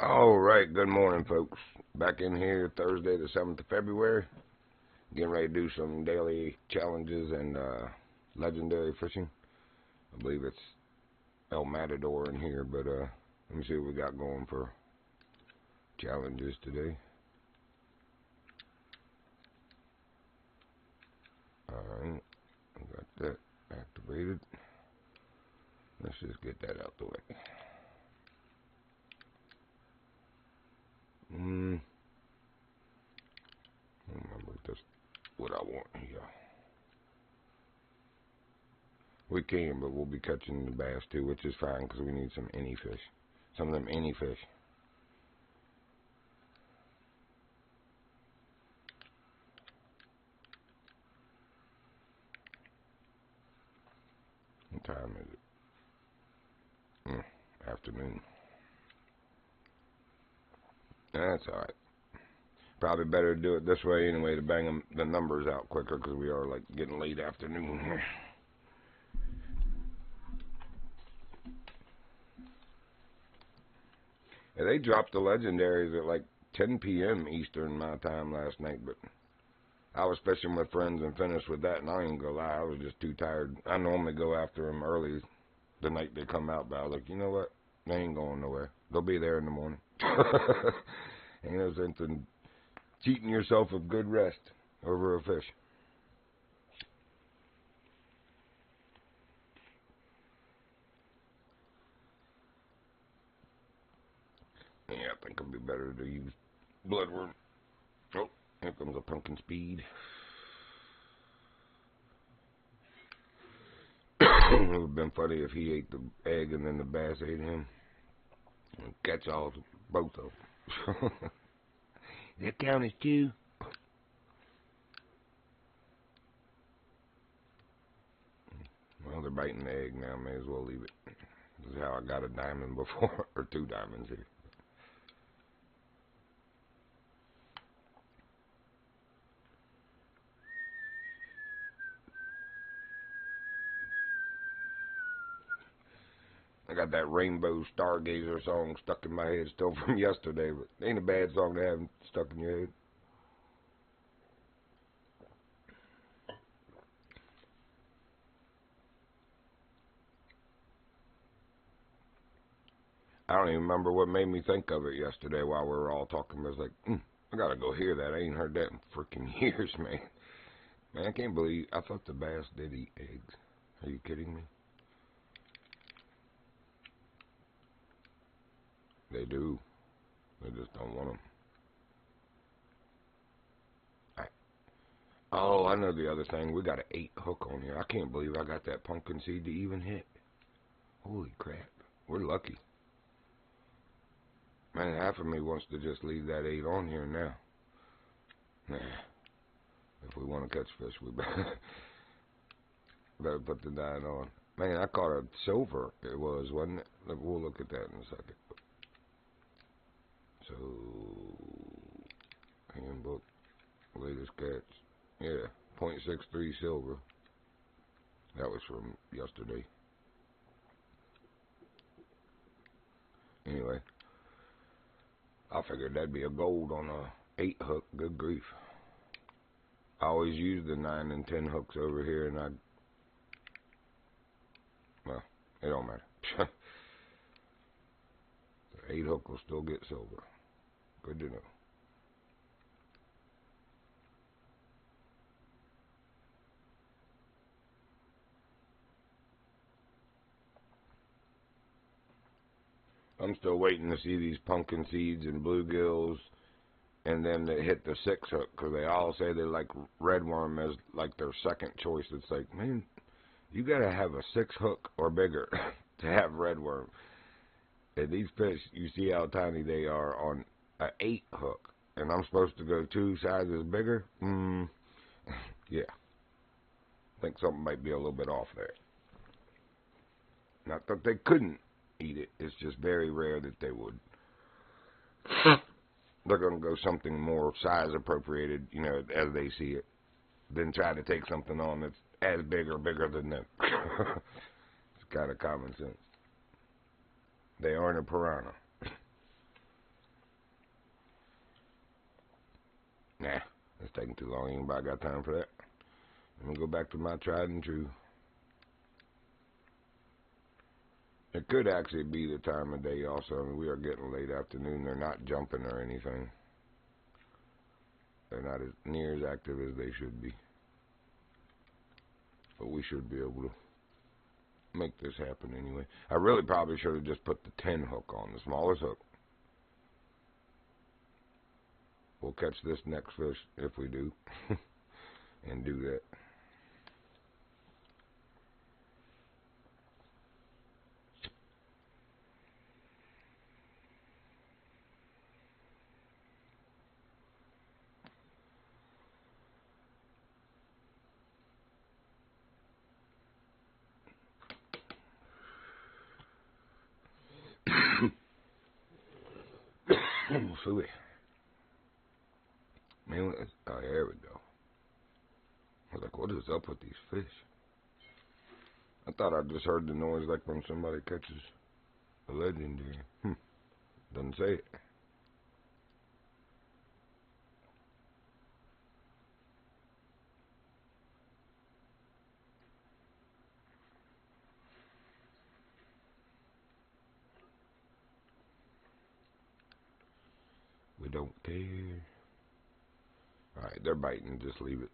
All right, good morning, folks. Back in here Thursday, the 7th of February. Getting ready to do some daily challenges and legendary fishing. I believe it's El Matador in here, but let me see what we got going for challenges today. All right, I got that activated. Let's just get that out the way. I don't remember if that's what I want here. We can, but we'll be catching the bass too, which is fine because we need some any fish. Some of them any fish. What time is it? Afternoon. That's alright. Probably better to do it this way anyway to bang the numbers out quicker because we are like getting late afternoon here. Yeah, they dropped the legendaries at like 10 p.m. Eastern my time last night, but I was fishing with friends and finished with that, and I ain't gonna lie, I was just too tired. I normally go after them early the night they come out, but I was like, you know what? They ain't going nowhere. They'll be there in the morning. Ain't no sense in cheating yourself of good rest over a fish. Yeah, I think it'd be better to use bloodworm. Oh, here comes a pumpkin speed. It would have been funny if he ate the egg and then the bass ate him. And catch all both of them. That count as two. Well, they're biting the egg now. May as well leave it. This is how I got a diamond before, or two diamonds here. I got that Rainbow Stargazer song stuck in my head still from yesterday, but it ain't a bad song to have stuck in your head. I don't even remember what made me think of it yesterday while we were all talking. I was like, I gotta go hear that. I ain't heard that in freaking years, man. Man, I can't believe, I thought the bass did eat eggs. Are you kidding me? They do. They just don't want them. Oh, I know the other thing. We got an 8 hook on here. I can't believe I got that pumpkin seed to even hit. Holy crap. We're lucky. Man, half of me wants to just leave that 8 on here now. Nah. If we want to catch fish, we better put the 9 on. Man, I caught a silver. It was, wasn't it? We'll look at that in a second. So, handbook, latest catch. Yeah, .63 silver. That was from yesterday. Anyway, I figured that'd be a gold on a 8 hook. Good grief. I always use the 9 and 10 hooks over here, and well, it don't matter. The 8 hook will still get silver. Good to know. I'm still waiting to see these pumpkin seeds and bluegills, and then they hit the 6 hook, because they all say they like redworm as like their second choice. It's like, man, you gotta have a 6 hook or bigger to have redworm. And these fish, you see how tiny they are on an 8 hook, and I'm supposed to go 2 sizes bigger? Yeah. I think something might be a little bit off there. Not that they couldn't eat it, it's just very rare that they would. They're going to go something more size appropriated, you know, as they see it, than try to take something on that's as big or bigger than them. It's kind of common sense. They aren't a piranha. Nah, it's taking too long. Anybody got time for that? Let me go back to my tried and true. It could actually be the time of day also. I mean, we are getting late afternoon. They're not jumping or anything. They're not as near as active as they should be. But we should be able to make this happen anyway. I really probably should have just put the 10 hook on, the smallest hook. We'll catch this next fish if we do. And do that. Phooey. Man, oh, there we go. I was like, what is up with these fish? I thought I just heard the noise like when somebody catches a legendary. Doesn't say it. We don't care. Alright, they're biting. Just leave it.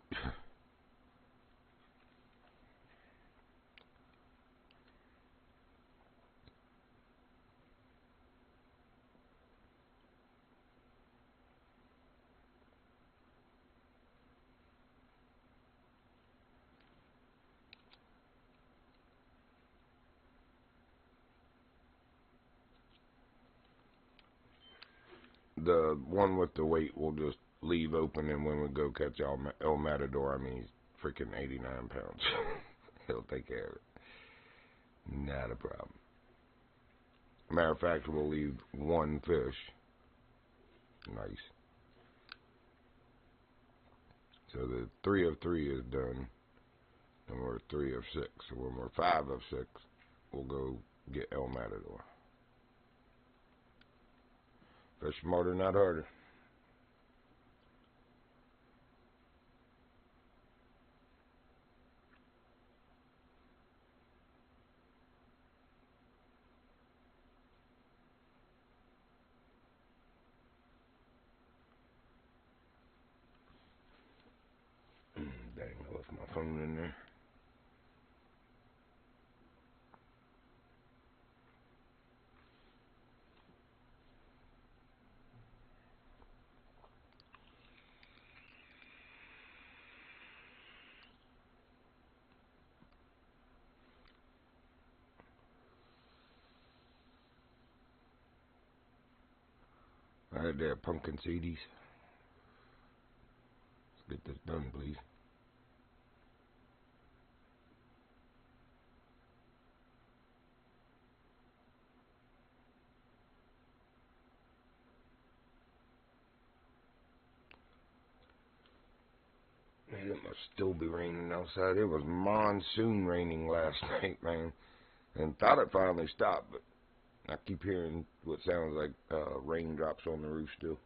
The one with the weight will just leave open, and when we go catch El Matador, I mean, he's freaking 89 pounds. He'll take care of it. Not a problem. Matter of fact, we'll leave one fish. Nice. So the 3 of 3 is done, and we're 3 of 6. So when we're 5 of 6, we'll go get El Matador. Fish smarter, not harder. Dang, I left my phone in there. Alright there, pumpkin seedies. Let's get this done, please. Man, it must still be raining outside. It was monsoon raining last night, man. And thought it finally stopped, but I keep hearing what sounds like raindrops on the roof still.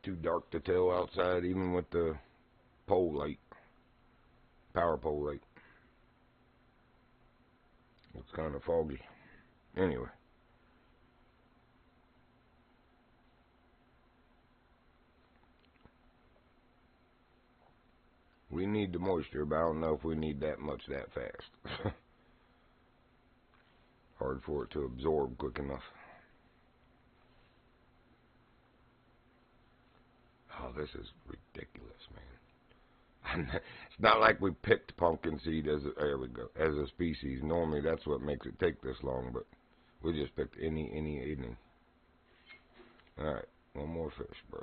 Too dark to tell outside, even with the pole light, power pole light. It's kind of foggy. Anyway. We need the moisture, but I don't know if we need that much that fast. Hard for it to absorb quick enough. Oh, this is ridiculous, man. It's not like we picked pumpkin seed as a species. Normally, that's what makes it take this long, but we just picked any evening. All right, one more fish, bro.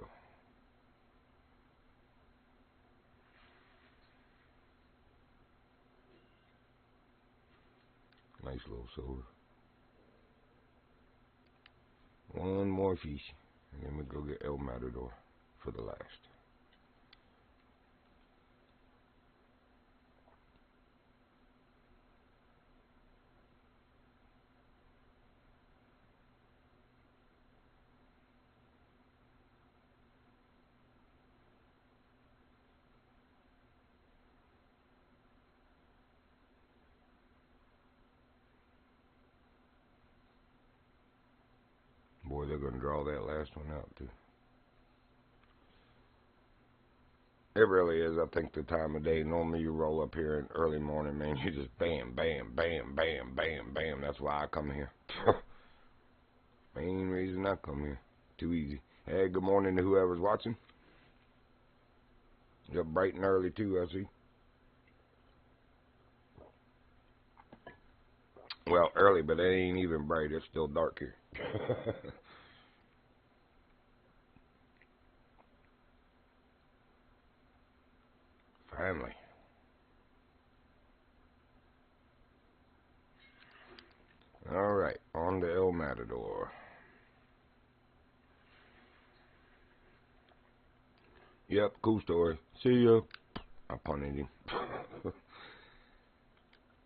Nice little silver. One more fish, and then we go get El Matador for the last. they're going to draw that last one out, too. It really is, I think, the time of day. Normally you roll up here in early morning, man, you just bam, bam, bam, bam, bam, bam. That's why I come here. Main reason I come here. Too easy. Hey, good morning to whoever's watching. You're bright and early, too, I see. Well, early, but it ain't even bright. It's still dark here. Family. All right, on to El Matador. Yep, cool story. See ya. I punted him.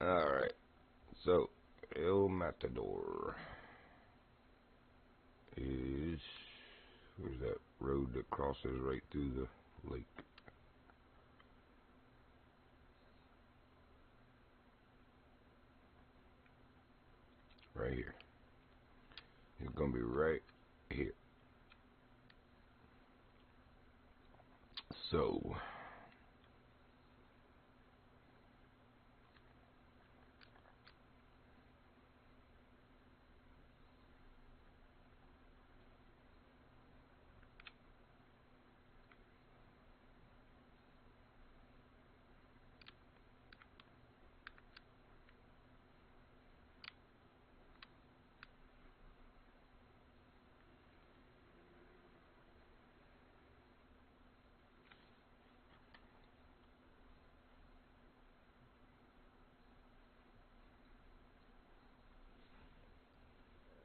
All right, so El Matador is, where's that road that crosses right through the lake? Right here. It's gonna be right here. So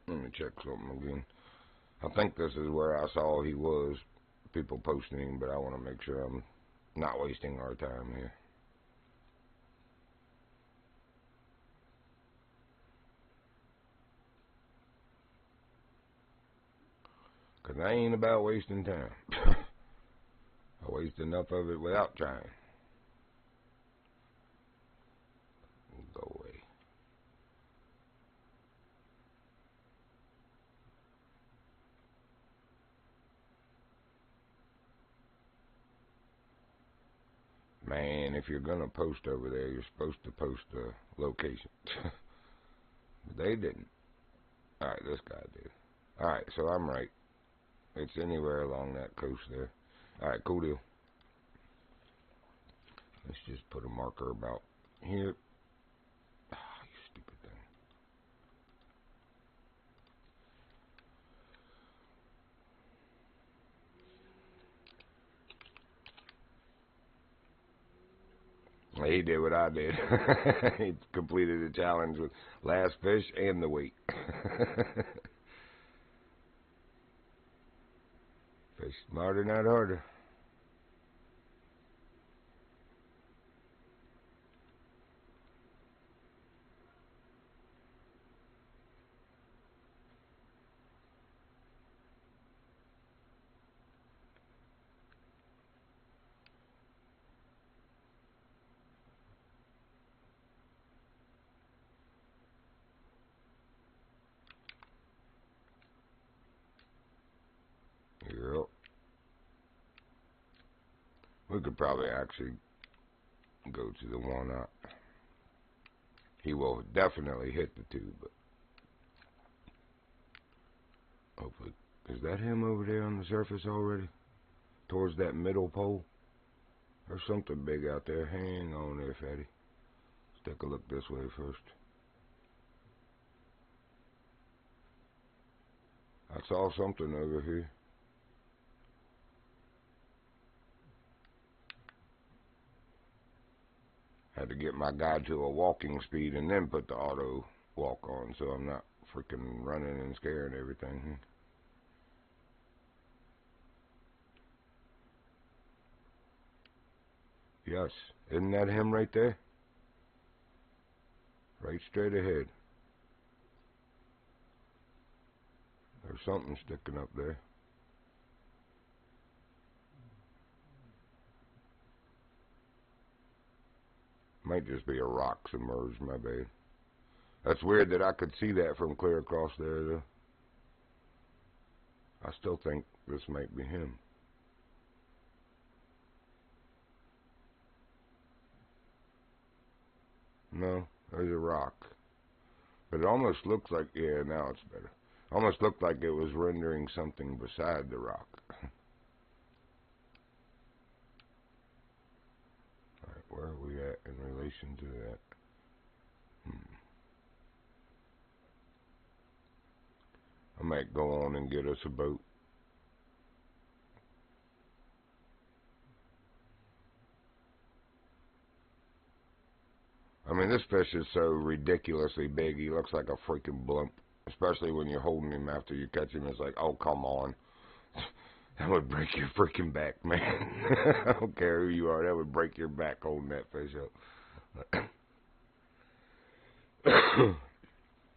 let me check something again. I think this is where I saw he was, people posting him, but I want to make sure I'm not wasting our time here. Because I ain't about wasting time. I waste enough of it without trying. Go away. Man, if you're going to post over there, you're supposed to post the location. But they didn't. Alright, this guy did. Alright, so I'm right. It's anywhere along that coast there. Alright, cool deal. Let's just put a marker about here. Ah, you stupid thing. He did what I did. He completed the challenge with last fish and the weight. Fish smarter, not harder. Yep. We could probably actually go to the one-up. He will definitely hit the two, but hopefully. Is that him over there on the surface already? Towards that middle pole? There's something big out there. Hang on there, fatty. Let's take a look this way first. I saw something over here. Had to get my guide to a walking speed and then put the auto walk on so I'm not freaking running and scaring everything. Yes. Isn't that him right there? Right straight ahead. There's something sticking up there. Might just be a rock submerged, my bad. That's weird that I could see that from clear across there, though. I still think this might be him. No, there's a rock. But it almost looks like, yeah, now it's better. Almost looked like it was rendering something beside the rock. Alright, where are we at in relation to that? I might go on and get us a boat. I mean, this fish is so ridiculously big, he looks like a freaking blimp. Especially when you're holding him after you catch him. It's like, oh, come on. That would break your freaking back, man. I don't care who you are, that would break your back holding that fish up.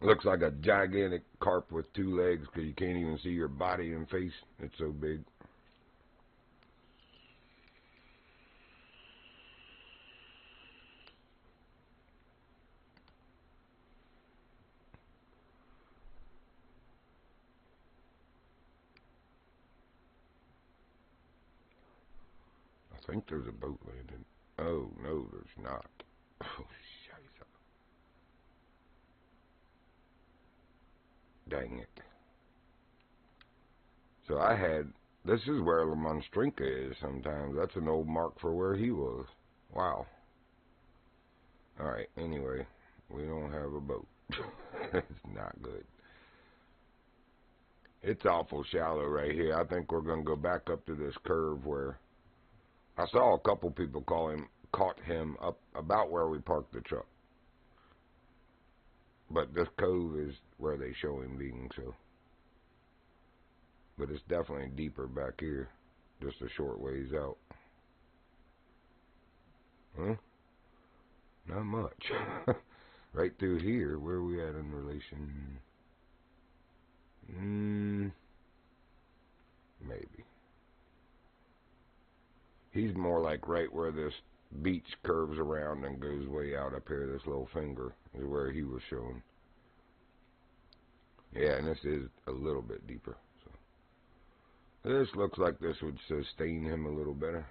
Looks like a gigantic carp with 2 legs because you can't even see your body and face. It's so big. I think there's a boat landing. Oh, no, there's not. Oh, shit. Dang it. So I had, this is where La Monstrinca is sometimes. That's an old mark for where he was. Wow. Alright, anyway, we don't have a boat. It's not good. It's awful shallow right here. I think we're going to go back up to this curve where I saw a couple people caught him up about where we parked the truck. But this cove is where they show him being, so. But it's definitely deeper back here, just a short ways out. Huh? Not much. Right through here, where are we at in relation? Maybe. He's more like right where this beach curves around and goes way out up here. This little finger is where he was showing. Yeah, and this is a little bit deeper. So this looks like this would sustain him a little better.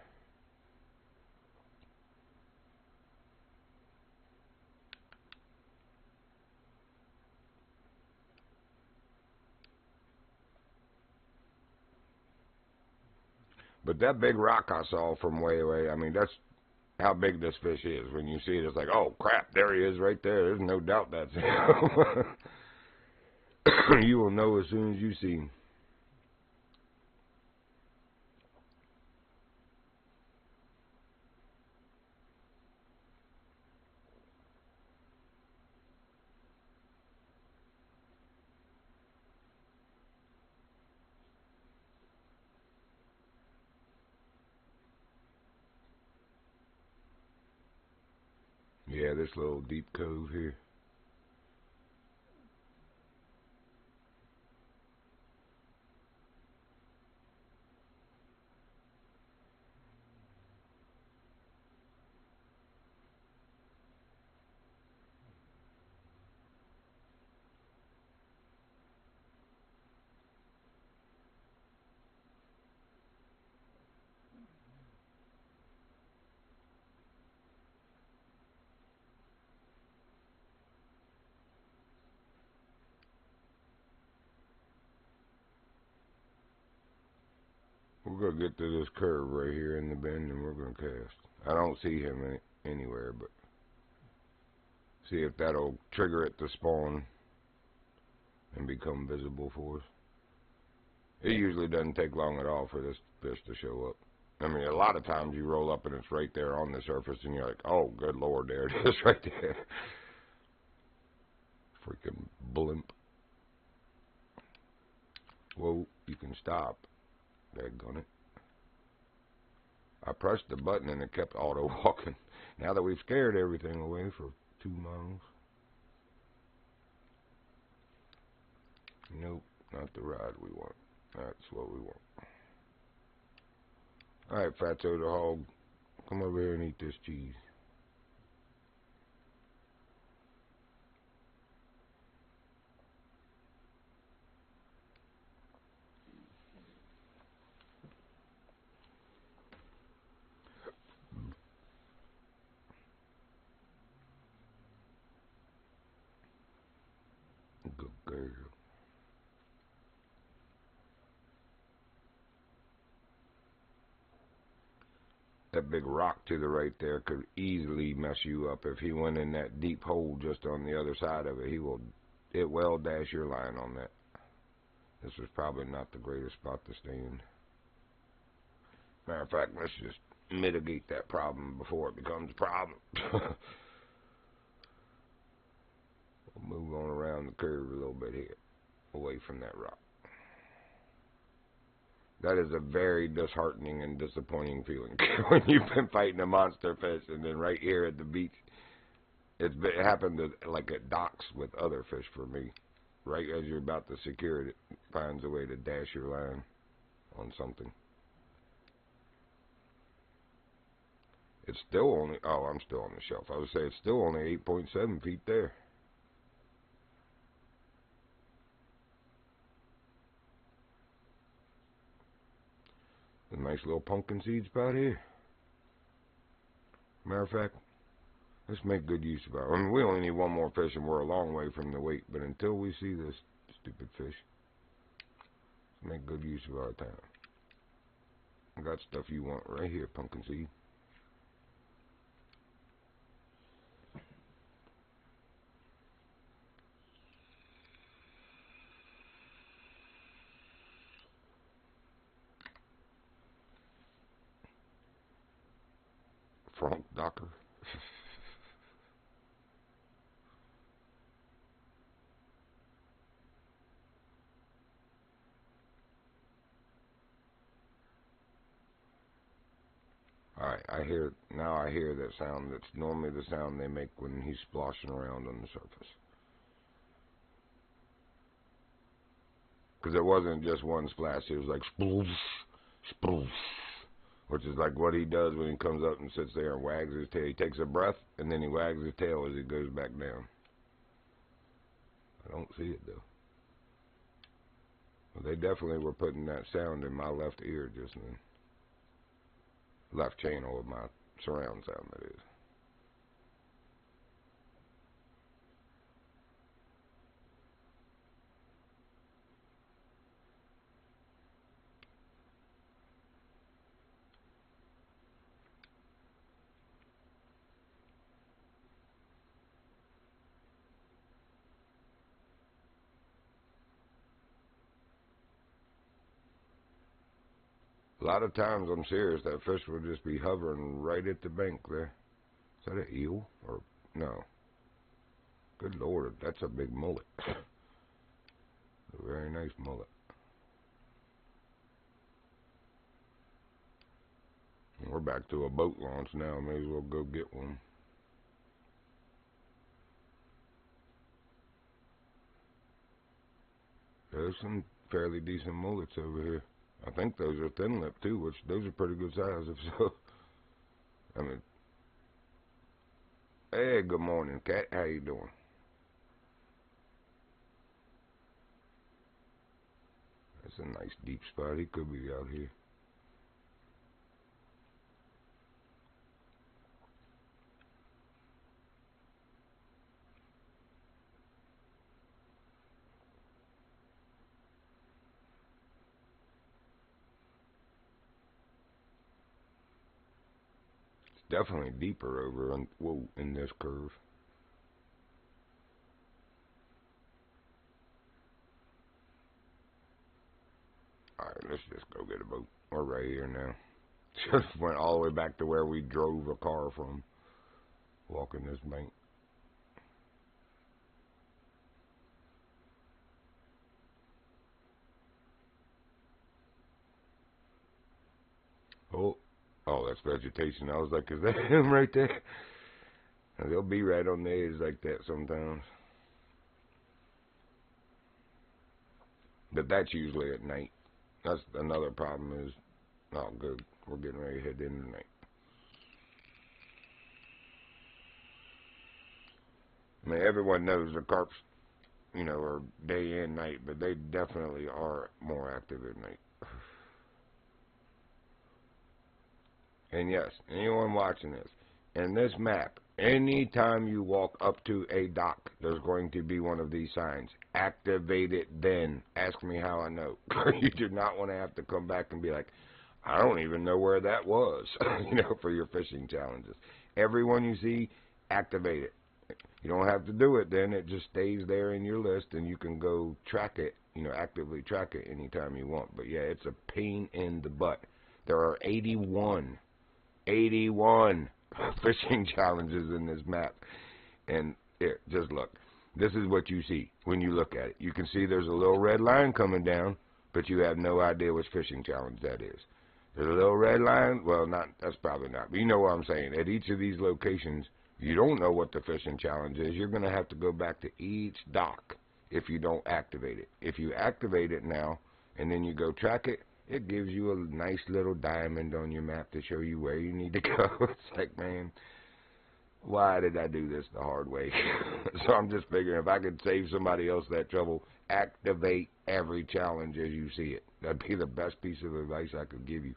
But that big rock I saw from way away, I mean, that's how big this fish is. When you see it, it's like, oh, crap, there he is right there. There's no doubt that's him. You will know as soon as you see him. Yeah, this little deep cove here. We're going to get to this curve right here in the bend and we're going to cast. I don't see him anywhere, but see if that'll trigger it to spawn and become visible for us. It usually doesn't take long at all for this fish to show up. I mean, a lot of times you roll up and it's right there on the surface and you're like, oh, good Lord, there it is right there. Freaking blimp. Whoa, you can stop. Daggone it. I pressed the button and it kept auto walking. Now that we've scared everything away for 2 miles. Nope, not the ride we want. That's what we want. Alright, Fatso the hog. Come over here and eat this cheese. There you go. That big rock to the right there could easily mess you up. If he went in that deep hole just on the other side of it, it will dash your line on that. This is probably not the greatest spot to stay in. Matter of fact, let's just mitigate that problem before it becomes a problem. We'll move on around the curve a little bit here, away from that rock. That is a very disheartening and disappointing feeling when you've been fighting a monster fish, and then right here at the beach, it happened like at docks with other fish for me. Right as you're about to secure it, it finds a way to dash your line on something. It's still only, oh, I'm still on the shelf. I would say it's still only 8.7 feet there. A nice little pumpkin seed spot here. Matter of fact, let's make good use of it. I mean, we only need one more fish and we're a long way from the weight, but until we see this stupid fish, let's make good use of our time. I got stuff you want right here, pumpkin seed. Frank Docker. Alright, I hear that sound. That's normally the sound they make when he's splashing around on the surface. Because it wasn't just one splash, it was like sploosh, sploosh, which is like what he does when he comes up and sits there and wags his tail. He takes a breath and then he wags his tail as he goes back down. I don't see it though. Well, they definitely were putting that sound in my left ear just then. Left channel of my surround sound, that is. A lot of times, I'm serious, that fish will just be hovering right at the bank there. Is that an eel? Or no? Good Lord, that's a big mullet. A very nice mullet. We're back to a boat launch now. May as well go get one. There's some fairly decent mullets over here. I think those are thin lip too, which those are pretty good size if so. I mean, hey, good morning, cat. How you doing? That's a nice deep spot. He could be out here. It's definitely deeper over in this curve. Alright, let's just go get a boat. We're right here now. Just went all the way back to where we drove a car from. Walking this bank. Oh, that's vegetation. I was like, is that him right there? And they'll be right on the edge like that sometimes. But that's usually at night. That's another problem is, oh good, we're getting ready to head in tonight. I mean, everyone knows the carps, are day and night, but they definitely are more active at night. And yes, anyone watching this, in this map, Anytime you walk up to a dock, there's going to be one of these signs. Activate it then. Ask me how I know. You do not want to have to come back and be like, I don't even know where that was, for your fishing challenges. Everyone you see, activate it. You don't have to do it then. It just stays there in your list, and you can go track it, actively track it anytime you want. But, yeah, it's a pain in the butt. There are 81 fishing challenges in this map. And here, just look. This is what you see when you look at it. You can see there's a little red line coming down, but you have no idea which fishing challenge that is. There's a little red line. Well, that's probably not. But you know what I'm saying. At each of these locations, you don't know what the fishing challenge is. You're going to have to go back to each dock if you don't activate it. If you activate it now and then you go track it, it gives you a nice little diamond on your map to show you where you need to go. It's like, man, why did I do this the hard way? So I'm just figuring if I could save somebody else that trouble, activate every challenge as you see it. That'd be the best piece of advice I could give you.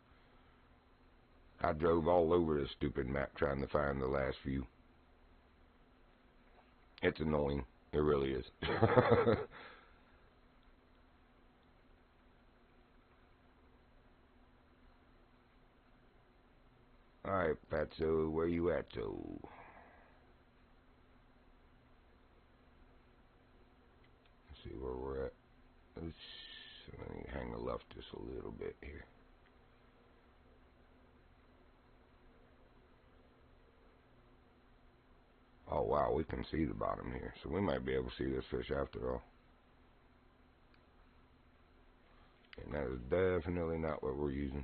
I drove all over this stupid map trying to find the last few. It's annoying. It really is. Alright, Fatso, where you at, so? Let's see where we're at. Let me hang a left just a little bit here. Oh, wow, we can see the bottom here. So we might be able to see this fish after all. And that is definitely not what we're using.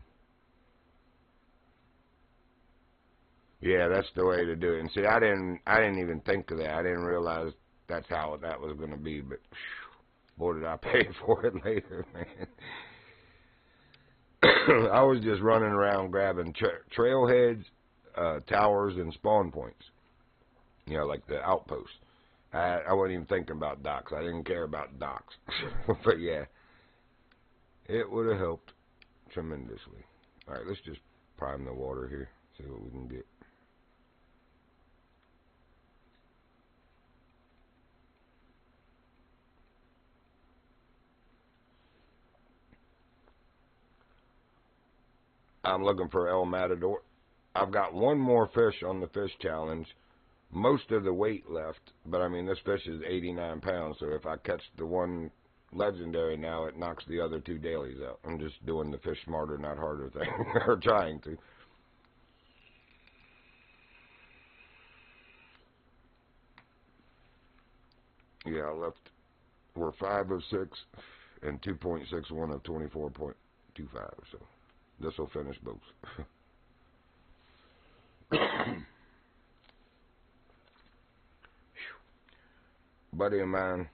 Yeah, that's the way to do it. And see, I didn't even think of that. I didn't realize that's how that was going to be. But boy, did I pay for it later, man. I was just running around grabbing trailheads, towers, and spawn points. Like the outposts. I wasn't even thinking about docks. I didn't care about docks. But yeah, it would have helped tremendously. All right, let's just prime the water here. See what we can get. I'm looking for El Matador. I've got one more fish on the fish challenge. Most of the weight left, but I mean, this fish is 89 pounds, so if I catch the one legendary now, it knocks the other two dailies out. I'm just doing the fish smarter, not harder thing, or trying to. Yeah, I left. We're 5 of 6 and 2.61 of 24.25, so this will finish both. Buddy of mine,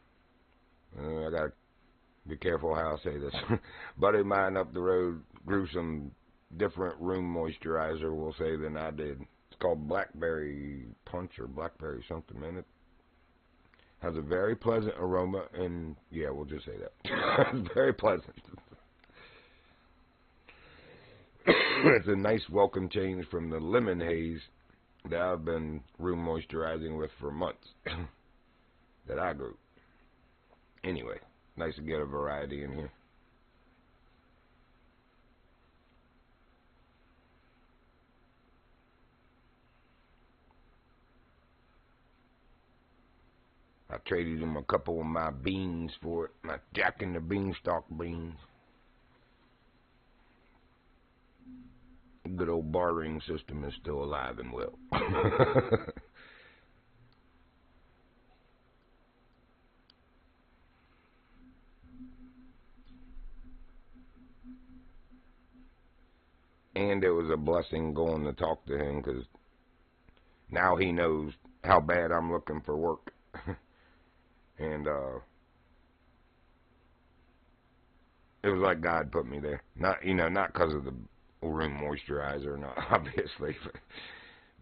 I gotta be careful how I say this. Buddy of mine up the road grew some different room moisturizer, we'll say, than I did. It's called Blackberry Punch or Blackberry something, man. It has a very pleasant aroma, and yeah, we'll just say that. It's very pleasant. It's a nice welcome change from the lemon haze that I've been room moisturizing with for months. That I grew. Anyway, nice to get a variety in here. I traded him a couple of my beans for it, my Jack and the Beanstalk beans. Good old bartering system is still alive and well. And it was a blessing going to talk to him, because now he knows how bad I'm looking for work. And it was like God put me there. Not because of the room moisturizer, not obviously, but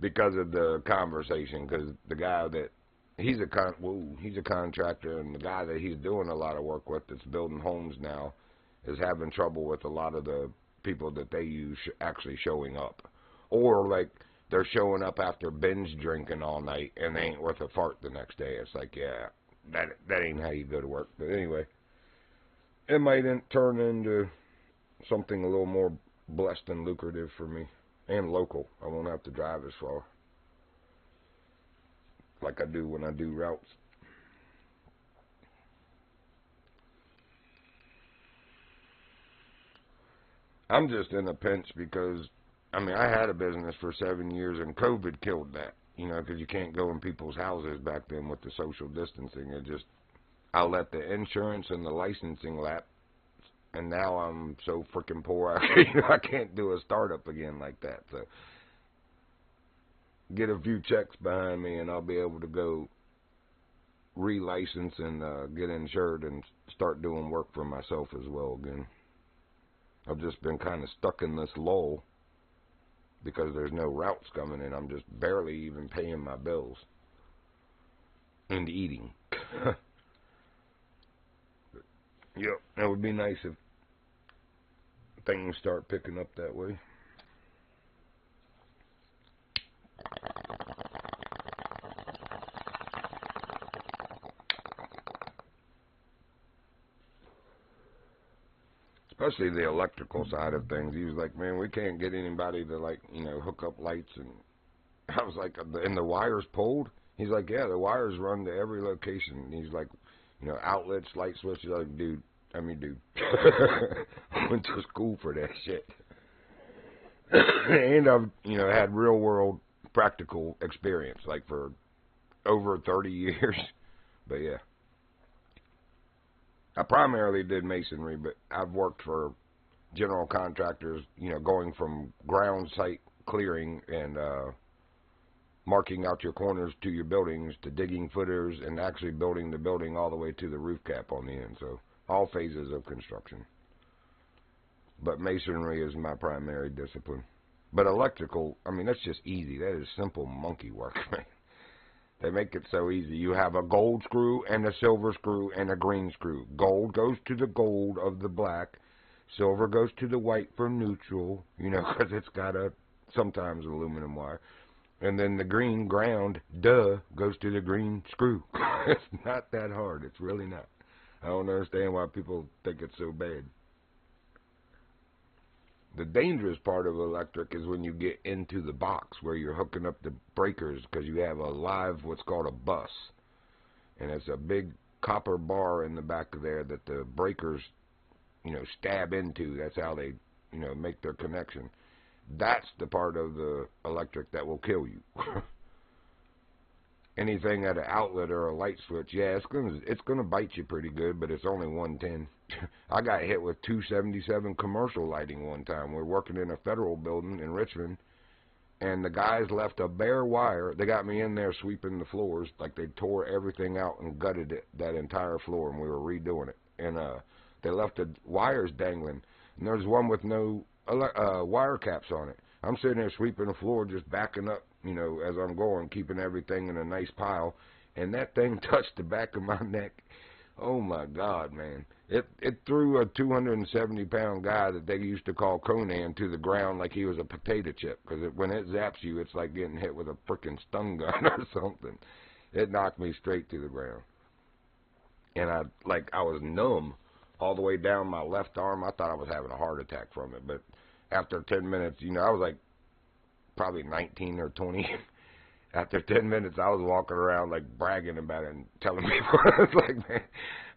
because of the conversation. Because the guy that he's a contractor, and the guy that he's doing a lot of work with, that's building homes now, is having trouble with a lot of the people that they use actually showing up, or like they're showing up after binge drinking all night and they ain't worth a fart the next day. It's like, yeah, that ain't how you go to work. But anyway, it might turn into something a little more blessed and lucrative for me, and local. I won't have to drive as far like I do when I do routes. I'm just in a pinch because, I mean, I had a business for 7 years and COVID killed that, you know, because you can't go in people's houses back then with the social distancing. I let the insurance and the licensing lapse, and now I'm so freaking poor, I can't do a startup again like that. So get a few checks behind me and I'll be able to go relicense and get insured and start doing work for myself as well again. I've just been kind of stuck in this lull because there's no routes coming in. I'm just barely even paying my bills and eating. Yep, that would be nice if things start picking up that way. Especially the electrical side of things. He was like, man, we can't get anybody to, like, you know, hook up lights. And I was like, and the wires pulled? He's like, yeah, the wires run to every location. And he's like, you know, outlets, light switches. Like, dude. I went to school for that shit. And I've, you know, had real world practical experience, like for over 30 years. But yeah. I primarily did masonry, but I've worked for general contractors, you know, going from ground site clearing and marking out your corners to your buildings, to digging footers and actually building the building all the way to the roof cap on the end. So all phases of construction. But masonry is my primary discipline. But electrical, I mean, that's just easy. That is simple monkey work, man. They make it so easy. You have a gold screw and a silver screw and a green screw. Gold goes to the gold of the black. Silver goes to the white for neutral, you know, because it's got sometimes aluminum wire. And then the green ground, goes to the green screw. It's not that hard. It's really not. I don't understand why people think it's so bad. The dangerous part of electric is when you get into the box where you're hooking up the breakers, because you have a live, what's called a bus. And it's a big copper bar in the back of there that the breakers, you know, stab into. That's how they, you know, make their connection. That's the part of the electric that will kill you. Anything at an outlet or a light switch, yeah, it's gonna bite you pretty good, but it's only 110. I got hit with 277 commercial lighting one time. We're working in a federal building in Richmond, and the guys left a bare wire. They got me in there sweeping the floors, like they tore everything out and gutted that entire floor, and we were redoing it. And they left the wires dangling, and there's one with no wire caps on it. I'm sitting there sweeping the floor, just backing up, you know, as I'm going, keeping everything in a nice pile, and that thing touched the back of my neck. Oh my God, man. It threw a 270-pound guy that they used to call Conan to the ground like he was a potato chip, because when it zaps you, it's like getting hit with a frickin' stun gun or something. It knocked me straight to the ground. And I was numb all the way down my left arm. I thought I was having a heart attack from it, but after 10 minutes, you know, I was like probably 19 or 20. After 10 minutes, I was walking around like bragging about it and telling people, I was like, man,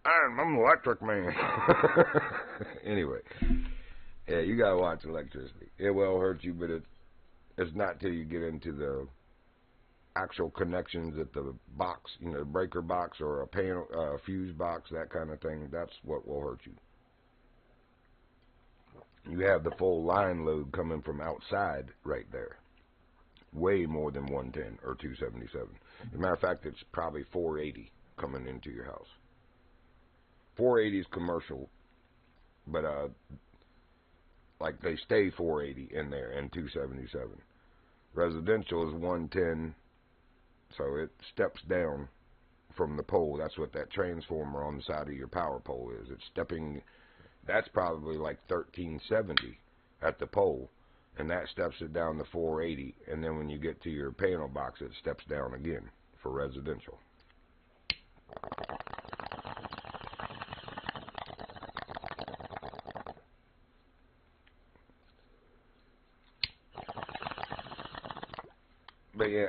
I'm an electric man. Anyway, yeah, you gotta watch electricity. It will hurt you, but it's not till you get into the actual connections at the box, you know, breaker box or a panel, fuse box, that kind of thing. That's what will hurt you. You have the full line load coming from outside right there. Way more than 110 or 277. As a matter of fact, it's probably 480 coming into your house. 480 is commercial, but like they stay 480 in there and 277. Residential is 110, so it steps down from the pole. That's what that transformer on the side of your power pole is. It's stepping. That's probably like 1370 at the pole. and that steps it down to 480. And then when you get to your panel box, it steps down again for residential. But yeah,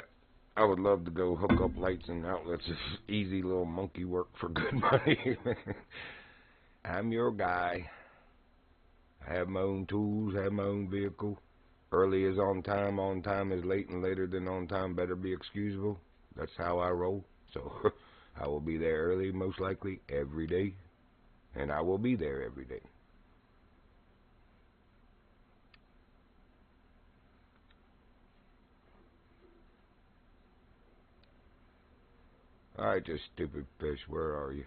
I would love to go hook up lights and outlets. It's easy little monkey work for good money. I'm your guy. I have my own tools, have my own vehicle. Early is on time is late, and later than on time better be excusable. That's how I roll. So I will be there early, most likely, every day. And I will be there every day. Alright, you stupid fish, where are you?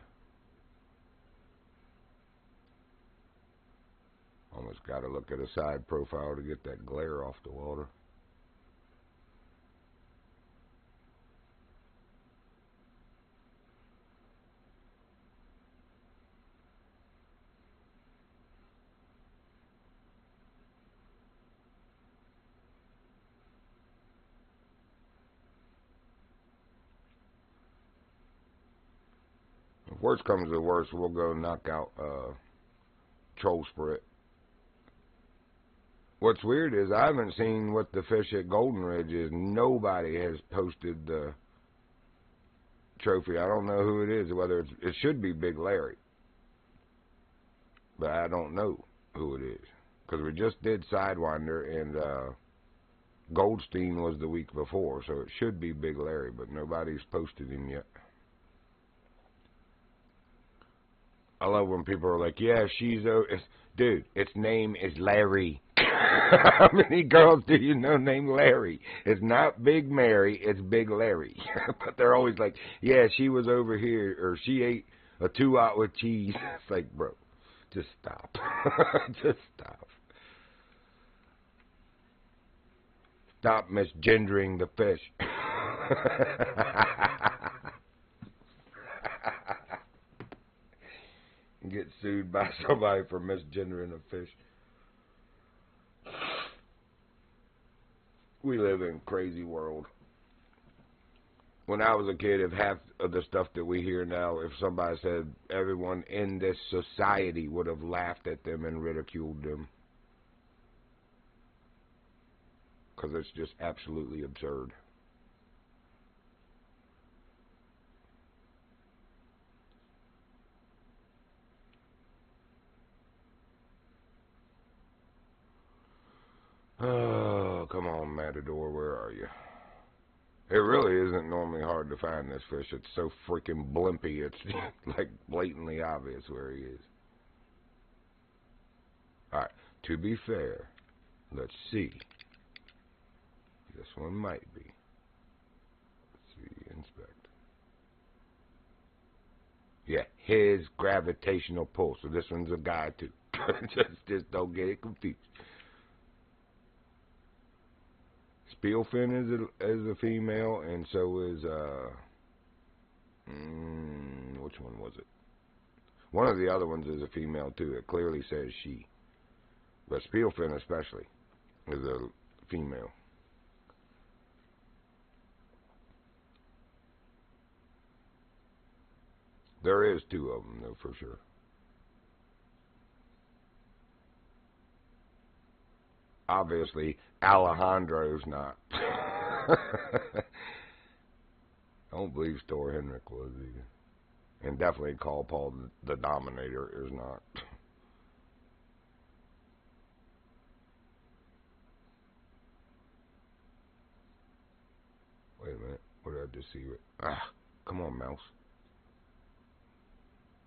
Almost gotta look at a side profile to get that glare off the water. If worst comes to worst, we'll go knock out troll sprit. What's weird is I haven't seen what the fish at Golden Ridge is. Nobody has posted the trophy. I don't know who it is, whether it should be Big Larry. But I don't know who it is. Because we just did Sidewinder, and Goldstein was the week before, so it should be Big Larry, but nobody's posted him yet. I love when people are like, yeah, dude, its name is Larry. How many girls do you know named Larry? It's not Big Mary, it's Big Larry. But they're always like, yeah, she was over here, or she ate a 2-aught with cheese. It's like, bro, just stop. Just stop. Stop misgendering the fish. Get sued by somebody for misgendering a fish. We live in a crazy world. When I was a kid, if half of the stuff that we hear now, if somebody said, everyone in this society would have laughed at them and ridiculed them. Because it's just absolutely absurd. Oh, come on, Matador, where are you? It really isn't normally hard to find this fish. It's so freaking blimpy, it's like blatantly obvious where he is. Alright, to be fair, let's see. This one might be. Let's see, inspect. Yeah, his gravitational pull. So this one's a guy too. just don't get it confused. Spielfin is a female, and so is which one was it? One of the other ones is a female too. It clearly says she, but Spielfin especially is a female. There is 2 of them though, for sure. Obviously, Alejandro's not. I don't believe Stor Henrik was either. And definitely Carl Paul the Dominator is not. Wait a minute. What did I just see? Come on, mouse.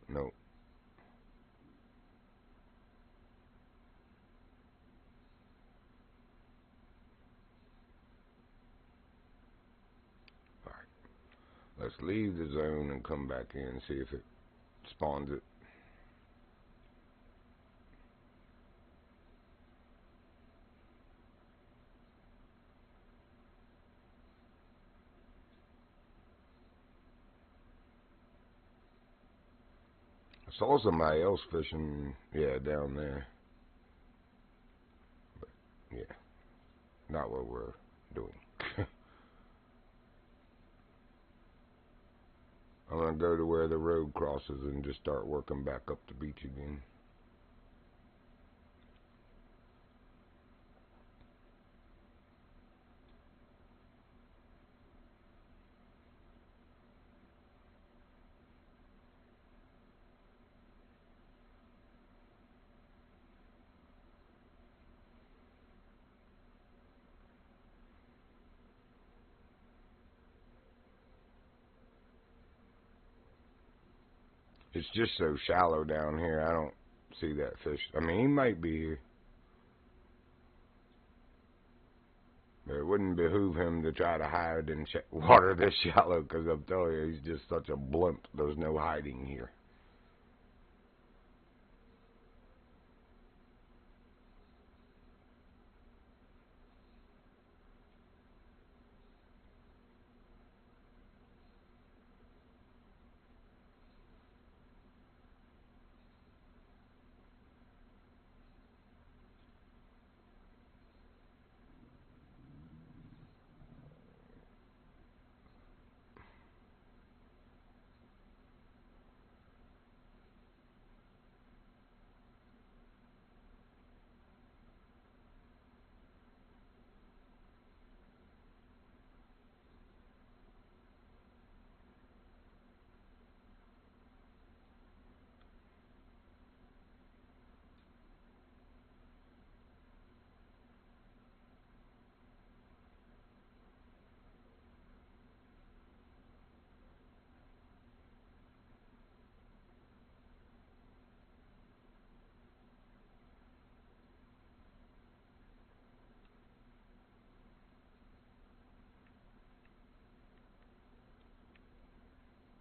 No. Alright. Let's leave the zone and come back in and see if it spawns it. I saw somebody else fishing, yeah, down there. But, yeah. not what we're doing. I'm going to go to where the road crosses and just start working back up the beach again. It's just so shallow down here, I don't see that fish. I mean, he might be here. But it wouldn't behoove him to try to hide in water this shallow, because I'm telling you, he's just such a blimp. There's no hiding here.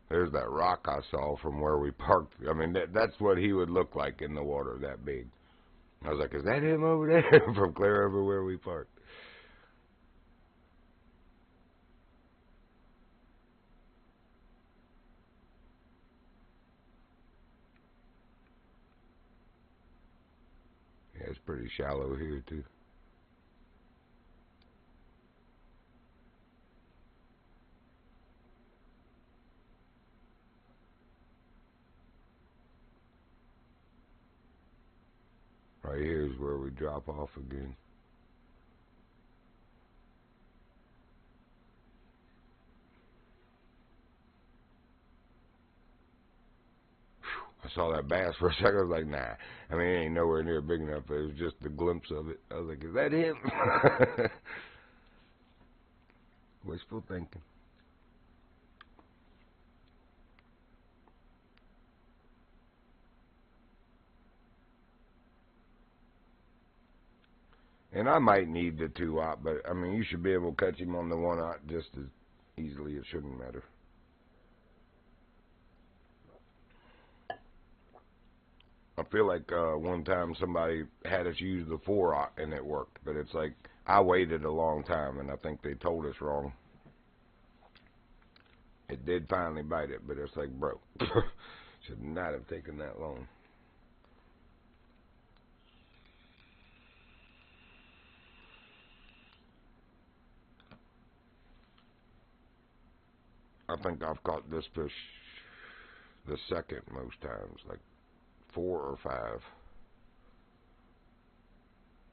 There's that rock I saw from where we parked. I mean, that's what he would look like in the water, that big. I was like, is that him over there? From clear over where we parked. Yeah, it's pretty shallow here, too. Right here is where we drop off again. I saw that bass for a second. I was like, nah. I mean, it ain't nowhere near big enough, but it was just a glimpse of it. I was like, is that him? Wishful thinking. And I might need the 2-aught, but I mean, you should be able to catch him on the 1-aught just as easily. It shouldn't matter. I feel like one time somebody had us use the 4-aught and it worked, but it's like I waited a long time and I think they told us wrong. It did finally bite it, but it's like, bro, should not have taken that long. I think I've caught this fish the second most times, like 4 or 5.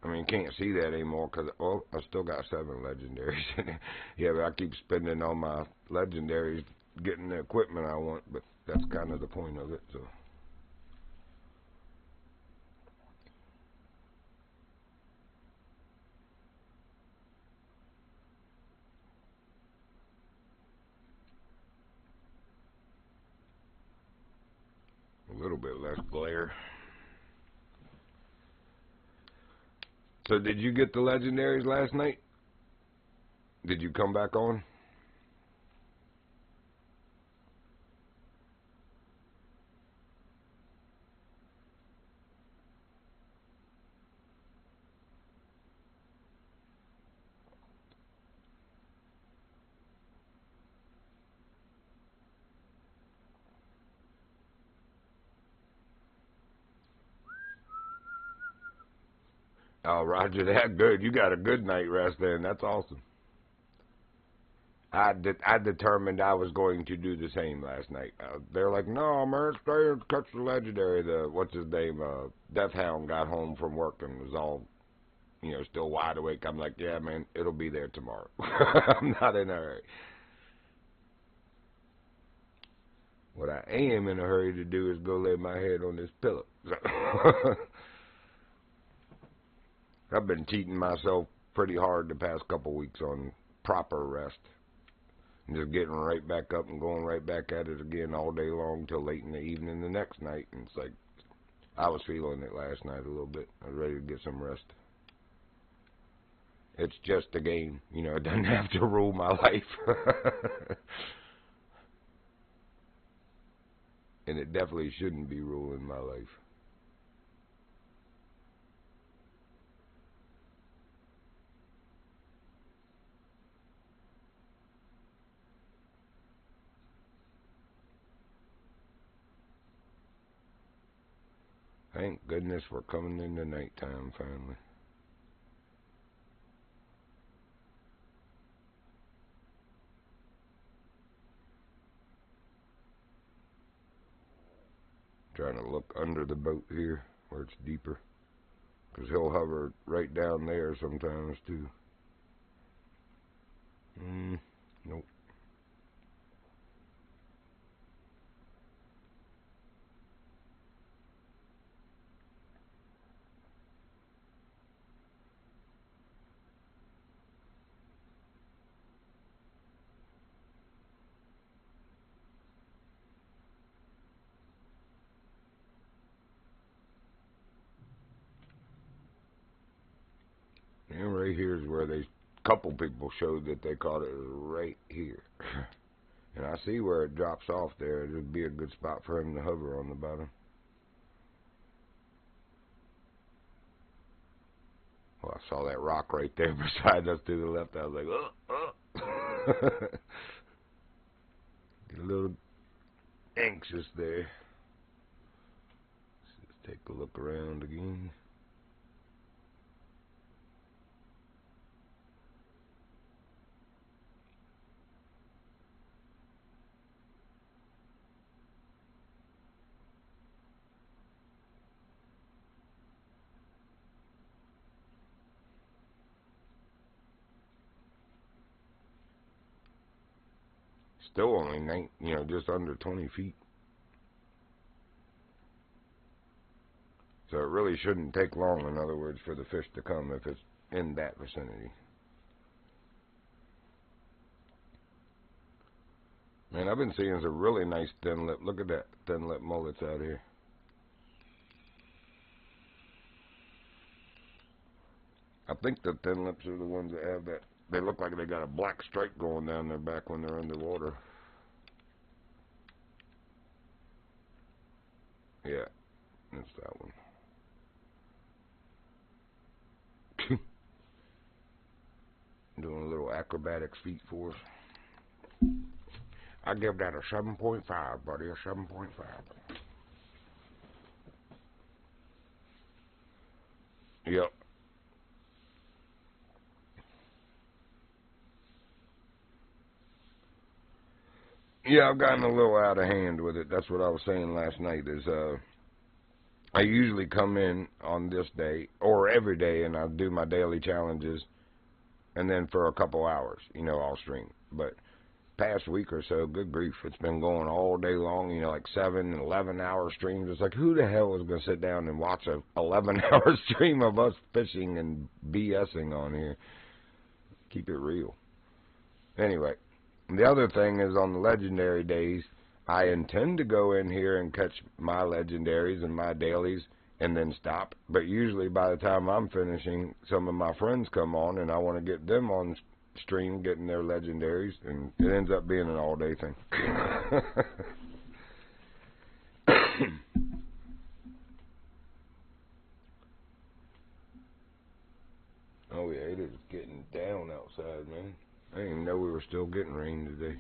I mean, can't see that anymore because, oh, I still got 7 legendaries. Yeah, but I keep spending all my legendaries getting the equipment I want, but that's kind of the point of it, so. A little bit less glare. So did you get the legendaries last night? Did you come back on? Oh, Roger that. Good. You got a good night rest then. That's awesome. I determined I was going to do the same last night. They're like, no, man, stay and catch the legendary. What's his name? Death Hound got home from work and was all, still wide awake. I'm like, yeah, man, it'll be there tomorrow. I'm not in a hurry. What I am in a hurry to do is go lay my head on this pillow. I've been cheating myself pretty hard the past couple weeks on proper rest. And just getting right back up and going right back at it again all day long till late in the evening the next night. And it's like, I was feeling it last night a little bit. I was ready to get some rest. It's just a game. It doesn't have to rule my life. And it definitely shouldn't be ruling my life. Thank goodness we're coming into nighttime finally. Trying to look under the boat here where it's deeper. Because he'll hover right down there sometimes too. Nope. And right here is where couple people showed that they caught it right here. And I see where it drops off there. It'd be a good spot for him to hover on the bottom. Well, I saw that rock right there beside us to the left. I was like, oh. Get a little anxious there. Let's just take a look around again. Still only just under 20 feet. So it really shouldn't take long, in other words, for the fish to come if it's in that vicinity. Man, I've been seeing some really nice thin lip. Look at that thin lip mullets out here. I think the thin lips are the ones that have that. They look like they got a black stripe going down their back when they're underwater. Yeah, that's that one. Doing a little acrobatics feat for us. I give that a 7.5, buddy, a 7.5. Yep. Yeah, I've gotten a little out of hand with it. That's what I was saying last night is I usually come in on this day or every day and I'll do my daily challenges and then for a couple hours, I'll stream. But past week or so, good grief, it's been going all day long, like 7 and 11-hour streams. It's like, who the hell is going to sit down and watch a 11-hour stream of us fishing and BSing on here? Keep it real. Anyway, the other thing is on the legendary days, I intend to go in here and catch my legendaries and my dailies and then stop. But usually by the time I'm finishing, some of my friends come on and I want to get them on stream getting their legendaries, and it ends up being an all-day thing. Oh yeah, it is getting down outside, man. I didn't even know we were still getting rain today.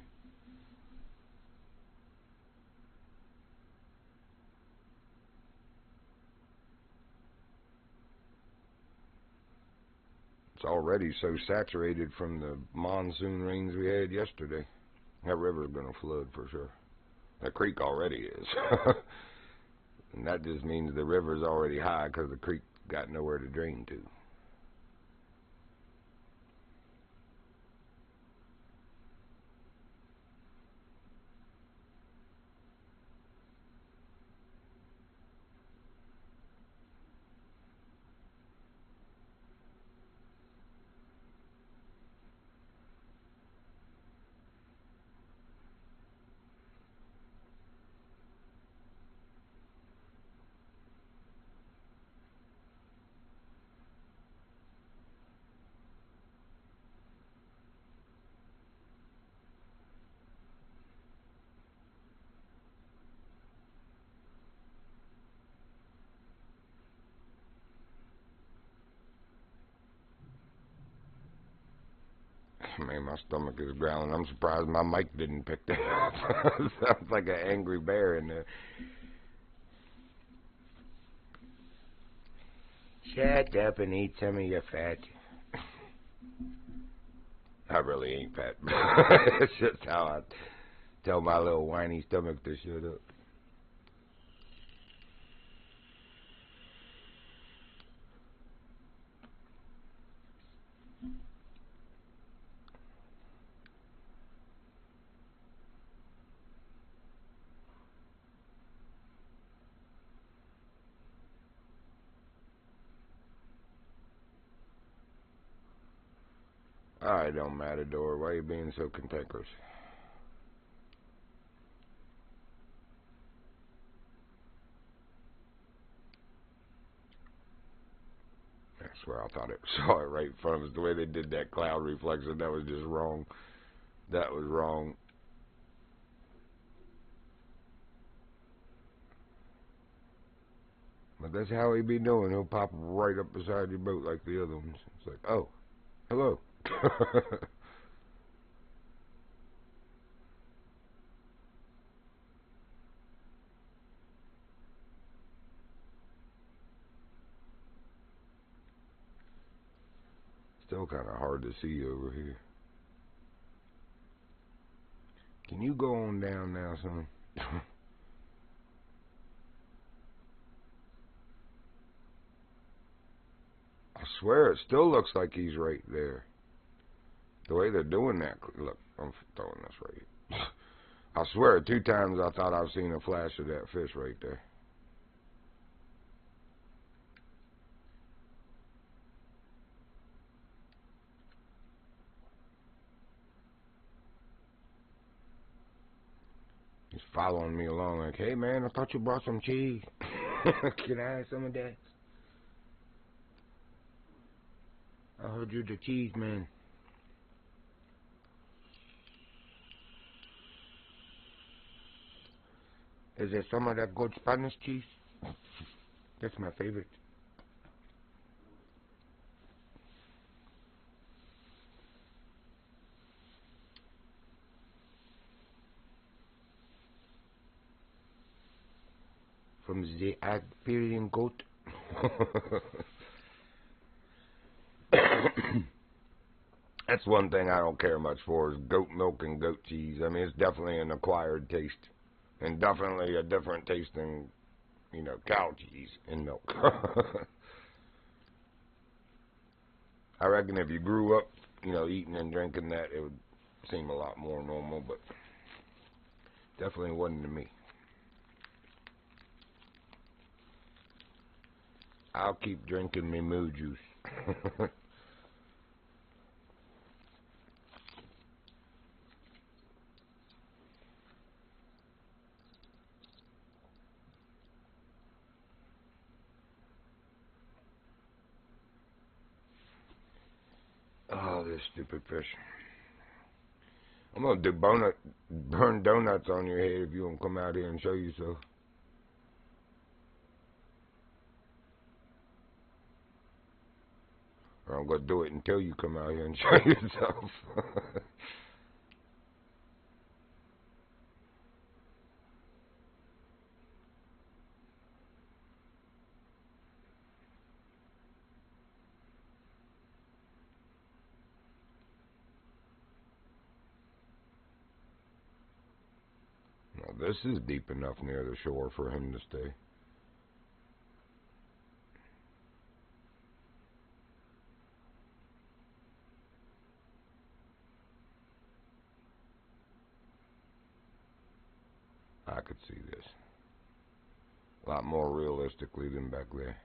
It's already so saturated from the monsoon rains we had yesterday. That river's going to flood for sure. The creek already is. And that just means the river's already high because the creek got nowhere to drain to. Man, my stomach is growling. I'm surprised my mic didn't pick that up. Sounds like an angry bear in there. Shut up and eat some of your fat. I really ain't fat. It's just how I tell my little whiny stomach to shut up. Alright, don't matter, Dora. Why are you being so cantankerous? I swear I thought it saw it right in front of us. The way they did that cloud reflection, that was just wrong. That was wrong. But that's how he be doing. He'll pop right up beside your boat like the other ones. It's like, oh, hello. Still kind of hard to see over here. Can you go on down now, son? I swear it still looks like he's right there. The way they're doing that. Look, I'm throwing this right here. I swear 2 times I thought I've seen a flash of that fish right there. He's following me along like, hey man, I thought you brought some cheese. Can I have some of that? I heard you're the cheese man. Is there some of that good Spanish cheese? That's my favorite. From the Iberian goat. That's one thing I don't care much for is goat milk and goat cheese. I mean, it's definitely an acquired taste. And definitely a different taste than, cow cheese and milk. I reckon if you grew up, eating and drinking that, it would seem a lot more normal, but definitely wasn't to me. I'll keep drinking me moo juice. Oh, this stupid fish. I'm gonna burn donuts on your head if you don't come out here and show you so. Or I'm gonna do it until you come out here and show yourself. This is deep enough near the shore for him to stay. I could see this a lot more realistically than back there.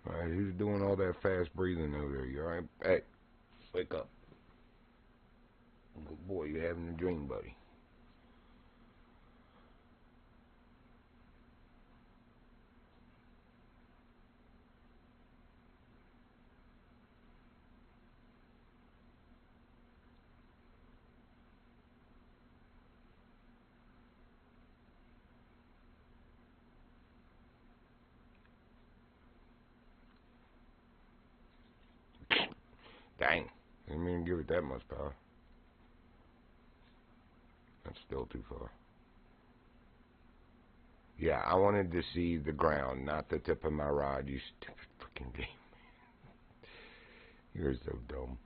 Alright, who's doing all that fast breathing over there? You alright? Hey, wake up. Good boy, you having a dream, buddy. Dang. Didn't even give it that much power. That's still too far. Yeah, I wanted to see the ground, not the tip of my rod, you stupid freaking game. You're so dumb.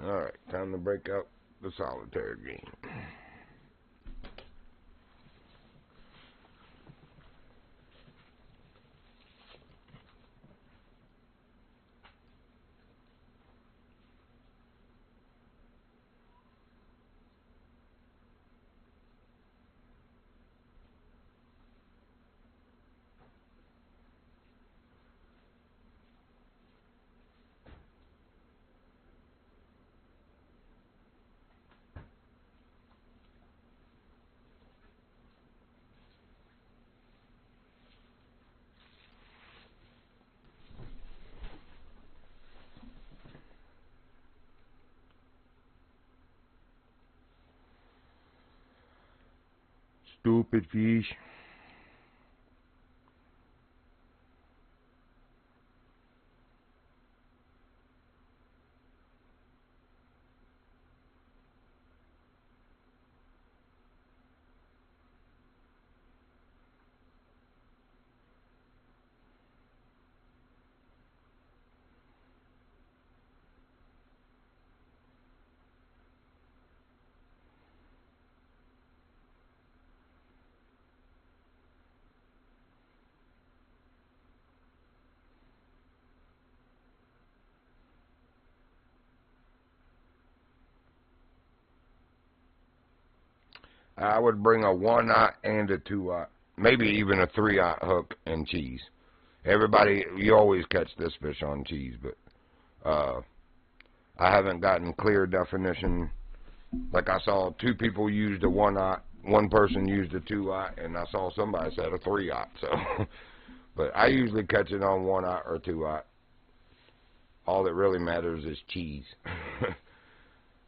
Alright, time to break out the solitaire game. Stupid fish. I would bring a 1/0 and a 2/0, maybe even a 3/0 hook and cheese. Everybody, you always catch this fish on cheese, but I haven't gotten clear definition. Like I saw 2 people used a 1/0, 1 person used a 2/0, and I saw somebody said a 3/0. So, but I usually catch it on 1/0 or 2/0. All that really matters is cheese.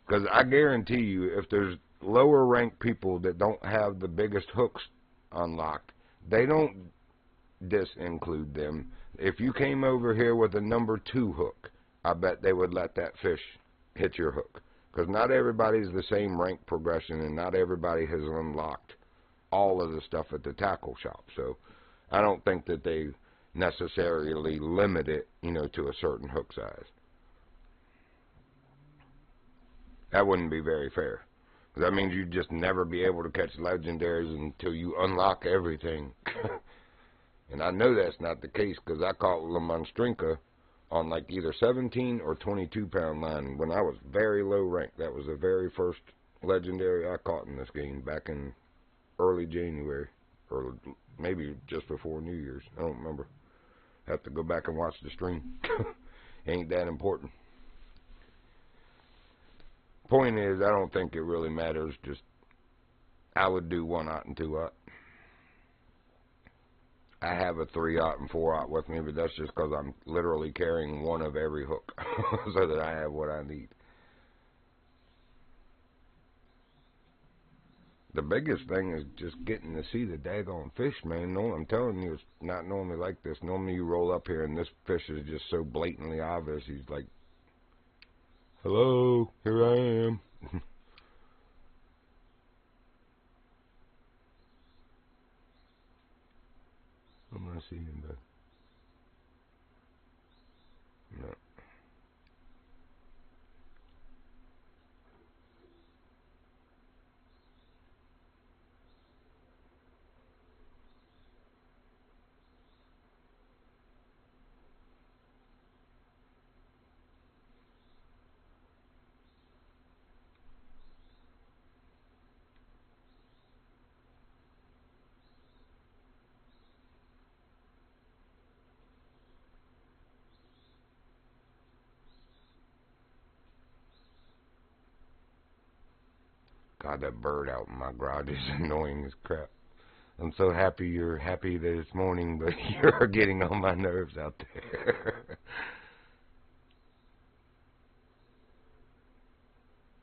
Because I guarantee you, if there's lower ranked people that don't have the biggest hooks unlocked, they don't disinclude them. If you came over here with a number 2 hook, I bet they would let that fish hit your hook. Because not everybody's the same rank progression, and not everybody has unlocked all of the stuff at the tackle shop. So I don't think that they necessarily limit it, to a certain hook size. That wouldn't be very fair. That means you'd just never be able to catch legendaries until you unlock everything. And I know that's not the case, because I caught La Monstrinka on like either 17 or 22 pound line when I was very low ranked. That was the very first legendary I caught in this game back in early January, or maybe just before New Year's. I don't remember. Have to go back and watch the stream. Ain't that important. Point is, I don't think it really matters. Just, I would do 1/0 and 2/0. I have a 3/0 and 4/0 with me, but that's just because I'm literally carrying one of every hook so that I have what I need. The biggest thing is just getting to see the daggone fish, man. No, I'm telling you, it's not normally like this. Normally you roll up here and this fish is just so blatantly obvious. He's like, hello, here I am. I'm not seeing him, but no. God, that bird out in my garage is annoying as crap. I'm so happy you're happy this morning, but you're getting on my nerves out there.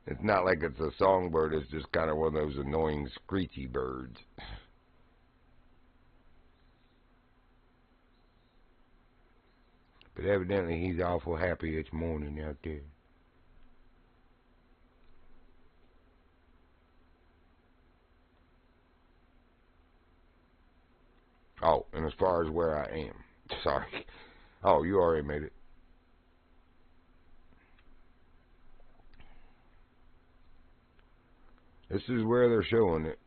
It's not like it's a songbird, it's just kind of one of those annoying screechy birds. But evidently he's awful happy this morning out there. Oh, and as far as where I am, sorry. Oh, you already made it. This is where they're showing it.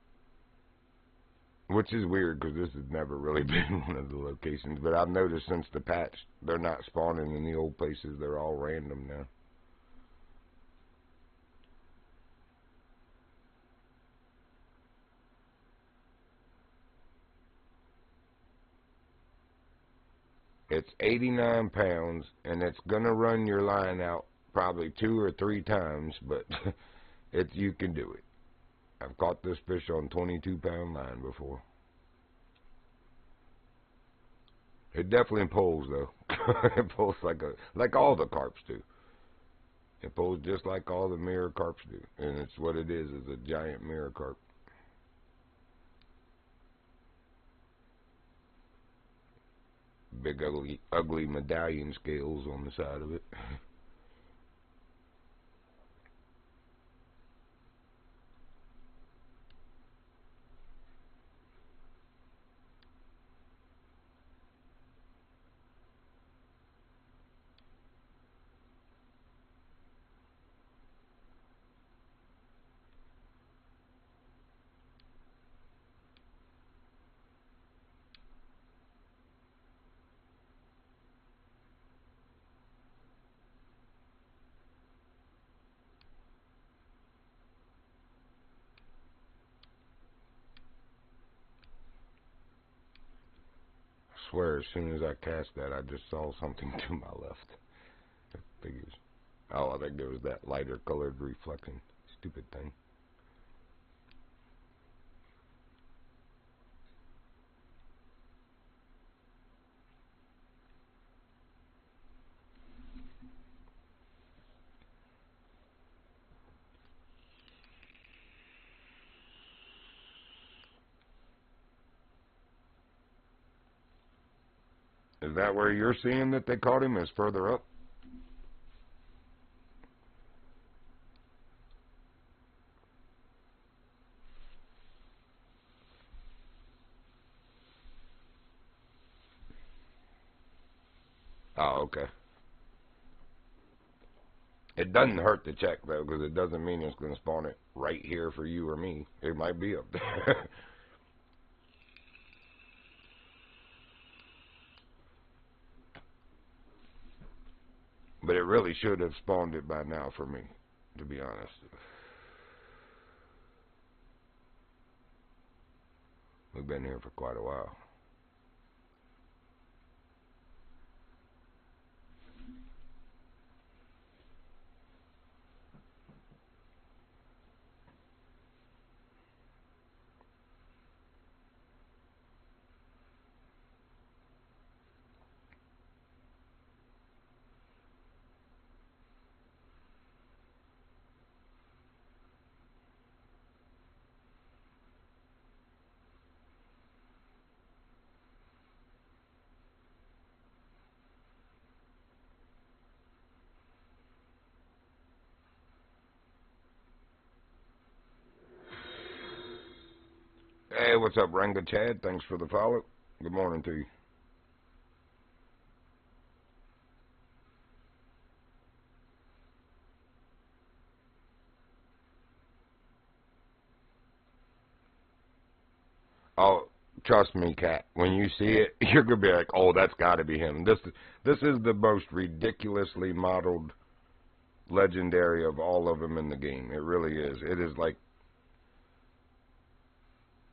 Which is weird because this has never really been one of the locations. But I've noticed since the patch, they're not spawning in the old places. They're all random now. It's 89 pounds, and it's going to run your line out probably 2 or 3 times, but you can do it. I've caught this fish on 22-pound line before. It definitely pulls, though. It pulls like all the carps do. It pulls just like all the mirror carps do, and it's what it is a giant mirror carp. Big ugly medallion scales on the side of it. I swear, as soon as I cast that, I just saw something to my left. Figures. Oh, I think it was that lighter colored reflecting stupid thing. Is that where you're seeing that they caught him? Is further up? Oh, okay. It doesn't hurt to check, though, because it doesn't mean it's going to spawn it right here for you or me. It might be up there. But it really should have spawned it by now for me, to be honest. We've been here for quite a while. Hey, what's up, Ranga Chad? Thanks for the follow. Good morning to you. Oh, trust me, Kat. When you see it, you're gonna be like, "Oh, that's got to be him." This is the most ridiculously modeled legendary of all of them in the game. It really is. It is like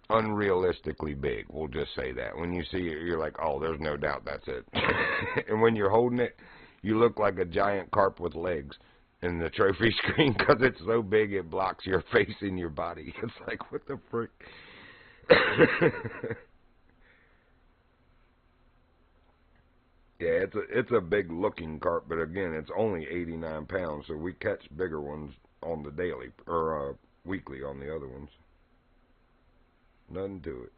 unrealistically big. We'll just say that. When you see it, you're like, "Oh, there's no doubt that's it." And when you're holding it, you look like a giant carp with legs in the trophy screen because it's so big it blocks your face and your body. It's like, what the frick? Yeah, it's a big looking carp, but again, it's only 89 pounds, so we catch bigger ones on the daily or weekly on the other ones. Nothing to it.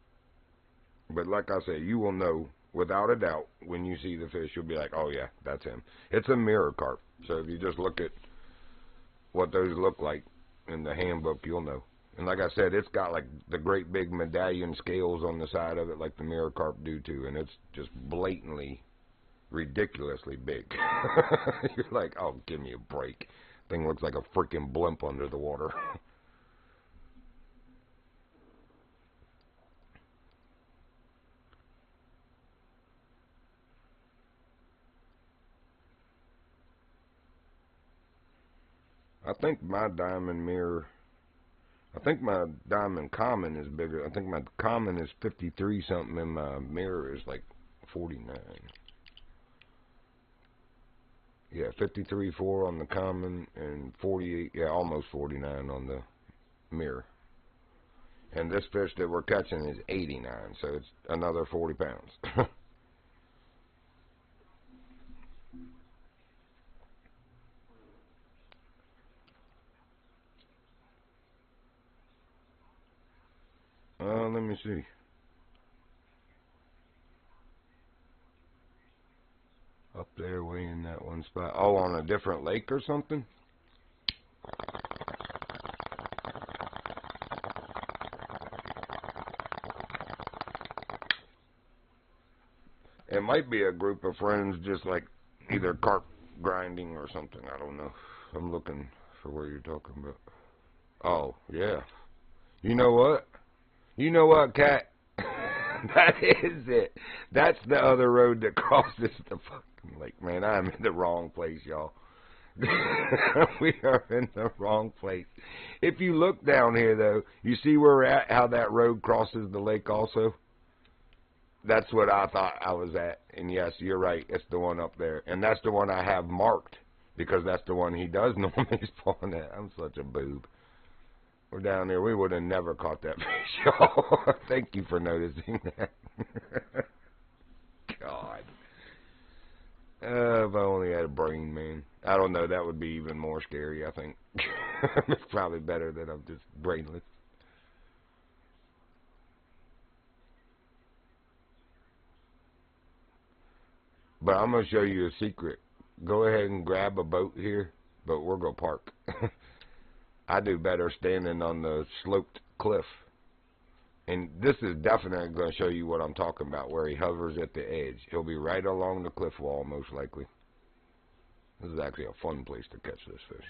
But like I say, you will know without a doubt when you see the fish. You'll be like, "Oh yeah, that's him." It's a mirror carp, so if you just look at what those look like in the handbook, you'll know. And like I said, it's got like the great big medallion scales on the side of it, like the mirror carp do too, and it's just blatantly ridiculously big. You're like, "Oh, give me a break." Thing looks like a freaking blimp under the water. I think my diamond mirror, I think my diamond common is bigger. I think my common is 53 something and my mirror is like 49. Yeah, 53.4 on the common and 48, yeah, almost 49 on the mirror. And this fish that we're catching is 89, so it's another 40 pounds. Let me see. Up there, way in that one spot. Oh, on a different lake or something? It might be a group of friends just like either carp grinding or something. I don't know. I'm looking for where you're talking about. Oh, yeah. You know what? You know what, Cat? That is it. That's the other road that crosses the fucking lake. Man, I'm in the wrong place, y'all. We are in the wrong place. If you look down here, though, you see where we're at, how that road crosses the lake also? That's what I thought I was at. And yes, you're right. It's the one up there. And that's the one I have marked because that's the one he does normally spawn at. I'm such a boob. We're down there. We would have never caught that fish, y'all. Thank you for noticing that. God. If I only had a brain, man. I don't know. That would be even more scary, I think. It's probably better that I'm just brainless. But I'm going to show you a secret. Go ahead and grab a boat here, but we're going to park. I do better standing on the sloped cliff. And this is definitely going to show you what I'm talking about, where he hovers at the edge. He'll be right along the cliff wall, most likely. This is actually a fun place to catch this fish.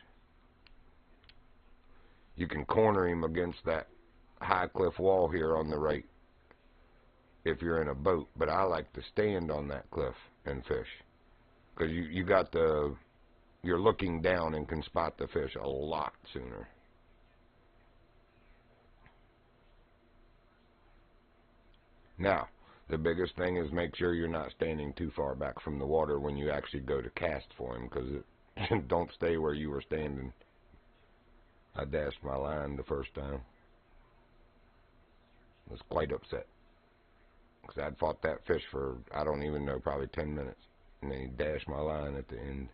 You can corner him against that high cliff wall here on the right if you're in a boat, but I like to stand on that cliff and fish. Because you got the, you're looking down and can spot the fish a lot sooner. Now, the biggest thing is make sure you're not standing too far back from the water when you actually go to cast for him, because don't stay where you were standing. I dashed my line the first time. I was quite upset, because I'd fought that fish for, I don't even know, probably 10 minutes. And then he dashed my line at the end.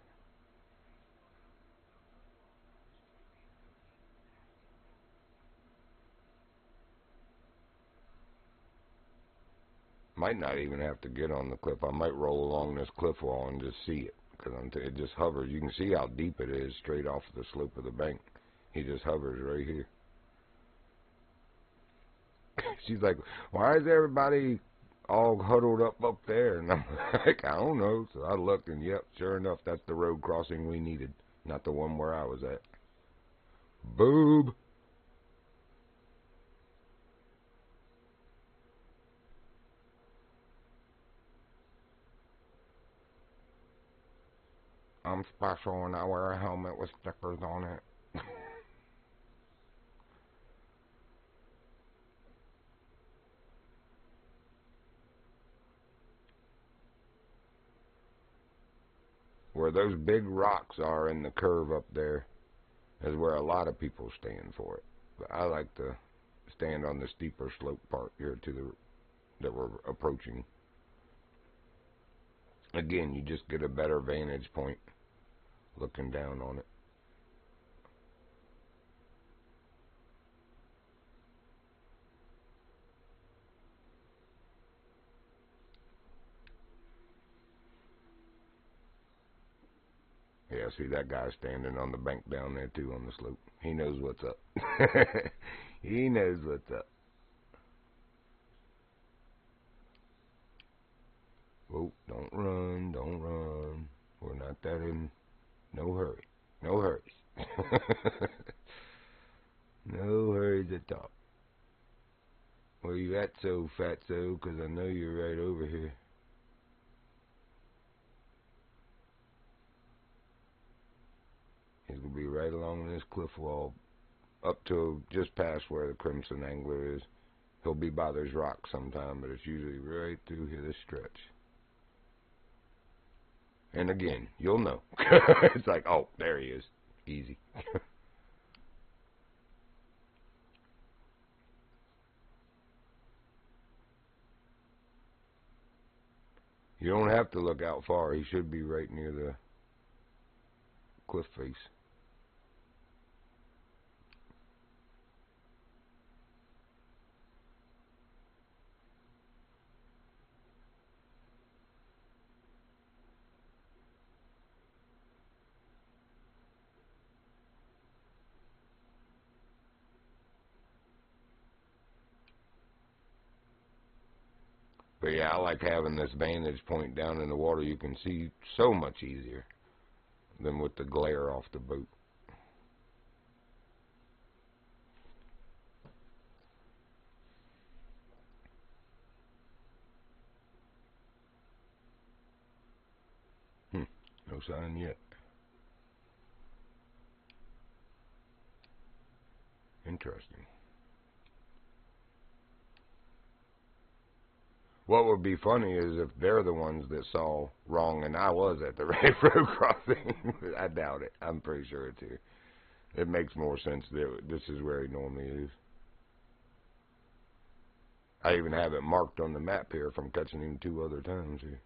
Might not even have to get on the cliff. I might roll along this cliff wall and just see it, because it just hovers. You can see how deep it is straight off the slope of the bank. He just hovers right here. She's like, why is everybody all huddled up there? And I'm like, I don't know. So I looked, and yep, sure enough, that's the road crossing we needed, not the one where I was at. Boob. I'm special and I wear a helmet with stickers on it. Where those big rocks are in the curve up there is where a lot of people stand for it. But I like to stand on the steeper slope part here to the that we're approaching. Again, you just get a better vantage point looking down on it. Yeah, see that guy standing on the bank down there too on the slope. He knows what's up. He knows what's up. Oh, don't run, don't run. We're not that in no hurry. No hurries. No hurries at all. Where you at, so fatso? Because I know you're right over here. He's going to be right along this cliff wall up to just past where the Crimson Angler is. He'll be by those rocks sometime, but it's usually right through here, this stretch. And again, you'll know. It's like, oh, there he is. Easy. You don't have to look out far. He should be right near the cliff face. But yeah, I like having this vantage point down in the water. You can see so much easier than with the glare off the boat. No sign yet. Interesting. What would be funny is if they're the ones that saw wrong and I was at the right road crossing. I doubt it. I'm pretty sure it's here. It makes more sense that this is where he normally is. I even have it marked on the map here from catching him 2 other times here.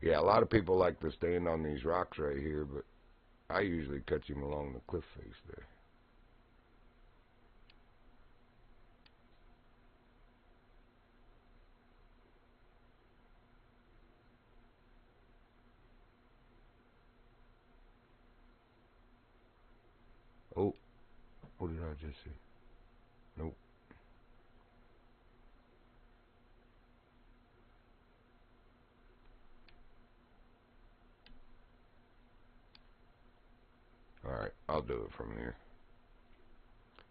Yeah, a lot of people like to stand on these rocks right here, but I usually catch him along the cliff face there. Oh, what did I just see? Nope. Alright, I'll do it from here.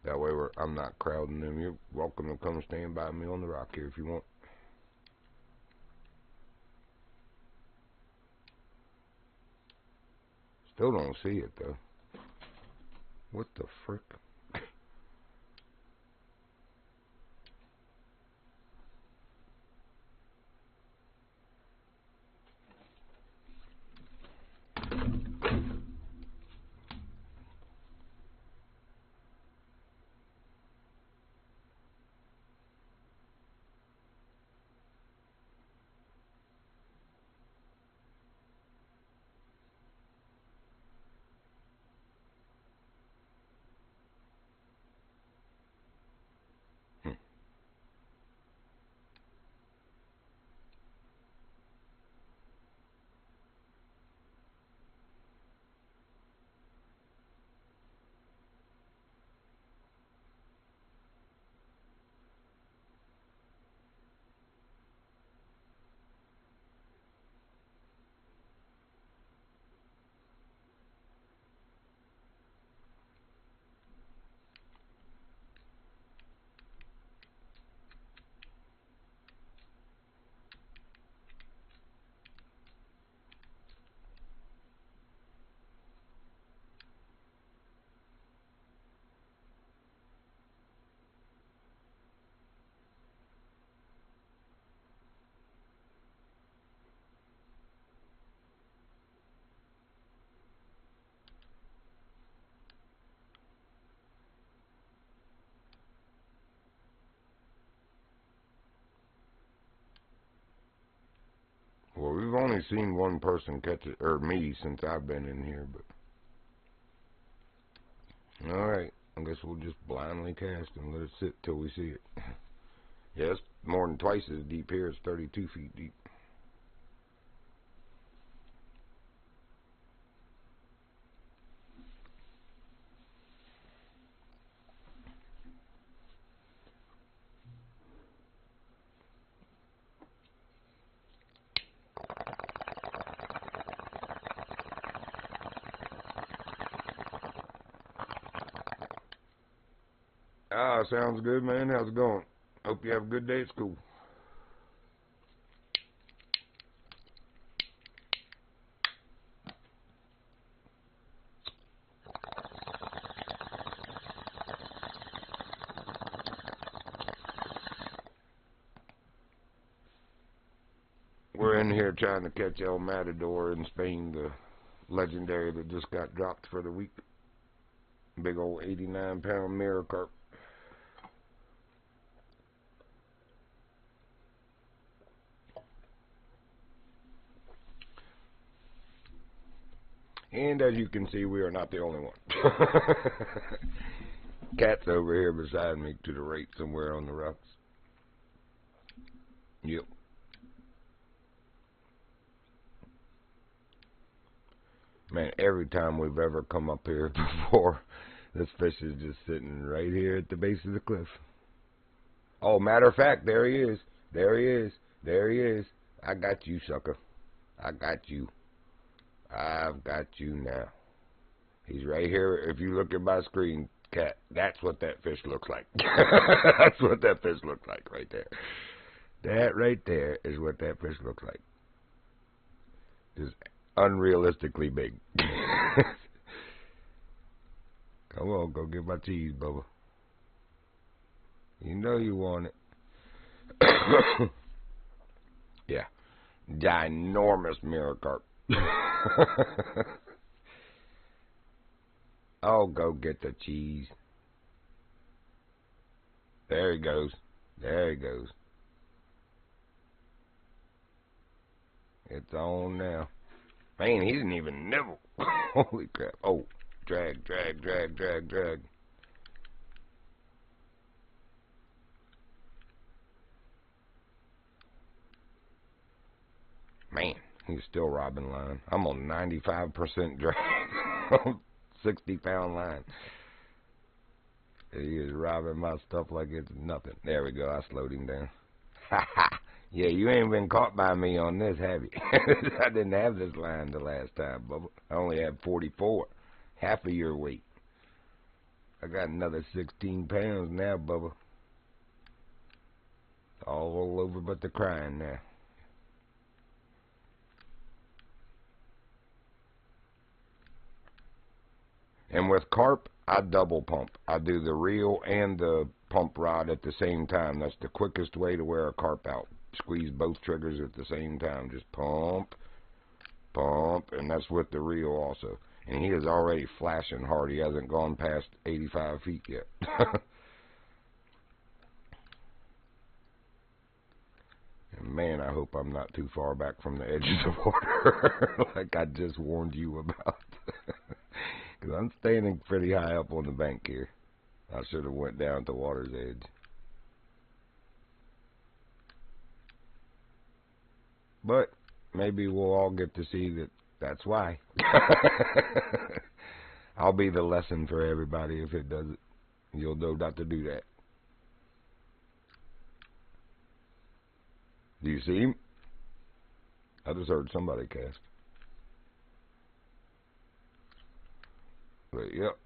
That way I'm not crowding them. You're welcome to come stand by me on the rock here if you want. Still don't see it though. What the frick? only seen one person catch it, or me, since I've been in here, but... Alright, I guess we'll just blindly cast and let it sit till we see it. Yeah, it's more than twice as deep here. It's 32 feet deep. Ah, sounds good, man. How's it going? Hope you have a good day at school. We're in here trying to catch El Matador in Spain, the legendary that just got dropped for the week. Big old 89-pound mirror carp. And as you can see, we are not the only one. Cat's over here beside me to the right somewhere on the rocks. Yep. Man, every time we've ever come up here before, this fish is just sitting right here at the base of the cliff. Oh, matter of fact, there he is. There he is. There he is. I got you, sucker. I got you. I've got you now. He's right here. If you look at my screen, Cat, that's what that fish looks like. That's what that fish looks like right there. That right there is what that fish looks like. Just unrealistically big. Come on, go get my cheese, Bubba. You know you want it. Yeah. Ginormous mirror carp. Oh, go get the cheese. There he goes. There he goes. It's on now. Man, he didn't even nibble. Holy crap. Oh, drag, drag, drag, drag, drag. Man, he's still robbing line. I'm on 95% drag on 60-pound line. He is robbing my stuff like it's nothing. There we go. I slowed him down. Ha ha. Yeah, you ain't been caught by me on this, have you? I didn't have this line the last time, Bubba. I only had 44. Half of your weight. I got another 16 pounds now, Bubba. All over but the crying now. And with carp, I double pump. I do the reel and the pump rod at the same time. That's the quickest way to wear a carp out. Squeeze both triggers at the same time. Just pump, pump, and that's with the reel also. And he is already flashing hard. He hasn't gone past 85 feet yet. And man, I hope I'm not too far back from the edge of the water, like I just warned you about. Because I'm standing pretty high up on the bank here. I should have went down to water's edge. But maybe we'll all get to see that that's why. I'll be the lesson for everybody if it does it. You'll know not to do that. Do you see him? I just heard somebody cast. But yep,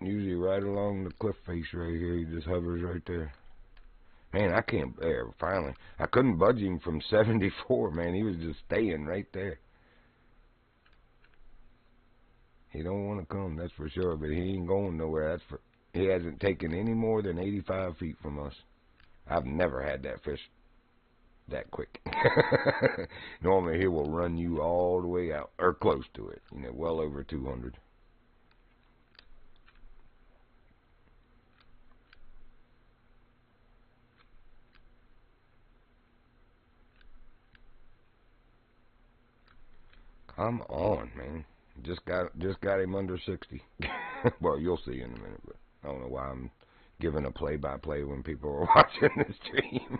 usually right along the cliff face right here. He just hovers right there. Man, I can't bear. Finally, I couldn't budge him from 74. Man, he was just staying right there. He don't want to come, that's for sure. But he ain't going nowhere. That's for. He hasn't taken any more than 85 feet from us. I've never had that fish that quick. Normally he will run you all the way out, or close to it. You know, well over 200. Come on, man. Just got him under 60. Well, you'll see in a minute, but I don't know why I'm giving a play-by-play when people are watching the stream.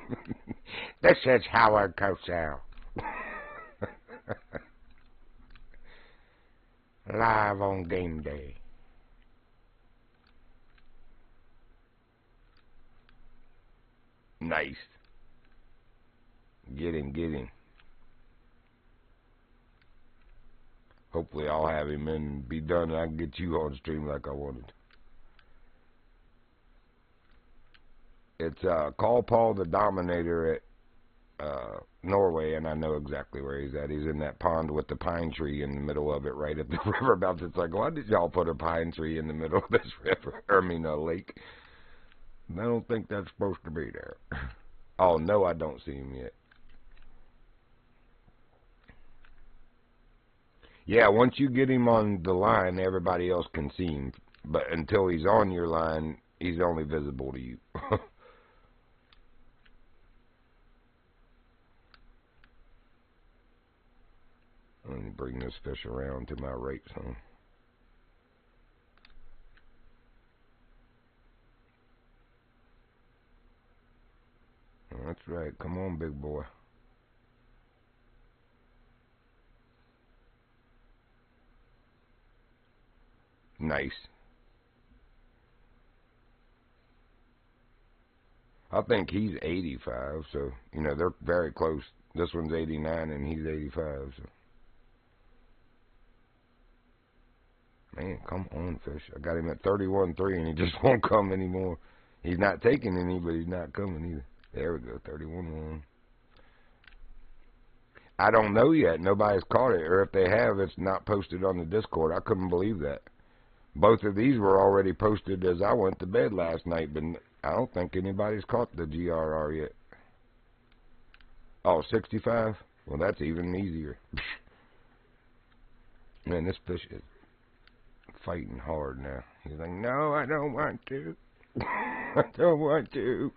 This is Howard Cosell. Live on game day. Nice. Get him. Hopefully I'll have him and be done and I can get you on stream like I wanted. It's Call Paul the Dominator at Norway, and I know exactly where he's at. He's in that pond with the pine tree in the middle of it, right at the river mouth. It's like, why did y'all put a pine tree in the middle of this river? A lake. I don't think that's supposed to be there. Oh, no, I don't see him yet. Yeah, once you get him on the line, everybody else can see him. But until he's on your line, he's only visible to you. Let me bring this fish around to my right some. That's right. Come on, big boy. Nice. I think he's 85, so, you know, they're very close. This one's 89 and he's 85, so. Man, come on, fish. I got him at 31.3 and he just won't come anymore. He's not taking any, but he's not coming either. There we go, 31.1. I don't know yet. Nobody's caught it, or if they have, it's not posted on the Discord. I couldn't believe that. Both of these were already posted as I went to bed last night, but I don't think anybody's caught the GRR yet. Oh, 65? Well, that's even easier. Man, this fish is fighting hard now. He's like, no, I don't want to. I don't want to.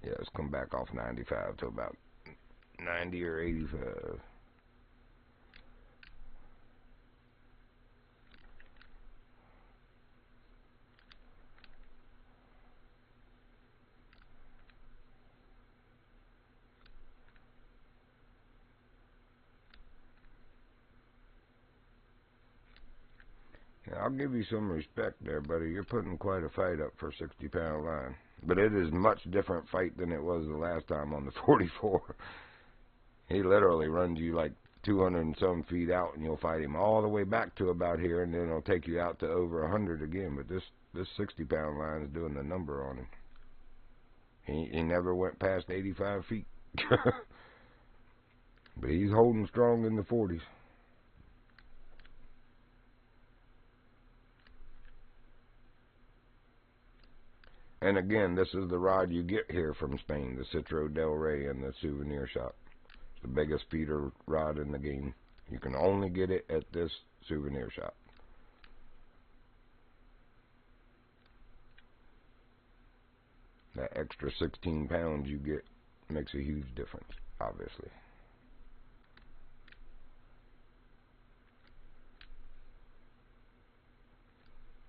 Yeah, let's come back off 95 to about 90 or 85. Yeah, I'll give you some respect there, buddy. You're putting quite a fight up for a 60-pound line. But it is a much different fight than it was the last time on the 44. He literally runs you like 200 and some feet out, and you'll fight him all the way back to about here, and then it'll take you out to over 100 again. But this 60-pound line is doing the number on him. He never went past 85 feet. But he's holding strong in the 40s. And again, this is the rod you get here from Spain, the Citro Del Rey in the souvenir shop. It's the biggest feeder rod in the game. You can only get it at this souvenir shop. That extra 16 pounds you get makes a huge difference, obviously.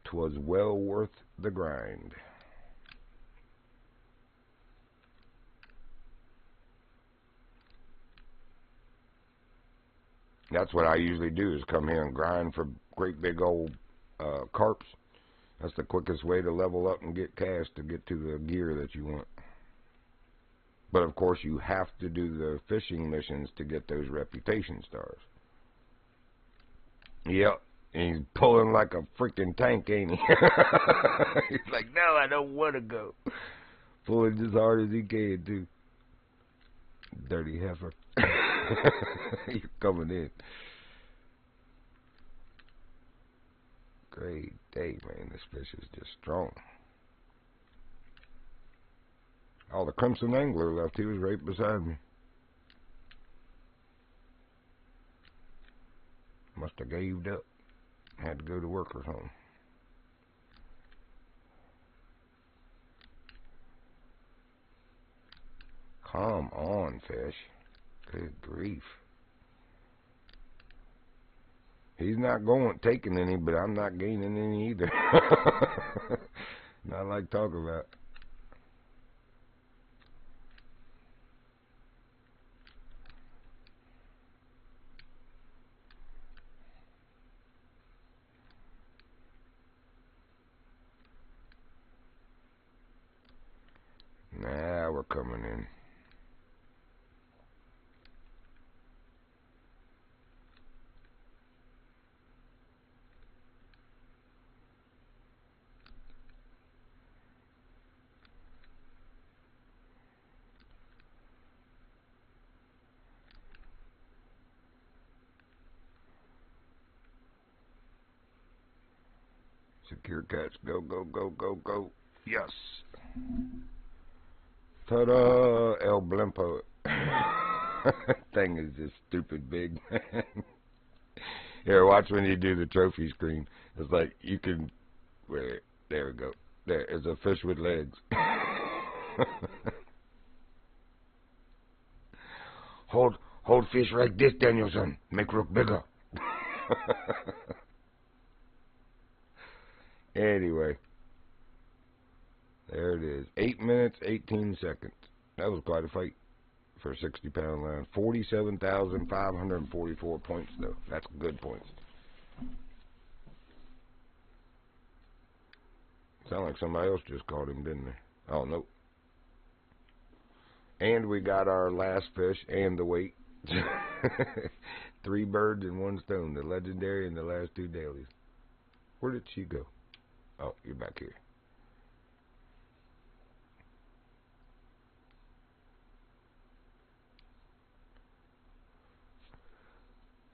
'Twas well worth the grind. That's what I usually do, is come here and grind for great big old carps. That's the quickest way to level up and get cast to get to the gear that you want. But of course you have to do the fishing missions to get those reputation stars. Yep. And he's pulling like a freaking tank, ain't he? He's like, no, I don't want to go. Pulling as hard as he can, too. Dirty heifer. He's coming in. Great day, man. This fish is just strong. Oh, the Crimson Angler left. He was right beside me. Must have gaved up. Had to go to worker's home. Come on, fish. Good grief. He's not taking any, but I'm not gaining any either. Not like talk about. Now we're coming in. Secure catch. Go, go, go, go, go. Yes. Ta-da! El Blimpo. Thing is just stupid big. Here, watch when you do the trophy screen. It's like you can... Where? There we go. There is a fish with legs. Hold fish like this, Danielson. Make rook bigger. Anyway. There it is. 8 minutes, 18 seconds. That was quite a fight for a 60-pound line. 47,544 points, though. That's good points. Sound like somebody else just caught him, didn't they? Oh, nope. And we got our last fish and the weight. 3 birds and 1 stone. The legendary and the last 2 dailies. Where did she go? Oh, you're back here.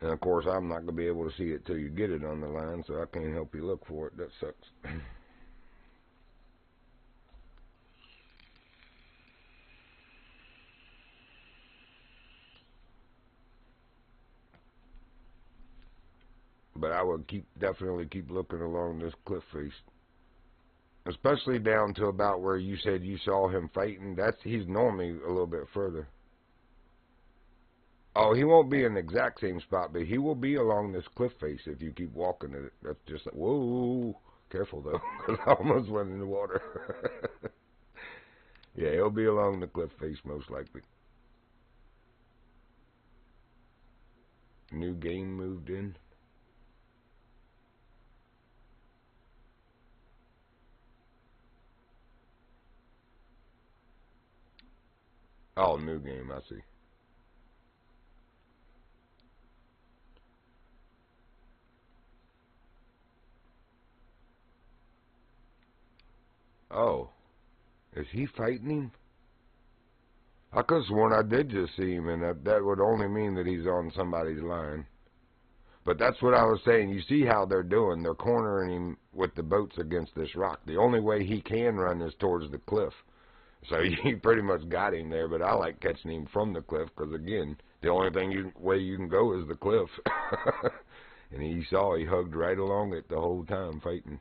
And of course, I'm not going to be able to see it till you get it on the line, so I can't help you look for it. That sucks. But I would definitely keep looking along this cliff face. Especially down to about where you said you saw him fighting. He's normally a little bit further. Oh, he won't be in the exact same spot, but he will be along this cliff face if you keep walking it. That's just like, whoa, careful though, because I almost went in the water. Yeah, he'll be along the cliff face most likely. New game moved in. Oh, new game, I see. Oh, is he fighting him? I could have sworn I did just see him, and that would only mean that he's on somebody's line. But that's what I was saying. You see how they're doing. They're cornering him with the boats against this rock. The only way he can run is towards the cliff. So you pretty much got him there, but I like catching him from the cliff because, again, the only way you can go is the cliff. And he hugged right along it the whole time fighting.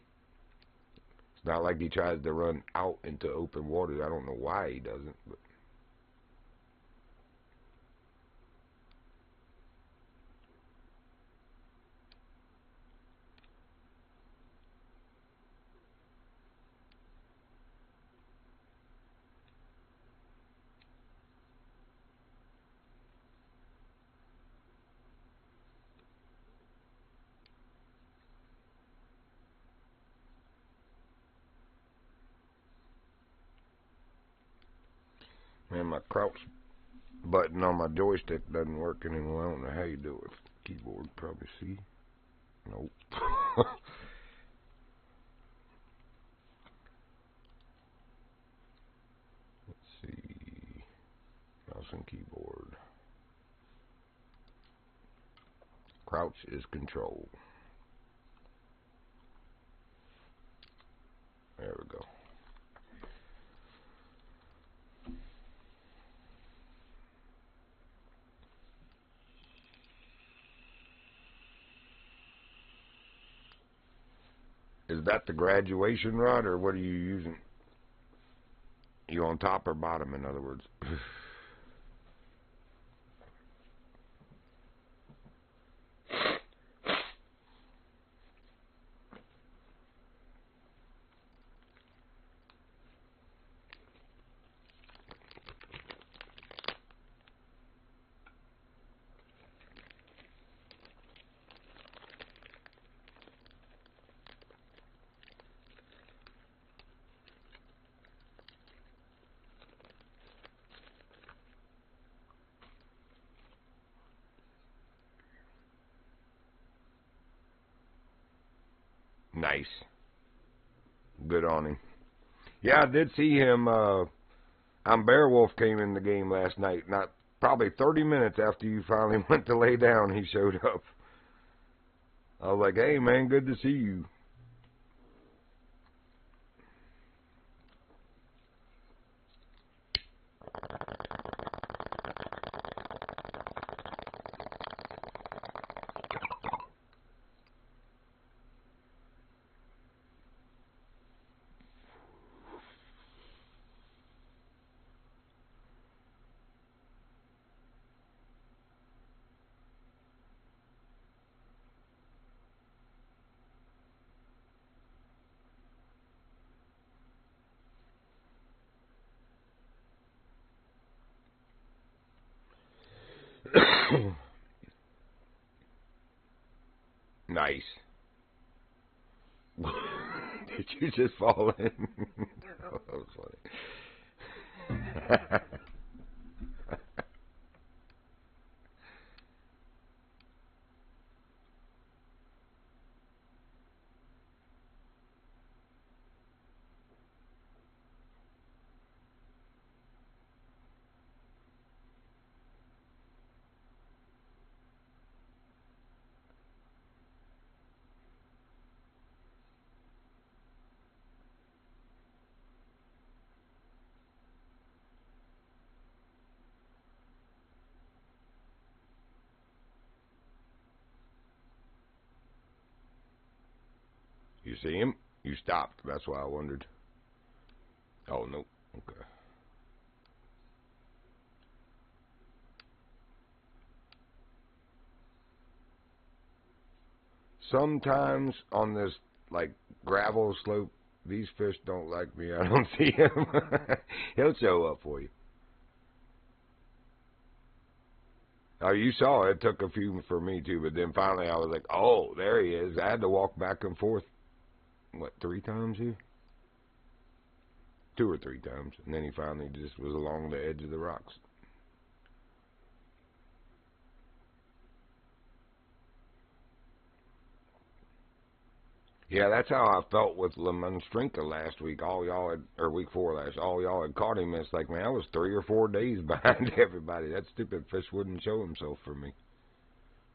It's not like he tries to run out into open water. I don't know why he doesn't, but... Man, my crouch button on my joystick doesn't work anymore. I don't know how you do it. Keyboard, probably see. Nope. Let's see. Mouse and keyboard. Crouch is control. There we go. Is that the graduation rod, or what are you using? You on top or bottom, in other words? Nice. Good on him. Yeah, I did see him. Beowulf came in the game last night. Not probably 30 minutes after you finally went to lay down, he showed up. I was like, hey, man, good to see you. Nice. Did you just fall in? That was funny. You see him? You stopped. That's why I wondered. Oh, no. Okay. Sometimes on this, like, gravel slope, these fish don't like me. I don't see him. He'll show up for you. Oh, you saw it. It took a few for me, too. But then finally I was like, oh, there he is. I had to walk back and forth, what, 3 times here? 2 or 3 times. And then he finally just was along the edge of the rocks. Yeah, that's how I felt with Lemonstrinka last week. All y'all had, or week 4 last, all y'all had caught him. It's like, man, I was 3 or 4 days behind everybody. That stupid fish wouldn't show himself for me.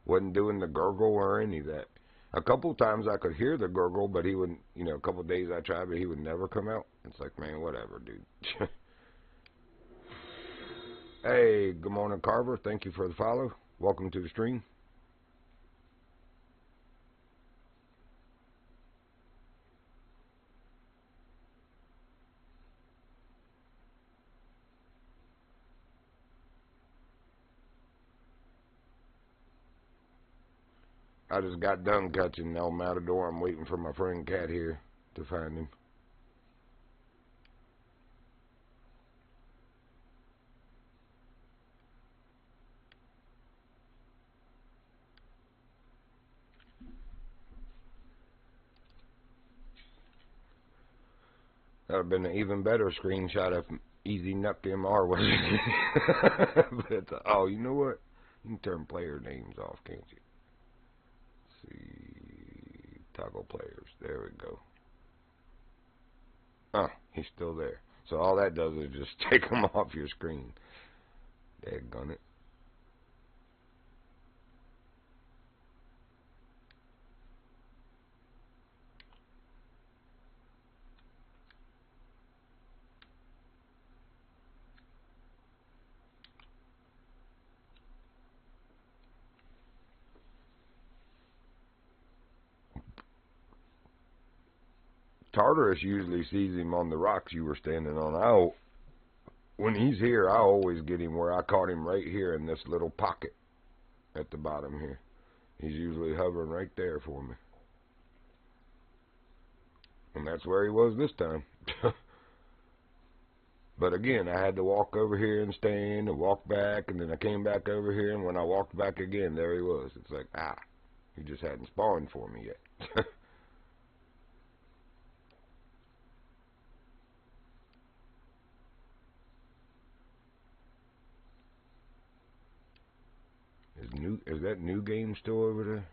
Wasn't doing the gurgle or any of that. A couple times I could hear the gurgle, but he wouldn't, you know, a couple days I tried, but he would never come out. It's like, man, whatever, dude. Hey, good morning, Carver. Thank you for the follow. Welcome to the stream. I just got done catching El Matador. I'm waiting for my friend Cat here to find him. That would have been an even better screenshot if Easy Nuck MR was. But, oh, you know what? You can turn player names off, can't you? Let's see. Toggle players. There we go. Oh, he's still there. So all that does is just take him off your screen. Daggone it. Tartarus usually sees him on the rocks you were standing on. When he's here, I always get him where I caught him right here in this little pocket at the bottom here. He's usually hovering right there for me. And that's where he was this time. But again, I had to walk over here and stand and walk back, and then I came back over here, and when I walked back again, there he was. It's like, he just hadn't spawned for me yet. Is that new game still over there?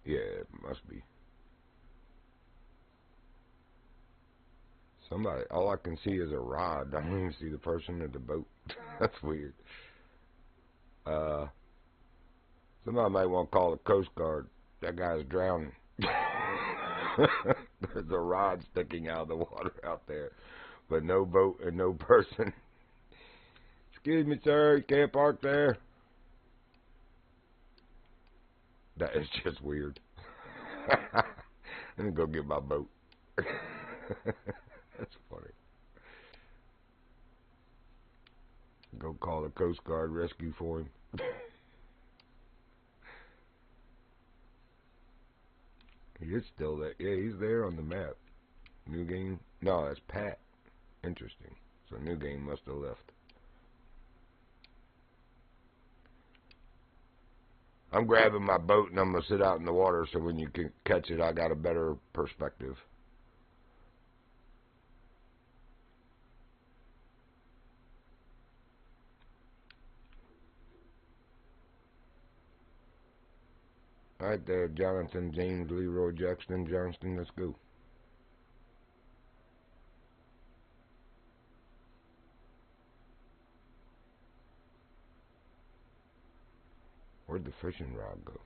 Yeah, it must be. Somebody, all I can see is a rod. I don't even see the person or the boat. That's weird. Somebody might want to call the Coast Guard. That guy's drowning. There's a rod sticking out of the water out there, but no boat and no person. Excuse me, sir, you can't park there. That is just weird. Let me go get my boat. That's funny. Go call the Coast Guard rescue for him. He is still there. Yeah, he's there on the map. New game? No, that's Pat. Interesting. So new game must have left. I'm grabbing my boat and I'm going to sit out in the water so when you can catch it, I got a better perspective. All right there, Jonathan, James, Leroy, Jackson, Johnston, let's go. Where'd the fishing rod go?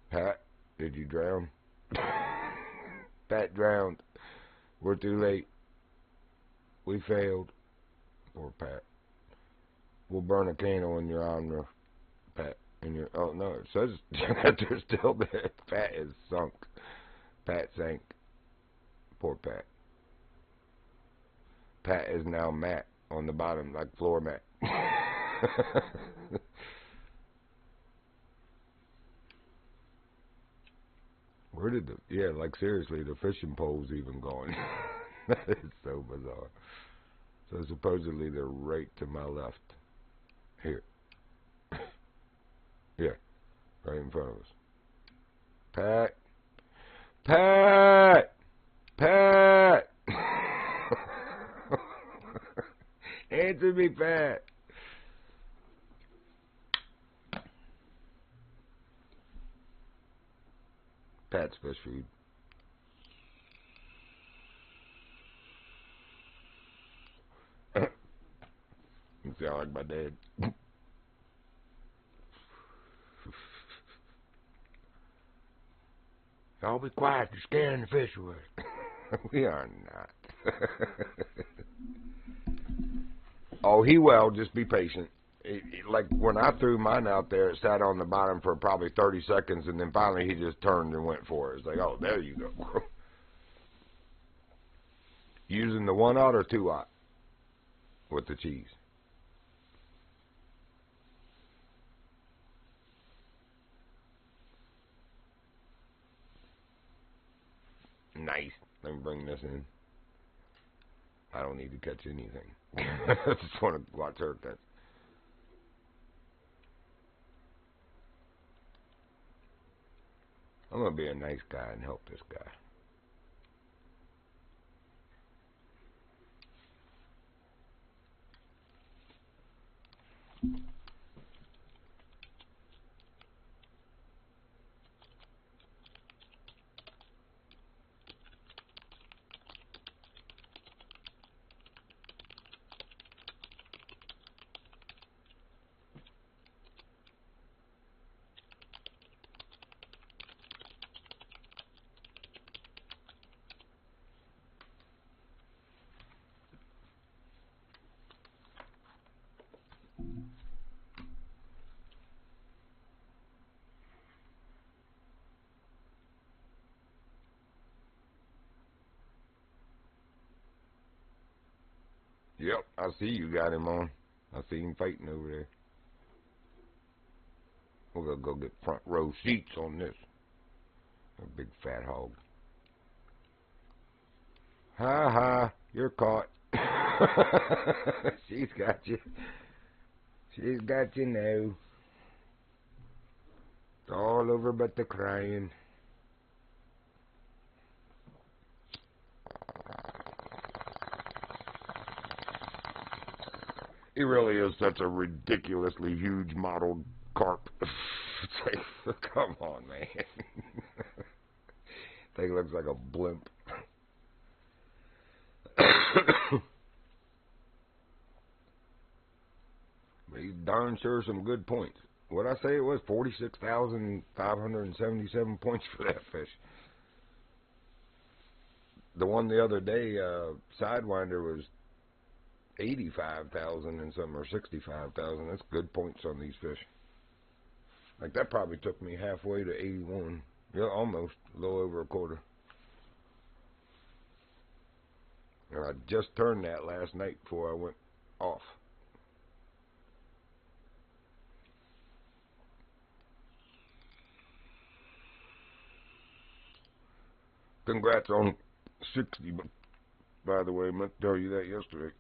Pat, did you drown? Pat drowned. We're too late. We failed. Poor Pat. We'll burn a candle in your honor, Pat. In your, oh no, it says that they're still there. Pat is sunk. Pat sank. Poor Pat. Pat is now mat on the bottom, like floor mat. Where did the, yeah, like seriously, the fishing pole's even going. That is so bizarre. So supposedly they're right to my left. Here. Yeah, right in front of us. Pat! Pat! Pat! Answer me, Pat! Pat's fish food. You sound like my dad. Y'all be quiet, you're scaring the fish away. We are not. Oh, he will, just be patient. Like when I threw mine out there, it sat on the bottom for probably 30 seconds, and then finally he just turned and went for it. It's like, oh, there you go. Using the 1/0 or 2/0 with the cheese. Nice. Let me bring this in. I don't need to catch anything. I just want to watch her catch. I'm going to be a nice guy and help this guy. Yep, I see you got him on. I see him fighting over there. We're going to go get front row seats on this. A big fat hog. Ha ha, you're caught. She's got you. She's got you now. It's all over but the crying. He really is such a ridiculously huge modeled carp. It's like, come on, man. Thing looks like a blimp. But he's darn sure some good points. What'd I say it was? 46,577 points for that fish. The one the other day, Sidewinder, was 85,000 and something, or 65,000. That's good points on these fish. Like, that probably took me halfway to 81. Yeah, almost. A little over a quarter. And I just turned that last night before I went off. Congrats on 60, by the way. I meant to tell you that yesterday.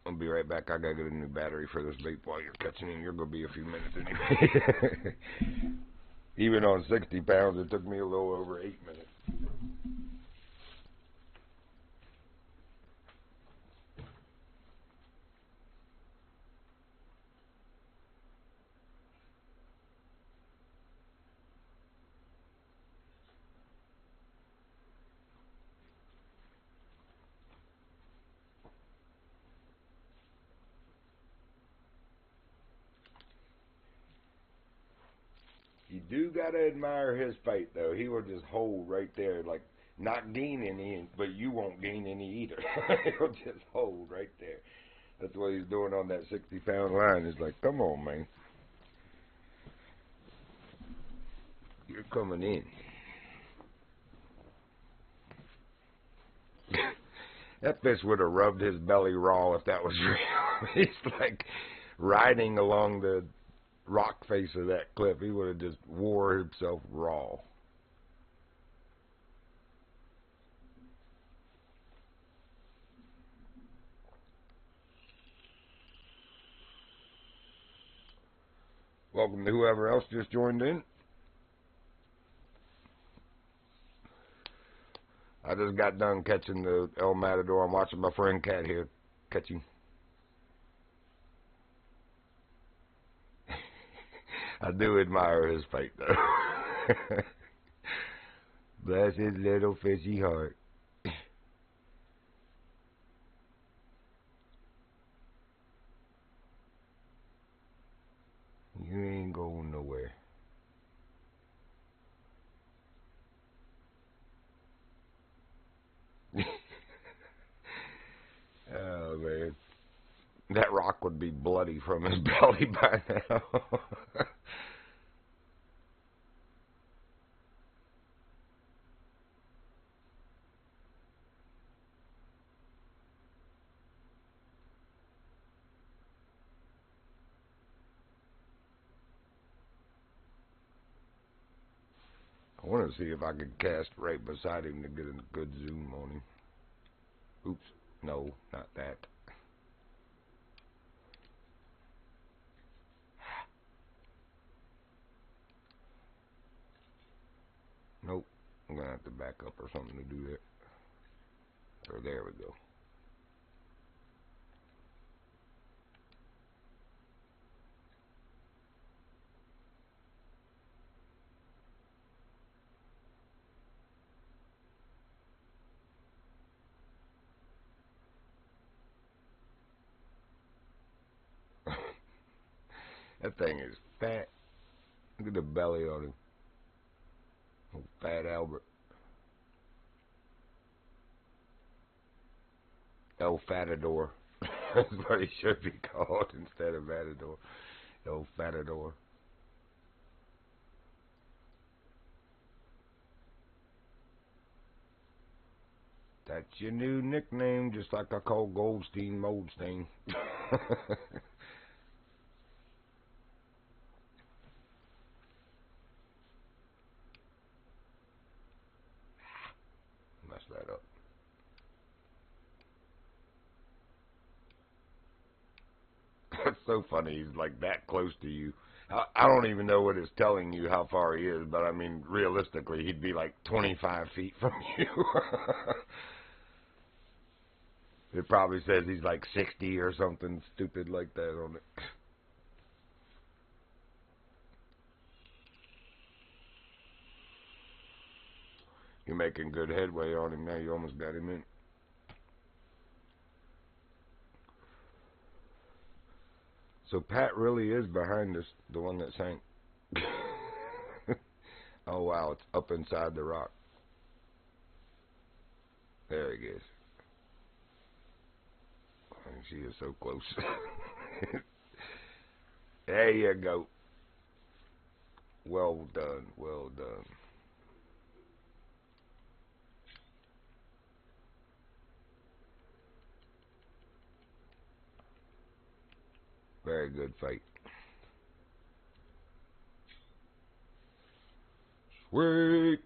I'll be right back. I gotta get a new battery for this bait while you're catching it. You're gonna be a few minutes anyway. Even on 60 pounds, it took me a little over 8 minutes. You do gotta admire his fight, though. He will just hold right there, like, not gain any, but you won't gain any either. He'll just hold right there. That's what he's doing on that 60-pound line. He's like, come on, man. You're coming in. That fish would have rubbed his belly raw if that was real. He's like riding along the rock face of that cliff. He would have just wore himself raw. Welcome to whoever else just joined in. I just got done catching the El Matador. I'm watching my friend Cat here catching. I do admire his fight, though. Bless his little fishy heart. You ain't going nowhere. Oh, man. That rock would be bloody from his belly by now. I want to see if I could cast right beside him to get a good zoom on him. Oops. No, not that. Nope. I'm going to have to back up or something to do that. Or there we go. That thing is fat. Look at the belly on him. Oh, Fat Albert. El Fatador. That's what he should be called instead of Matador. El Fatador. That's your new nickname, just like I call Goldstein Moldstein. Mess that up. That's so funny. He's like that close to you. I don't even know what it's telling you how far he is, but I mean, realistically, he'd be like 25 feet from you. It probably says he's like 60 or something stupid like that on it. You're making good headway on him now. You almost got him in. So Pat really is behind us, the one that sank. Oh wow, it's up inside the rock. There he is. She is so close. There you go. Well done, well done. Very good fight. Sweet.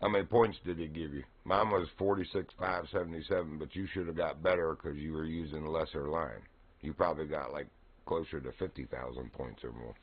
How many points did he give you? Mine was 46,577, but you should have got better because you were using lesser line. You probably got like closer to 50,000 points or more.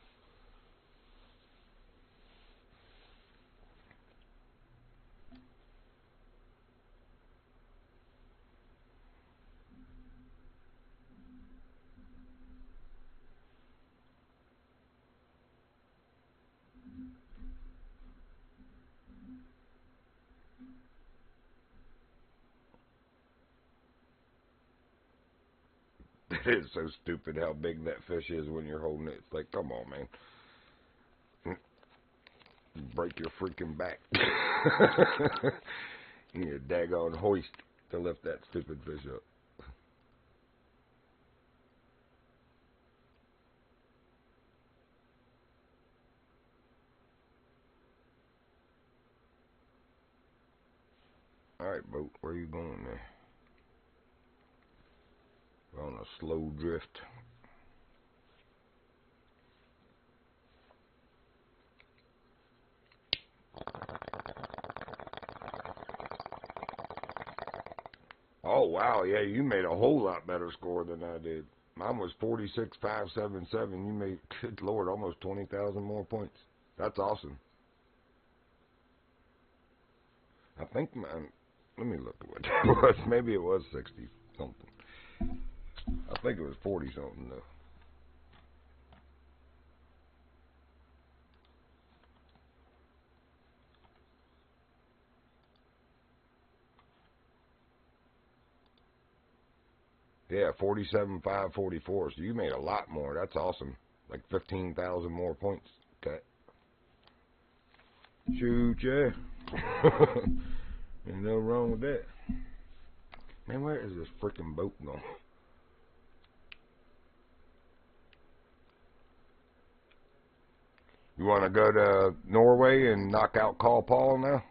It is so stupid how big that fish is when you're holding it. It's like, come on, man. Break your freaking back. You need a daggone hoist to lift that stupid fish up. Alright, boat, where you going there? We're on a slow drift. Oh, wow, yeah, you made a whole lot better score than I did. Mine was 46,577. You made, good Lord, almost 20,000 more points. That's awesome. I think mine, let me look at what that was. Maybe it was 60 something. I think it was 40 something, though. Yeah, 47,544. So you made a lot more. That's awesome. Like 15,000 more points. Okay. Shoot, yeah. Ain't no wrong with that. Man, where is this freaking boat going? You want to go to Norway and knock out Call Paul now?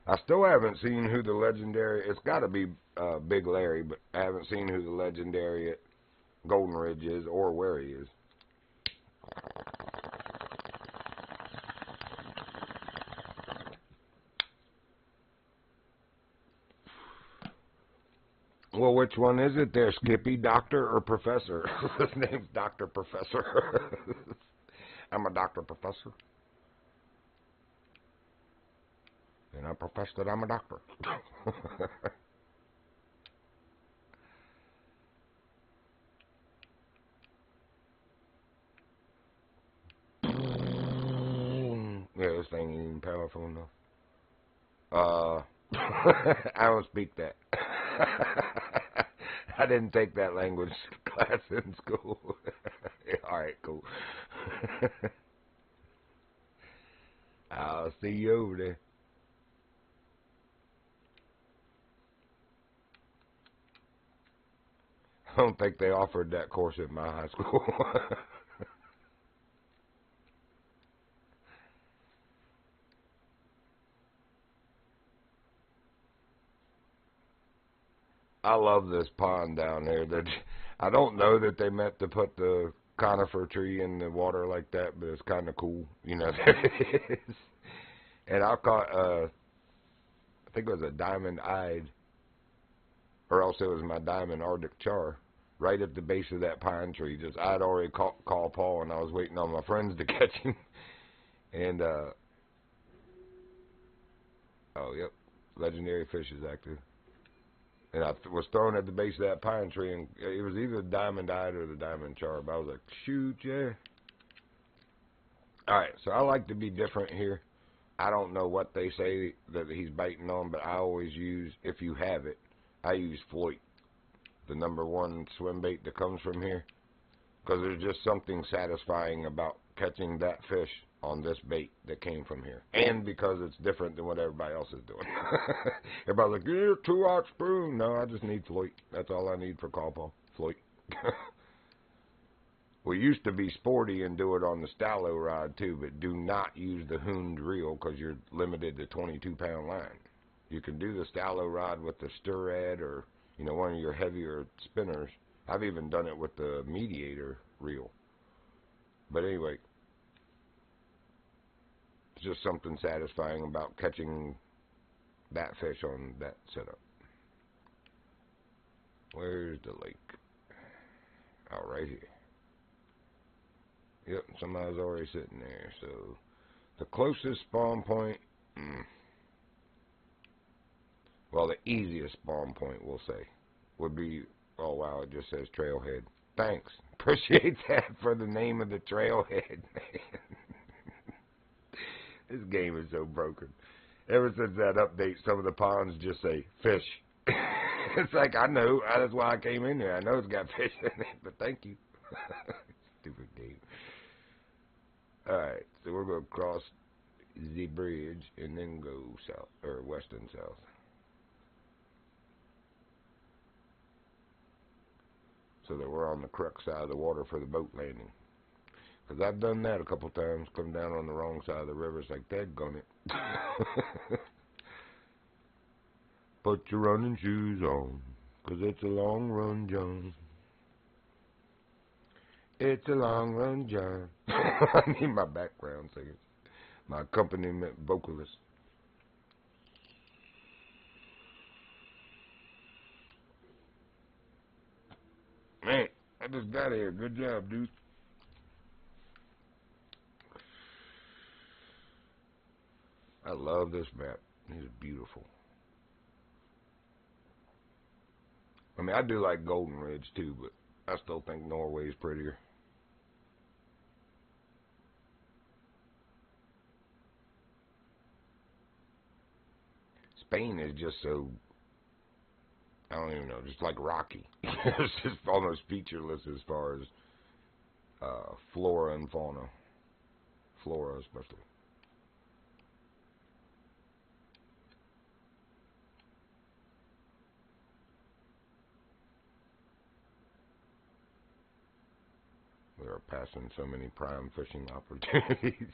I still haven't seen who the legendary... It's got to be Big Larry, but I haven't seen who the legendary at Golden Ridge is or where he is. Well, which one is it there, Skippy? Doctor or Professor? His name's Dr. Professor. I'm a Dr. Professor. And I profess that I'm a doctor. Yeah, this thing ain't even powerful enough. I don't speak that. I didn't take that language class in school. Alright, cool. I'll see you over there. I don't think they offered that course at my high school. I love this pond down there. That I don't know that they meant to put the conifer tree in the water like that, but it's kind of cool, you know. And I caught, I think it was a diamond-eyed, or else it was my diamond Arctic char, right at the base of that pine tree. Just I'd already caught Paul, and I was waiting on my friends to catch him. And oh yep, legendary fish is active. And I was thrown at the base of that pine tree, and it was either the diamond eyed or the diamond charb. I was like, shoot, yeah. All right, so I like to be different here. I don't know what they say that he's biting on, but I always use, if you have it, I use float, the #1 swim bait that comes from here. Because there's just something satisfying about catching that fish on this bait that came from here. And because it's different than what everybody else is doing. Everybody's like, yeah, 2-aught spoon. No, I just need float. That's all I need for call float. We used to be sporty and do it on the stallow rod too, but do not use the hooned reel because you're limited to 22-pound line. You can do the stallow rod with the stirrad or, you know, one of your heavier spinners. I've even done it with the mediator reel. But anyway, it's just something satisfying about catching that fish on that setup. Where's the lake? Oh, right here. Yep, somebody's already sitting there. So the closest spawn point, well, the easiest spawn point, we'll say, would be, oh wow, it just says Trailhead. Thanks. Appreciate that for the name of the Trailhead, man. This game is so broken. Ever since that update, some of the ponds just say fish. It's like, I know. That's why I came in there. I know it's got fish in it, but thank you. Stupid game. Alright, so we're going to cross the bridge and then go south, or west and south. So that we're on the correct side of the water for the boat landing. Because I've done that a couple times, come down on the wrong side of the river. It's like, daggone it. Put your running shoes on, because it's a long run, John. It's a long run, John. I need my background singers, my accompaniment vocalist. Man, I just got here. Good job, dude. I love this map. It's beautiful. I mean, I do like Golden Ridge too, but I still think Norway's prettier. Spain is just so, I don't even know, just like rocky. It's just almost featureless as far as flora and fauna. Flora especially. We are passing so many prime fishing opportunities.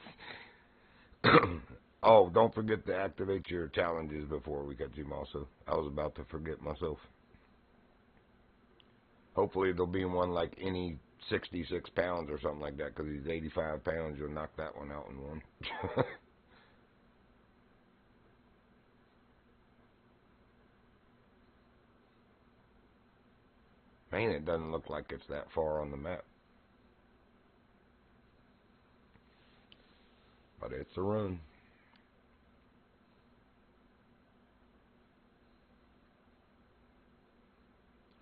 Oh, don't forget to activate your challenges before we catch him also. I was about to forget myself. Hopefully there'll be one like any 66 pounds or something like that, because he's 85 pounds. You'll knock that one out in one. Man, it doesn't look like it's that far on the map. But it's a run.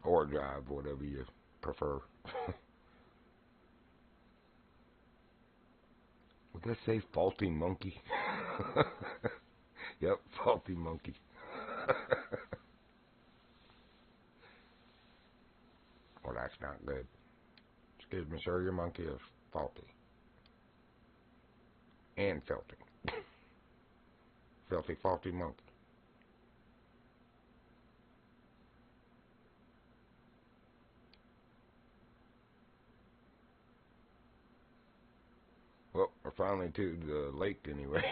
Or drive, whatever you prefer. Would that say faulty monkey? Yep, faulty monkey. Well, that's not good. Excuse me, sir, your monkey is faulty. And filthy. Filthy, faulty monkey. Well, we're finally to the lake anyway.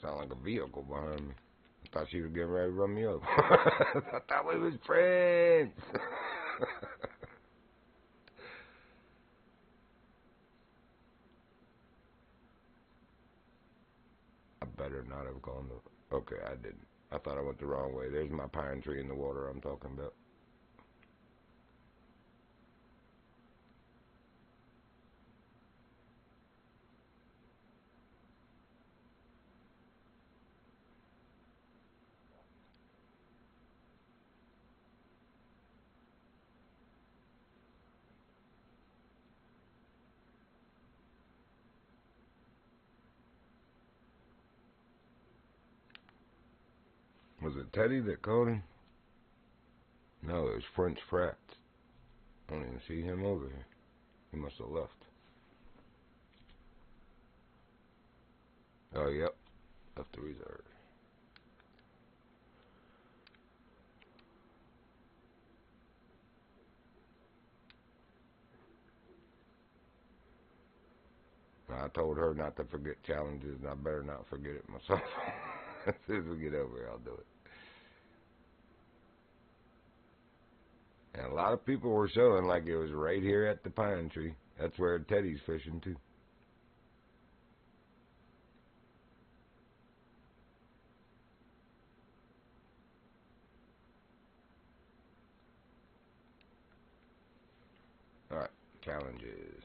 Sound like a vehicle behind me. I thought she was getting ready to run me over. I thought we was friends. I better not have gone the... Okay, I didn't. I thought I went the wrong way. There's my pine tree in the water I'm talking about. Was it Teddy that caught him? No, it was French Frats. I don't even see him over here. He must have left. Oh, yep. Left the reserve. I told her not to forget challenges, and I better not forget it myself. As soon as we get over here, I'll do it. And a lot of people were showing like it was right here at the pine tree. That's where Teddy's fishing, too. Alright, challenges.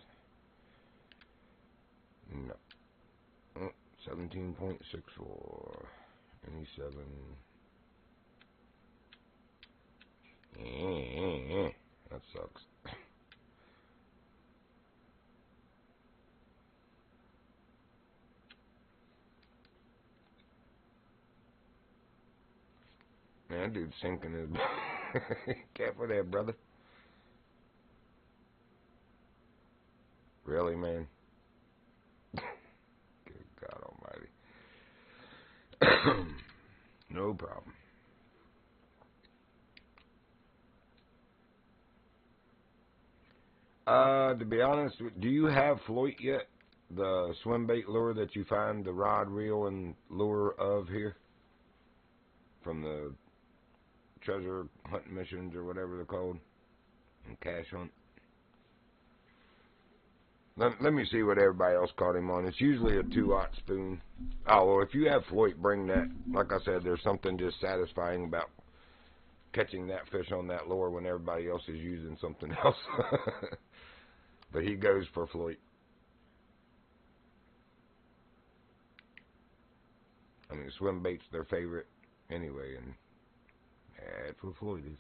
No. Oh, 17.64. 87. That sucks. Man, that dude's sinking his... Careful there, brother. Really, man? Good God almighty. No problem. To be honest, do you have Floyd yet? The swim bait lure that you find the rod, reel, and lure of here? From the treasure hunt missions or whatever they're called? And cash hunt? Let me see what everybody else caught him on. It's usually a 2/0 spoon. Oh, well, if you have Floyd, bring that. Like I said, there's something just satisfying about catching that fish on that lure when everybody else is using something else. But he goes for Floyd. I mean, swim bait's their favorite anyway, and that's what Floyd is.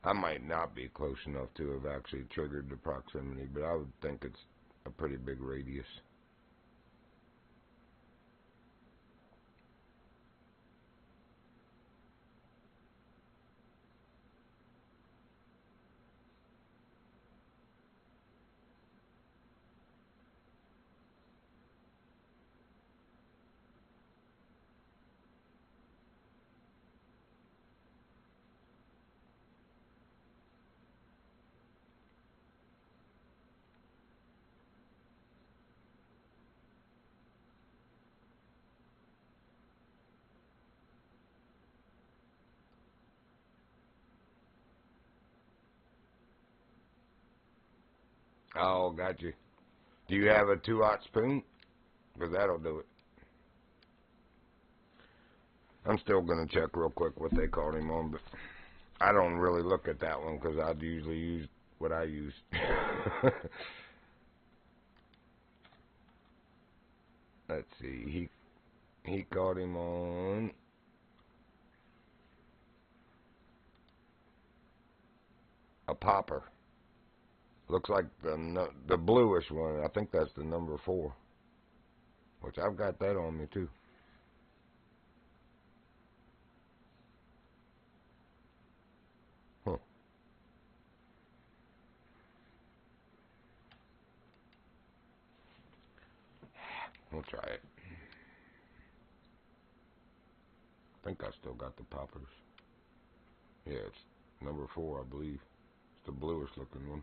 I might not be close enough to have actually triggered the proximity, but I would think it's a pretty big radius. Oh, got you. Do you have a 2/0 spoon? Because that'll do it. I'm still going to check real quick what they called him on, but I don't really look at that one because I'd usually use what I use. Let's see. He caught him on a popper. Looks like the bluish one. I think that's the number 4, which I've got that on me too. Huh. We'll try it. I think I still got the poppers. Yeah, it's number 4, I believe. It's the bluish looking one.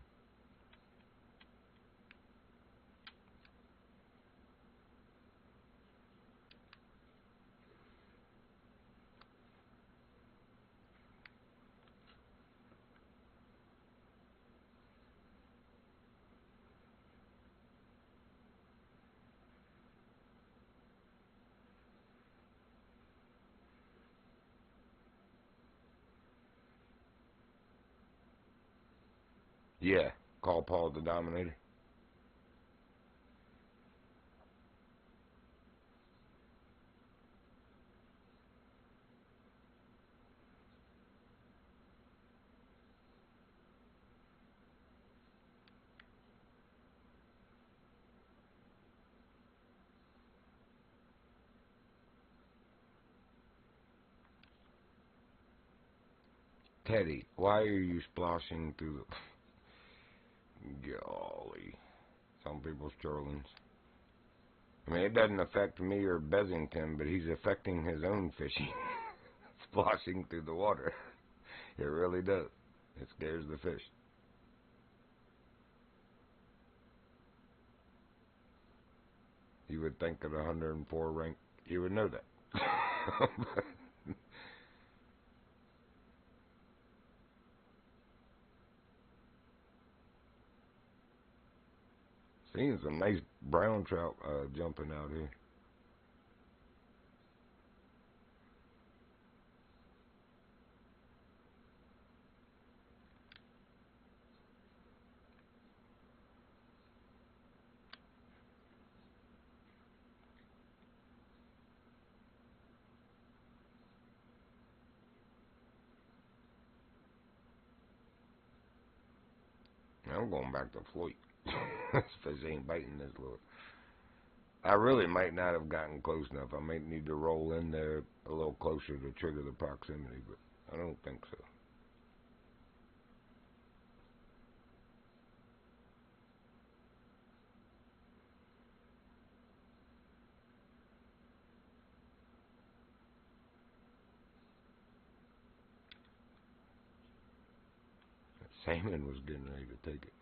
Yeah, call Paul the Dominator. Teddy, why are you splashing through the... Golly. Some people's trolling. I mean, it doesn't affect me or Besington, but he's affecting his own fishing. Splashing through the water. It really does. It scares the fish. You would think at 104 rank, you would know that. Seeing some nice brown trout jumping out here. I'm going back to Floyd. This fish ain't biting this lure. I really might not have gotten close enough. I might need to roll in there a little closer to trigger the proximity, but I don't think so. That salmon was getting ready to take it.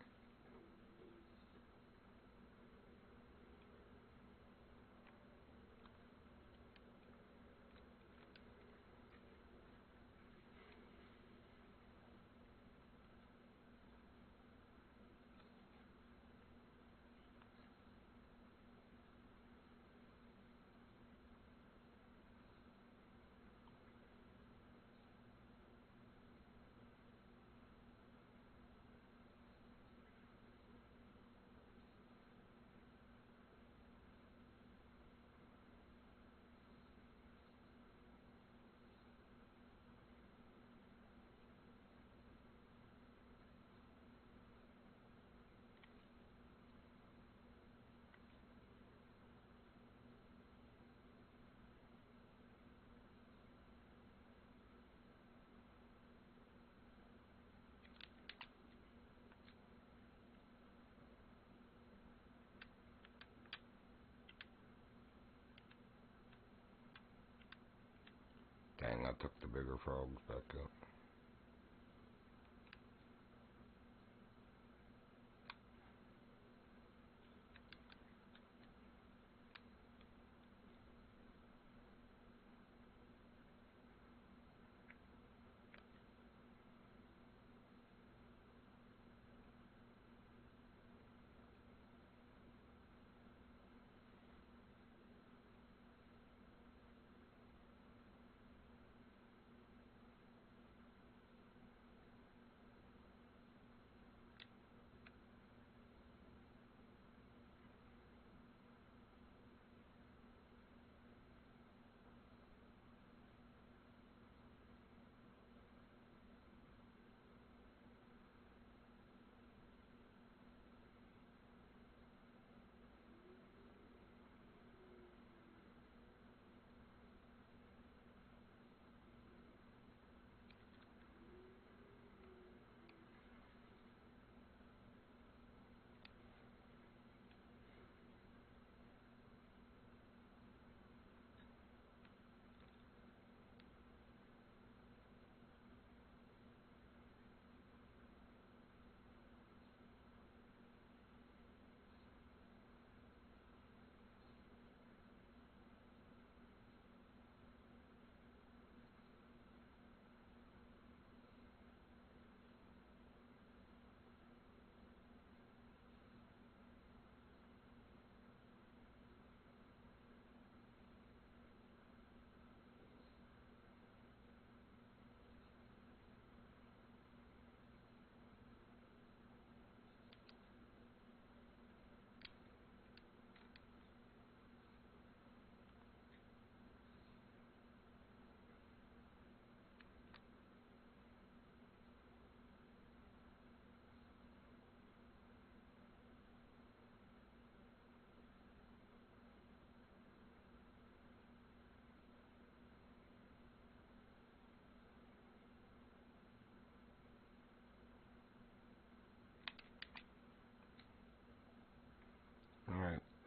Dang, I took the bigger frogs back up.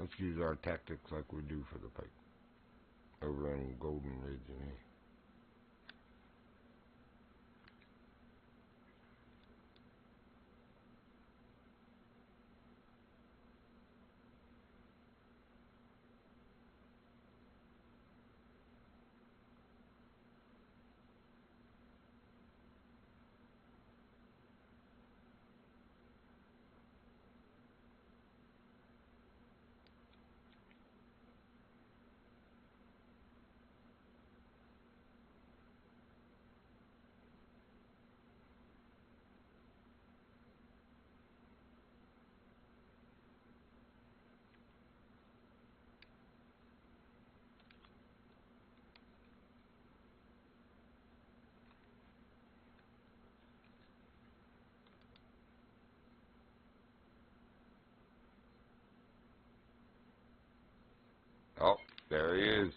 Let's use our tactics like we do for the pike over in Golden Ridge and here. Oh, there he is.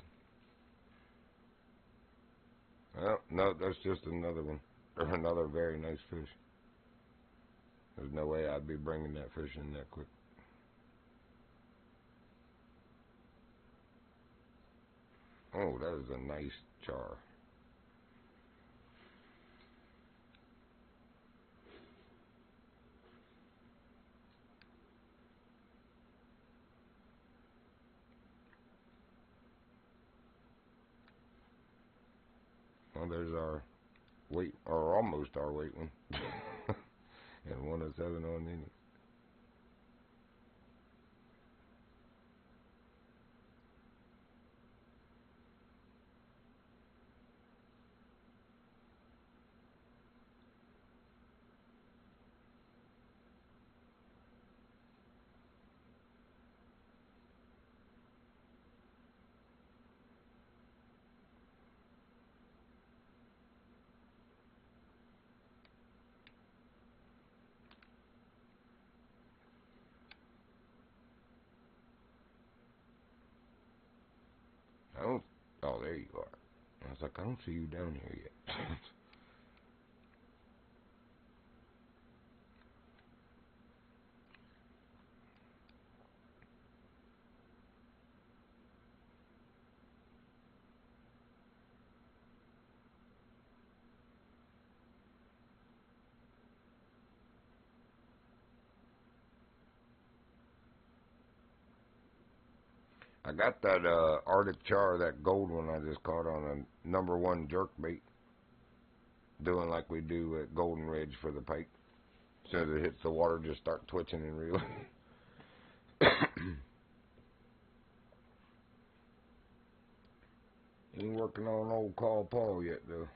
Oh, no, that's just another one. Or another very nice fish. There's no way I'd be bringing that fish in that quick. Oh, that is a nice char. Well, there's our weight, or almost our weight one. And 107 on any. I don't. Oh, there you are. I was like, I don't see you down here yet. I got that Arctic char, that gold one I just caught on a #1 jerkbait. Doing like we do at Golden Ridge for the pike. As soon as it hits the water, just start twitching and reeling. Ain't working on old Call Paul yet, though.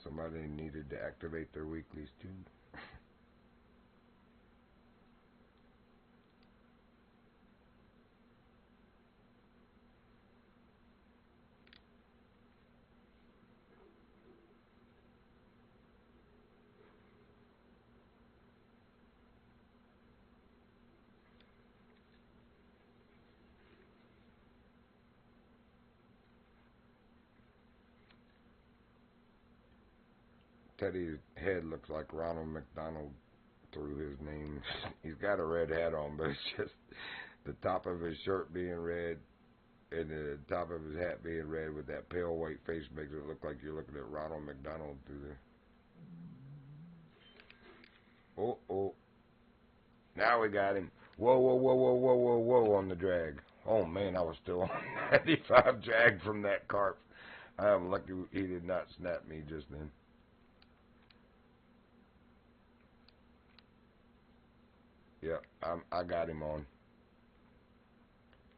Somebody needed to activate their weeklies too. Teddy's head looks like Ronald McDonald through his name. He's got a red hat on, but it's just the top of his shirt being red and the top of his hat being red with that pale white face makes it look like you're looking at Ronald McDonald through there. Oh, oh. Now we got him. Whoa, whoa, whoa, whoa, whoa, whoa, whoa on the drag. Oh, man, I was still on 95 drag from that carp. I am lucky he did not snap me just then. Yep, I got him on.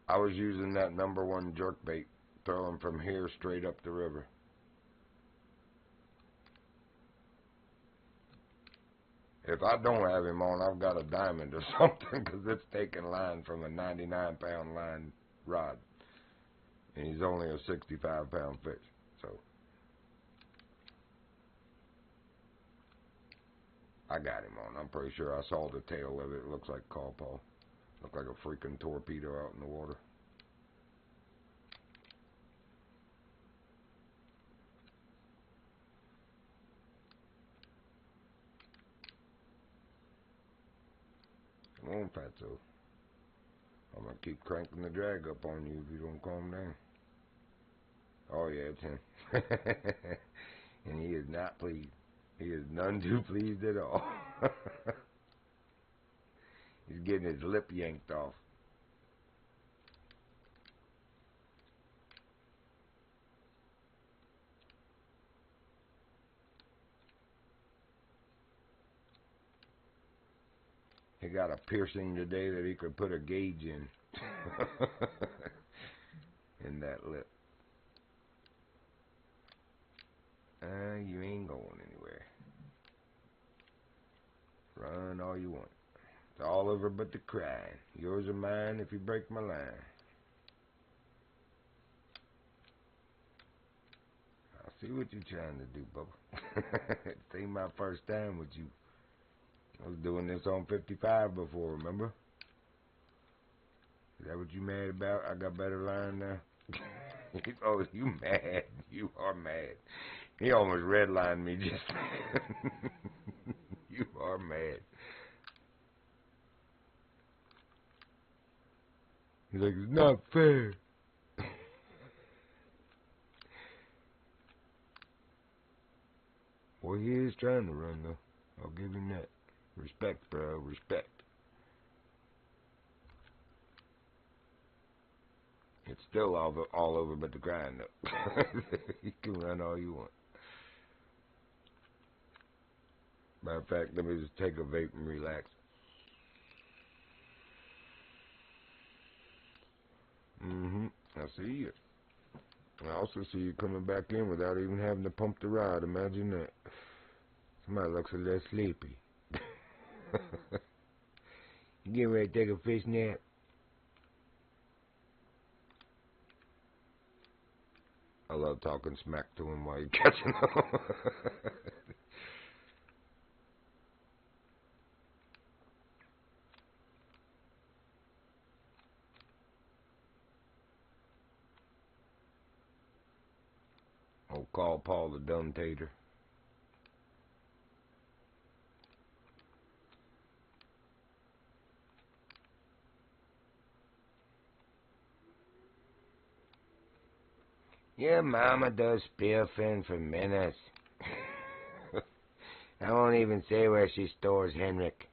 I was using that #1 jerkbait, throwing from here straight up the river. If I don't have him on, I've got a diamond or something, because it's taking line from a 99-pound line rod. And he's only a 65-pound fish. So I got him on. I'm pretty sure I saw the tail of it. It looks like call paw. Looked like a freaking torpedo out in the water. Come on, Fatso. I'm going to keep cranking the drag up on you if you don't calm down. Oh, yeah, it's him. And he is not pleased. He is none too pleased at all. He's getting his lip yanked off. He got a piercing today that he could put a gauge in. In that lip. You ain't going anywhere. Run all you want. It's all over but the crying. Yours or mine if you break my line. I see what you're trying to do, Bubba. It ain't my first time with you. I was doing this on 55 before, remember? Is that what you mad about? I got better line now? Oh, you mad. You are mad. He almost redlined me just then. You are mad. He's like, it's not fair. Well, he is trying to run, though. I'll give him that. Respect, bro. Respect. It's still all over but the grind, though. You can run all you want. Matter of fact, let me just take a vape and relax. I see you. I also see you coming back in without even having to pump the rod. Imagine that. Somebody looks a little sleepy. You getting ready to take a fish nap? I love talking smack to him while you're catching him. I'll call Paul the dumb tater. Your mama does spearfin for minutes. I won't even say where she stores Henrik,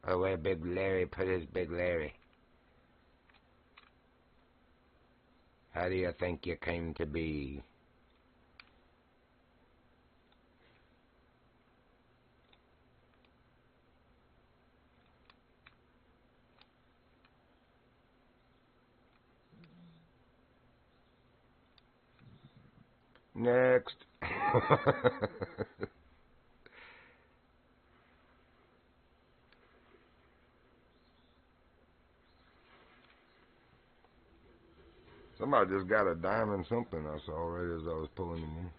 or where Big Larry put his Big Larry. How do you think you came to be? Next. Somebody just got a diamond something I saw right as I was pulling him in.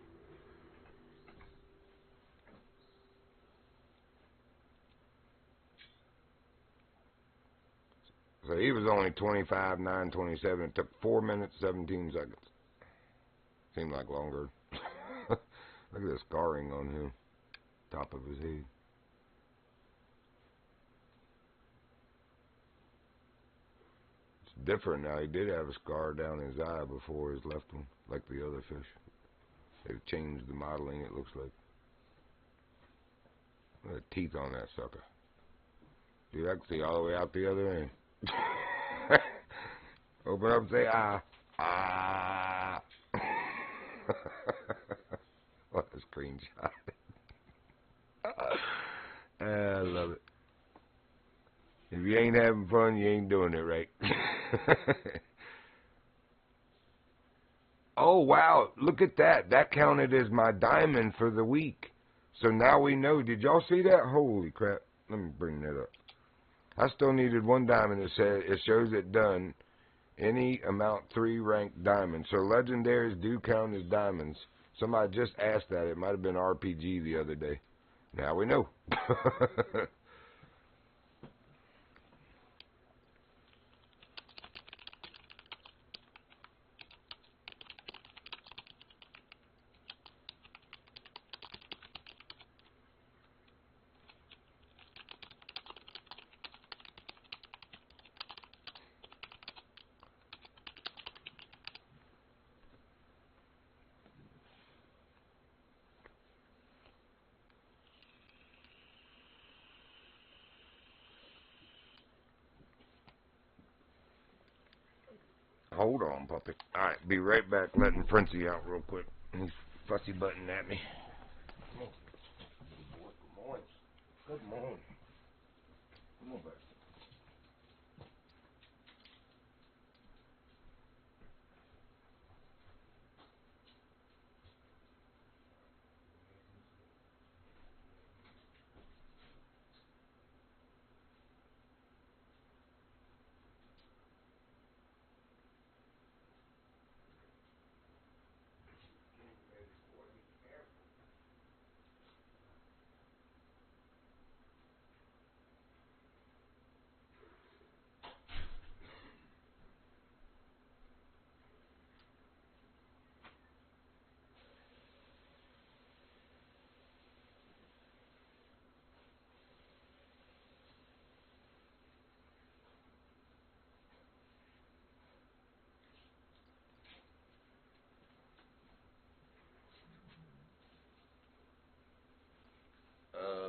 So he was only 25, 9:27. It took 4 minutes, 17 seconds. Seemed like longer. Look at the scarring on him. Top of his head. It's different now. He did have a scar down his eye before his left one, like the other fish. They've changed the modeling, it looks like. Look at the teeth on that sucker. Dude, I can see all the way out the other end. Open up and say, ah. Ah. What a screenshot. I love it. If you ain't having fun, you ain't doing it right. Oh, wow. Look at that. That counted as my diamond for the week. So now we know. Did y'all see that? Holy crap. Let me bring that up. I still needed one diamond that said it shows it done any amount 3 ranked diamonds. So legendaries do count as diamonds. Somebody just asked that. It might have been RPG the other day. Now we know. Hold on, puppy. Alright, be right back letting Princey out real quick. He's fussy butting at me. Come on. Good morning. Good morning. Come on back.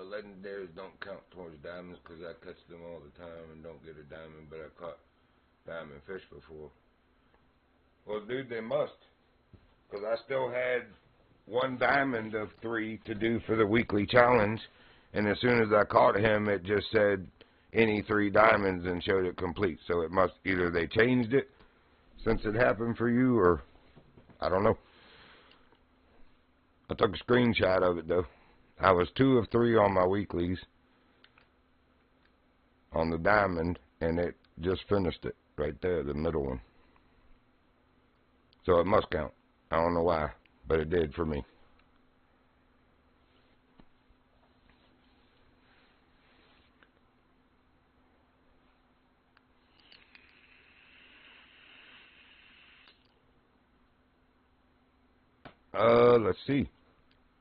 Legendaries don't count towards diamonds because I catch them all the time and don't get a diamond, but I caught diamond fish before. Well, dude, they must, because I still had 1 diamond of 3 to do for the weekly challenge, and as soon as I caught him, it just said any 3 diamonds and showed it complete. So it must, either they changed it since it happened for you, or I don't know. I took a screenshot of it, though. I was 2 of 3 on my weeklies on the diamond, and it just finished it right there, the middle one. So it must count. I don't know why, but it did for me. Let's see.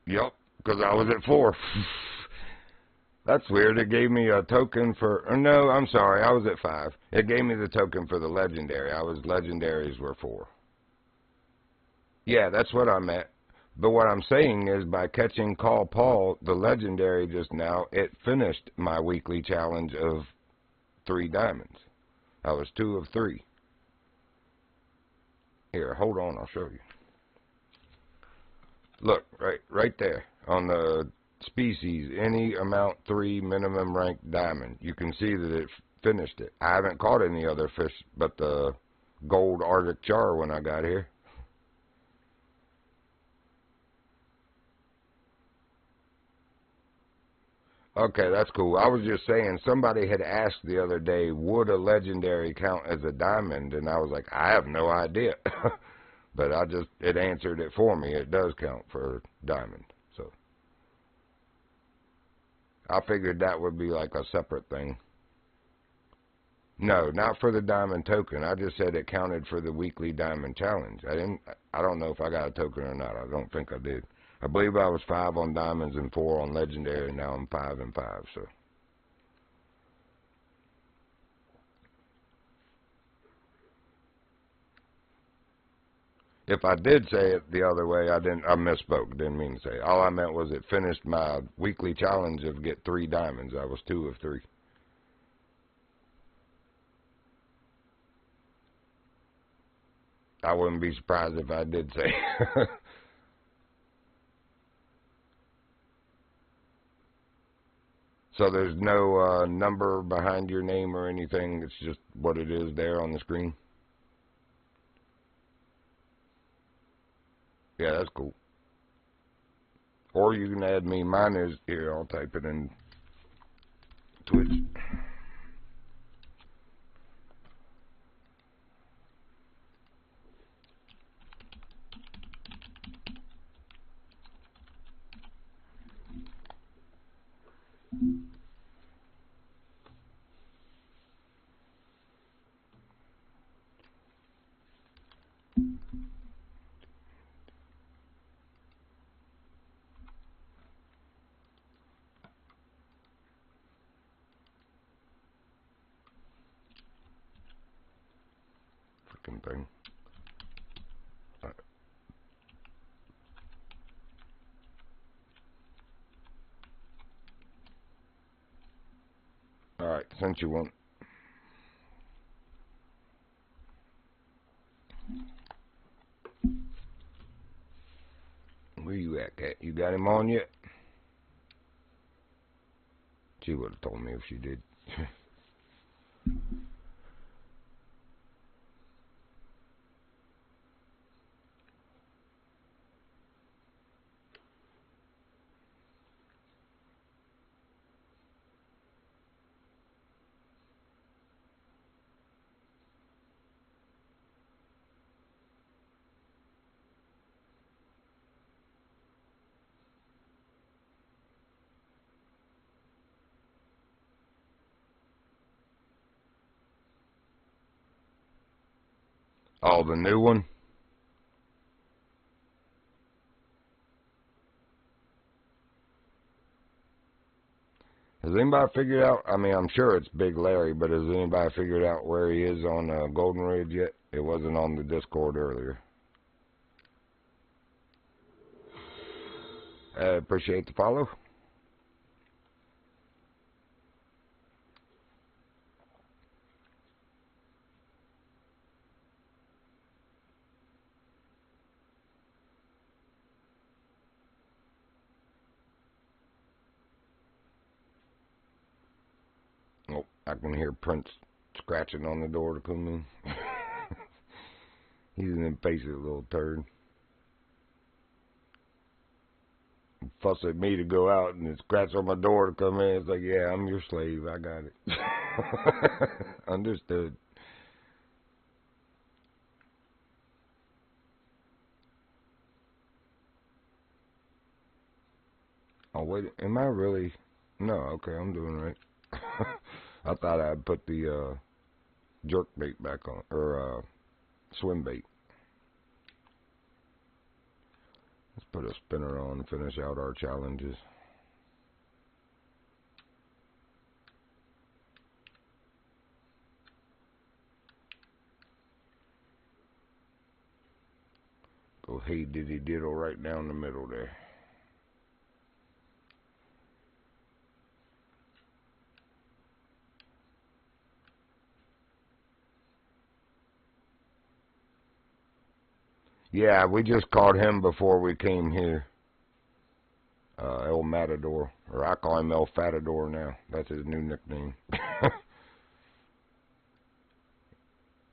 Yep, because I was at 4. That's weird. It gave me a token for... no, I'm sorry. I was at 5. It gave me the token for the legendary. Legendaries were 4. Yeah, that's what I meant. But what I'm saying is by catching Call Paul, the legendary just now, it finished my weekly challenge of 3 diamonds. I was 2 of 3. Here, hold on. I'll show you. Look, right there on the species, any amount 3 minimum ranked diamond. You can see that it finished it. I haven't caught any other fish but the gold Arctic char when I got here. Okay, that's cool. I was just saying, somebody had asked the other day, would a legendary count as a diamond? And I was like, I have no idea. But it answered it for me. It does count for diamond. So I figured that would be like a separate thing. No, not for the diamond token. I just said it counted for the weekly diamond challenge. I don't know if I got a token or not. I don't think I did. I believe I was 5 on diamonds and 4 on legendary. Now I'm 5 and 5, so. If I did say it the other way, I misspoke. Didn't mean to say it. All I meant was it finished my weekly challenge of get 3 diamonds. I was 2 of 3. I wouldn't be surprised if I did say. So there's no number behind your name or anything. It's just what it is there on the screen. Yeah, that's cool. Or you can add me. Mine is here. I'll type it in. twitch. Freaking thing. Alright, sent you one. Where you at, Cat? You got him on yet? She would have told me if she did. Oh, the new one? Has anybody figured out, I mean, I'm sure it's Big Larry, but has anybody figured out where he is on Golden Ridge yet? It wasn't on the Discord earlier. Appreciate the follow. Oh, I can hear Prince scratching on the door to come in. He's an impatient little turd. Fuss at me to go out and scratch on my door to come in. It's like, yeah, I'm your slave. I got it. Understood. Oh, wait. Am I really? No, okay, I'm doing right. I thought I'd put the jerk bait back on, or swim bait. Let's put a spinner on and finish out our challenges. Go hey diddy diddle right down the middle there. Yeah, we just caught him before we came here. El Matador, or I call him El Fatador now. That's his new nickname.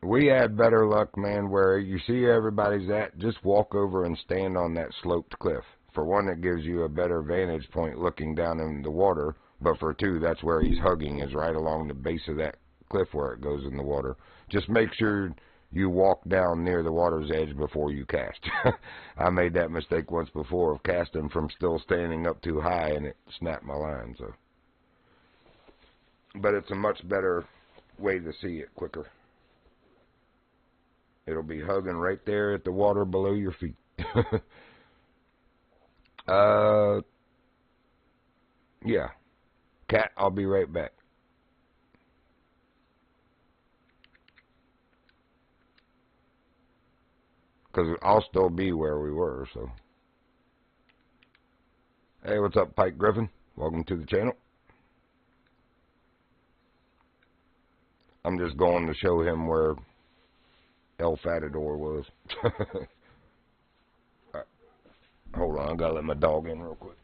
We had better luck, man, where you see everybody's at, just walk over and stand on that sloped cliff. For one, it gives you a better vantage point looking down in the water, but for two, that's where he's hugging, is right along the base of that cliff where it goes in the water. Just make sure you walk down near the water's edge before you cast. I made that mistake once before of casting from still standing up too high, and it snapped my line. So, but it's a much better way to see it quicker. It'll be hugging right there at the water below your feet. Yeah. Cat, I'll be right back. Because I'll still be where we were, so. Hey, what's up, Pike Griffin? Welcome to the channel. I'm just going to show him where El Fatador was. Right. Hold on, I gotta let my dog in real quick.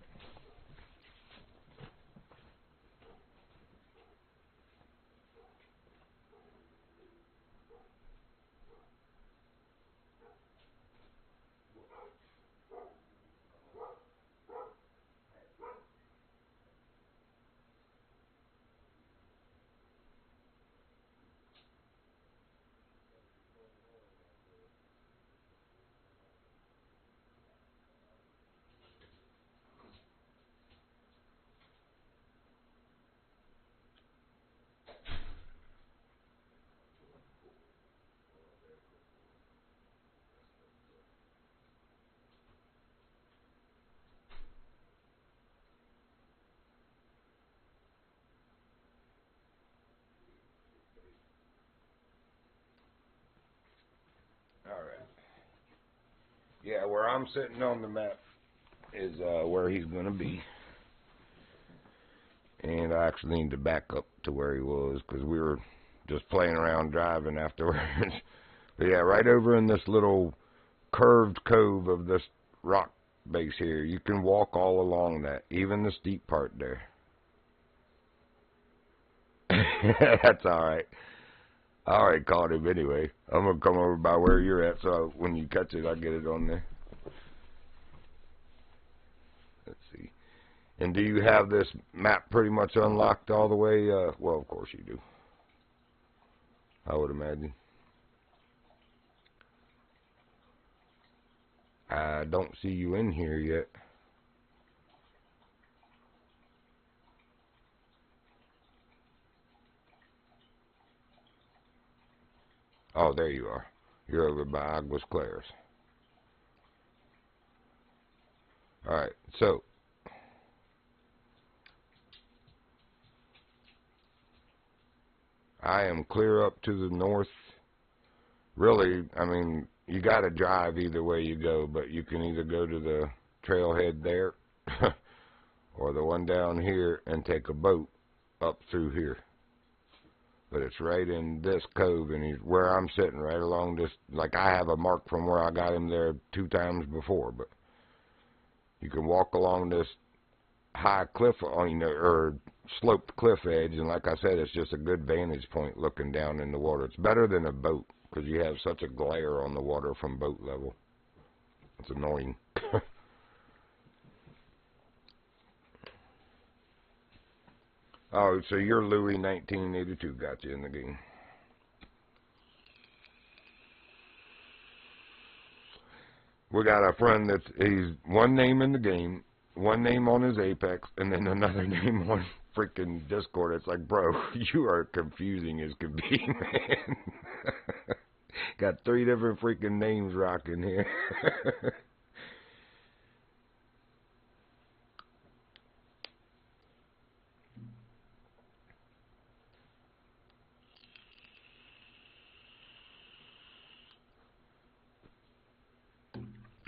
Yeah, where I'm sitting on the map is where he's going to be. And I actually need to back up to where he was because we were just playing around driving afterwards. But yeah, right over in this little curved cove of this rock base here, you can walk all along that, even the steep part there. That's alright. I already caught him anyway. I'm going to come over by where you're at so when you catch it, I get it on there. Let's see. And do you have this map pretty much unlocked all the way? Well, of course you do. I would imagine. I don't see you in here yet. Oh, there you are. You're over by Aguas Claras. Alright, so I am clear up to the north. Really, I mean, you got to drive either way you go, but you can either go to the trailhead there or the one down here and take a boat up through here. But it's right in this cove, and he's where I'm sitting, right along this. Like, I have a mark from where I got him there 2 times before, but you can walk along this high cliff, or sloped cliff edge, and like I said, it's just a good vantage point looking down in the water. It's better than a boat, because you have such a glare on the water from boat level. It's annoying. Oh, so you're Louis 1982, got you in the game. We got a friend he's one name in the game, one name on his Apex, and then another name on freaking Discord. It's like, bro, you are confusing as can be, man. Got 3 different freaking names rocking here.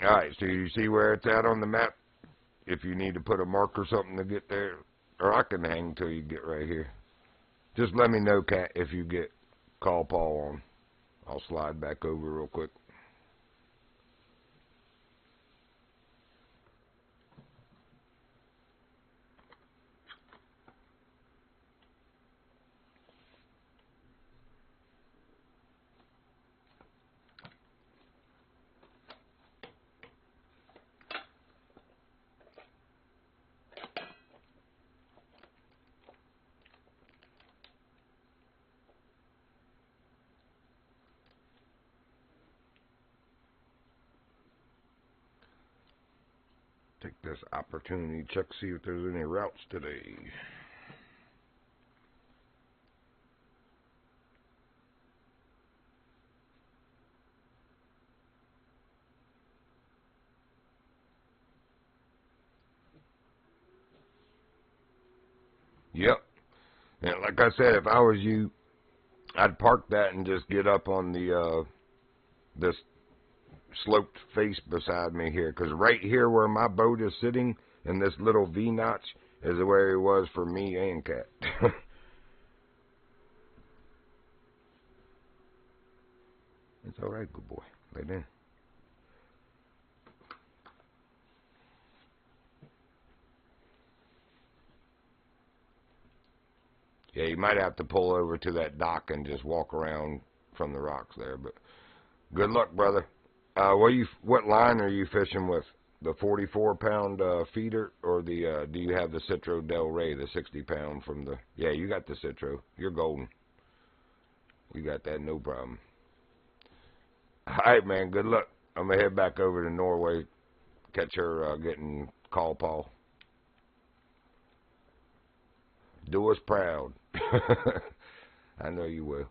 Alright, so you see where it's at on the map? If you need to put a mark or something to get there, or I can hang till you get right here. Just let me know, Cat, if you get Call Paul on. I'll slide back over real quick. Take this opportunity, check, see if there's any routes today. Yep. And like I said, if I was you, I'd park that and just get up on the this sloped face beside me here, because right here where my boat is sitting in this little V-notch is where it was for me and Cat. It's alright, good boy. Lay down. Yeah, you might have to pull over to that dock and just walk around from the rocks there, but good luck, brother. What line are you fishing with? The 44-pound feeder, or the do you have the Citro Del Rey, the 60-pound from the? Yeah, you got the Citro. You're golden. You got that, no problem. All right, man. Good luck. I'm gonna head back over to Norway, catch her getting Call Paul. Do us proud. I know you will.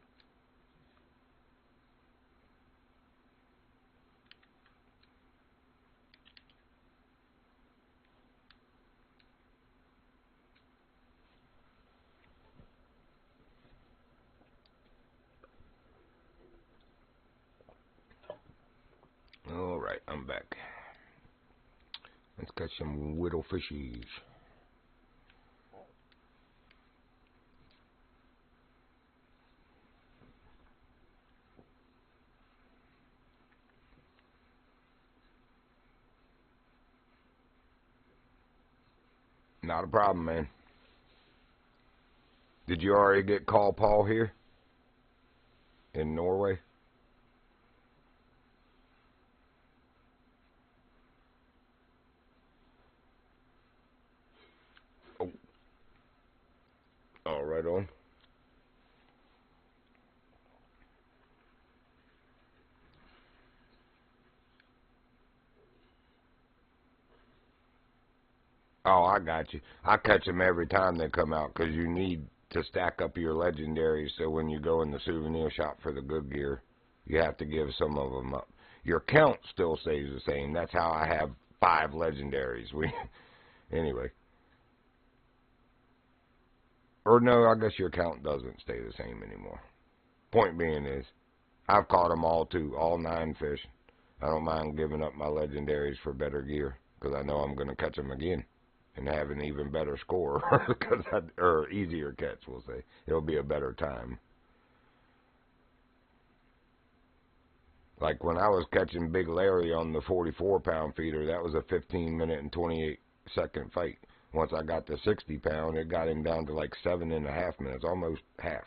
All right. Alright, I'm back. Let's catch some whittle fishies. Not a problem, man. Did you already get call Paul here? In Norway? Oh. All right on. Oh, I got you. I catch them every time they come out because you need to stack up your legendaries so when you go in the souvenir shop for the good gear, you have to give some of them up. Your count still stays the same. That's how I have 5 legendaries. Anyway. Or no, I guess your count doesn't stay the same anymore. Point being is, I've caught them all too, all 9 fish. I don't mind giving up my legendaries for better gear because I know I'm going to catch them again and have an even better score, or easier catch, we'll say. It'll be a better time. Like when I was catching Big Larry on the 44-pound feeder, that was a 15-minute and 28-second fight. Once I got the 60-pound, it got him down to like 7.5 minutes, almost half.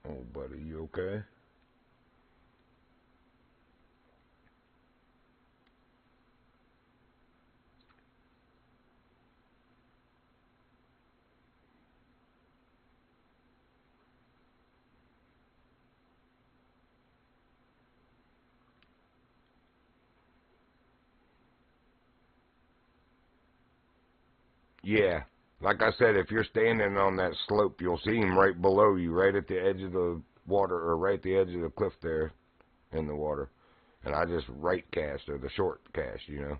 Oh, buddy, you okay? Yeah. Like I said, if you're standing on that slope, you'll see him right below you, right at the edge of the water, or right at the edge of the cliff there in the water. And I just right cast, or the short cast, you know.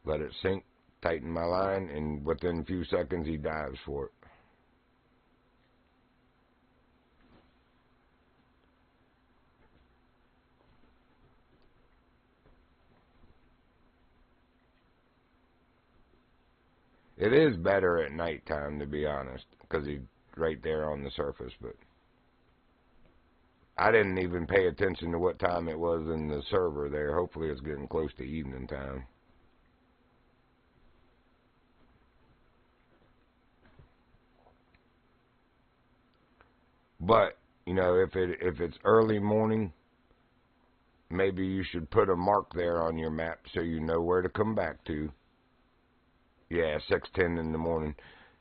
Let it sink, tighten my line, and within a few seconds he dives for it. It is better at nighttime, to be honest, because he's right there on the surface, but I didn't even pay attention to what time it was in the server there. Hopefully it's getting close to evening time. But, you know, if it's early morning, maybe you should put a mark there on your map so you know where to come back to. Yeah, 6:10 in the morning.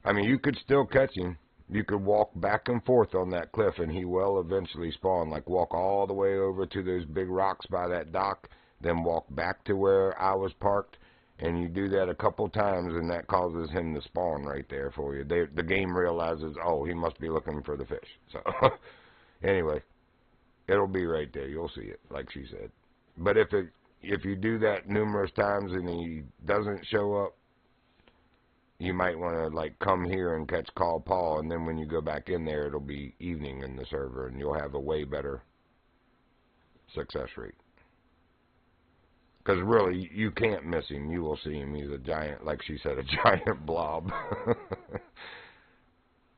I mean, you could still catch him. You could walk back and forth on that cliff, and he will eventually spawn. Like, walk all the way over to those big rocks by that dock, then walk back to where I was parked, and you do that a couple times, and that causes him to spawn right there for you. The game realizes, oh, he must be looking for the fish. So, anyway, it'll be right there. You'll see it, like she said. But if you do that numerous times and he doesn't show up, you might want to, like, come here and catch Call Paul, and then when you go back in there, it'll be evening in the server, and you'll have a way better success rate. Because, really, you can't miss him. You will see him. He's a giant, like she said, a giant blob.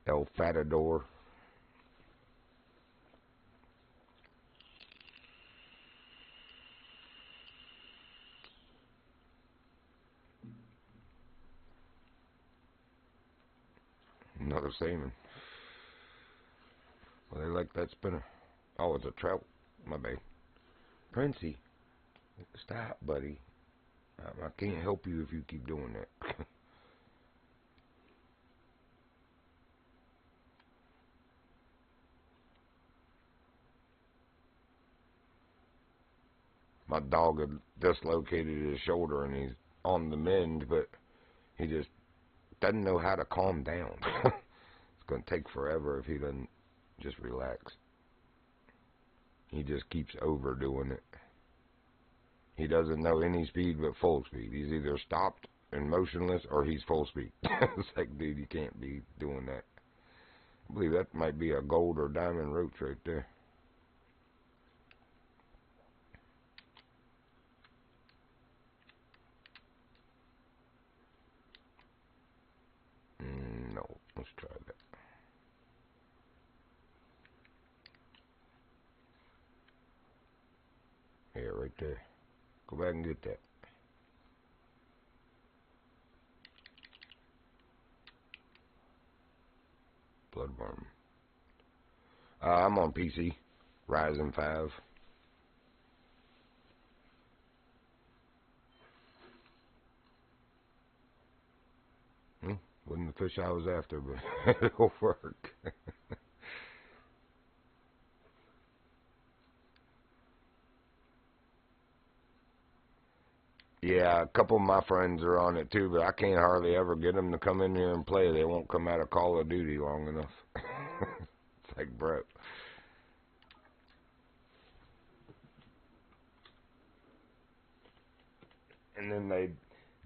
El Fatador. Another salmon. Well, they like that spinner. Oh, it's a trout. My bad. Princey, stop, buddy. I can't help you if you keep doing that. My dog had dislocated his shoulder, and he's on the mend, but he just doesn't know how to calm down. It's going to take forever if he doesn't just relax. He just keeps overdoing it. He doesn't know any speed but full speed. He's either stopped and motionless or he's full speed. It's like, dude, you can't be doing that. I believe that might be a gold or diamond roach right there. No, let's try that. Yeah, right there. Go back and get that. Bloodworm. I'm on PC. Ryzen 5. Wasn't the fish I was after, but it'll work. Yeah, a couple of my friends are on it too, but I can't hardly ever get them to come in here and play. They won't come out of Call of Duty long enough. It's like, bro. And then they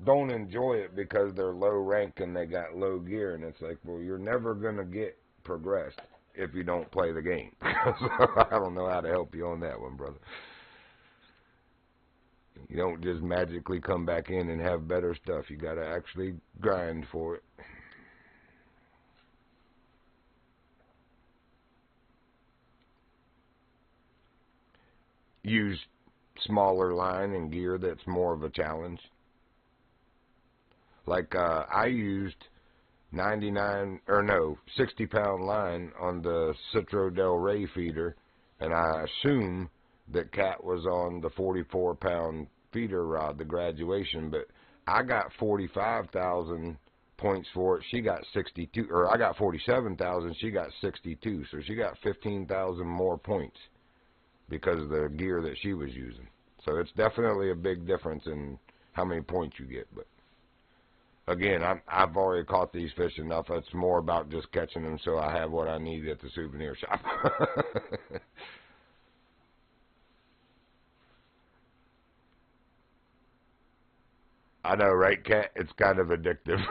don't enjoy it because they're low rank and they got low gear, and it's like, well, you're never gonna get progressed if you don't play the game. So I don't know how to help you on that one, brother. You don't just magically come back in and have better stuff. You gotta actually grind for it. Use smaller line and gear that's more of a challenge. Like I used 60-pound line on the Citro Del Rey feeder, and I assume that Cat was on the 44-pound feeder rod, the graduation, but I got 45,000 points for it. She got 62, or I got 47,000. She got 62, so she got 15,000 more points because of the gear that she was using. So it's definitely a big difference in how many points you get, but again, I've already caught these fish enough. It's more about just catching them so I have what I need at the souvenir shop. I know, right, Cat? It's kind of addictive.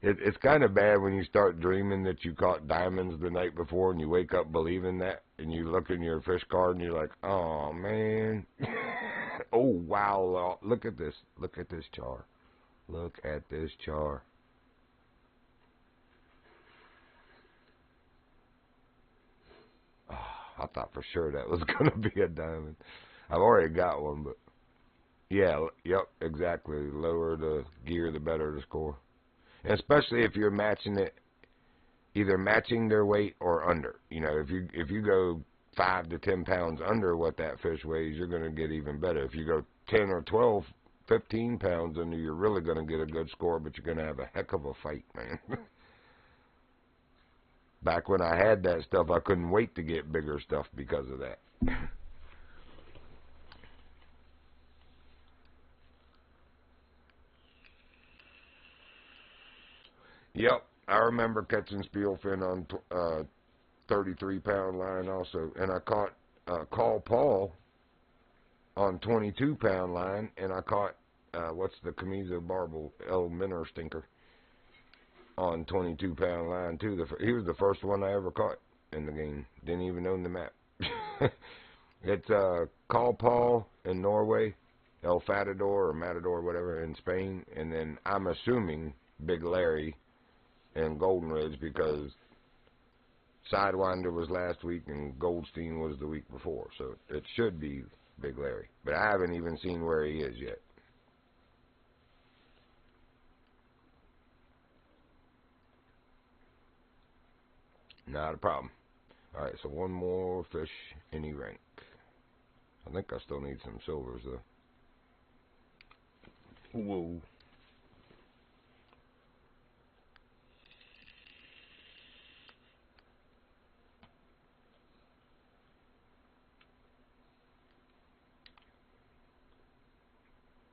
It's kind of bad when you start dreaming that you caught diamonds the night before and you wake up believing that, and you look in your fish card and you're like, oh, man. Oh, wow. Look at this. Look at this char. Look at this char. Oh, I thought for sure that was going to be a diamond. I've already got one, but yeah, yep, exactly. The lower the gear, the better the score. And especially if you're matching it, either matching their weight or under. You know, if you go 5 to 10 pounds under what that fish weighs, you're going to get even better. If you go 10 or 12, 15 pounds under, you're really going to get a good score, but you're going to have a heck of a fight, man. Back when I had that stuff, I couldn't wait to get bigger stuff because of that. Yep, I remember catching steelfin on 33-pound line also, and I caught Call Paul on 22-pound line, and I caught what's the Camiso Barbel El Minor Stinker on 22-pound line too. He was the first one I ever caught in the game. Didn't even own the map. It's Call Paul in Norway, El Fatador or Matador, whatever, in Spain, and then I'm assuming Big Larry in Golden Ridge because Sidewinder was last week and Goldstein was the week before, so it should be Big Larry. But I haven't even seen where he is yet. Not a problem. Alright, so one more fish, any rank. I think I still need some silvers, though. Whoa.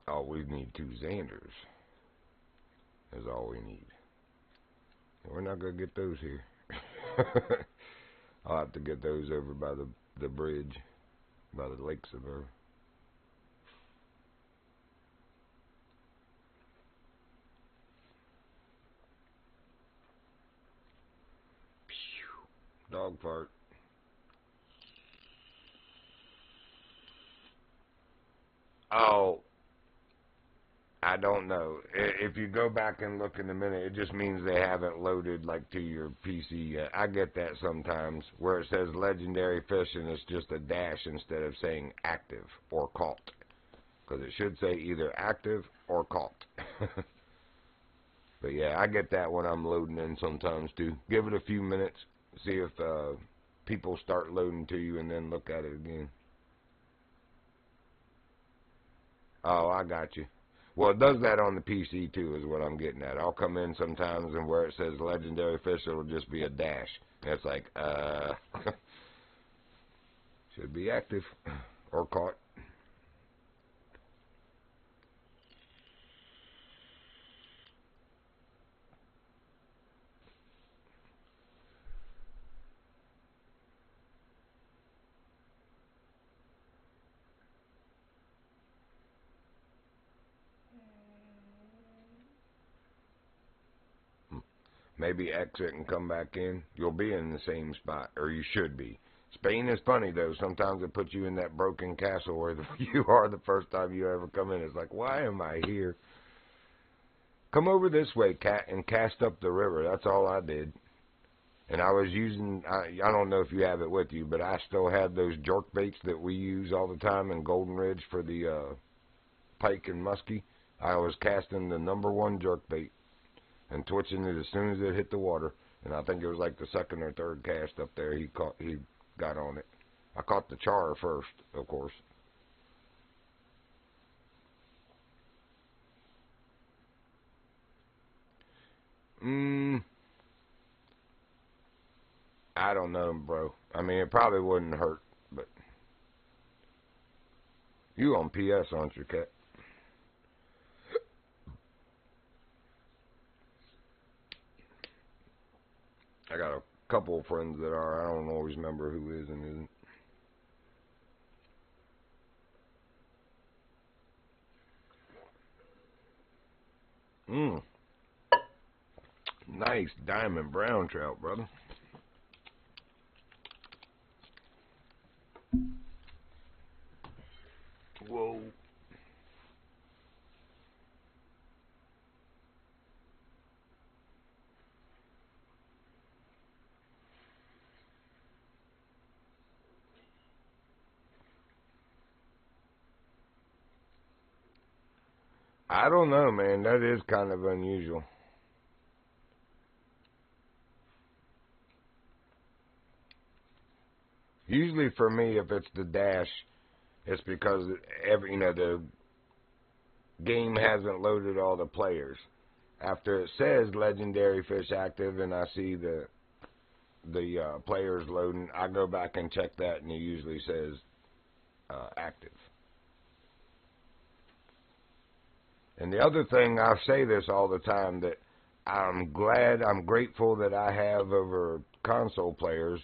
All we need 2 Xanders is all we need. We're not going to get those here. I'll have to get those over by the the bridge by the lakes of her. Dog fart. Oh, I don't know. If you go back and look in a minute, it just means they haven't loaded like to your PC yet. I get that sometimes where it says legendary fish and it's just a dash instead of saying active or caught. Because it should say either active or caught. But yeah, I get that when I'm loading in sometimes too. Give it a few minutes, see if people start loading to you, and then look at it again. Oh, I got you. Well, it does that on the PC too, is what I'm getting at. I'll come in sometimes and where it says legendary fish, it'll just be a dash. And it's like, should be active or caught. Maybe exit and come back in. You'll be in the same spot, or you should be. Spain is funny, though. Sometimes it puts you in that broken castle where you are the first time you ever come in. It's like, why am I here? Come over this way, cat, and cast up the river. That's all I did. And I was using, I don't know if you have it with you, but I still have those jerk baits that we use all the time in Golden Ridge for the pike and muskie. I was casting the #1 jerk bait and twitching it as soon as it hit the water. And I think it was like the second or third cast up there he got on it. I caught the char first, of course. I don't know, bro. I mean, it probably wouldn't hurt, but you on PS, aren't you, Cat? I got a couple of friends that are. I don't always remember who is and isn't. Nice diamond brown trout, brother. Whoa. I don't know, man. That is kind of unusual. Usually for me, if it's the dash, it's because the game hasn't loaded all the players. After it says legendary fish active and I see the players loading, I go back and check that and it usually says active. And the other thing, I say this all the time, that I'm grateful that I have over console players,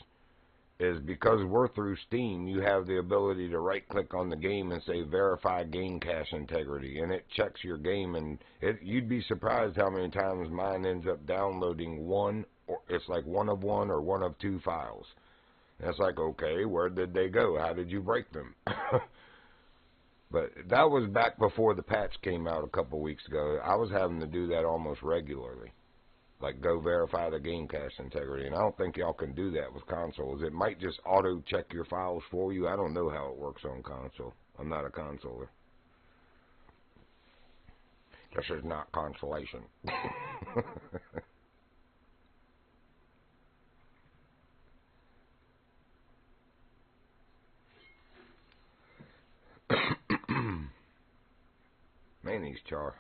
is because we're through Steam, you have the ability to right-click on the game and say verify game cache integrity, and it checks your game, and you'd be surprised how many times mine ends up downloading it's like one of one or one of two files. And it's like, okay, where did they go? How did you break them? But that was back before the patch came out a couple weeks ago. I was having to do that almost regularly. Like, go verify the game cache integrity. And I don't think y'all can do that with consoles. It might just auto-check your files for you. I don't know how it works on console. I'm not a consoler. This is not consolation. Mayonnaise char.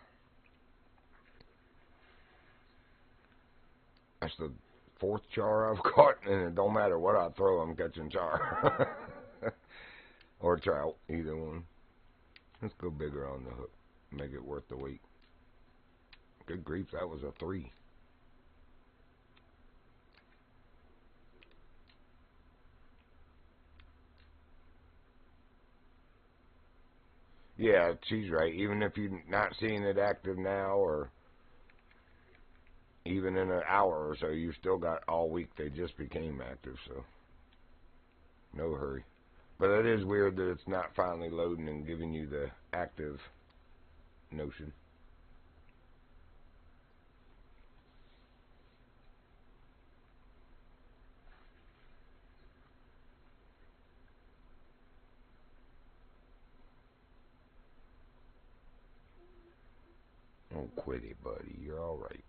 That's the 4th char I've caught, and it don't matter what I throw, I'm catching char. Or trout, either one. Let's go bigger on the hook. Make it worth the wait. Good grief, that was a 3. Yeah, she's right. Even if you're not seeing it active now, or even in an hour or so, you still got all week. They just became active, so no hurry. But it is weird that it's not finally loading and giving you the active notion. Oh, quit it, buddy. You're all right.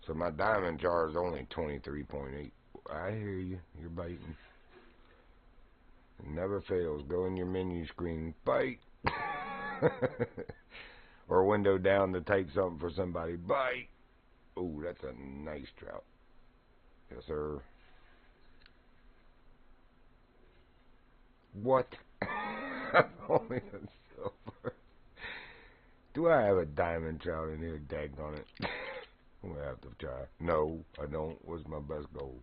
So my diamond jar is only 23.8. I hear you. You're biting. It never fails. Go in your menu screen. Bite. Or window down to type something for somebody. Bite. Oh, that's a nice trout. Yes, sir. What? Only a silver. Do I have a diamond trout in here? Daggone it. I'm going to have to try. No, I don't. Was my best goal.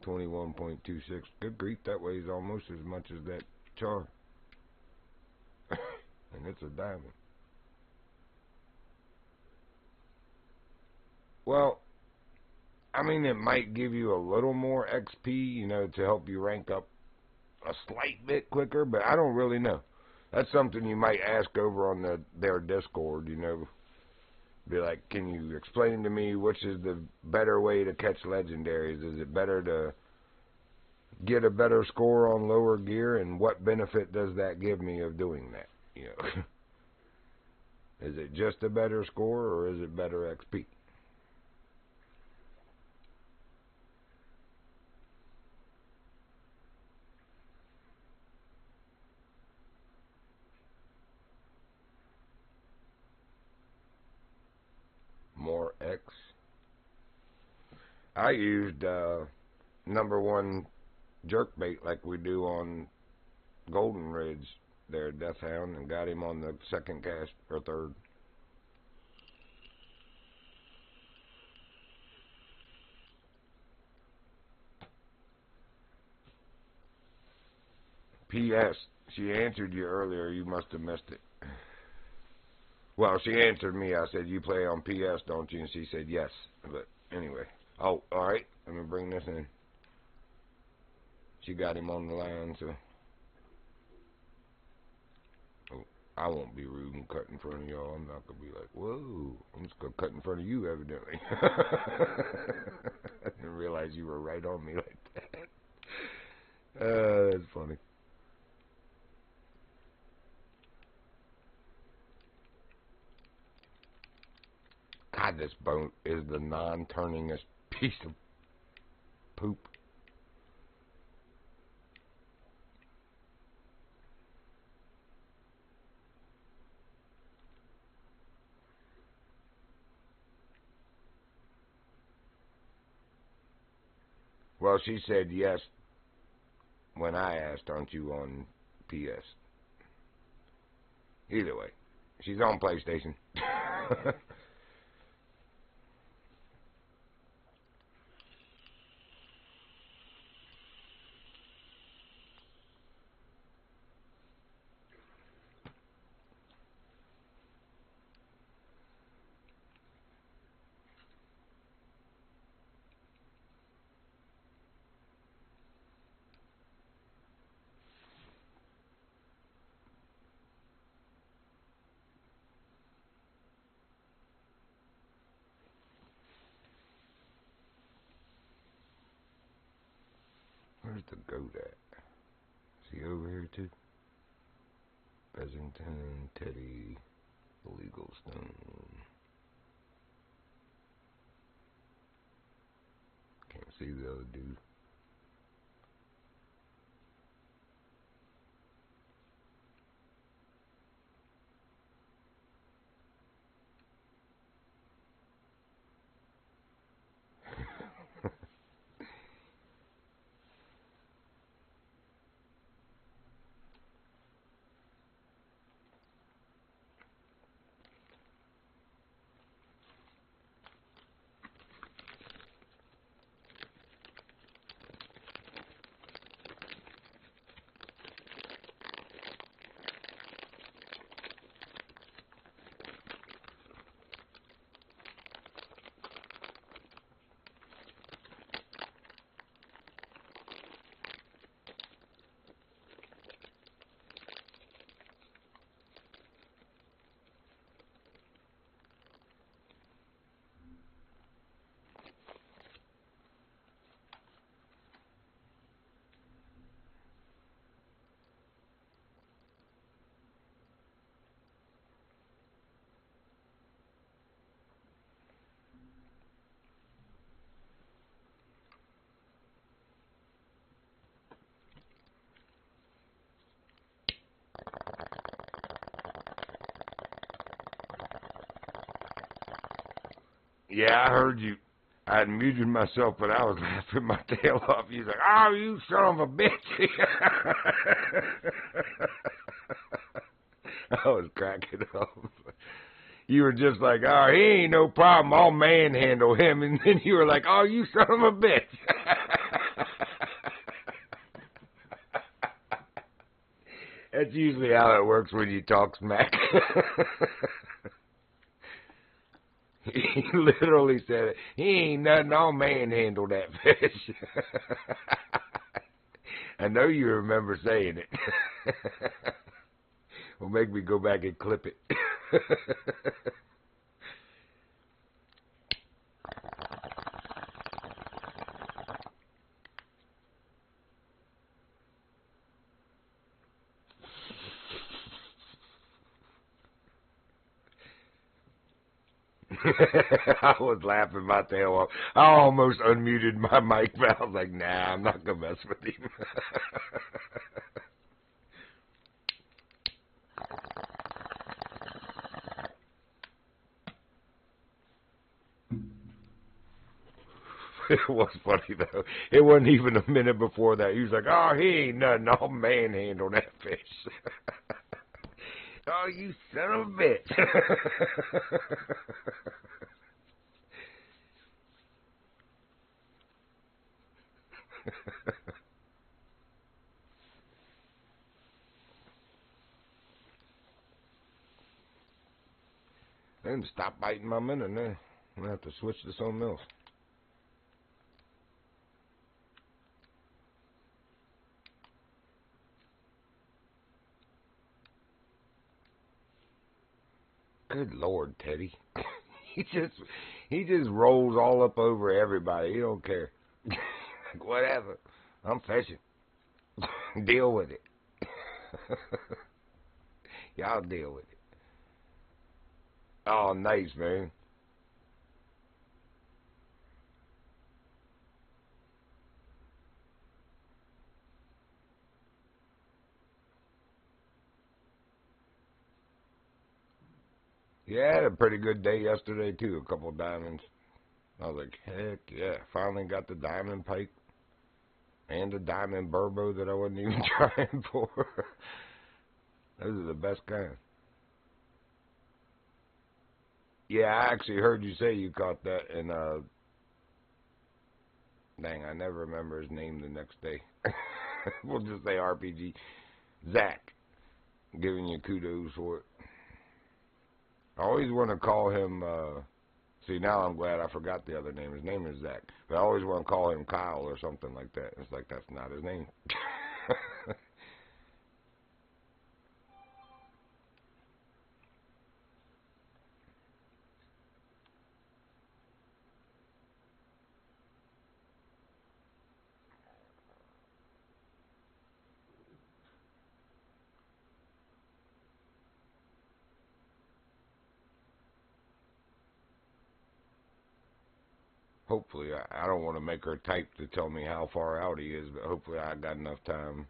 21.26. Good grief, that weighs almost as much as that char. And it's a diamond. Well, I mean, it might give you a little more XP, to help you rank up a slight bit quicker, but I don't really know. That's something you might ask over on their Discord, Be like, can you explain to me which is the better way to catch legendaries? Is it better to get a better score on lower gear, and what benefit does that give me of doing that? Is it just a better score, or is it better XP? More X. I used number one jerkbait like we do on Golden Ridge there, Death Hound, and got him on the second cast or third. P.S. She answered you earlier. You must have missed it. Well, she answered me. I said, you play on PS, don't you? And she said, yes. But anyway. Oh, all right. Let me bring this in. She got him on the line, so. Oh, I won't be rude and cut in front of y'all. I'm not going to be like, whoa. I'm just going to cut in front of you, evidently. I didn't realize you were right on me like that. That's funny. God, this boat is the non-turningest piece of poop. Well, she said yes when I asked, aren't you on PS? Either way, she's on PlayStation. Where's the goat at? Is he over here too? Besington, Teddy, Legal Stone. Can't see the other dude. Yeah, I heard you. I had muted myself, but I was laughing my tail off. He's like, "Oh, you son of a bitch!" I was cracking up. You were just like, "Oh, he ain't no problem. I'll manhandle him," and then you were like, "Oh, you son of a bitch!" That's usually how it works when you talk smack. He literally said it. He ain't nothing. I'll manhandle that fish. I know you remember saying it. Well, make me go back and clip it. I was laughing my tail off. I almost unmuted my mic, but I was like, nah, I'm not going to mess with him. It was funny, though. It wasn't even a minute before that. He was like, oh, he ain't nothing. I'll manhandle that fish. Oh, you son of a bitch. Then stop biting my minute now. I'm going to have to switch to something else. Good Lord, Teddy. he just rolls all up over everybody. He don't care. Whatever. I'm fishing. Deal with it. Y'all deal with it. Oh, nice, man. Yeah, I had a pretty good day yesterday, too. A couple diamonds. I was like, heck yeah. Finally got the diamond pike and the diamond burbo that I wasn't even trying for. Those are the best kind. Yeah, I actually heard you say you caught that, and dang, I never remember his name the next day. We'll just say RPG. Zach, giving you kudos for it. I always want to call him, see, now I'm glad I forgot the other name. His name is Zach. But I always want to call him Kyle or something like that. It's like, that's not his name. Hopefully, I don't want to make her type to tell me how far out he is, but hopefully I got enough time.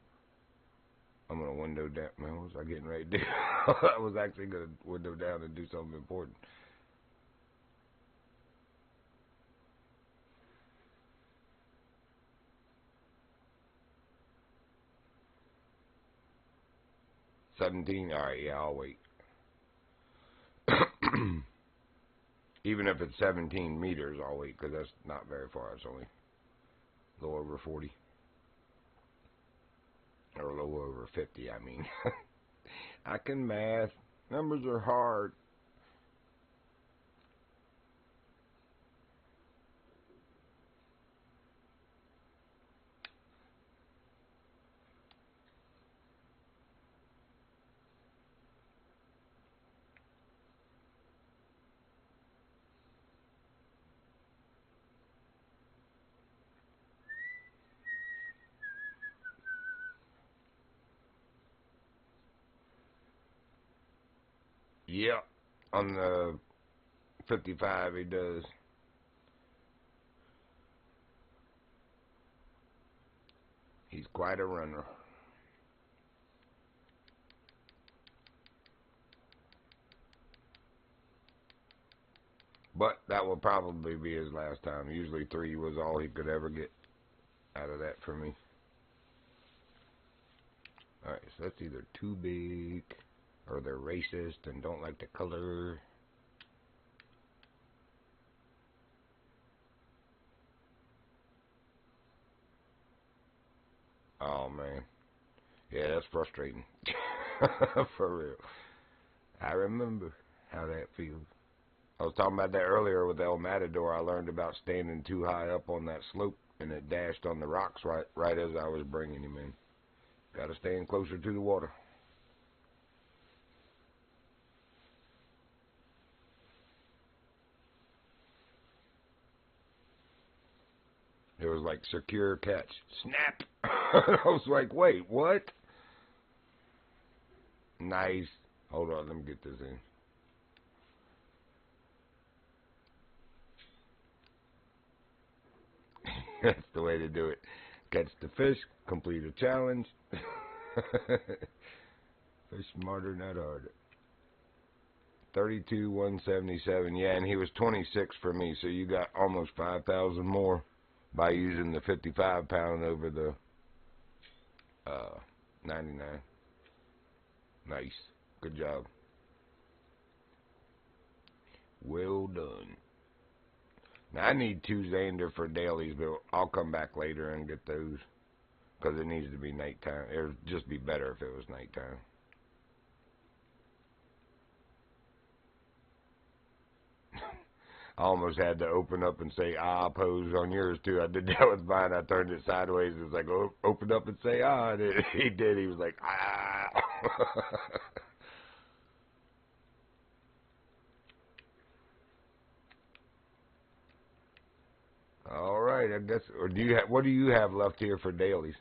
I'm going to window down. Man, what was I getting ready to do? I was actually going to window down and do something important. $17? All right, yeah, I'll wait. Even if it's 17 meters, I'll wait, because that's not very far. It's only a little over 40. Or a little over 50, I mean. I can math. Numbers are hard. Yep. On the 55, he does. He's quite a runner. But that will probably be his last time. Usually 3 was all he could ever get out of that for me. Alright, so that's either too big, or they're racist and don't like the color. Oh, man. Yeah, that's frustrating. For real. I remember how that feels. I was talking about that earlier with El Matador. I learned about standing too high up on that slope, and it dashed on the rocks right as I was bringing him in. Got to stand closer to the water. It was like secure catch. Snap! I was like, wait, what? Nice. Hold on, let me get this in. That's the way to do it. Catch the fish, complete a challenge. Fish smarter, not harder. 32,177. Yeah, and he was 26 for me, so you got almost 5,000 more by using the 55 pound over the 99. Nice. Good job. Well done. Now, I need 2 Xander for dailies, but I'll come back later and get those. Because it needs to be nighttime. It would just be better if it was nighttime. I almost had to open up and say ah pose on yours too. I did that with mine. I turned it sideways. It was like, oh, open up and say ah. And he did. He was like, ah. All right, I guess. Or do you have? What do you have left here for dailies?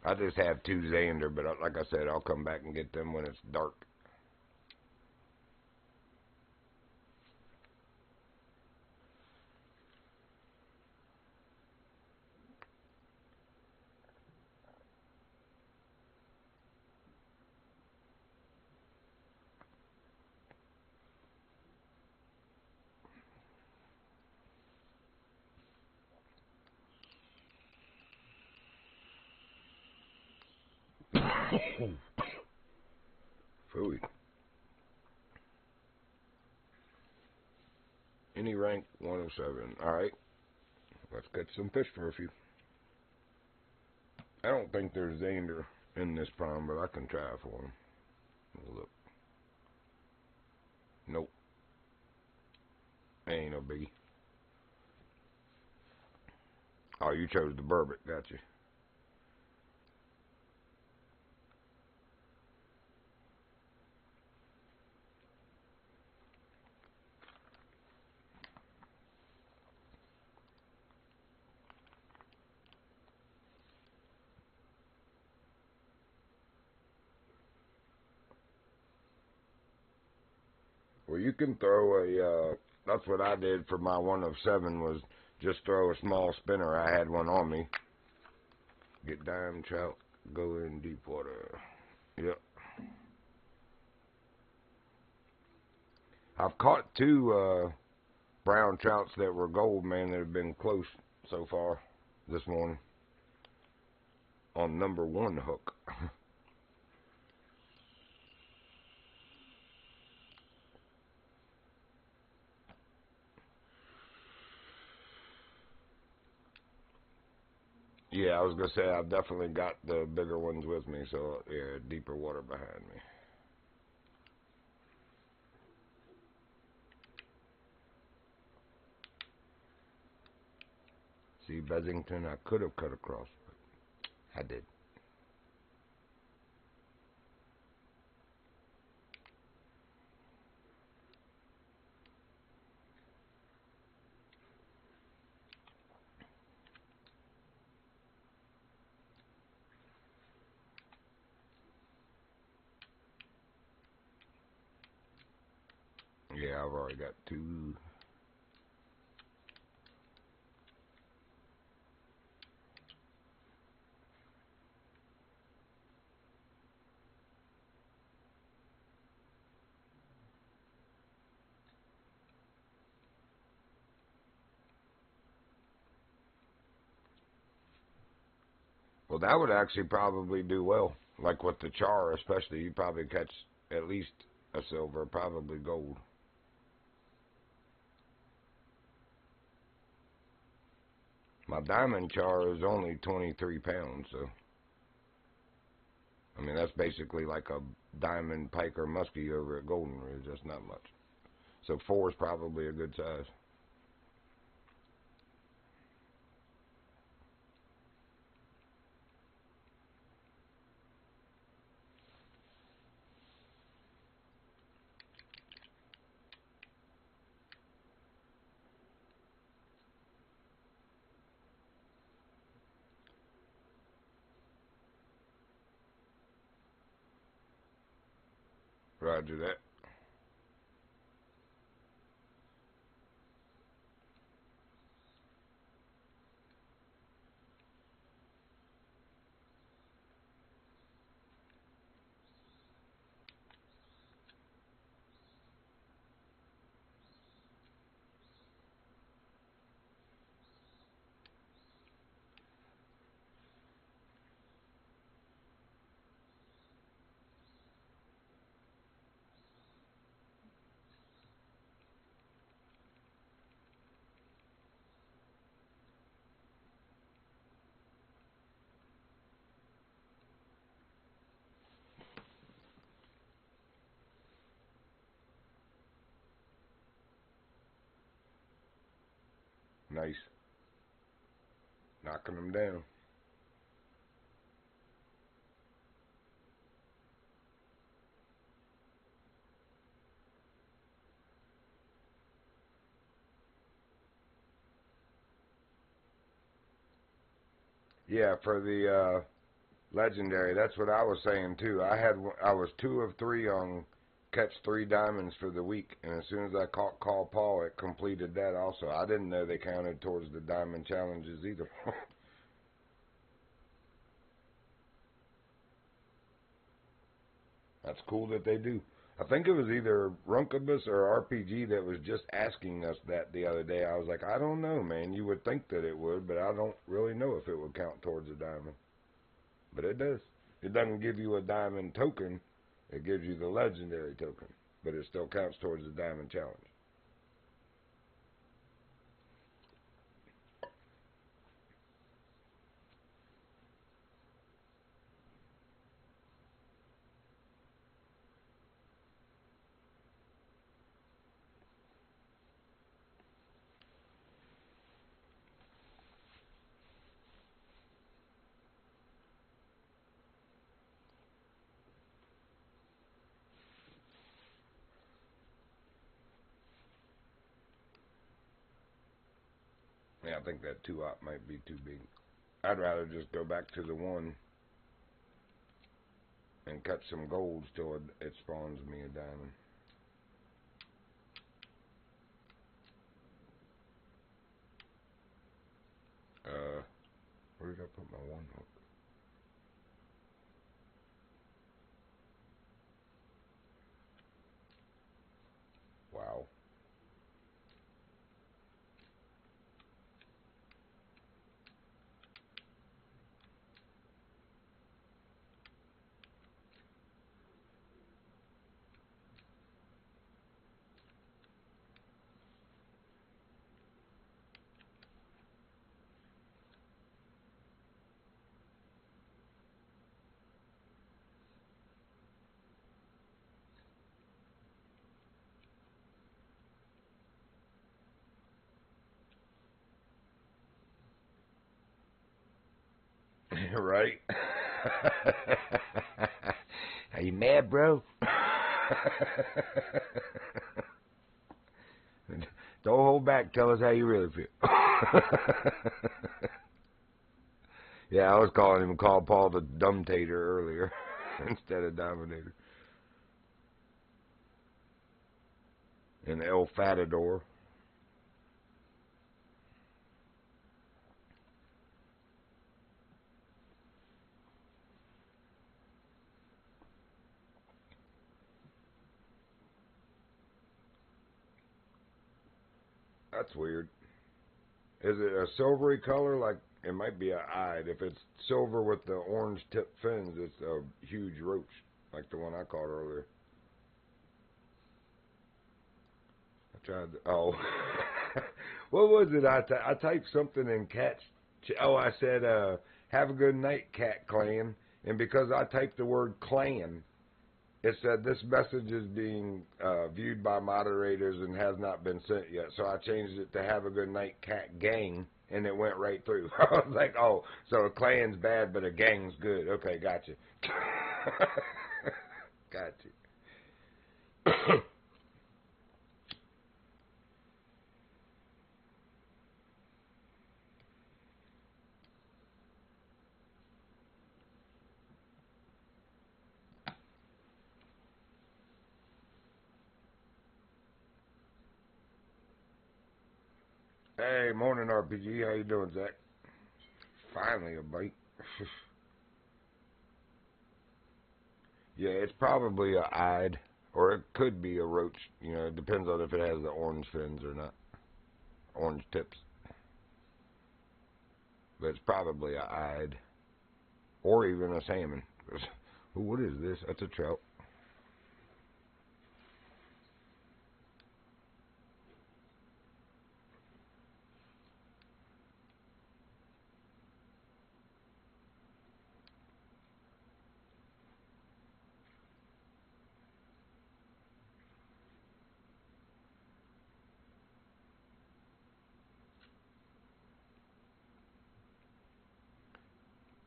I just have 2 Xander, but like I said, I'll come back and get them when it's dark. Phooey. Any rank 107. All right, let's get some fish for a few. I don't think there's Xander in this pond, but I can try for him. Look. Nope. Ain't no biggie. Oh, you chose the burbot. Gotcha. Well, you can throw a, that's what I did for my 107 was just throw a small spinner. I had one on me. Get dime trout, go in deep water. Yep. I've caught 2 brown trouts that were gold, man, that have been close so far this morning on number 1 hook. Yeah, I was going to say I've definitely got the bigger ones with me, so yeah, deeper water behind me. See, Beddington, I could have cut across, but I did. Yeah, I've already got 2. Well, that would actually probably do well. Like with the char, especially, you'd probably catch at least a silver, probably gold. My diamond char is only 23 pounds, so I mean that's basically like a diamond pike or muskie over at Golden Ridge. That's not much. So 4 is probably a good size. Roger that. Nice. Knocking them down. Yeah, for the legendary, that's what I was saying too. I was 2 of 3 on catch 3 diamonds for the week, and as soon as I caught Call Paul, it completed that also. I didn't know they counted towards the diamond challenges either. That's cool that they do. I think it was either Runkabus or RPG that was just asking us that the other day. I was like, I don't know, man. You would think that it would, but I don't really know if it would count towards a diamond. But it does. It doesn't give you a diamond token. It gives you the legendary token, but it still counts towards the diamond challenge. Yeah, I think that 2-op might be too big. I'd rather just go back to the 1 and cut some golds till it spawns me a diamond. Where did I put my 1 hook? Wow. Right? Are you mad, bro? Don't hold back. Tell us how you really feel. Yeah, I was calling him Call Paul the Dumbtator earlier instead of Dominator. And El Fatador. That's weird. Is it a silvery color like It might be a eyed. If it's silver with the orange tip fins, it's a huge roach, like the one I caught earlier. I tried. Oh, what was it? I typed something in catch. Oh, I said, "Have a good night, cat clan." And because I typed the word clan, it said this message is being viewed by moderators and has not been sent yet. So I changed it to "Have a good night, cat gang," and it went right through. I was like, "Oh, so a clan's bad, but a gang's good." Okay, gotcha. Gotcha. Hey, morning RPG. How you doing, Zach? Finally a bite. Yeah, it's probably a eyed, or it could be a roach. You know, it depends on if it has the orange fins or not, orange tips. But it's probably a eyed, or even a salmon. Ooh, what is this? That's a trout.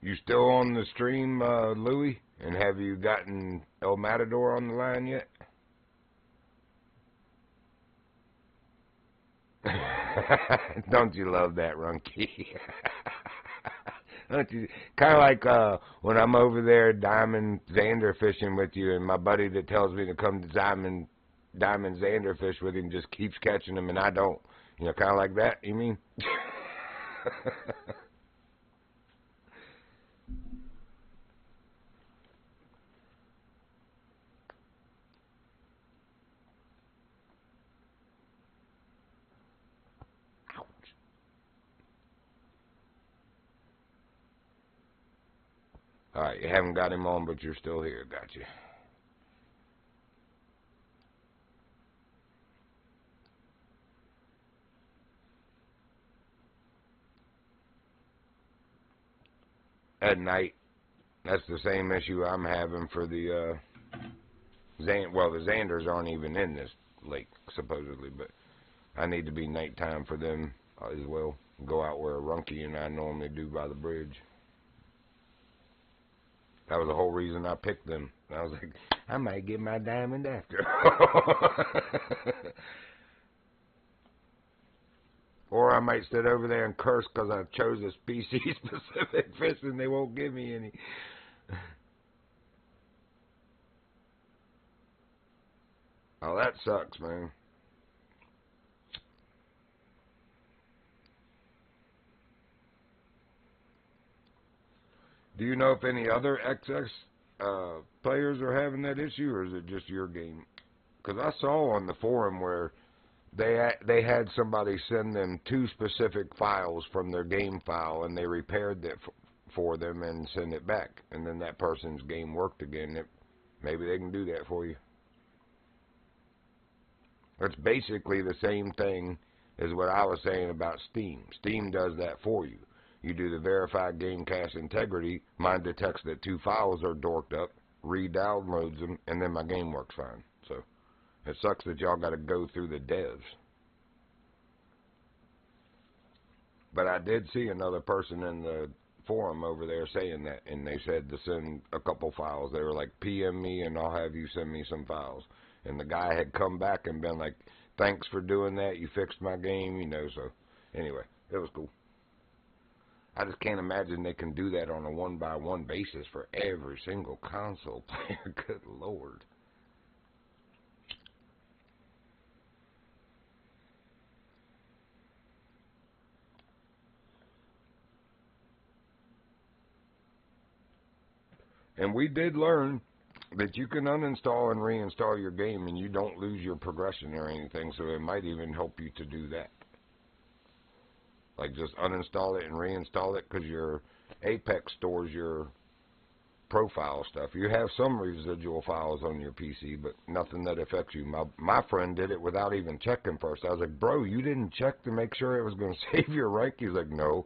You still on the stream, Louie? And have you gotten El Matador on the line yet? Don't you love that, Runky? Don't you? Kind of like when I'm over there diamond zander fishing with you, and my buddy that tells me to come to diamond zander fish with him just keeps catching them, and I don't. You know, kind of like that. You mean? Ouch. All right, you haven't got him on, but you're still here. Got you. At night, that's the same issue I'm having for the well, the Xanders aren't even in this lake supposedly, but I need to be nighttime for them as well. Go out where Runky and I normally do by the bridge. That was the whole reason I picked them. I was like, I might get my diamond after. Or I might sit over there and curse because I chose a species-specific fish and they won't give me any. Oh, that sucks, man. Do you know if any other XX players are having that issue, or is it just your game? Because I saw on the forum where they had somebody send them two specific files from their game file, and they repaired it for them and send it back, and then that person's game worked again. Maybe they can do that for you. It's basically the same thing as what I was saying about Steam. Steam does that for you. You do the verified game cache integrity, mine detects that two files are dorked up, re-downloads them, and then my game works fine. So it sucks that y'all got to go through the devs. But I did see another person in the forum over there saying that, and they said to send a couple files. They were like, PM me and I'll have you send me some files. And the guy had come back and been like, thanks for doing that. You fixed my game, you know. So anyway, it was cool. I just can't imagine they can do that on a one-by-one basis for every single console player. Good Lord. And we did learn that you can uninstall and reinstall your game and you don't lose your progression or anything, so it might even help you to do that. Like just uninstall it and reinstall it, because your Apex stores your profile stuff. You have some residual files on your PC, but nothing that affects you. My friend did it without even checking first. I was like, bro, you didn't check to make sure it was going to save your rank? He's like, no.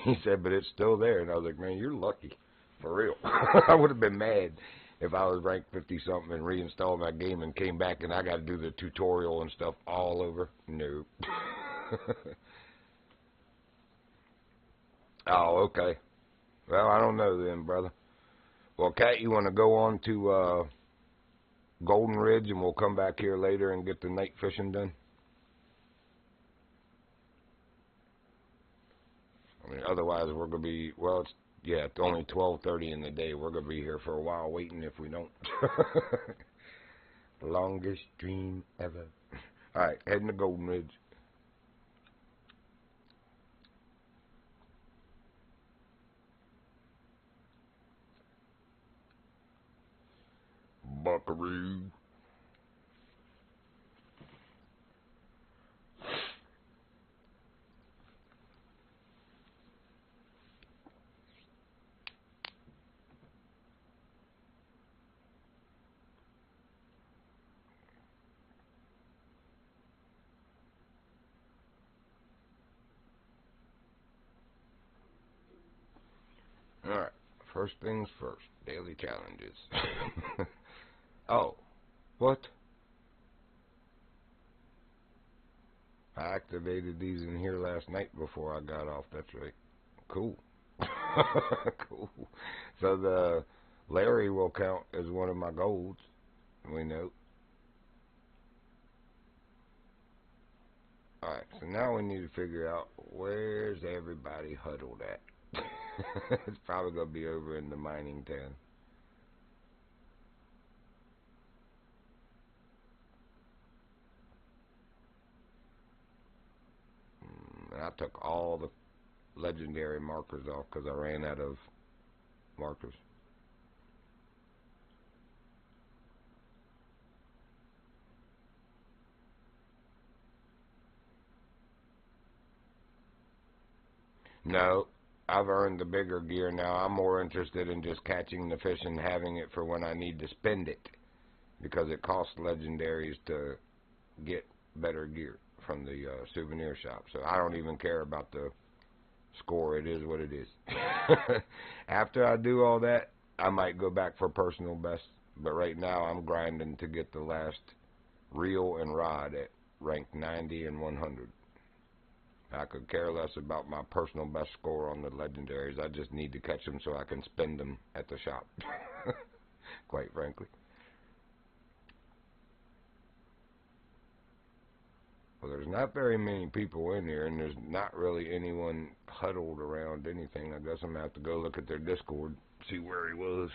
He said, but it's still there. And I was like, man, you're lucky. For real. I would have been mad if I was ranked 50-something and reinstalled my game and came back and I got to do the tutorial and stuff all over. No. Oh, okay. Well, I don't know then, brother. Well, Kat, you want to go on to Golden Ridge and we'll come back here later and get the night fishing done? I mean, otherwise we're going to be, well, it's only 12:30 in the day. We're going to be here for a while waiting if we don't. Longest dream ever. All right, heading to Golden Ridge. Buckaroo. All right, first things first, daily challenges. Oh, what? I activated these in here last night before I got off. That's right. Cool. Cool. So the Larry will count as one of my golds. We know. Alright, so now we need to figure out where's everybody huddled at. It's probably going to be over in the mining town. And I took all the legendary markers off because I ran out of markers. No, I've earned the bigger gear now. I'm more interested in just catching the fish and having it for when I need to spend it, because it costs legendaries to get better gear from the souvenir shop. So I don't even care about the score. It is what it is. After I do all that, I might go back for personal best, but right now I'm grinding to get the last reel and rod at rank 90 and 100. I could care less about my personal best score on the legendaries. I just need to catch them so I can spend them at the shop, quite frankly. Well, there's not very many people in here, and there's not really anyone huddled around anything. I guess I'm going to have to go look at their Discord, see where he was.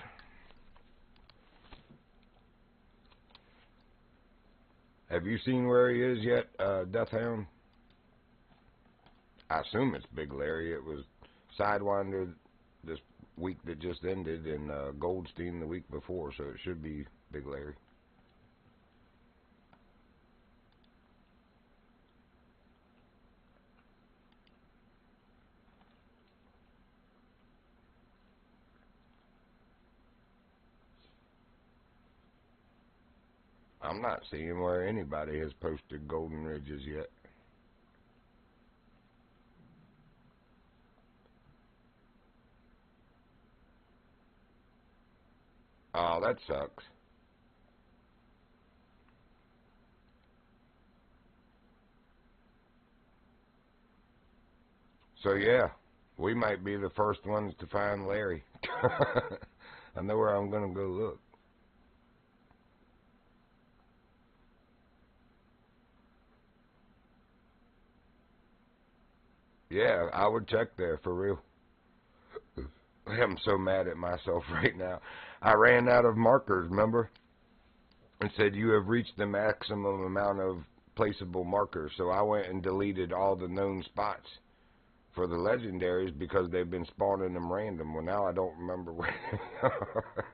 Have you seen where he is yet, Deathhound? I assume it's Big Larry. It was Sidewinder this week that just ended, and Goldstein the week before, so it should be Big Larry. I'm not seeing where anybody has posted Golden Ridges yet. Oh, that sucks. So yeah, we might be the first ones to find Larry. I know where I'm going to go look. Yeah, I would check there for real. I'm so mad at myself right now. I ran out of markers, remember? It said you have reached the maximum amount of placeable markers. So I went and deleted all the known spots for the legendaries because they've been spawning them random. Well, now I don't remember where they are.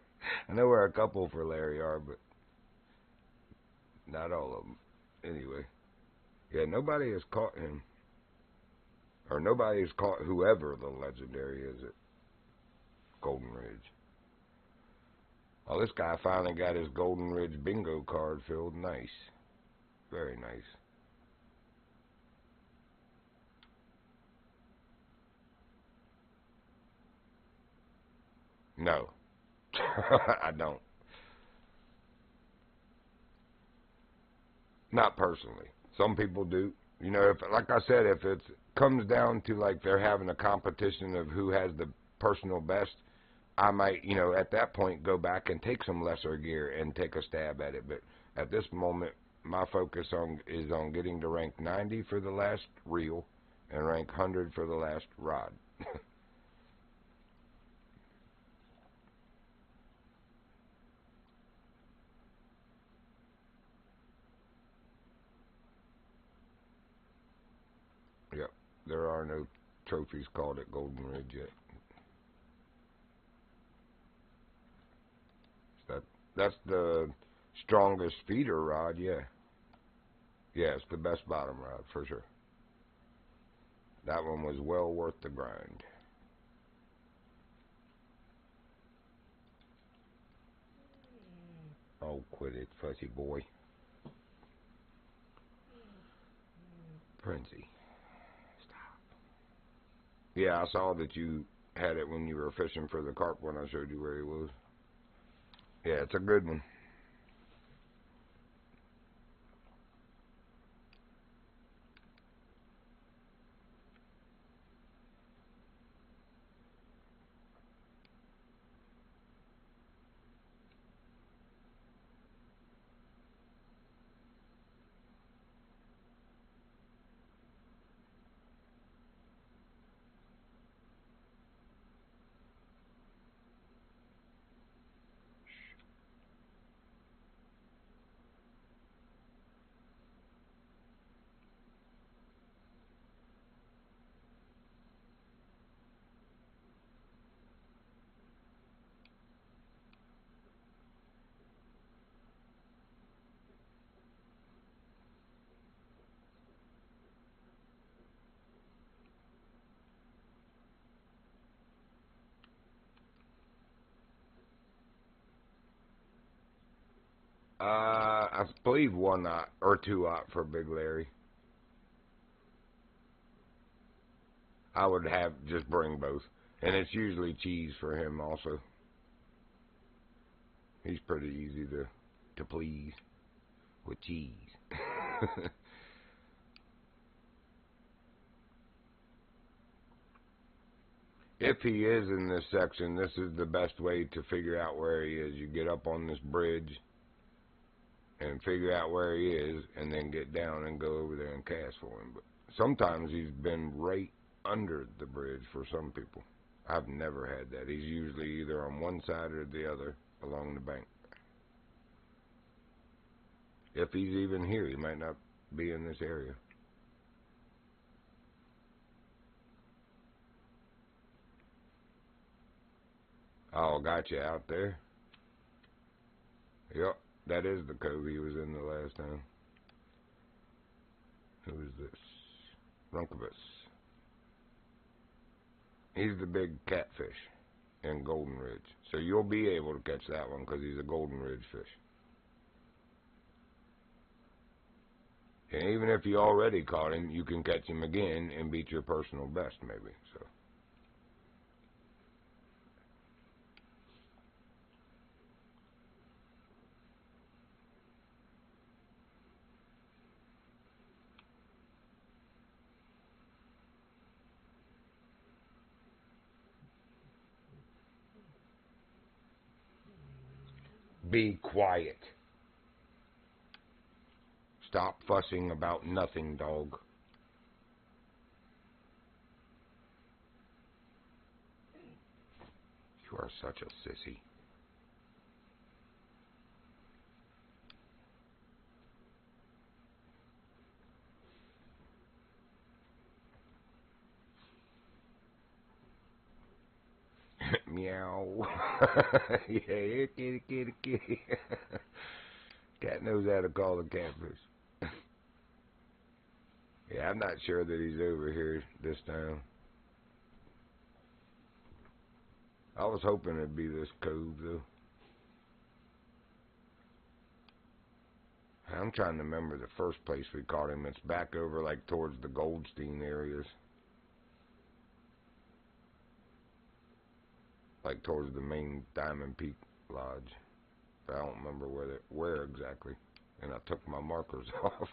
I know where a couple for Larry are, but not all of them. Anyway, yeah, nobody has caught him. Or nobody's caught whoever the legendary is at Golden Ridge. Well, this guy finally got his Golden Ridge bingo card filled. Nice. Very nice. No. I don't. Not personally. Some people do. You know, if, like I said, if it comes down to like they're having a competition of who has the personal best, I might, you know, at that point go back and take some lesser gear and take a stab at it. But at this moment, my focus is on getting to rank 90 for the last reel and rank 100 for the last rod. Yep, there are no trophies called at Golden Ridge yet. That's the strongest feeder rod, yeah. Yeah, it's the best bottom rod for sure. That one was well worth the grind. Oh, quit it, fussy boy. Princey. Stop. Yeah, I saw that you had it when you were fishing for the carp when I showed you where he was. Yeah, it's a good one. I believe 1 knot or 2 knot for Big Larry. I would have just bring both. And it's usually cheese for him also. He's pretty easy to please with cheese. If he is in this section, this is the best way to figure out where he is. You get up on this bridge and figure out where he is, and then get down and go over there and cast for him. But sometimes he's been right under the bridge for some people. I've never had that. He's usually either on one side or the other along the bank. If he's even here, he might not be in this area. Oh, gotcha, out there. Yep, that is the cove he was in the last time. Who is this? Runkabus. He's the big catfish in Golden Ridge. So you'll be able to catch that one because he's a Golden Ridge fish. And even if you already caught him, you can catch him again and beat your personal best maybe. So be quiet. Stop fussing about nothing, dog. You are such a sissy. Meow. Yeah, here, kitty, kitty, kitty. Cat knows how to call a catfish. Yeah, I'm not sure that he's over here this this town. I was hoping it'd be this cove, though. I'm trying to remember the first place we caught him. It's back over, like, towards the Goldstein areas. Like, towards the main Diamond Peak Lodge. But I don't remember where exactly. And I took my markers off.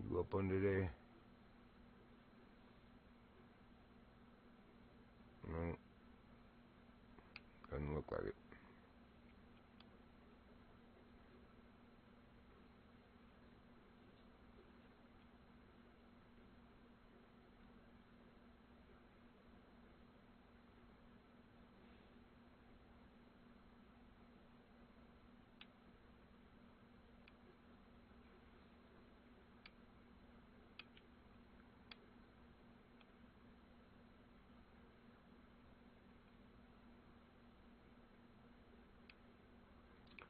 You up under there? No. Doesn't look like it.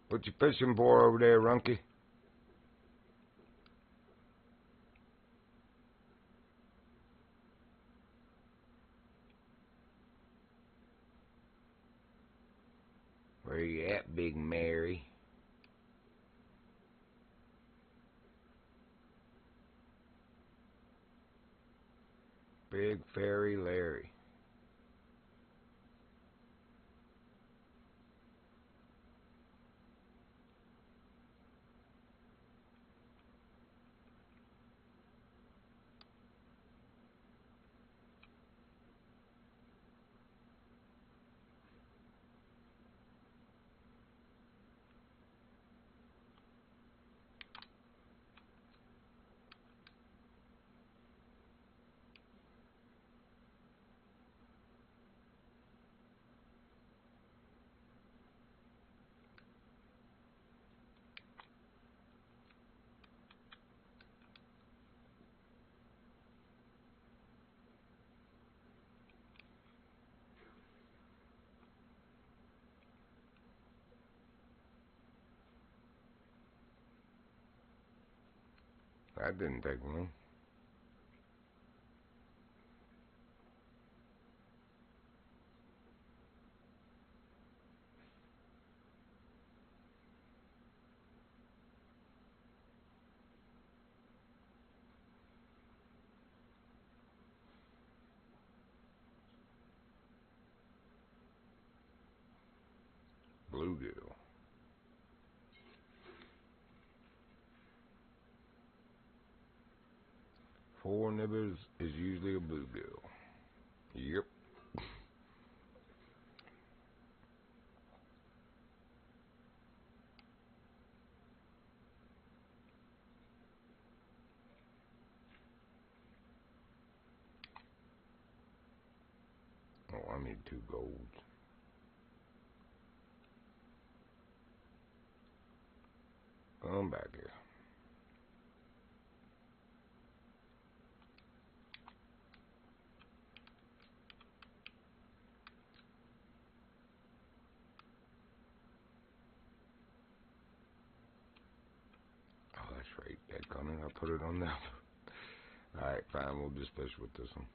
What you fishing for over there, Runky? Where you at, Big Mary? Big Fairy Larry. That didn't take long. Bluegill. 4 nibbers is usually a bluegill. Yep. Oh, I need 2 golds. Come back here. Oh, that's right. That coming. I put it on now. Alright, fine. We'll just fish with this one.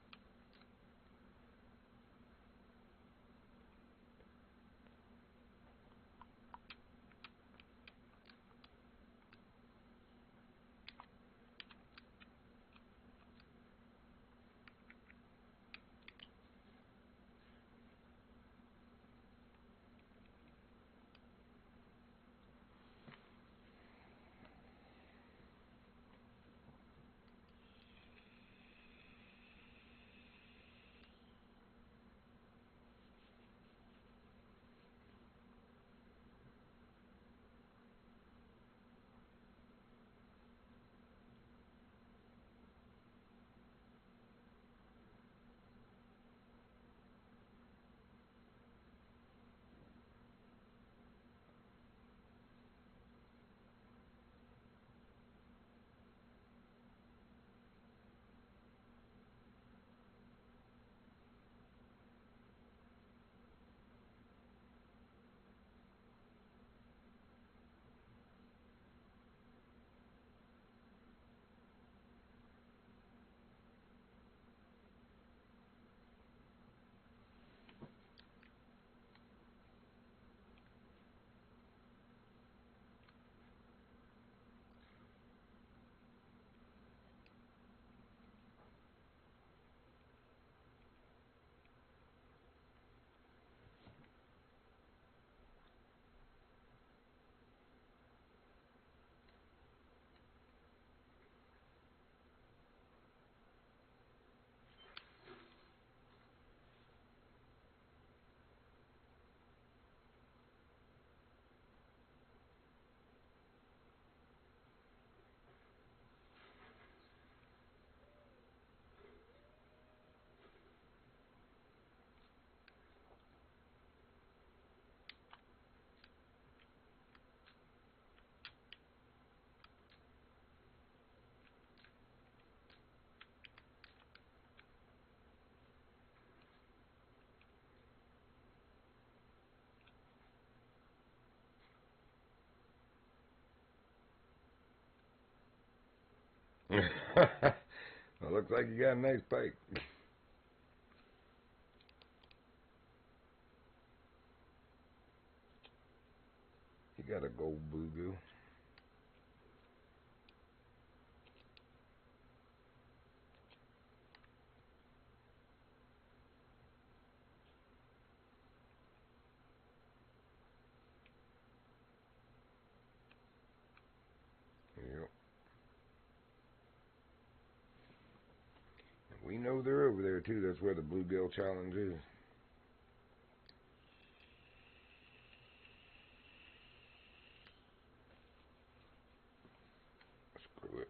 Well, looks like you got a nice pike. You got a gold bluegill. Yep. We know they're over there too. That's where the bluegill challenge is. Screw it.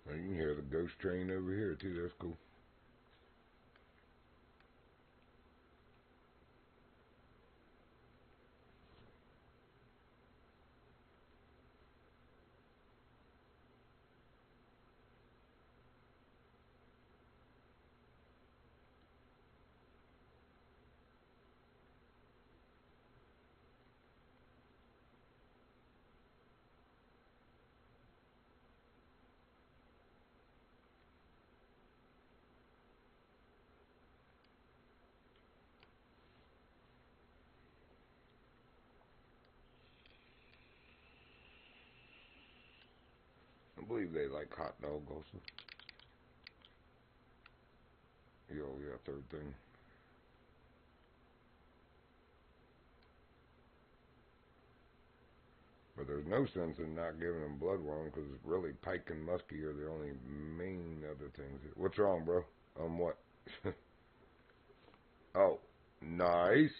Well, you can hear the ghost train over here too. That's cool. I believe they like hot dog also. Yo, yeah, third thing. But there's no sense in not giving them bloodworm because really pike and muskie are the only main other things. What's wrong, bro? What? Oh, nice.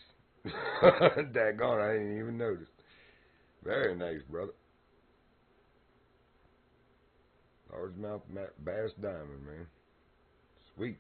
Daggone, I didn't even notice. Very nice, brother. Largemouth bass diamond, man. Sweet.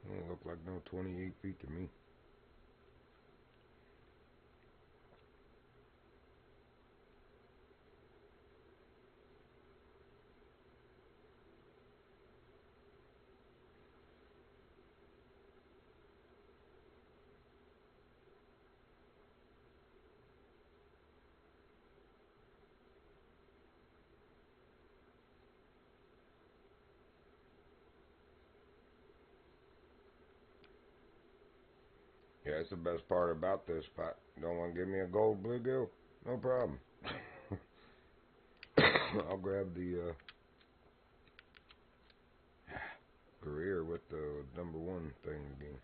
Don't look like no 28 feet to me. Yeah, that's the best part about this spot. Don't want to give me a gold bluegill? No problem. I'll grab the career with the #1 thing again.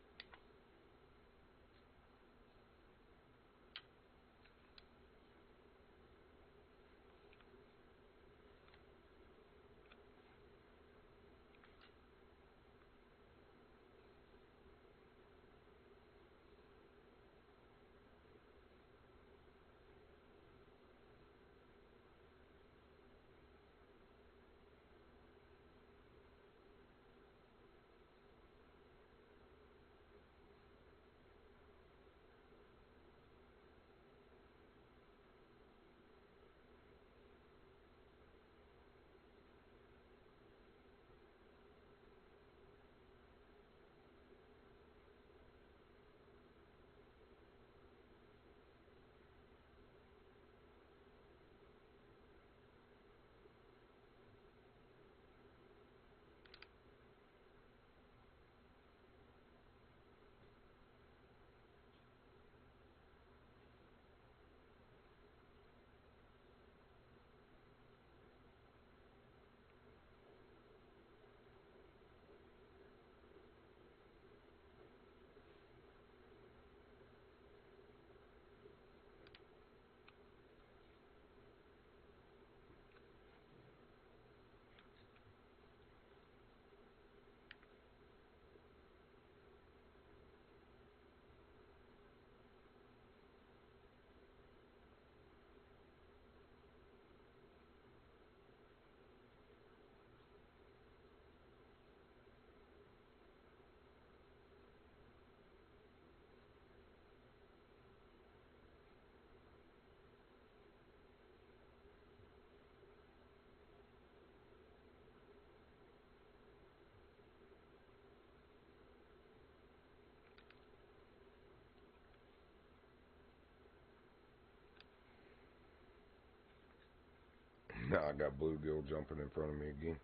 Now I got bluegill jumping in front of me again.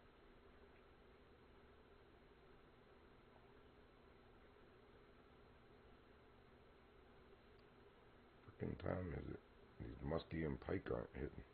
Freaking time is it? These muskie and pike aren't hitting.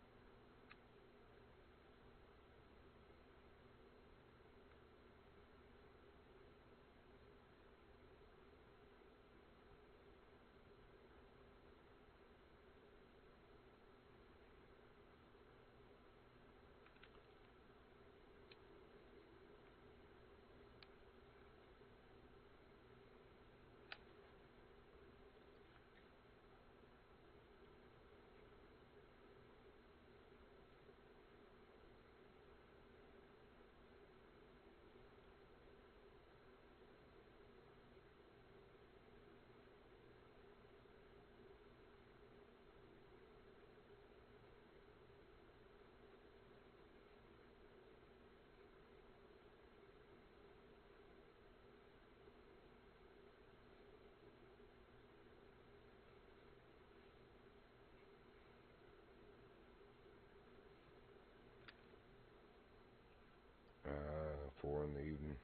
Uh, 4 in the evening.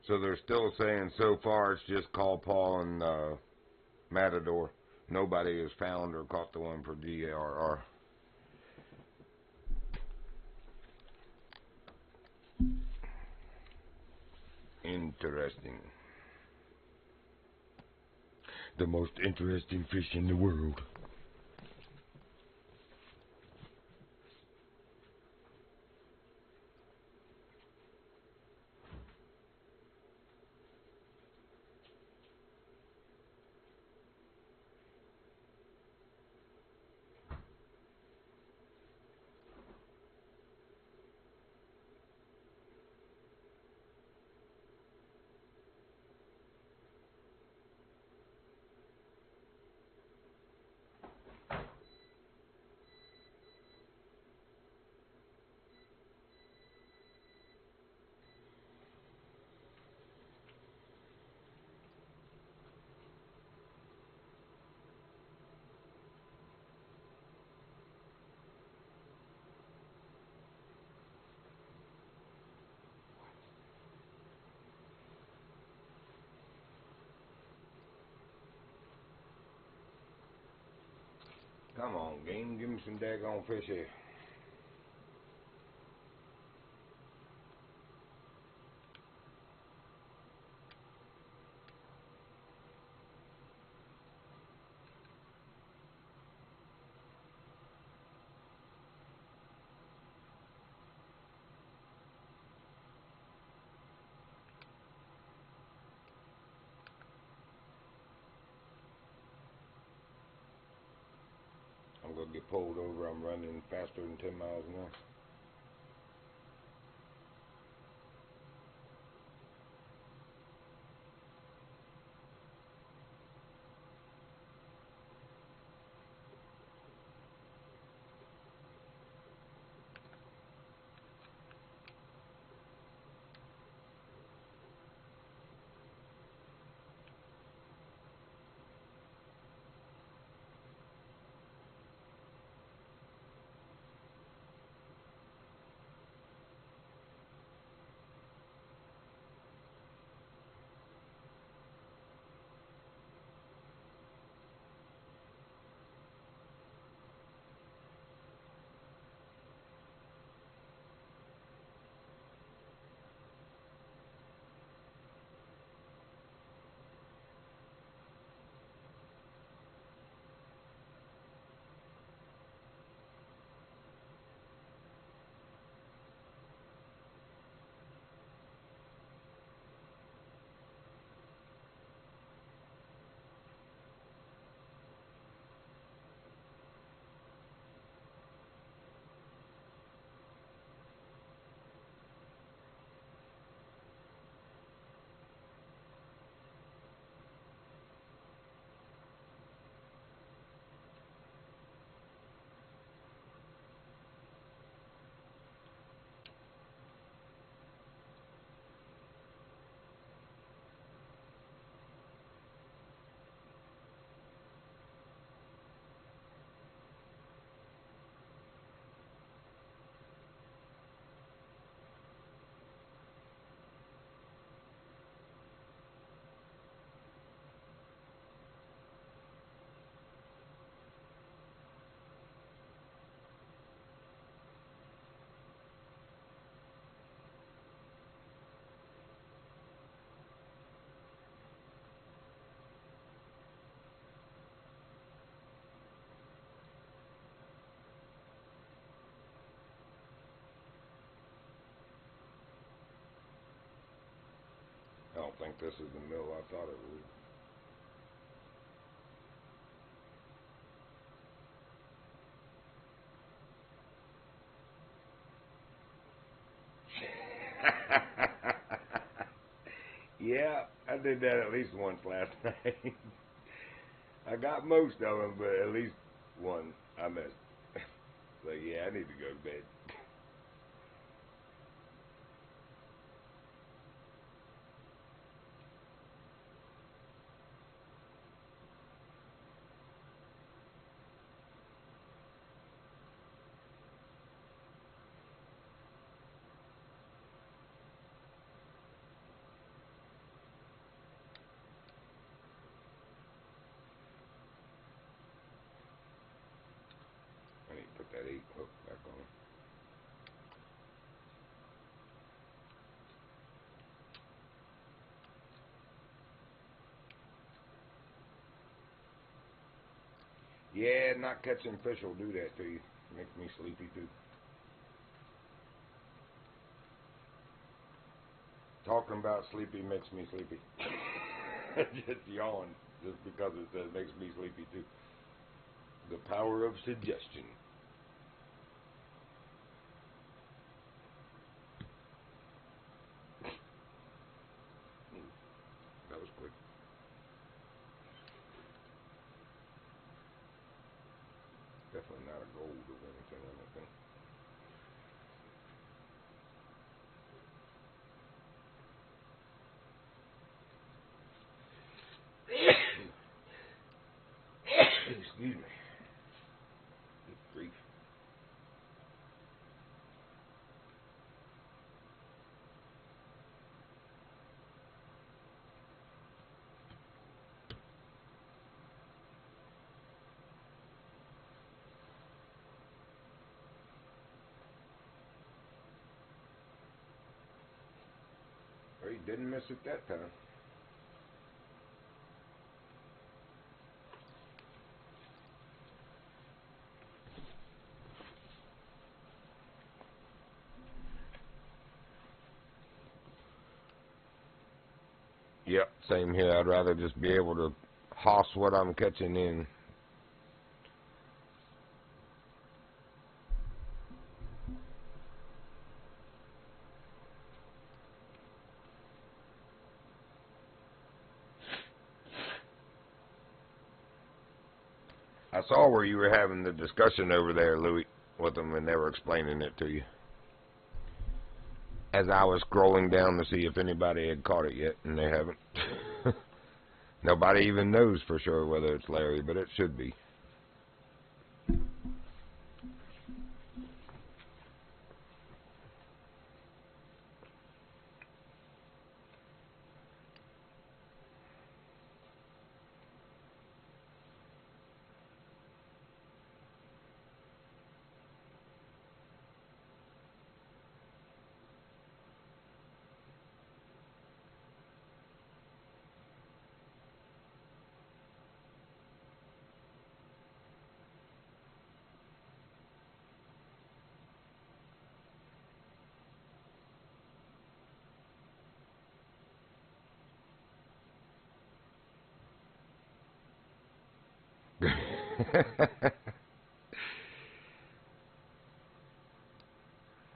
So they're still saying so far it's just Call Paul and Matador. Nobody has found or caught the one for DRR. Interesting. The most interesting fish in the world. Come on, game. Give me some daggone fish here. I'm going to get pulled over. I'm running faster than 10 miles an hour. I don't think this is the mill I thought it was. Yeah, I did that at least once last night. I got most of them, but at least one I missed. So yeah, I need to go to bed. I need to put that 8 hook back on. Yeah, not catching fish will do that to you. Makes me sleepy too. Talking about sleepy makes me sleepy. Just yawn just because it says makes me sleepy too. The power of suggestion. That was quick. Definitely not a gold or anything on that thing. Excuse me. Good grief. Well, he didn't miss it that time. Yep, same here. I'd rather just be able to hoss what I'm catching in. I saw where you were having the discussion over there, Louis, with them, and they were explaining it to you. As I was scrolling down to see if anybody had caught it yet, and they haven't. Nobody even knows for sure whether it's Larry, but it should be.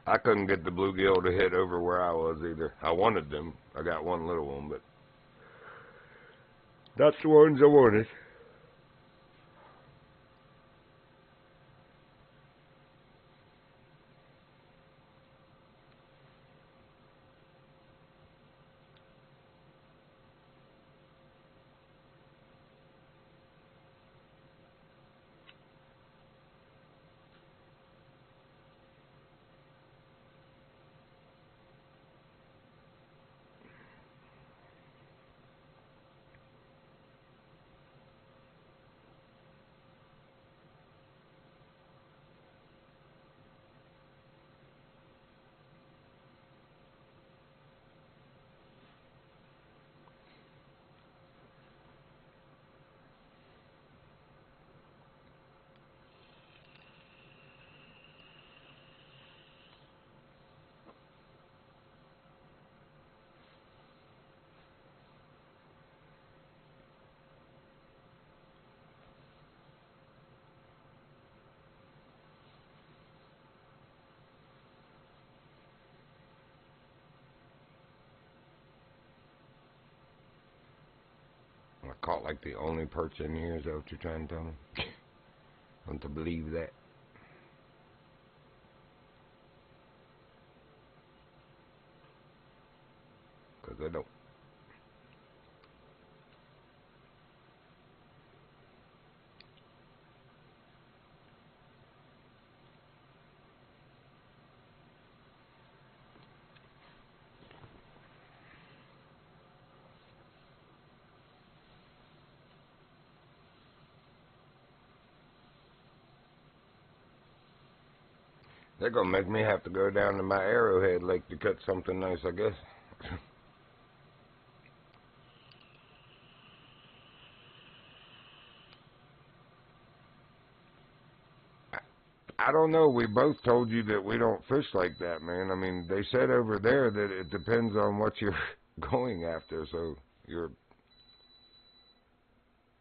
I couldn't get the bluegill to hit over where I was either. I wanted them. I got one little one, but that's the ones I wanted. I caught like the only perch in here. Is that what you're trying to tell me? I want to believe that. Because I don't. They're going to make me have to go down to my Arrowhead Lake to catch something nice, I guess. I don't know. We both told you that we don't fish like that, man. I mean, they said over there that it depends on what you're going after, so you're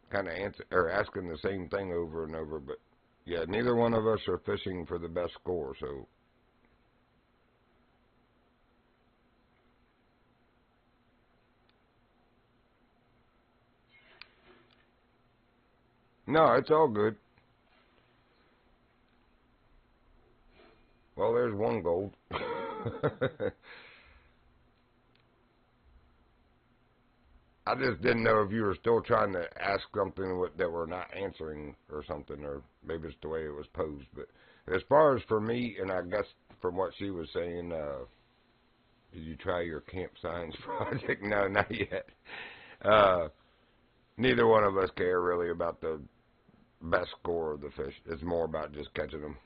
kind of asking the same thing over and over. But, yeah, neither one of us are fishing for the best score, so... No, it's all good. Well, there's one gold. I just didn't know if you were still trying to ask something that we're not answering or something, or maybe it's the way it was posed. But as far as for me, and I guess from what she was saying, did you try your camp signs project? No, not yet. Neither one of us care really about the best score of the fish. It's more about just catching them.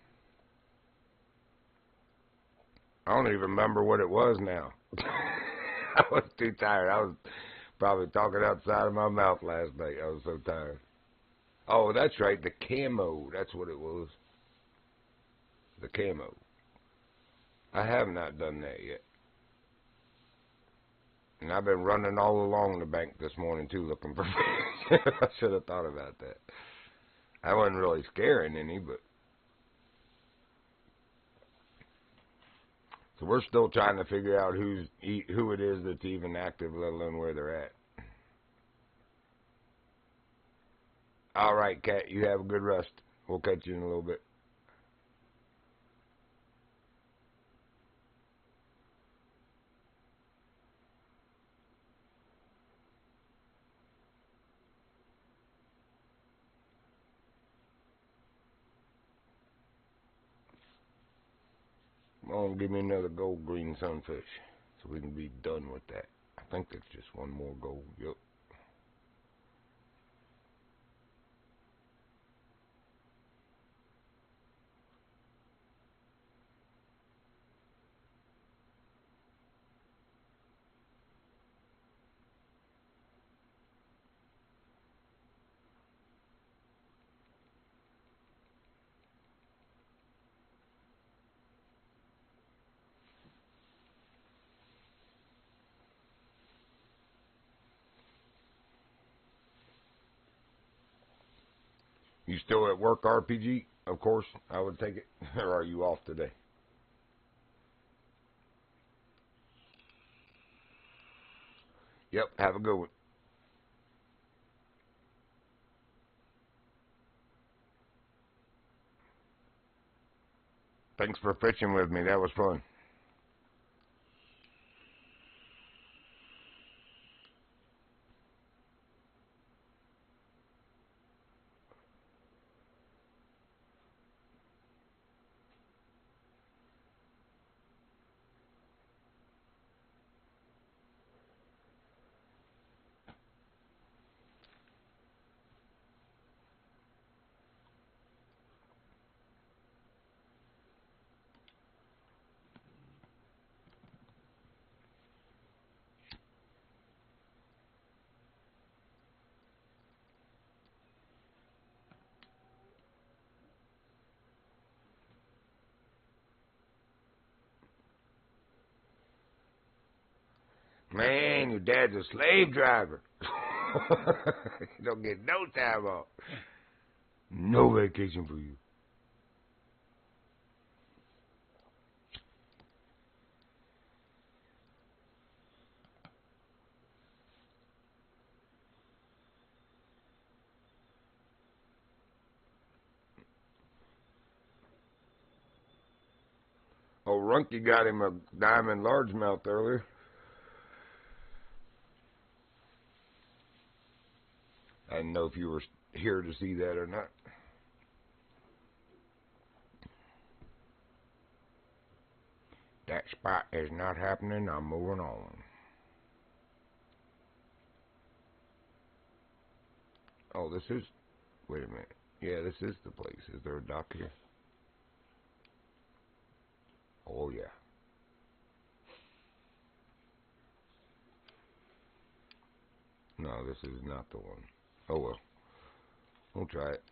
I don't even remember what it was now. I was too tired. I was probably talking outside of my mouth last night. I was so tired. Oh, that's right. The camo. That's what it was. The camo. I have not done that yet. And I've been running all along the bank this morning, too, looking for fish. I should have thought about that. I wasn't really scaring any, but... So we're still trying to figure out who it is that's even active, let alone where they're at. All right, Kat, you have a good rest. We'll catch you in a little bit. Come on, give me another gold green sunfish so we can be done with that. I think that's just one more gold. Yep. You still at work, RPG? Of course, I would take it. Or are you off today? Yep, have a good one. Thanks for fishing with me. That was fun. Man, your dad's a slave driver. You don't get no time off. No vacation for you. Oh, Runky got him a diamond largemouth earlier. I didn't know if you were here to see that or not. That spot is not happening. I'm moving on. Oh, this is... Wait a minute. Yeah, this is the place. Is there a dock here? Oh, yeah. No, this is not the one. Oh, well. We'll try it.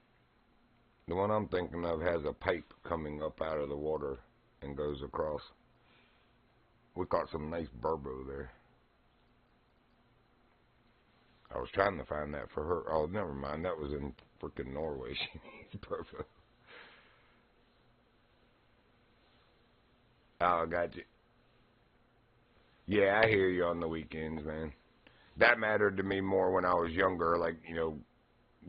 The one I'm thinking of has a pipe coming up out of the water and goes across. We caught some nice burbo there. I was trying to find that for her. Oh, never mind. That was in freaking Norway. She needs burbo. Oh, I got you. Yeah, I hear you on the weekends, man. That mattered to me more when I was younger, like, you know,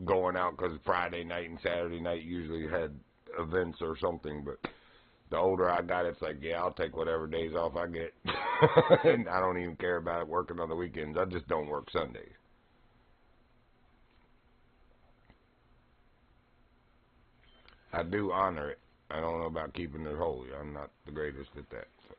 going out because Friday night and Saturday night usually had events or something, but the older I got, it's like, yeah, I'll take whatever days off I get. And I don't even care about working on the weekends. I just don't work Sundays. I do honor it. I don't know about keeping it holy. I'm not the greatest at that. So.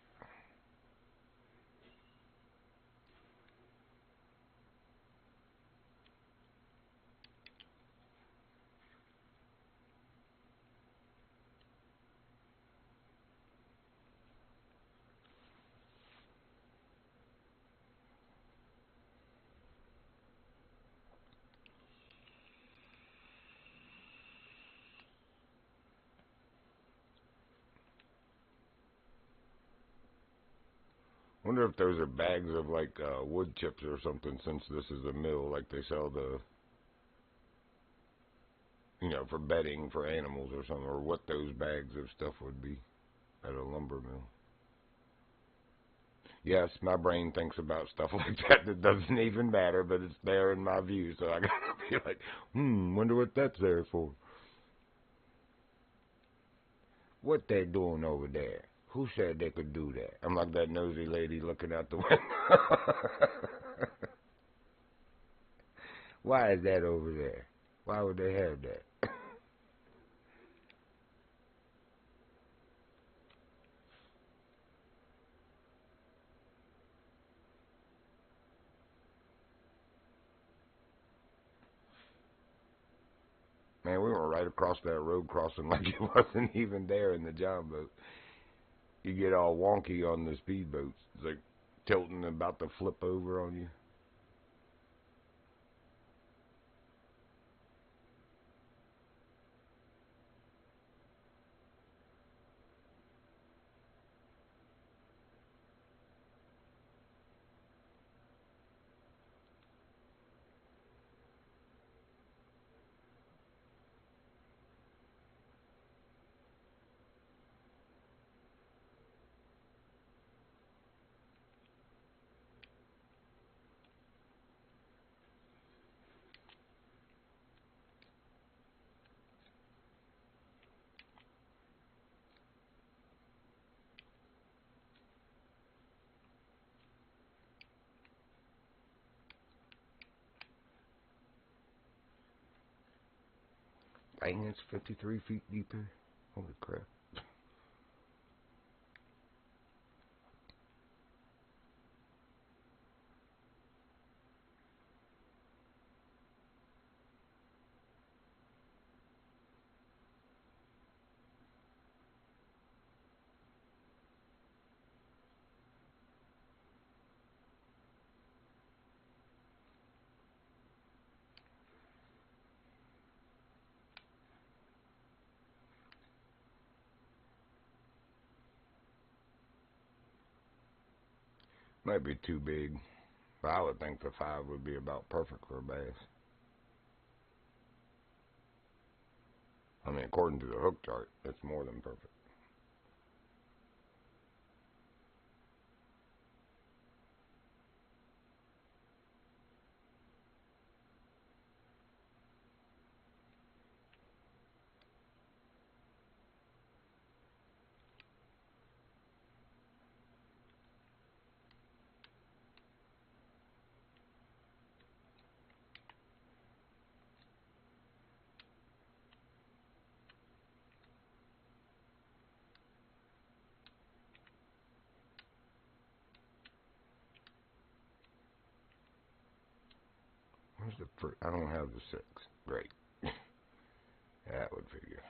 Wonder if those are bags of like wood chips or something, since this is a mill, like they sell the, for bedding for animals or something, or what those bags of stuff would be at a lumber mill. Yes, my brain thinks about stuff like that doesn't even matter, but it's there in my view, so I gotta be like, wonder what that's there for. What they doing over there? Who said they could do that? I'm like that nosy lady looking out the window. Why is that over there? Why would they have that? Man, we went right across that road crossing like it wasn't even there in the John boat. You get all wonky on the speedboats. It's like tilting and about to flip over on you. Dang, it's 53 feet deep here. Holy crap. Might be too big. But I would think the 5 would be about perfect for a bass. I mean, according to the hook chart, it's more than perfect. Where's the first? I don't have the 6. Great. That would figure.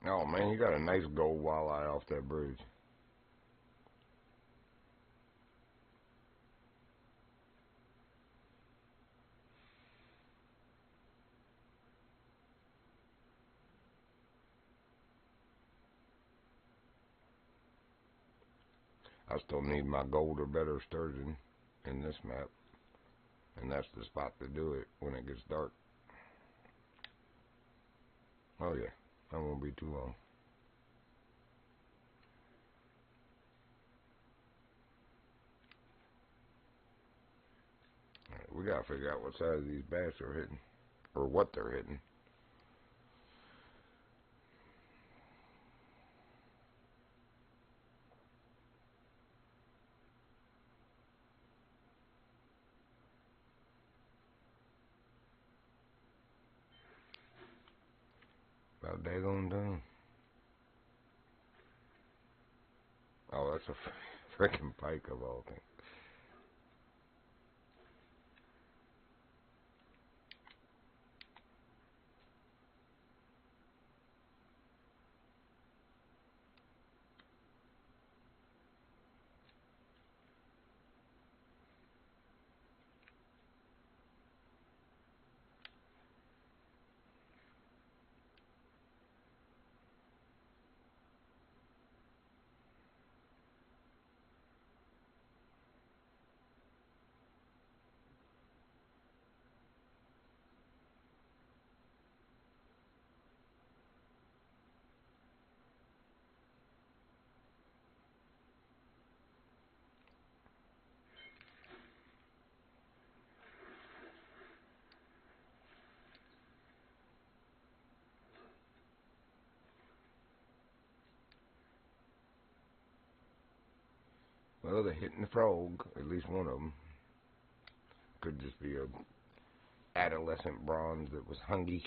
Oh man, you got a nice gold walleye off that bridge. I still need my gold or better sturgeon in this map. And that's the spot to do it when it gets dark. Oh yeah, that won't be too long. Alright, we gotta figure out what size these bass are hitting. Or what they're hitting. About daggone done. Oh, that's a freaking pike of all things. Well, they're hitting the frog. At least one of them. Could just be a adolescent bronze that was hungry.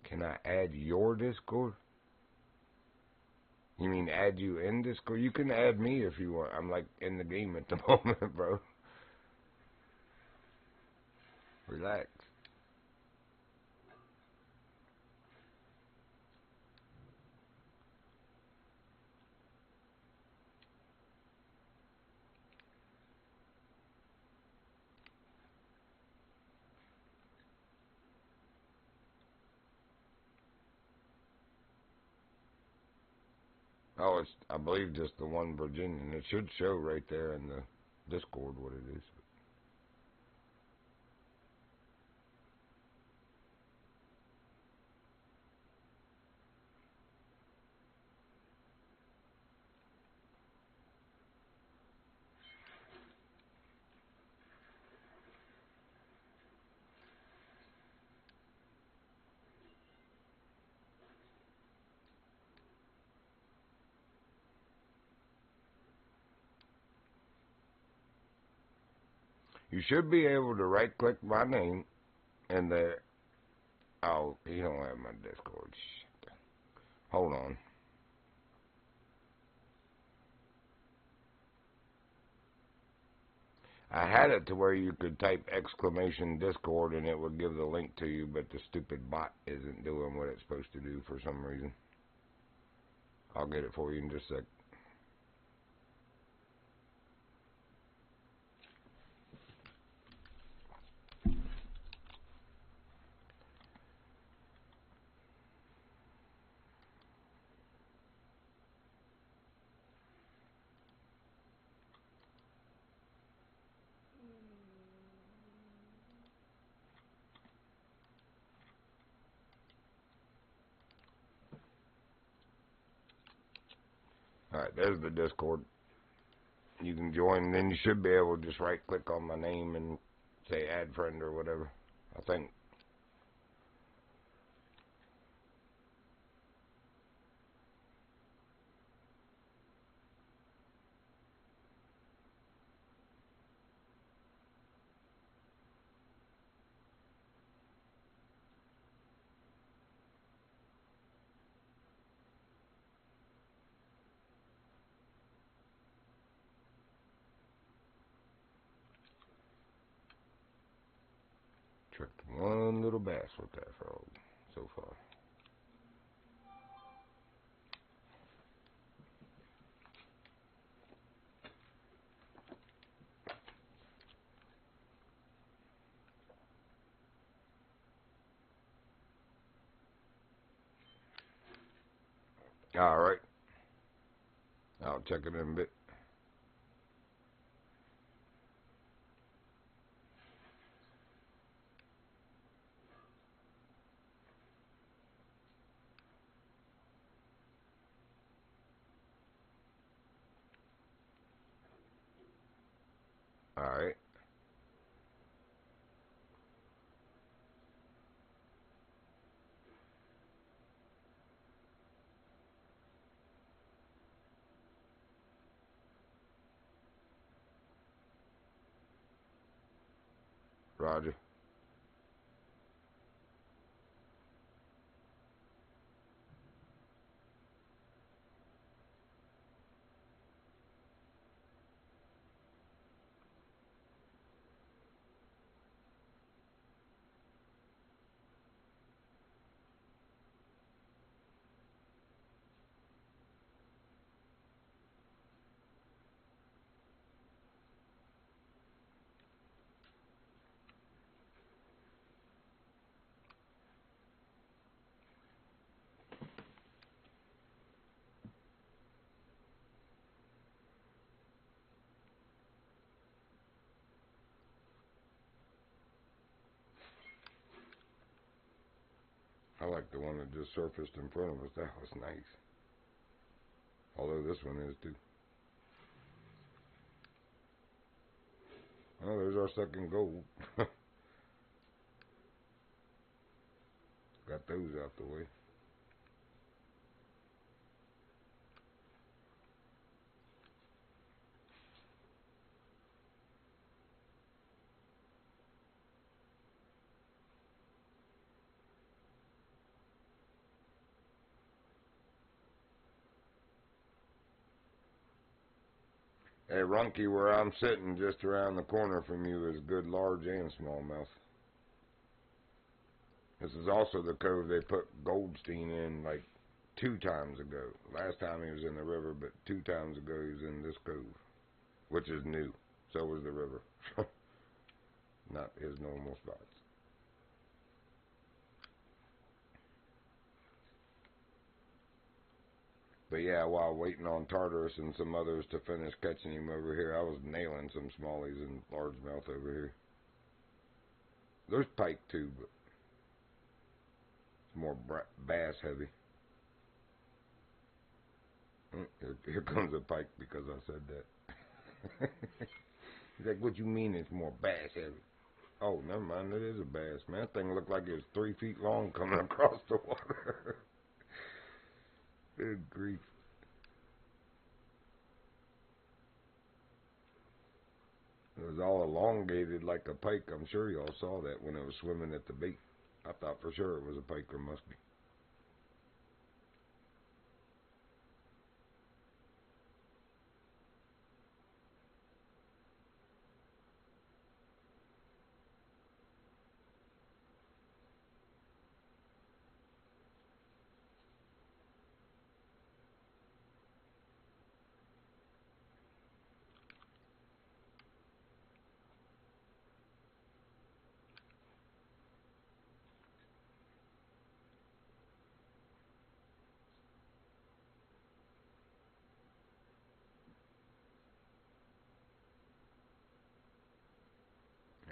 Can I add your Discord? You mean add you in Discord? You can add me if you want. I'm like in the game at the moment, bro. Relax. Oh, it's, I believe, just the one Virginian. It should show right there in the Discord what it is. You should be able to right-click my name and there. Oh, you don't have my Discord. Shit. Hold on. I had it to where you could type exclamation Discord and it would give the link to you, but the stupid bot isn't doing what it's supposed to do for some reason. I'll get it for you in just a sec. Alright, there's the Discord. You can join, then you should be able to just right-click on my name and say add friend or whatever. I think. Tricked one little bass with that frog so far. Alright. I'll check it in a bit. Alright. Roger. I like the one that just surfaced in front of us. That was nice. Although this one is too. Oh, there's our second gold. Got those out the way. Hey, Runky, where I'm sitting just around the corner from you is good large and smallmouth. This is also the cove they put Goldstein in like 2 times ago. Last time he was in the river, but 2 times ago he was in this cove, which is new. So was the river. Not his normal spots. But yeah, while waiting on Tartarus and some others to finish catching him over here, I was nailing some smallies and largemouth over here. There's pike too, but it's more bass heavy. Here comes a pike because I said that. He's like, what you mean it's more bass heavy? Oh, never mind, it is a bass, man. That thing looked like it was 3 feet long coming across the water. Good grief. It was all elongated like a pike. I'm sure y'all saw that when it was swimming at the bait. I thought for sure it was a pike or muskie.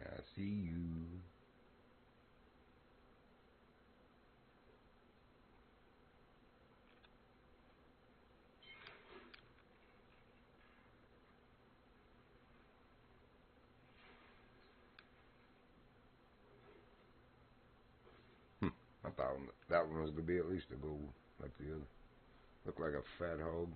I see you. I thought that one was going to be at least a gold, like the other. Looked like a fat hog.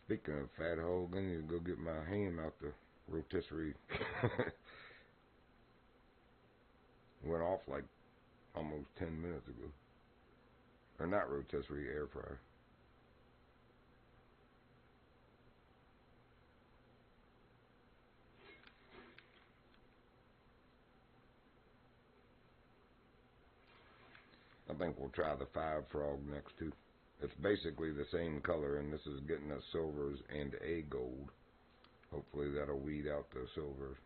Speaking of fat hog, I need to go get my ham out the rotisserie. Went off like almost 10 minutes ago. Or not rotisserie, air fryer. I think we'll try the 5 frog next too. It's basically the same color, and this is getting us silvers and a gold. Hopefully that'll weed out the silvers.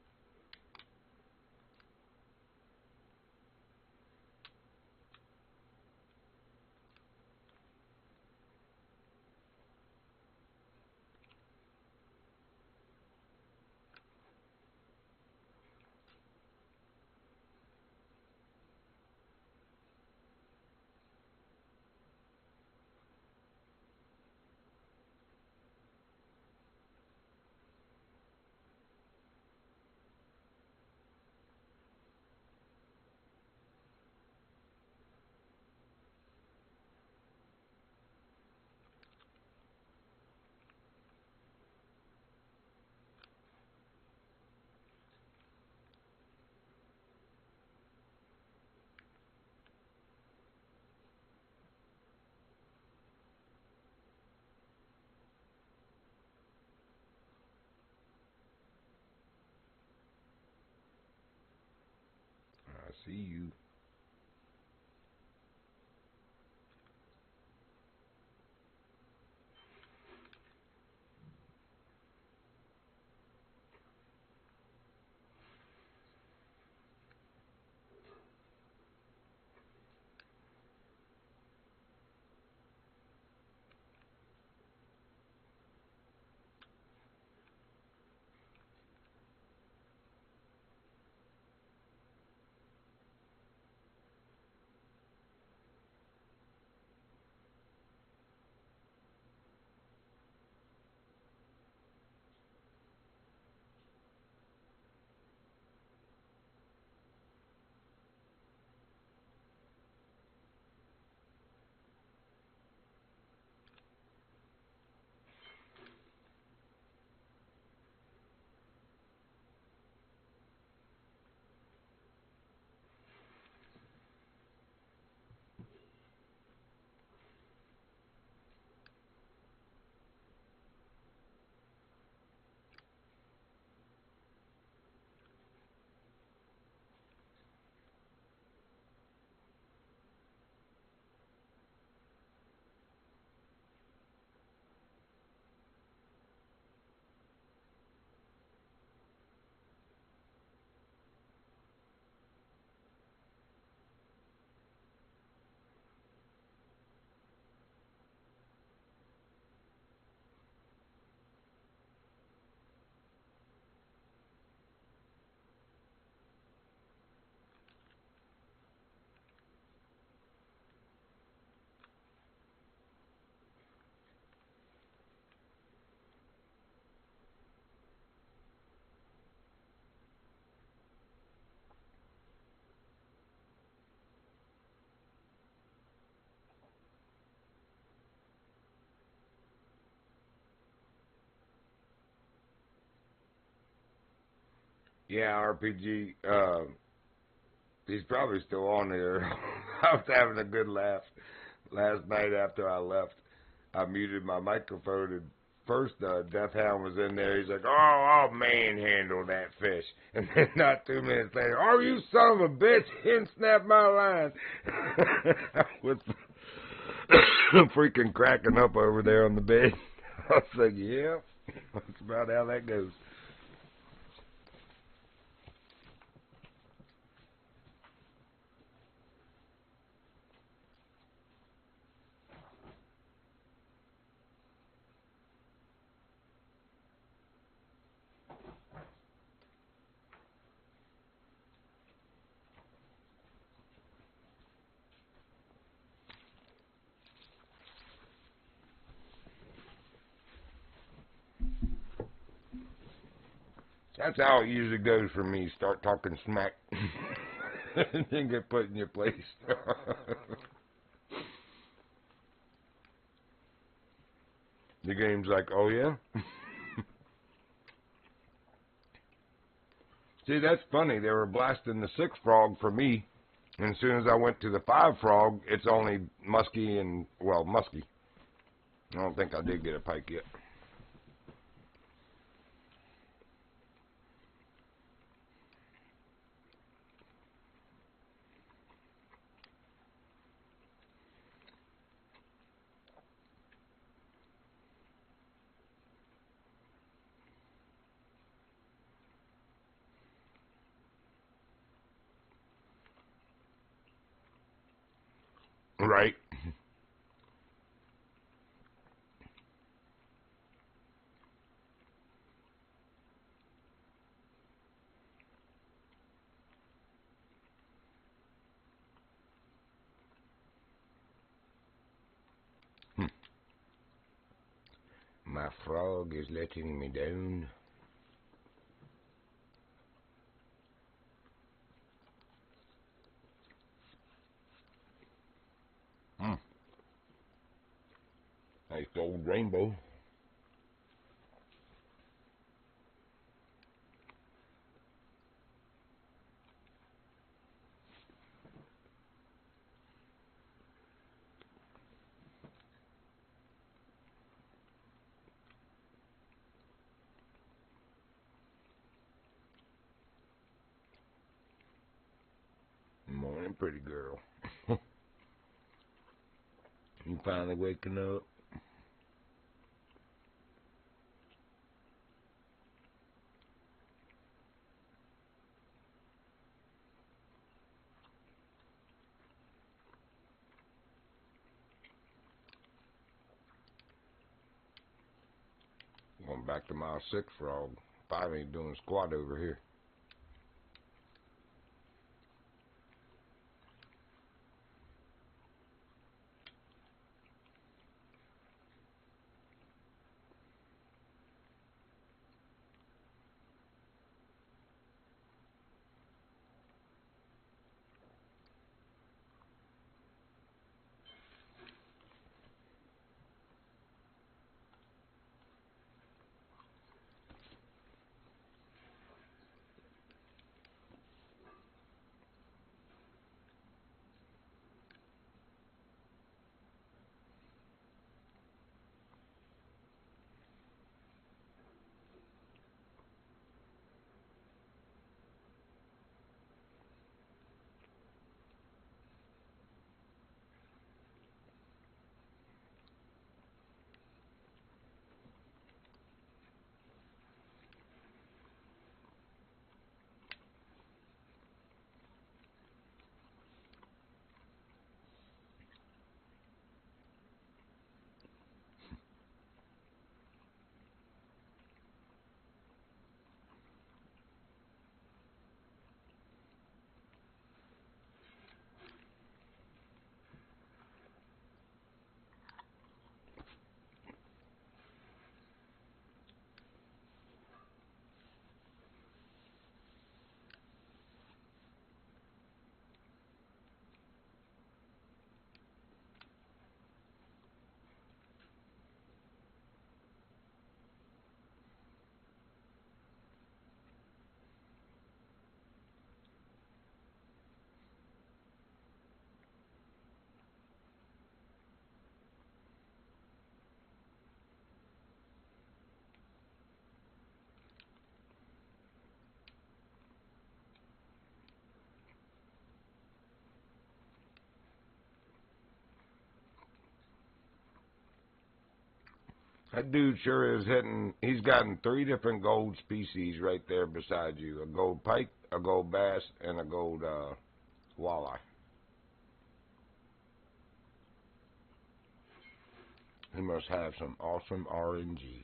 I see you. Yeah, RPG. He's probably still on there. I was having a good laugh last night after I left. I muted my microphone, and first Death Hound was in there. He's like, "Oh, I'll manhandle that fish," and then not 2 minutes later, "Oh, you son of a bitch! And snap my line." I was freaking cracking up over there on the bed. I was like, "Yeah, that's about how that goes." That's how it usually goes for me. Start talking smack, and then get put in your place. The game's like, "Oh yeah." See, that's funny. They were blasting the 6 frog for me, and as soon as I went to the 5 frog, it's only musky and, well, musky. I don't think I did get a pike yet. Right. My frog is letting me down. Nice gold rainbow. Morning, pretty girl. You finally waking up? Going back to my 6 frog. 5 ain't doing squat over here. That dude sure is hitting. He's gotten 3 different gold species right there beside you. A gold pike, a gold bass, and a gold walleye. He must have some awesome RNG.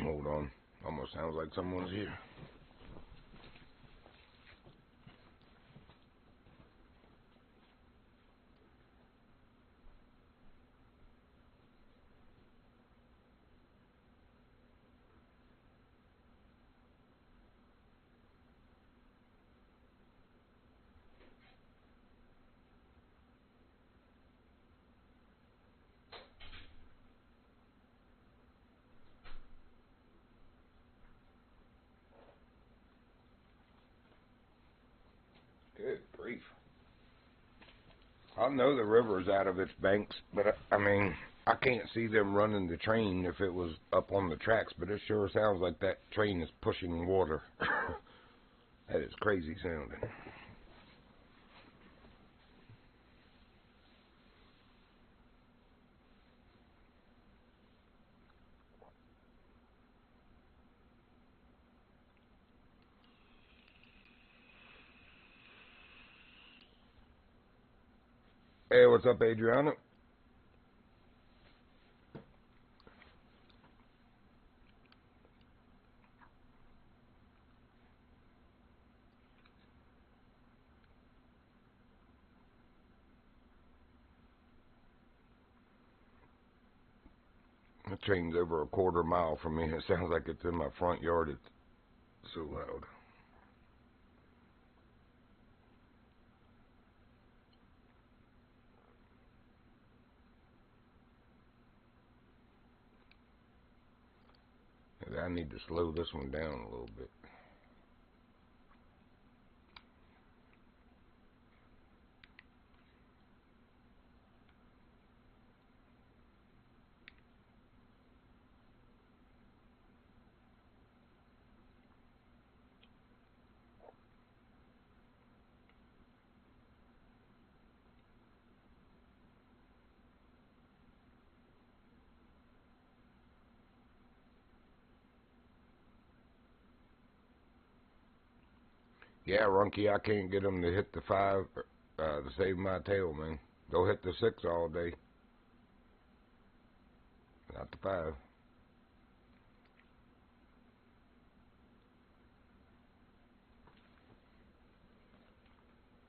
Hold on. Almost sounds like someone's here. Good grief. I know the river's out of its banks, but I mean, I can't see them running the train if it was up on the tracks, but it sure sounds like that train is pushing water. That is crazy sounding. Hey, what's up, Adriana? The train's over a quarter mile from me. It sounds like it's in my front yard. It's so loud. I need to slow this one down a little bit. Yeah, Runky, I can't get them to hit the 5 to save my tail, man. Go hit the 6 all day. Not the 5.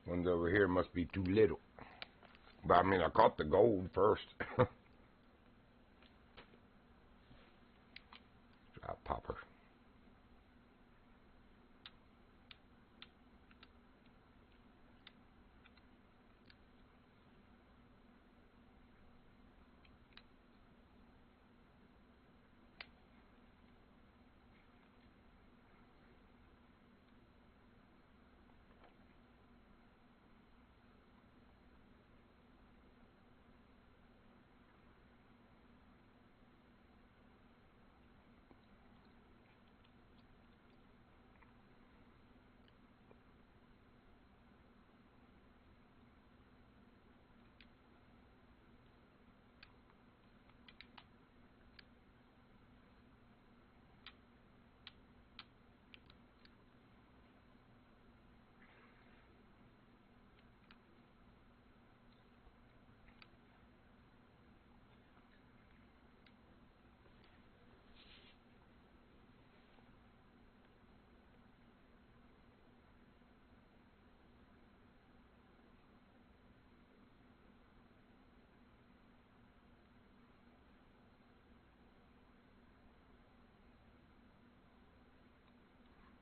Ones over here must be too little. But I mean, I caught the gold first. Drop popper.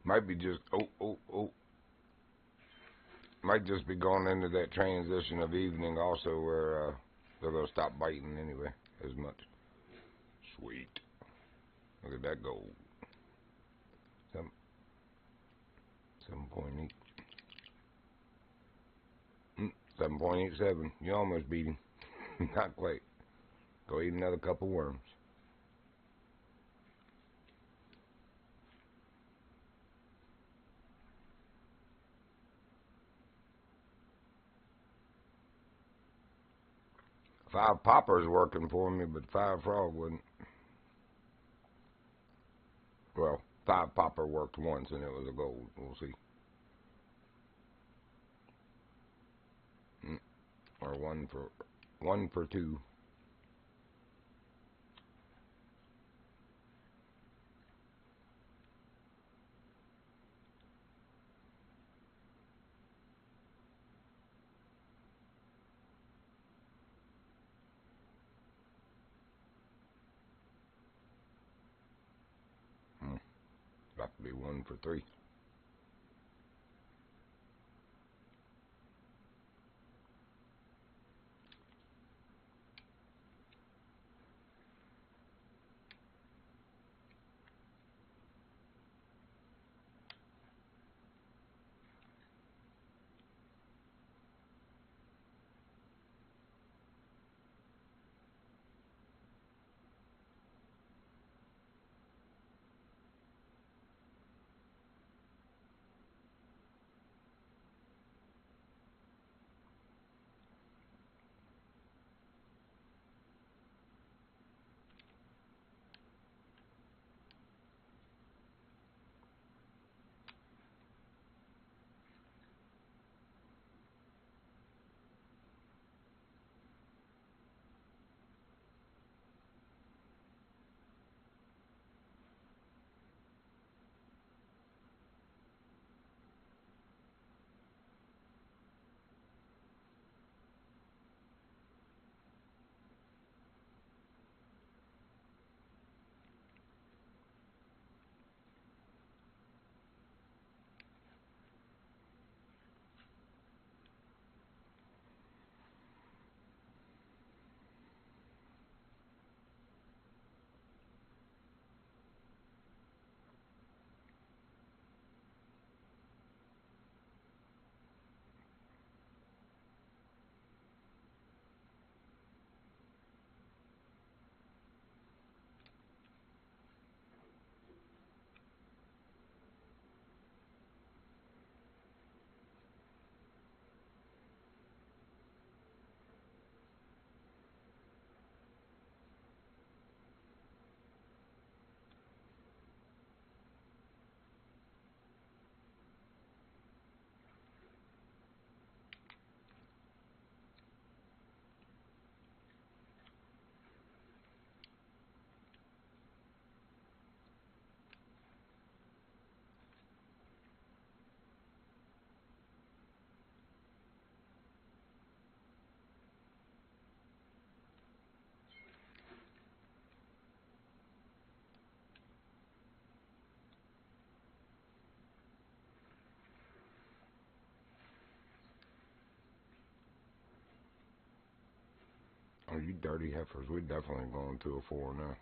Might be just, might just be going into that transition of evening also where they're going to stop biting anyway as much. Sweet. Look at that gold. 7.8. 7.87. You almost beat him. Not quite. Go eat another couple worms. Five poppers working for me, but five frog wouldn't. Well, five popper worked once and it was a gold. We'll see. Or one for two. About to be 1 for 3. Oh, you dirty heifers. We're definitely going to a 4 now.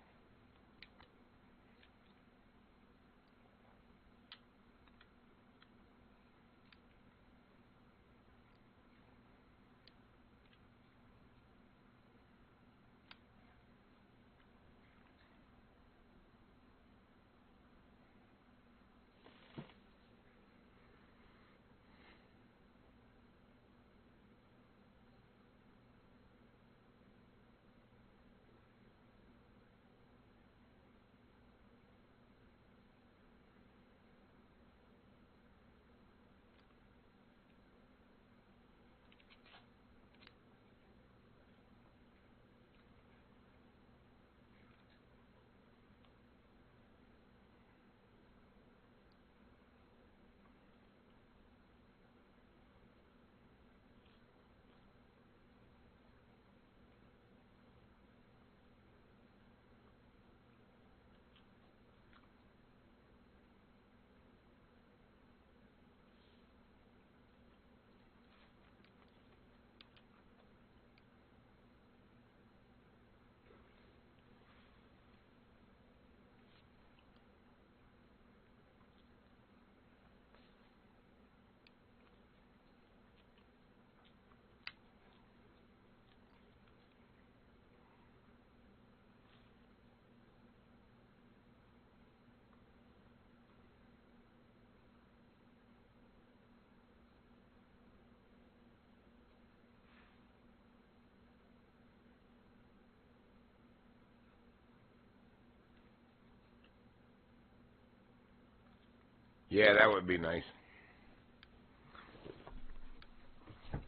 Yeah, that would be nice.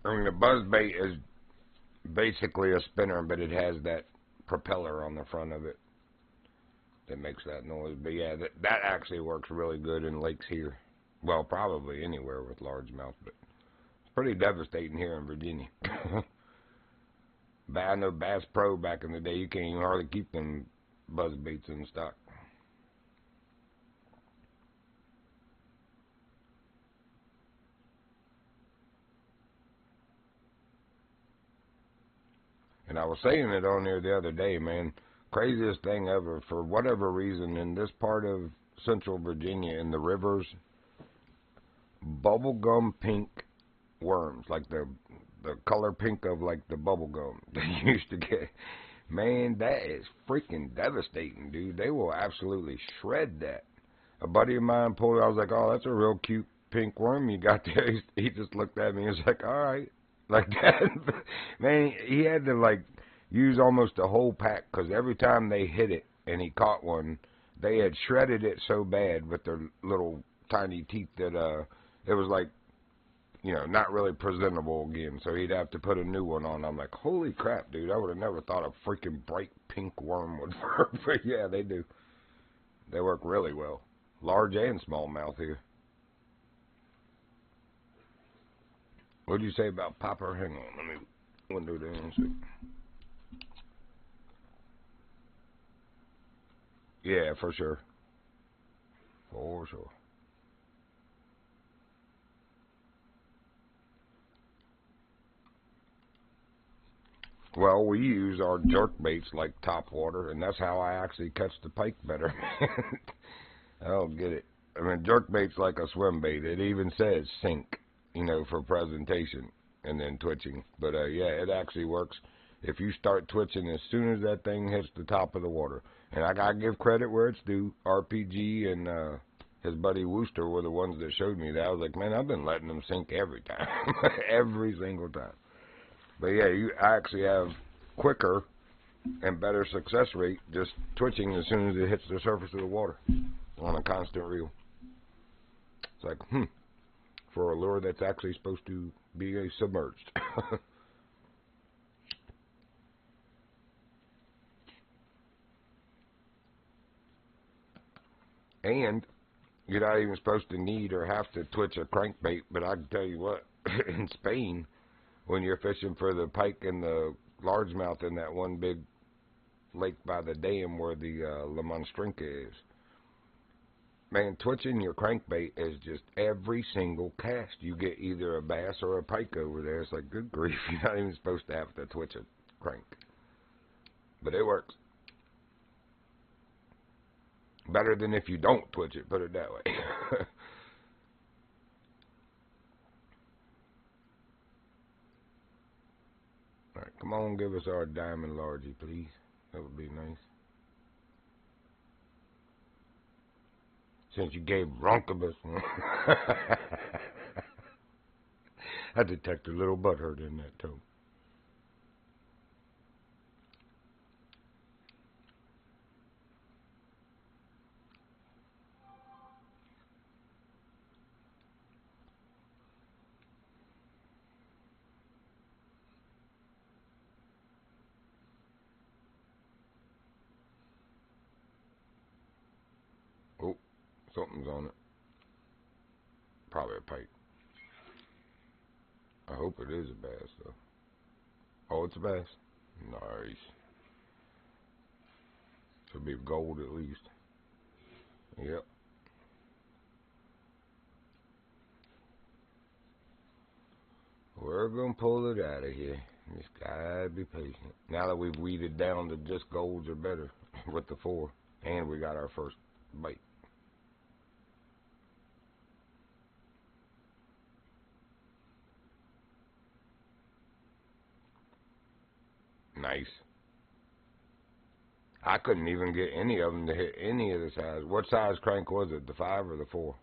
I mean, the buzz bait is basically a spinner, but it has that propeller on the front of it that makes that noise. But yeah, that actually works really good in lakes here. Well, probably anywhere with largemouth, but it's pretty devastating here in Virginia. I know Bass Pro back in the day, you can't even hardly keep them buzz baits in stock. And I was saying it on there the other day, man. Craziest thing ever. For whatever reason, in this part of Central Virginia, in the rivers, bubblegum pink worms, like the color pink of like the bubblegum that you used to get. Man, that is freaking devastating, dude. They will absolutely shred that. A buddy of mine pulled it. I was like, oh, that's a real cute pink worm you got there. He just looked at me and was like, all right. Like that. Man, he had to like use almost a whole pack because every time they hit it and he caught one, they had shredded it so bad with their little tiny teeth that it was like, you know, not really presentable again. So he'd have to put a new one on. I'm like, holy crap, dude. I would have never thought a freaking bright pink worm would work. But yeah, they do. They work really well. Large and smallmouth here. What did you say about popper? Hang on, let me window down and see. Yeah, for sure. For sure. Well, we use our jerk baits like top water, and that's how I actually catch the pike better. I don't get it. I mean, jerk bait's like a swim bait. It even says sink, you know, for presentation and then twitching. But yeah, it actually works if you start twitching as soon as that thing hits the top of the water. And I gotta give credit where it's due. RPG and his buddy Wooster were the ones that showed me that. I was like, man, I've been letting them sink every time, every single time. But yeah, you actually have quicker and better success rate just twitching as soon as it hits the surface of the water on a constant reel. It's like, for a lure that's actually supposed to be submerged. And you're not even supposed to need or have to twitch a crankbait, but I can tell you what, in Spain, when you're fishing for the pike and the largemouth in that one big lake by the dam where the La Monstrinca is, man, twitching your crankbait is just every single cast. You get either a bass or a pike over there. It's like, good grief, you're not even supposed to have to twitch a crank. But it works. Better than if you don't twitch it, put it that way. Alright, come on, give us our diamond largie, please. That would be nice. Since you gave Ronkabus one. I detect a little butthurt in that toe. Oh, something's on it. Probably a pike. I hope it is a bass, though. Oh, it's a bass. Nice. Should be gold at least. Yep. We're gonna pull it out of here. Just gotta be patient. Now that we've weeded down to just golds are better with the 4, and we got our first bite. Nice. I couldn't even get any of them to hit any of the size. What size crank was it? The 5 or the 4?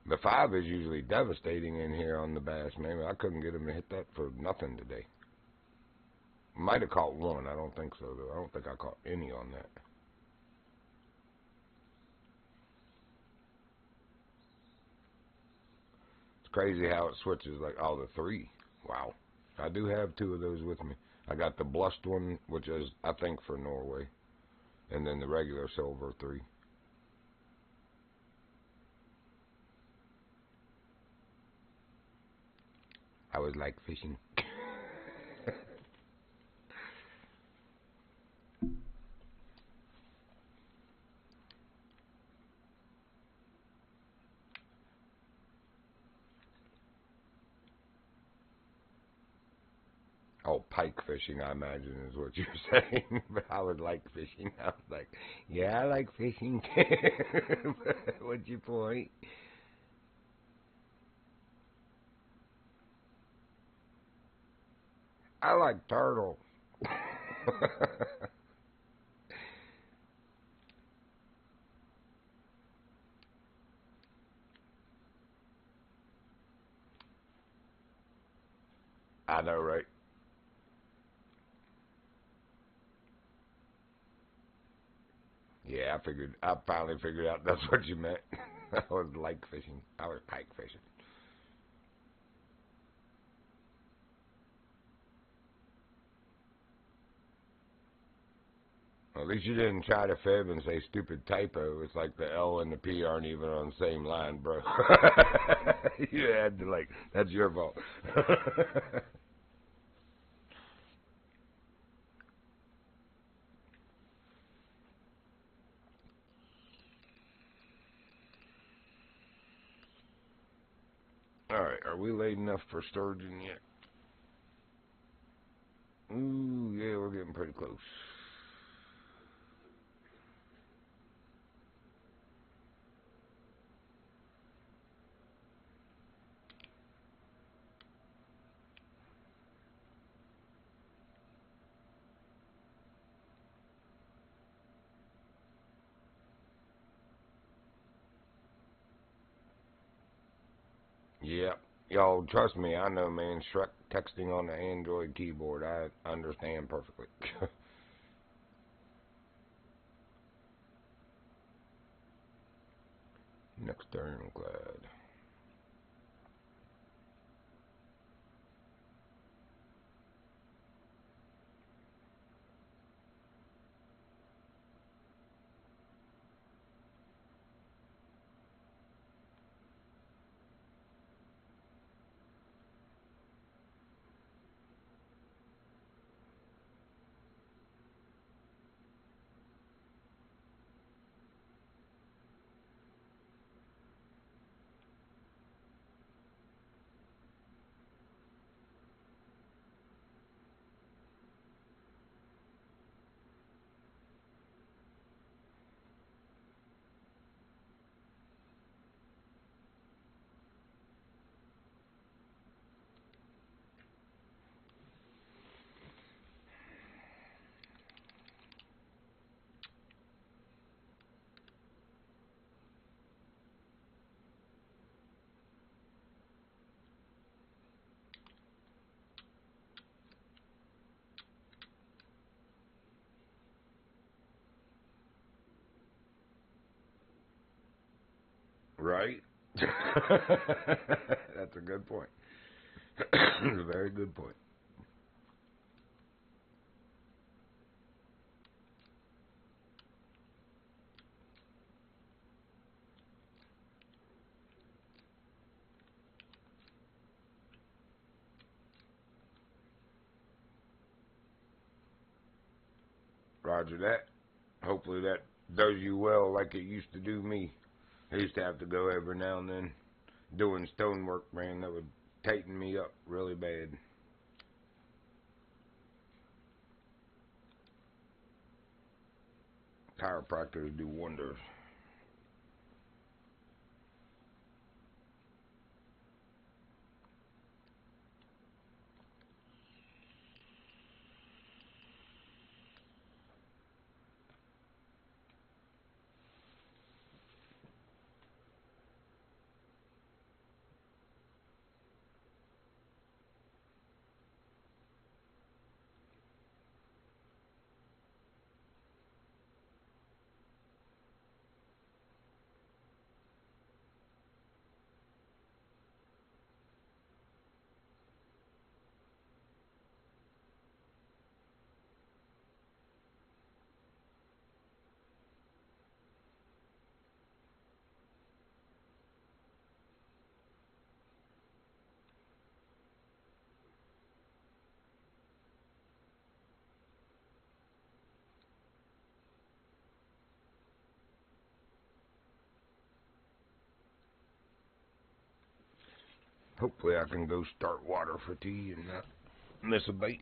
The 5 is usually devastating in here on the bass, man. I couldn't get him to hit that for nothing today. Might have caught one. I don't think so, though. I don't think I caught any on that. crazy how it switches, like, all the three. Wow. I do have two of those with me. I got the blushed one, which is, I think, for Norway. And then the regular silver 3. I would like fishing. Oh, pike fishing, I imagine, is what you're saying. But I would like fishing. I was like, yeah, I like fishing. What's your point? I like turtle. I know, right? Yeah, I finally figured out that's what you meant. I was like fishing. I was pike fishing. Well, at least you didn't try to fib and say stupid typo. It's like the L and the P aren't even on the same line, bro. You had to, like, that's your fault. Alright, are we late enough for sturgeon yet? Ooh, yeah, we're getting pretty close. Yep. Y'all, trust me, I know, man. Shrek texting on the Android keyboard, I understand perfectly. Next ironclad. Right? That's a good point. A very good point. Roger that. Hopefully that does you well like it used to do me. I used to have to go every now and then doing stonework, man. That would tighten me up really bad. Chiropractors do wonders. Hopefully I can go start water for tea and not miss a bait.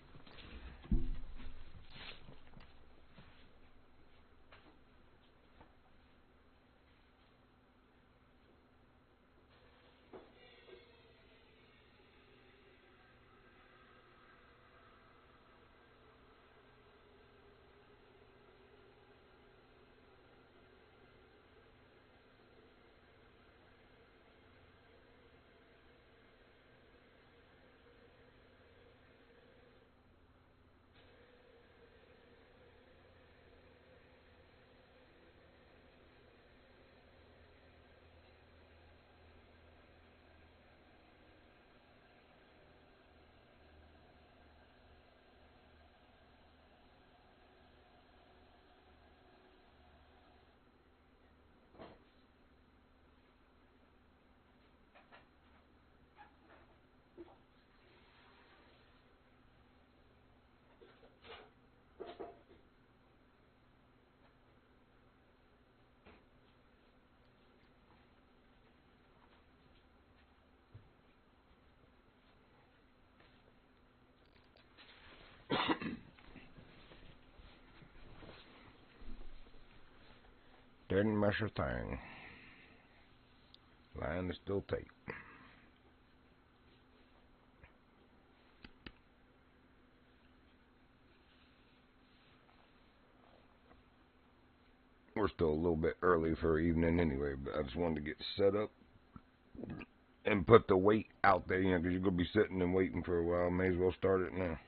Didn't miss a thing. Line is still tight. We're still a little bit early for evening anyway, but I just wanted to get set up and put the weight out there, you know, because you're going to be sitting and waiting for a while. May as well start it now.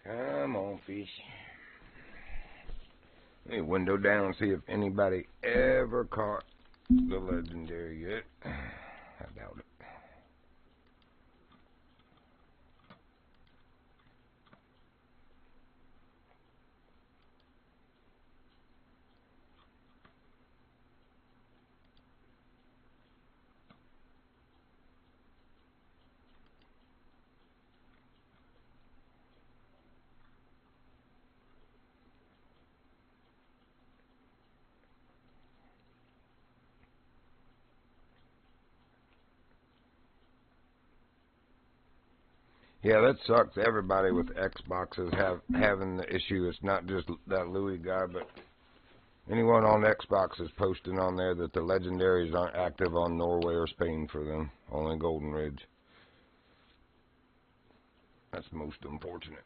Come on, fish. Let me window down and see if anybody ever caught the legendary yet. I doubt it. Yeah, that sucks. Everybody with Xboxes having the issue. It's not just that Louis guy, but anyone on Xbox is posting on there that the legendaries aren't active on Norway or Spain for them. Only Golden Ridge. That's most unfortunate.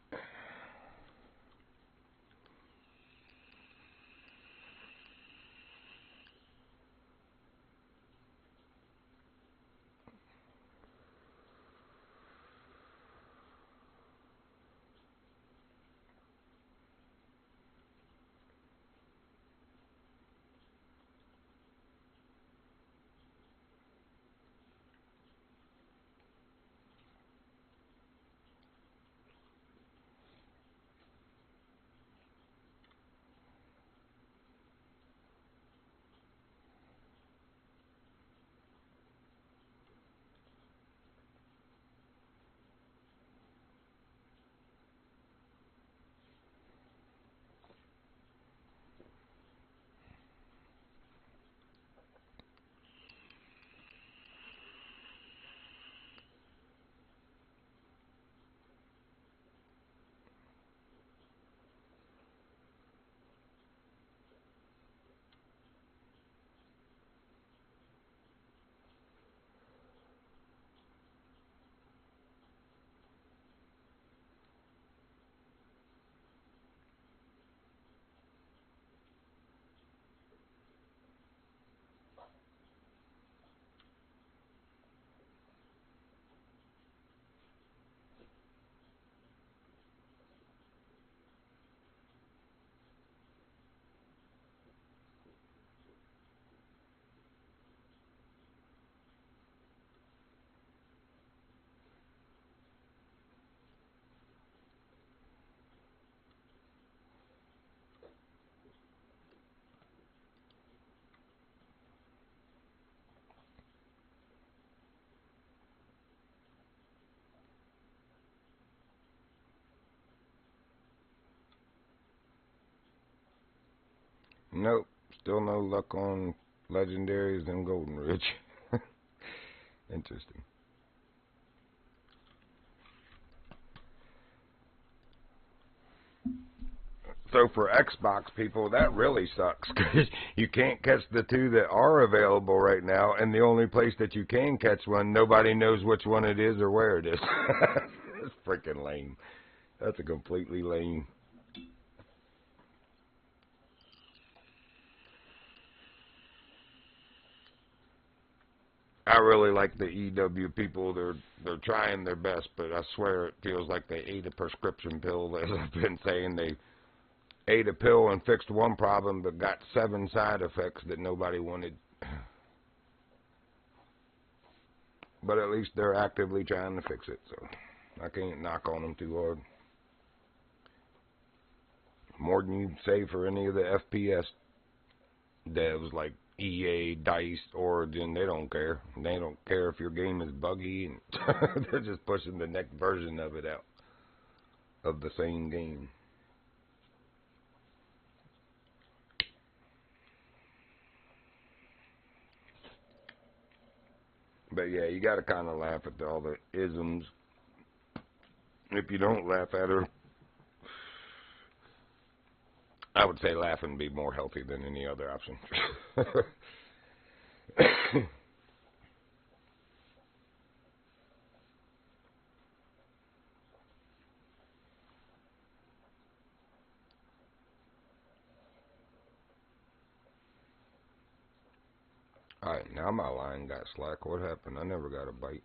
Nope. Still no luck on legendaries and Golden Ridge. Interesting. So for Xbox people, that really sucks because you can't catch the two that are available right now, and the only place that you can catch one, nobody knows which one it is or where it is. It's freaking lame. That's a completely lame. I really like the EW people. They're trying their best, but I swear it feels like they ate a prescription pill. As I've been saying, they ate a pill and fixed one problem, but got 7 side effects that nobody wanted. But at least they're actively trying to fix it, so I can't knock on them too hard. More than you'd say for any of the FPS devs like EA, DICE, Origin. They don't care. They don't care if your game is buggy, and they're just pushing the next version of it out of the same game. But yeah, you got to kind of laugh at all the isms. If you don't laugh at her, I would say laughing would be more healthy than any other option. Alright, now my line got slack. What happened? I never got a bite.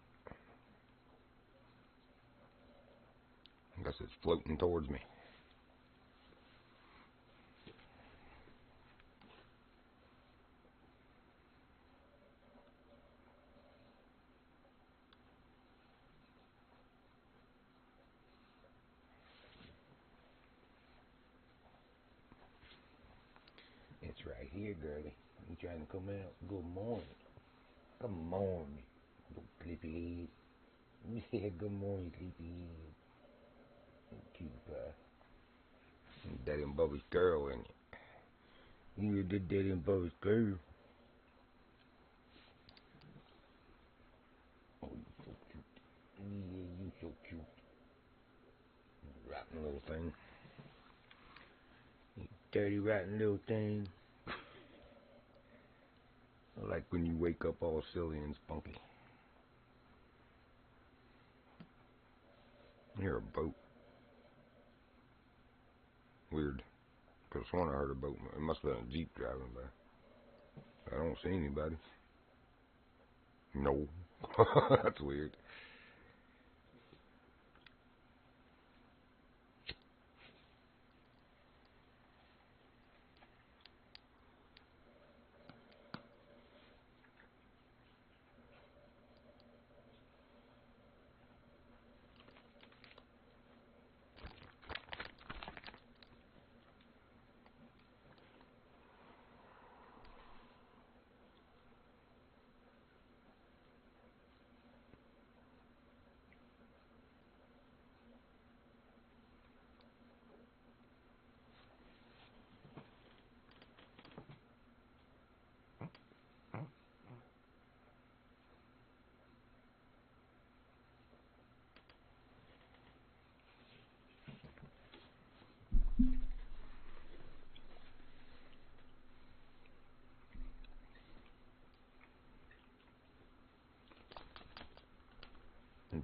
I guess it's floating towards me. It's right here, girlie. You trying to come out? Good morning. Good morning. Little sleepy head. Yeah, good morning, sleepy head. Cute pie. Daddy and Bubba's girl, ain't you? You're the Daddy and Bubba's girl. Oh, you so cute. Yeah, you so cute. thing. You dirty, rotten little thing. I like when you wake up all silly and spunky. I hear a boat. Weird. Could have sworn I heard a boat. It must have been a Jeep driving by. I don't see anybody. No. That's weird.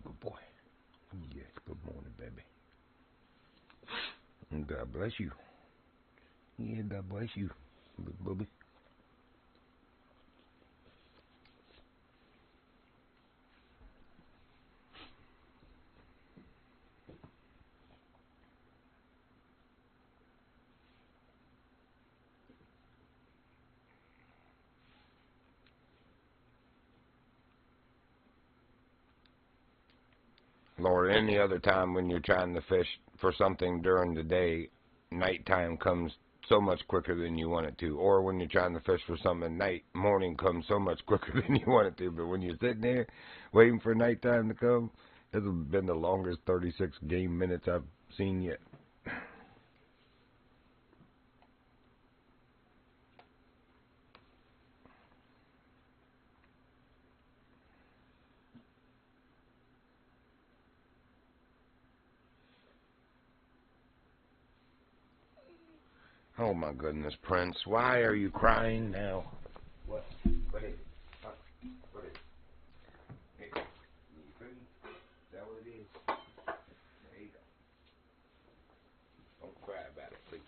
Good boy. Yes, good morning, baby. And God bless you. Yeah, God bless you, big bubby. Lord, any other time when you're trying to fish for something during the day, nighttime comes so much quicker than you want it to. Or when you're trying to fish for something at night, morning comes so much quicker than you want it to. But when you're sitting there waiting for nighttime to come, this has been the longest 36 game minutes I've seen yet. Oh my goodness, Prince, why are you crying now? What? What is it? Huh? What is it? Hey, you need food? Is that what it is? There you go. Don't cry about it, please.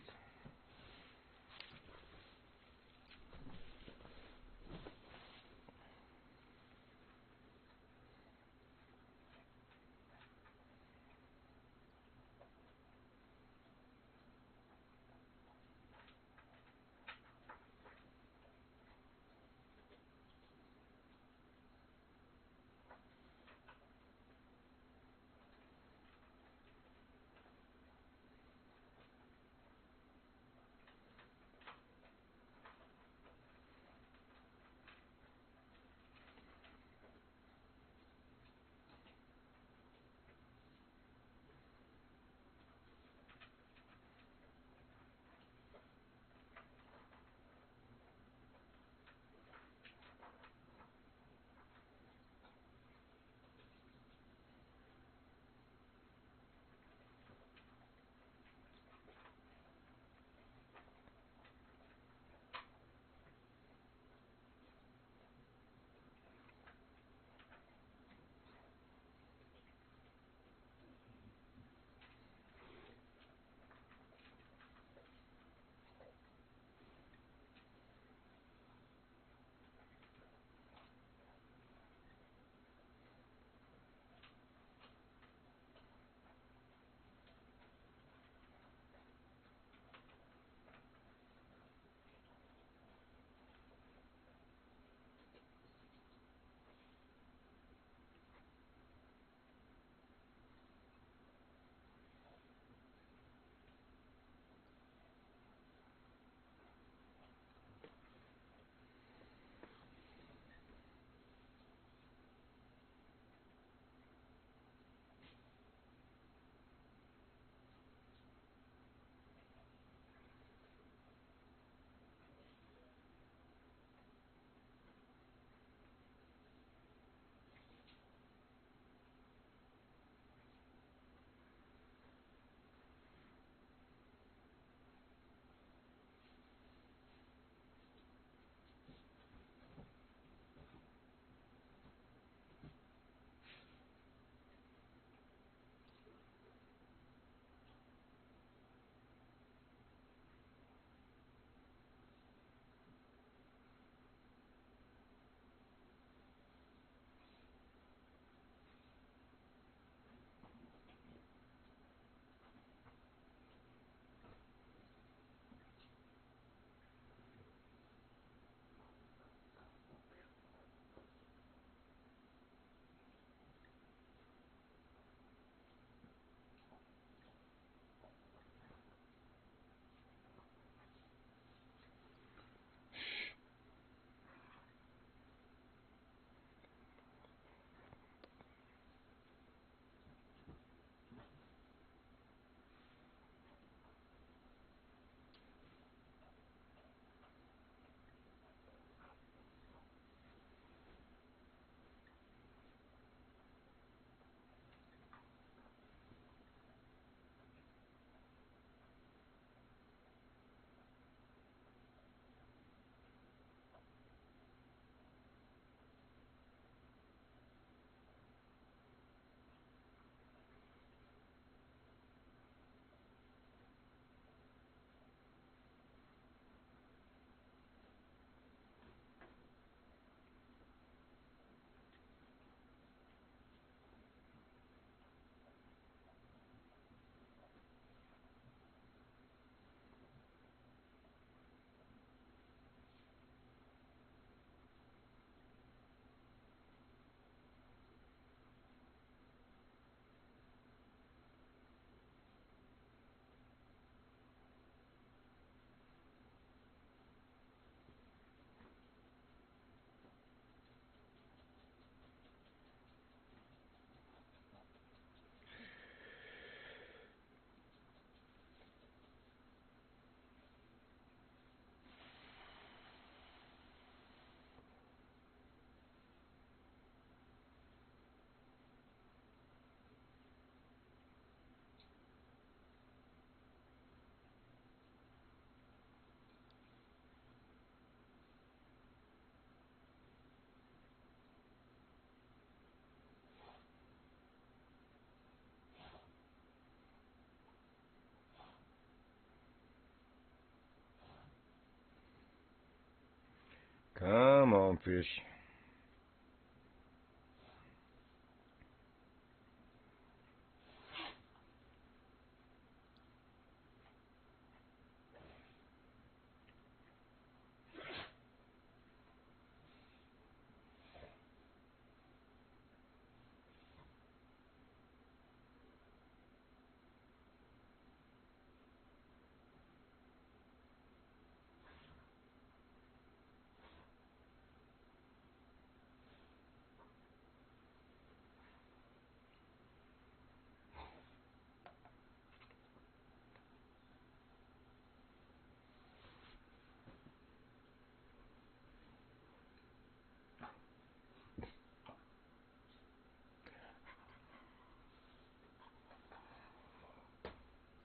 Come on, fish.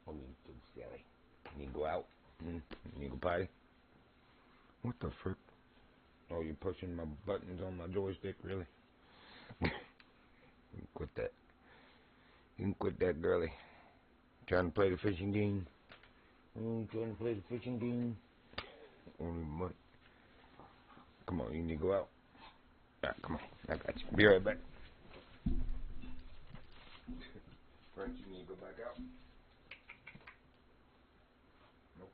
Oh, you too silly. You go out. You go potty. What the frick? Oh, you're pushing my buttons on my joystick, really? You can quit that. You can quit that, girly. Trying to play the fishing game. Oh, trying to play the fishing game. Only money. Come on, you need to go out. Alright, come on. I got you. Be right back. French, you need to go back out. Nope.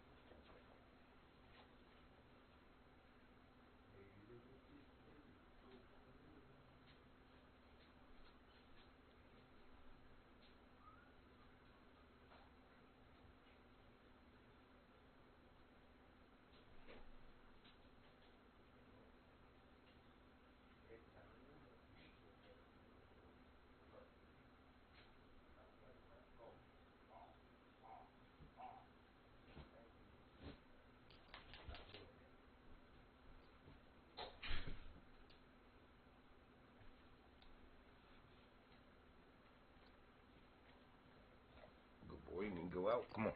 Good boy, you need to go out. Come on.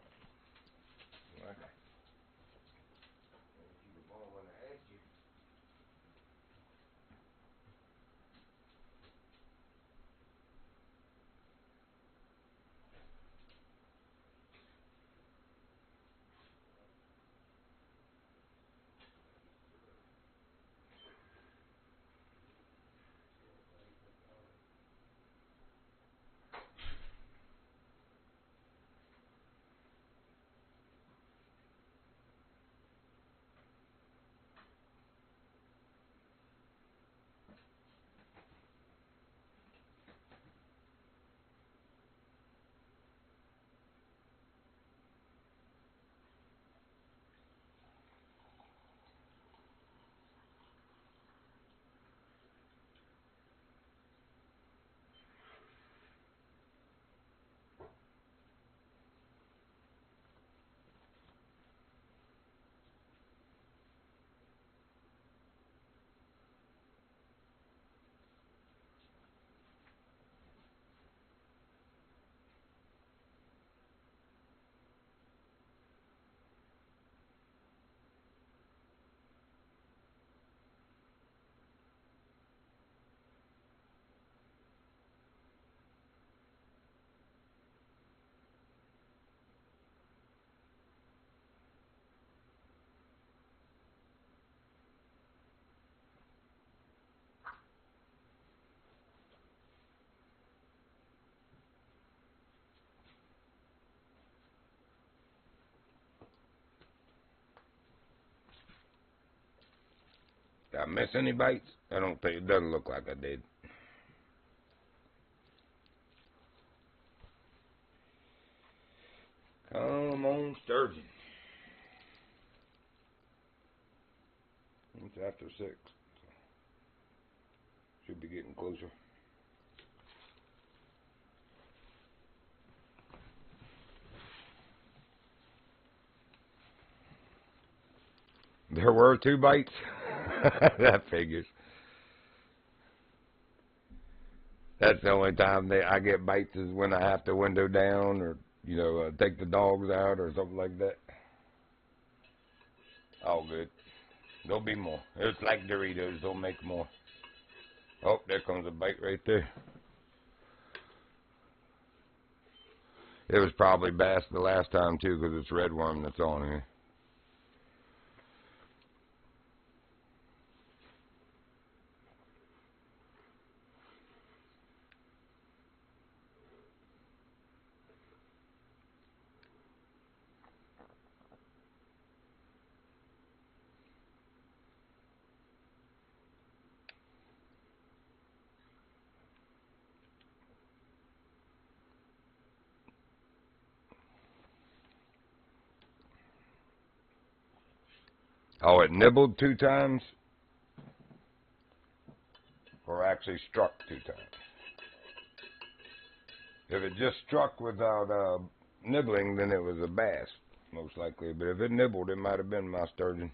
Okay. You the ball when I asked you. Did I miss any bites? I don't think it doesn't look like I did. Come on, sturgeon. It's after 6. Should be getting closer. There were 2 bites. That figures. That's the only time I get bites is when I have to window down or, take the dogs out or something like that. All good. There'll be more. It's like Doritos. They'll make more. Oh, there comes a bite right there. It was probably bass the last time, too, because it's red worm that's on here. Oh, it nibbled 2 times? Or actually struck 2 times? If it just struck without nibbling, then it was a bass, most likely. But if it nibbled, it might have been my sturgeon.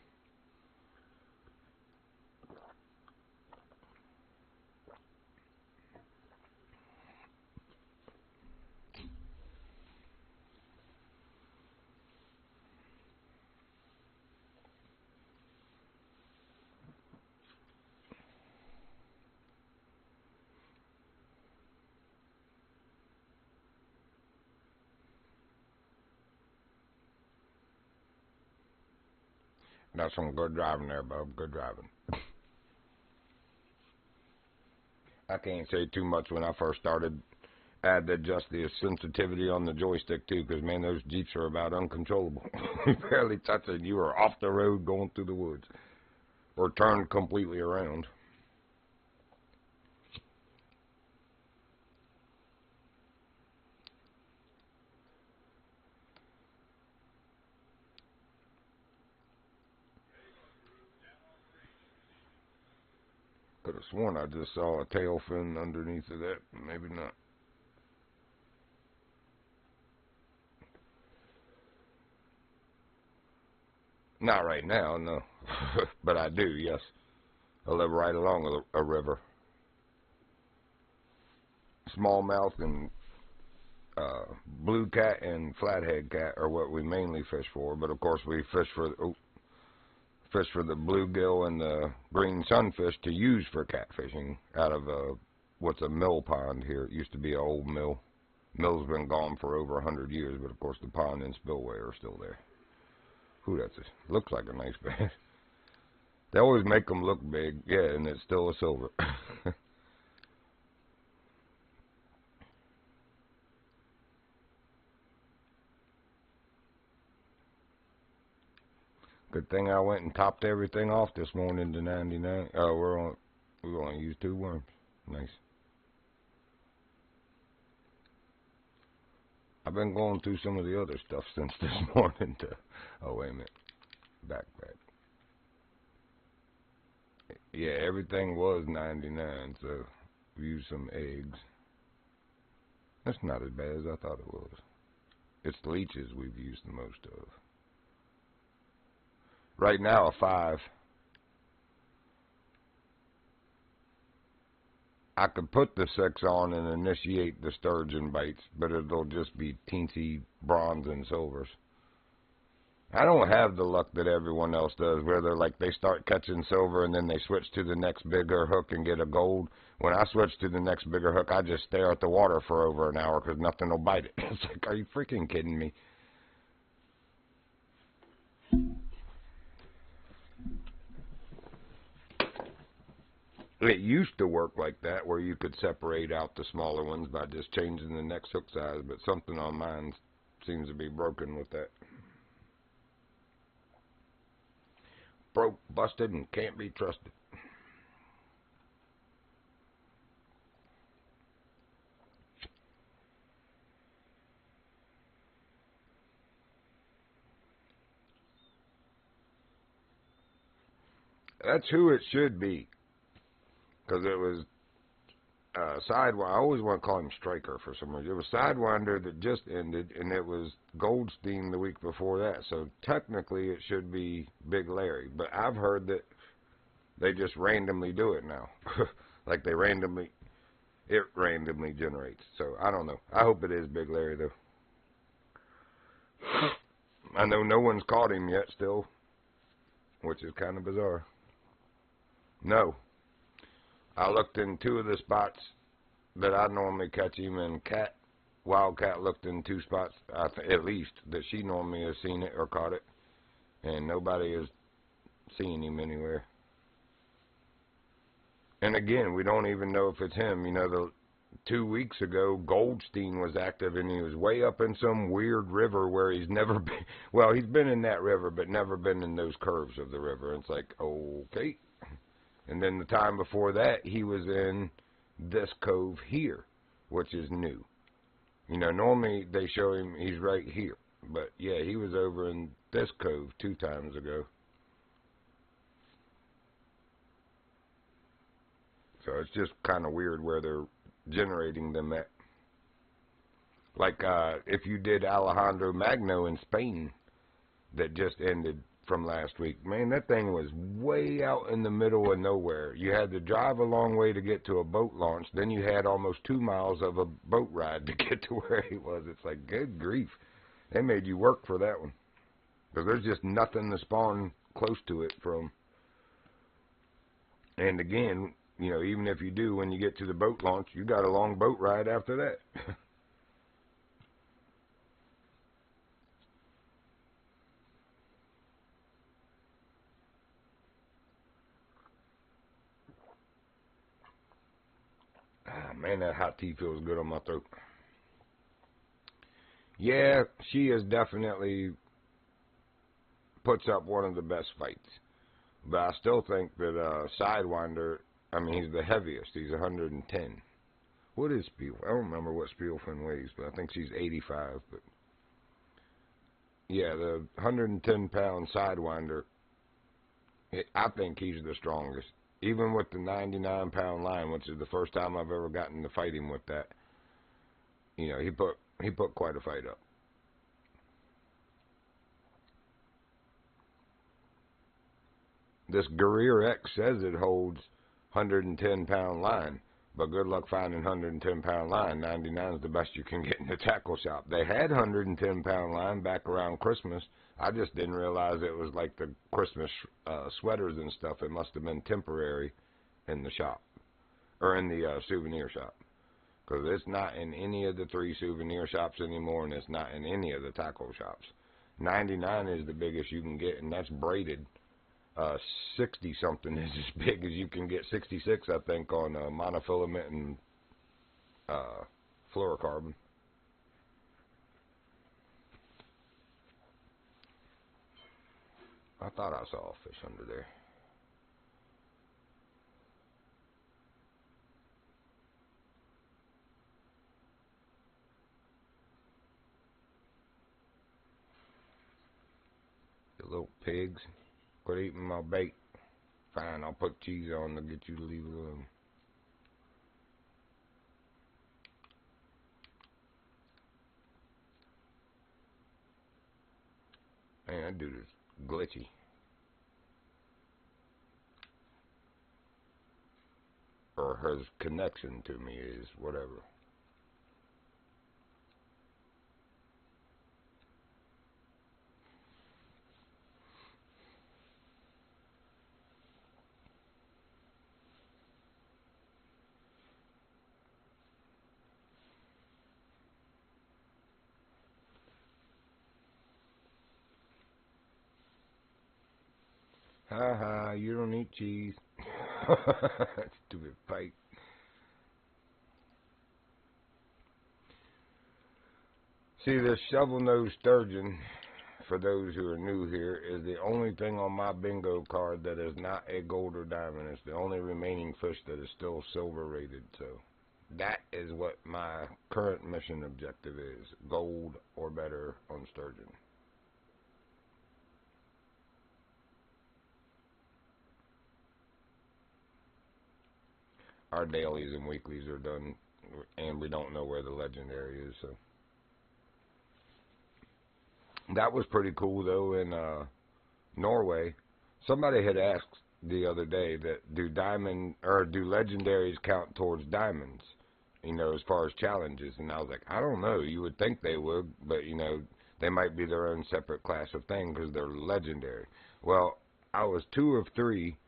That's some good driving there, bub. Good driving. I can't say too much when I first started. I had to adjust the sensitivity on the joystick, too, because, man, those Jeeps are about uncontrollable. You barely touch it, you are off the road going through the woods. Or turned completely around. Could have sworn I just saw a tail fin underneath of that. Maybe not. Not right now, no. But I do, yes. I live right along a river. Smallmouth and blue cat and flathead cat are what we mainly fish for. But of course, we fish for the bluegill and the green sunfish to use for catfishing out of what's a mill pond here. It used to be an old mill. Mill's been gone for over 100 years, but of course the pond and spillway are still there. Ooh, looks like a nice bass. They always make them look big, yeah, and it's still a silver. Good thing I went and topped everything off this morning to 99. Oh, we're gonna use 2 worms. Nice. I've been going through some of the other stuff since this morning to. Oh, wait a minute. Backpack. Yeah, everything was 99, so we used some eggs. That's not as bad as I thought it was. It's the leeches we've used the most of. Right now, a 5. I could put the 6 on and initiate the sturgeon bites, but it'll just be teensy bronze and silvers. I don't have the luck that everyone else does, where they're like, they start catching silver and then they switch to the next bigger hook and get a gold. When I switch to the next bigger hook, I just stare at the water for over an hour because nothing will bite it. It's like, are you freaking kidding me? It used to work like that, where you could separate out the smaller ones by just changing the next hook size, but something on mine seems to be broken with that. Broke, busted, and can't be trusted. That's who it should be, because it was Sidewinder. I always want to call him Striker for some reason. It was Sidewinder that just ended, and it was Goldstein the week before that. So technically, it should be Big Larry. But I've heard that they just randomly do it now, like it randomly generates. So I don't know. I hope it is Big Larry though. I know no one's caught him yet still, which is kind of bizarre. No. I looked in 2 of the spots that I normally catch him, and Wildcat looked in 2 spots, at least, that she normally has seen it or caught it, and nobody has seen him anywhere. And again, we don't even know if it's him. You know, 2 weeks ago, Goldstein was active, and he was way up in some weird river where he's never been. Well, he's been in that river, but never been in those curves of the river. And it's like, okay. And then the time before that, he was in this cove here, which is new. You know, normally they show him he's right here. But, yeah, he was over in this cove 2 times ago. So it's just kind of weird where they're generating them at. Like if you did Alejandro Magno in Spain that just ended from last week, man, that thing was way out in the middle of nowhere. You had to drive a long way to get to a boat launch. Then you had almost 2 miles of a boat ride to get to where he was. It's like, good grief. They made you work for that one. Because there's just nothing to spawn close to it from. And again, you know, even if you do, when you get to the boat launch, you got a long boat ride after that. Ah, man, that hot tea feels good on my throat. Yeah, she is definitely puts up one of the best fights. But I still think that Sidewinder, I mean, he's the heaviest. He's 110. What is Spiel? I don't remember what Spielfin weighs, but I think she's 85. But yeah, the 110-pound Sidewinder, I think he's the strongest. Even with the 99-pound line, which is the first time I've ever gotten to fight him with that, you know, he put quite a fight up. This Guerrier X says it holds 110-pound line, but good luck finding 110-pound line. 99 is the best you can get in the tackle shop. They had 110-pound line back around Christmas. I just didn't realize it was like the Christmas sweaters and stuff. It must have been temporary in the shop, or in the souvenir shop. Because it's not in any of the 3 souvenir shops anymore, and it's not in any of the tackle shops. 99 is the biggest you can get, and that's braided. 60-something is as big as you can get. 66, I think, on monofilament and fluorocarbon. I thought I saw a fish under there. The little pigs. Quit eating my bait. Fine, I'll put cheese on to get you to leave it alone. Man, that dude is glitchy. Or his connection to me is whatever. Ha ha, you don't eat cheese. Stupid pike. See, this shovel-nosed sturgeon, for those who are new here, is the only thing on my bingo card that is not a gold or diamond. It's the only remaining fish that is still silver rated. So that is what my current mission objective is. Gold or better on sturgeon. Our dailies and weeklies are done, and we don't know where the legendary is. So that was pretty cool, though, in Norway. Somebody had asked the other day that do legendaries count towards diamonds, you know, as far as challenges? And I was like, I don't know. You would think they would, but, you know, they might be their own separate class of thing because they're legendary. Well, I was 2 of 3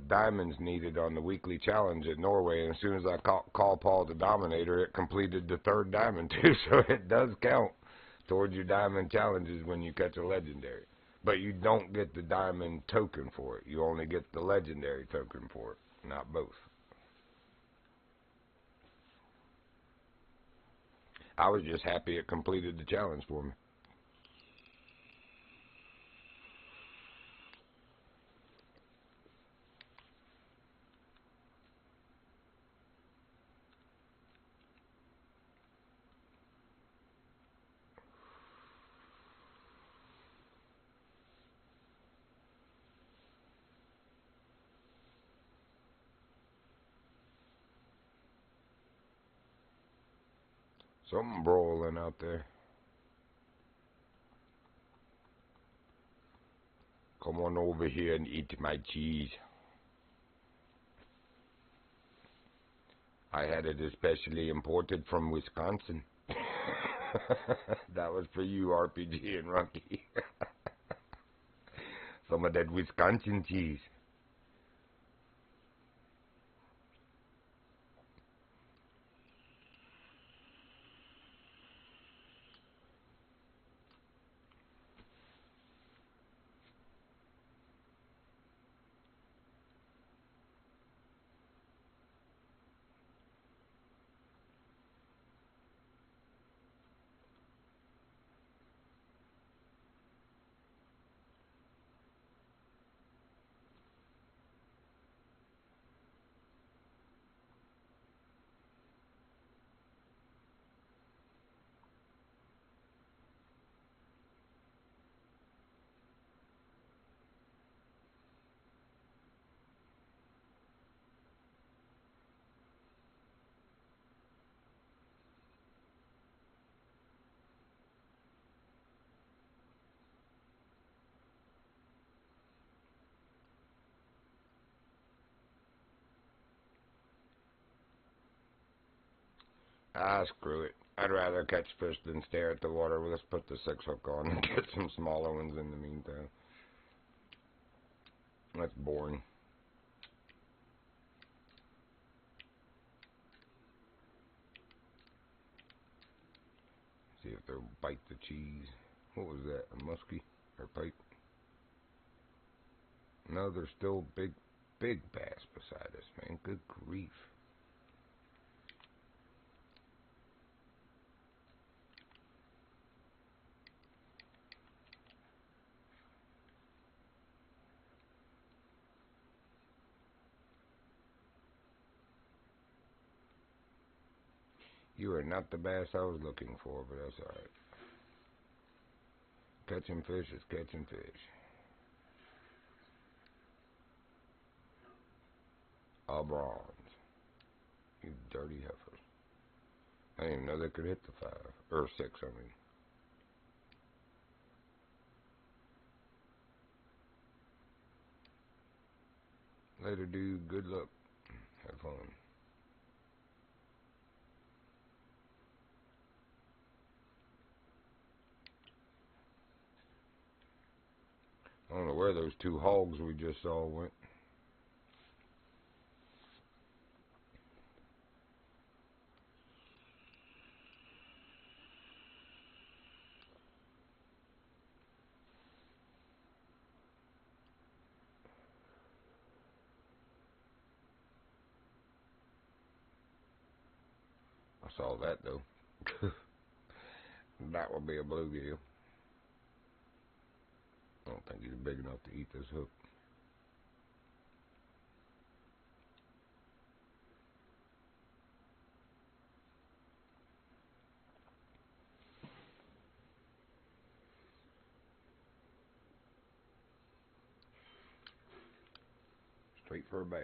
diamonds needed on the weekly challenge at Norway, and as soon as I call Paul the Dominator, it completed the 3rd diamond too, so it does count towards your diamond challenges when you catch a legendary. But you don't get the diamond token for it. You only get the legendary token for it, not both. I was just happy it completed the challenge for me. Something broiling out there. Come on over here and eat my cheese. I had it especially imported from Wisconsin. That was for you, RPG and Rocky. Some of that Wisconsin cheese. Ah, screw it. I'd rather catch fish than stare at the water. Let's put the 6-hook on and get some smaller ones in the meantime. That's boring. See if they'll bite the cheese. What was that? A muskie? Or pike? No, there's still big bass beside us, man. Good grief. You are not the bass I was looking for, but that's alright. Catching fish is catching fish. A bronze. You dirty heifers. I didn't even know they could hit the 5. Or 6, I mean. Later, dude. Good luck. Have fun. I don't know where those 2 hogs we just saw went. I saw that, though. That would be a bluegill. I don't think he's big enough to eat this hook. Straight for a bass.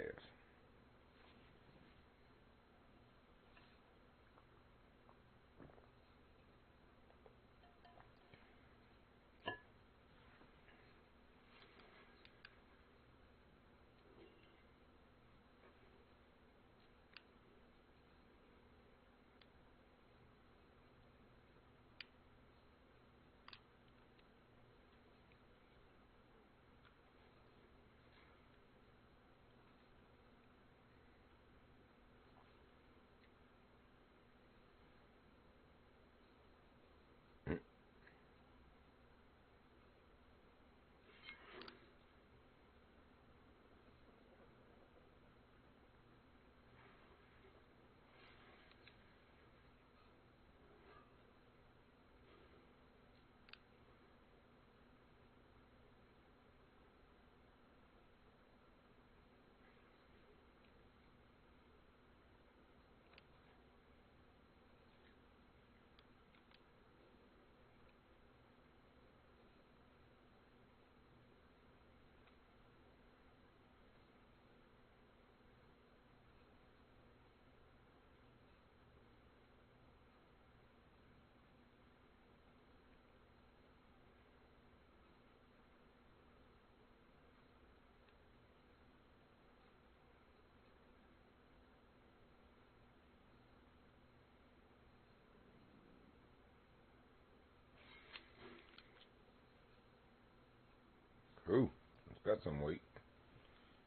got some weight.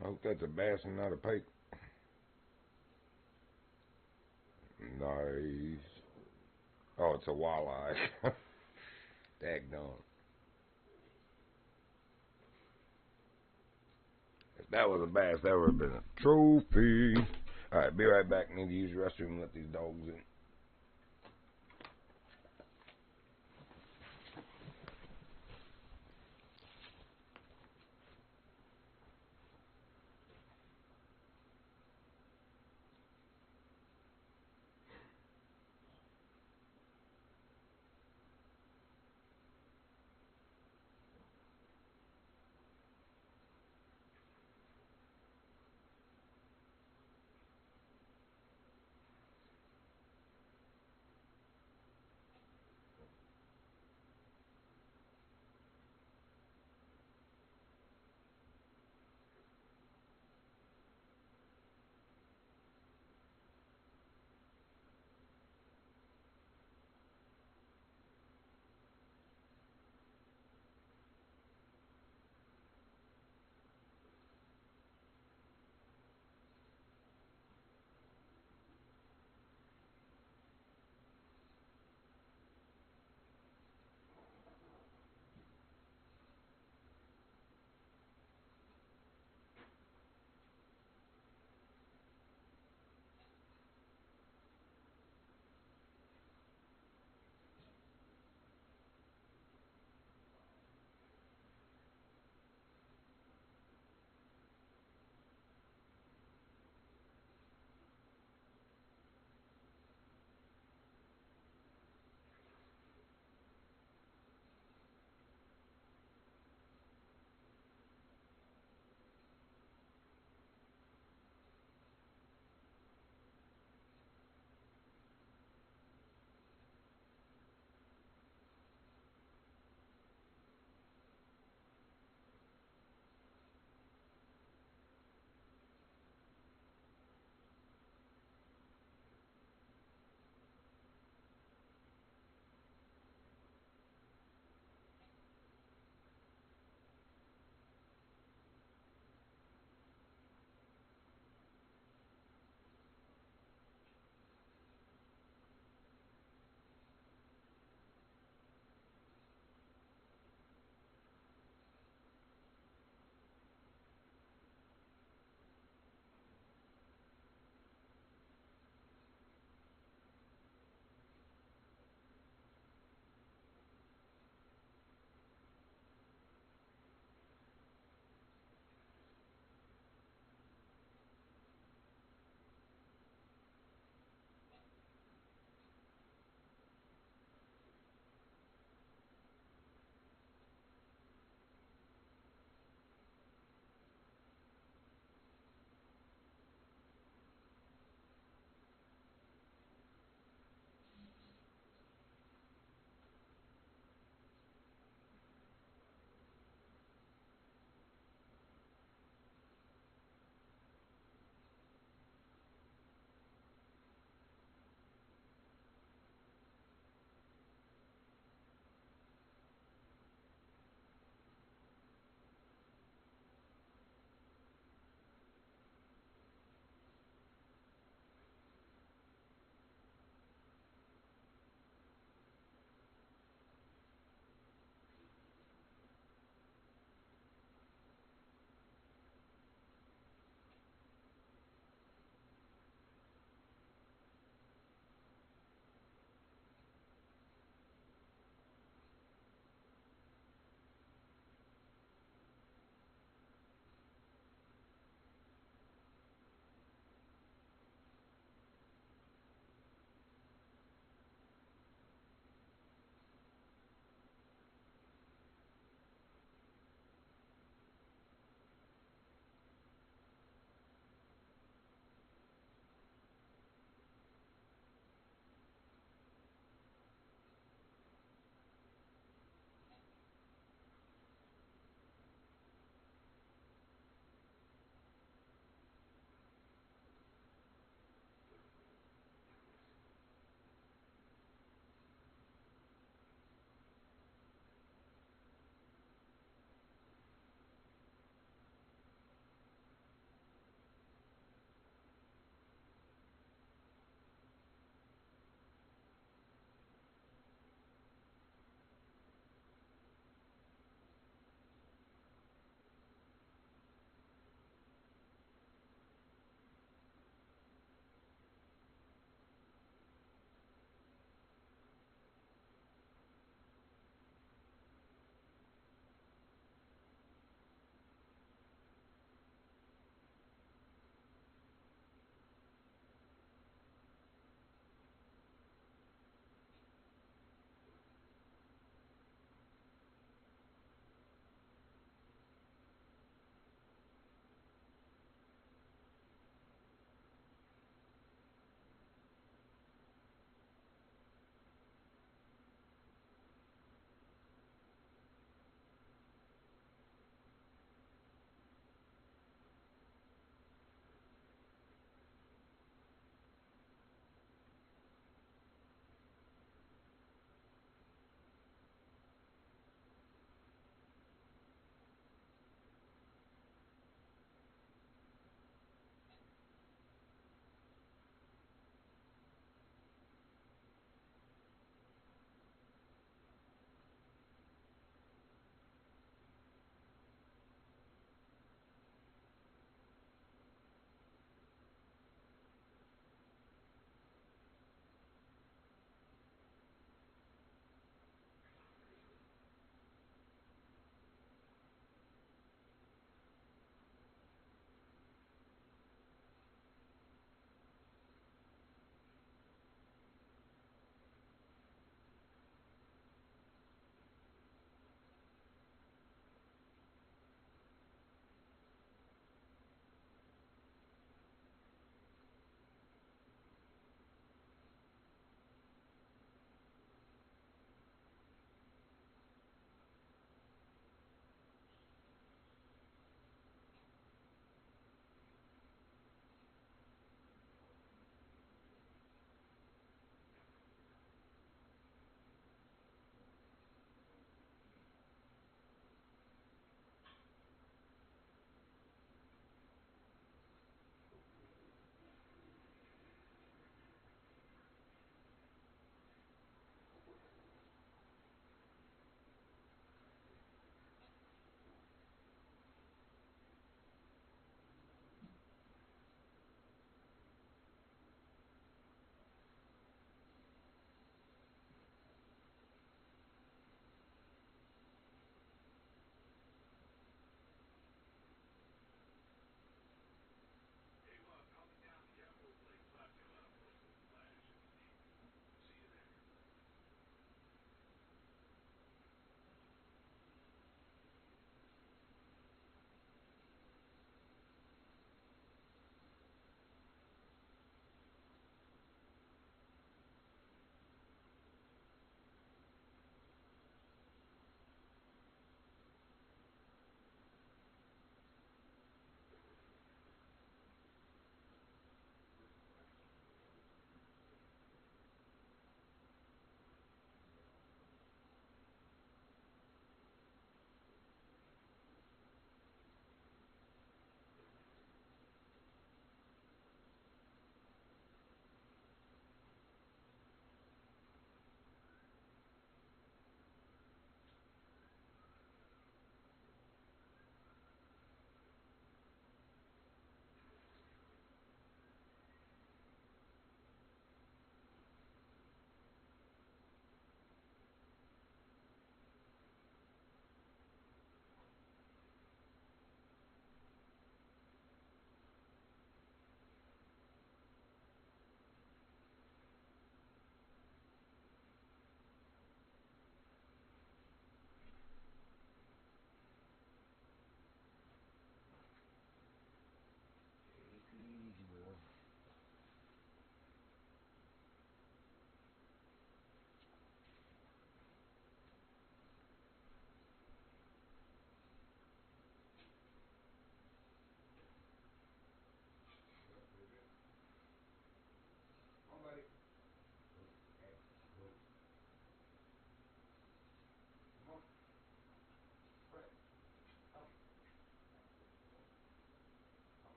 I hope that's a bass and not a pike. Nice. Oh, it's a walleye. Daggone. If that was a bass, that would have been a trophy. Alright, be right back. Need to use the restroom and let these dogs in.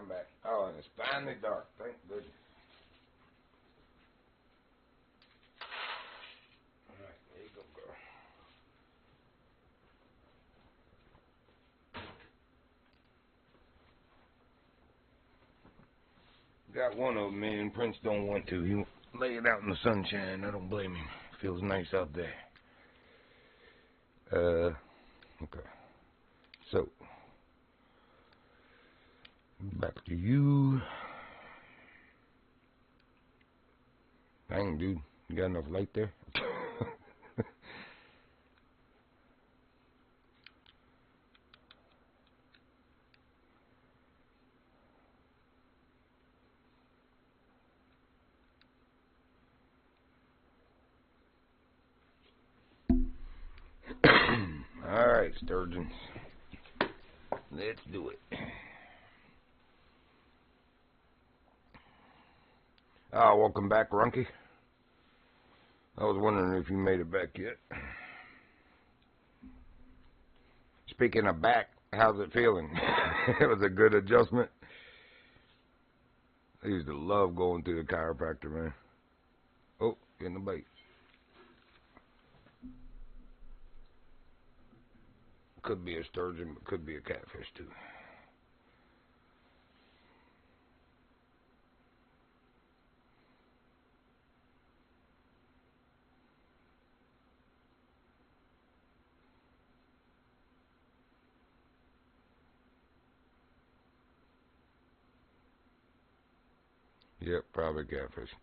I'm back. Oh, and it's finally dark. Thank goodness. Alright, there you go, girl. Got one of them, man. Prince don't want to. He lay it out in the sunshine. I don't blame him. Feels nice out there. Okay. So, back to you. Dang, dude. You got enough light there? Alright, sturgeons. Let's do it. Ah, welcome back, Runky. I was wondering if you made it back yet. Speaking of back, how's it feeling? It was a good adjustment. I used to love going to the chiropractor, man. Oh, getting the bait. Could be a sturgeon, but could be a catfish, too. Yep, probably catfish.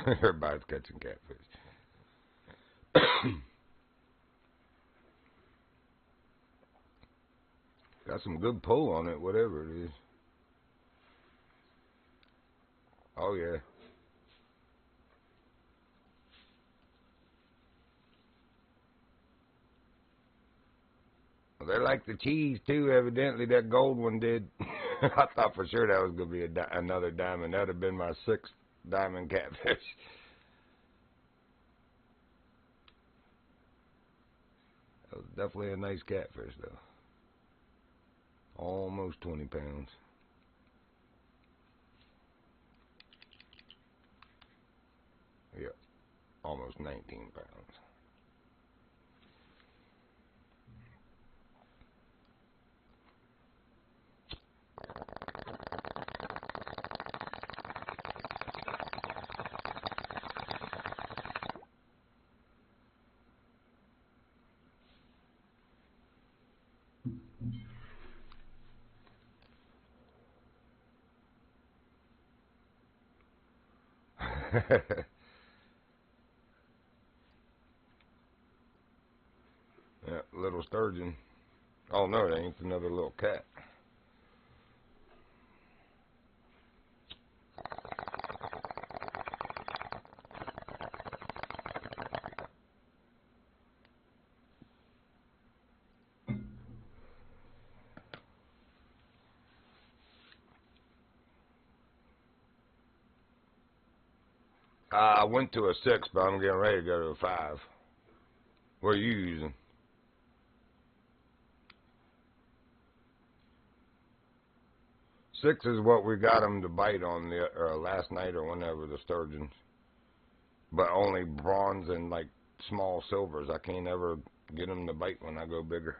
Everybody's catching catfish. Got some good pull on it, whatever it is. Oh, yeah. Well, they like the cheese, too, evidently. That gold one did. I thought for sure that was going to be another diamond. That would have been my 6th diamond catfish. That was definitely a nice catfish, though. Almost 20 pounds. Yep, almost 19 pounds. Yeah, little sturgeon. Oh, no, it ain't. It's another little cat. I went to a 6, but I'm getting ready to go to a 5. What are you using? Six is what we got them to bite on the last night or whenever, the sturgeons. But only bronze and like small silvers. I can't ever get them to bite when I go bigger.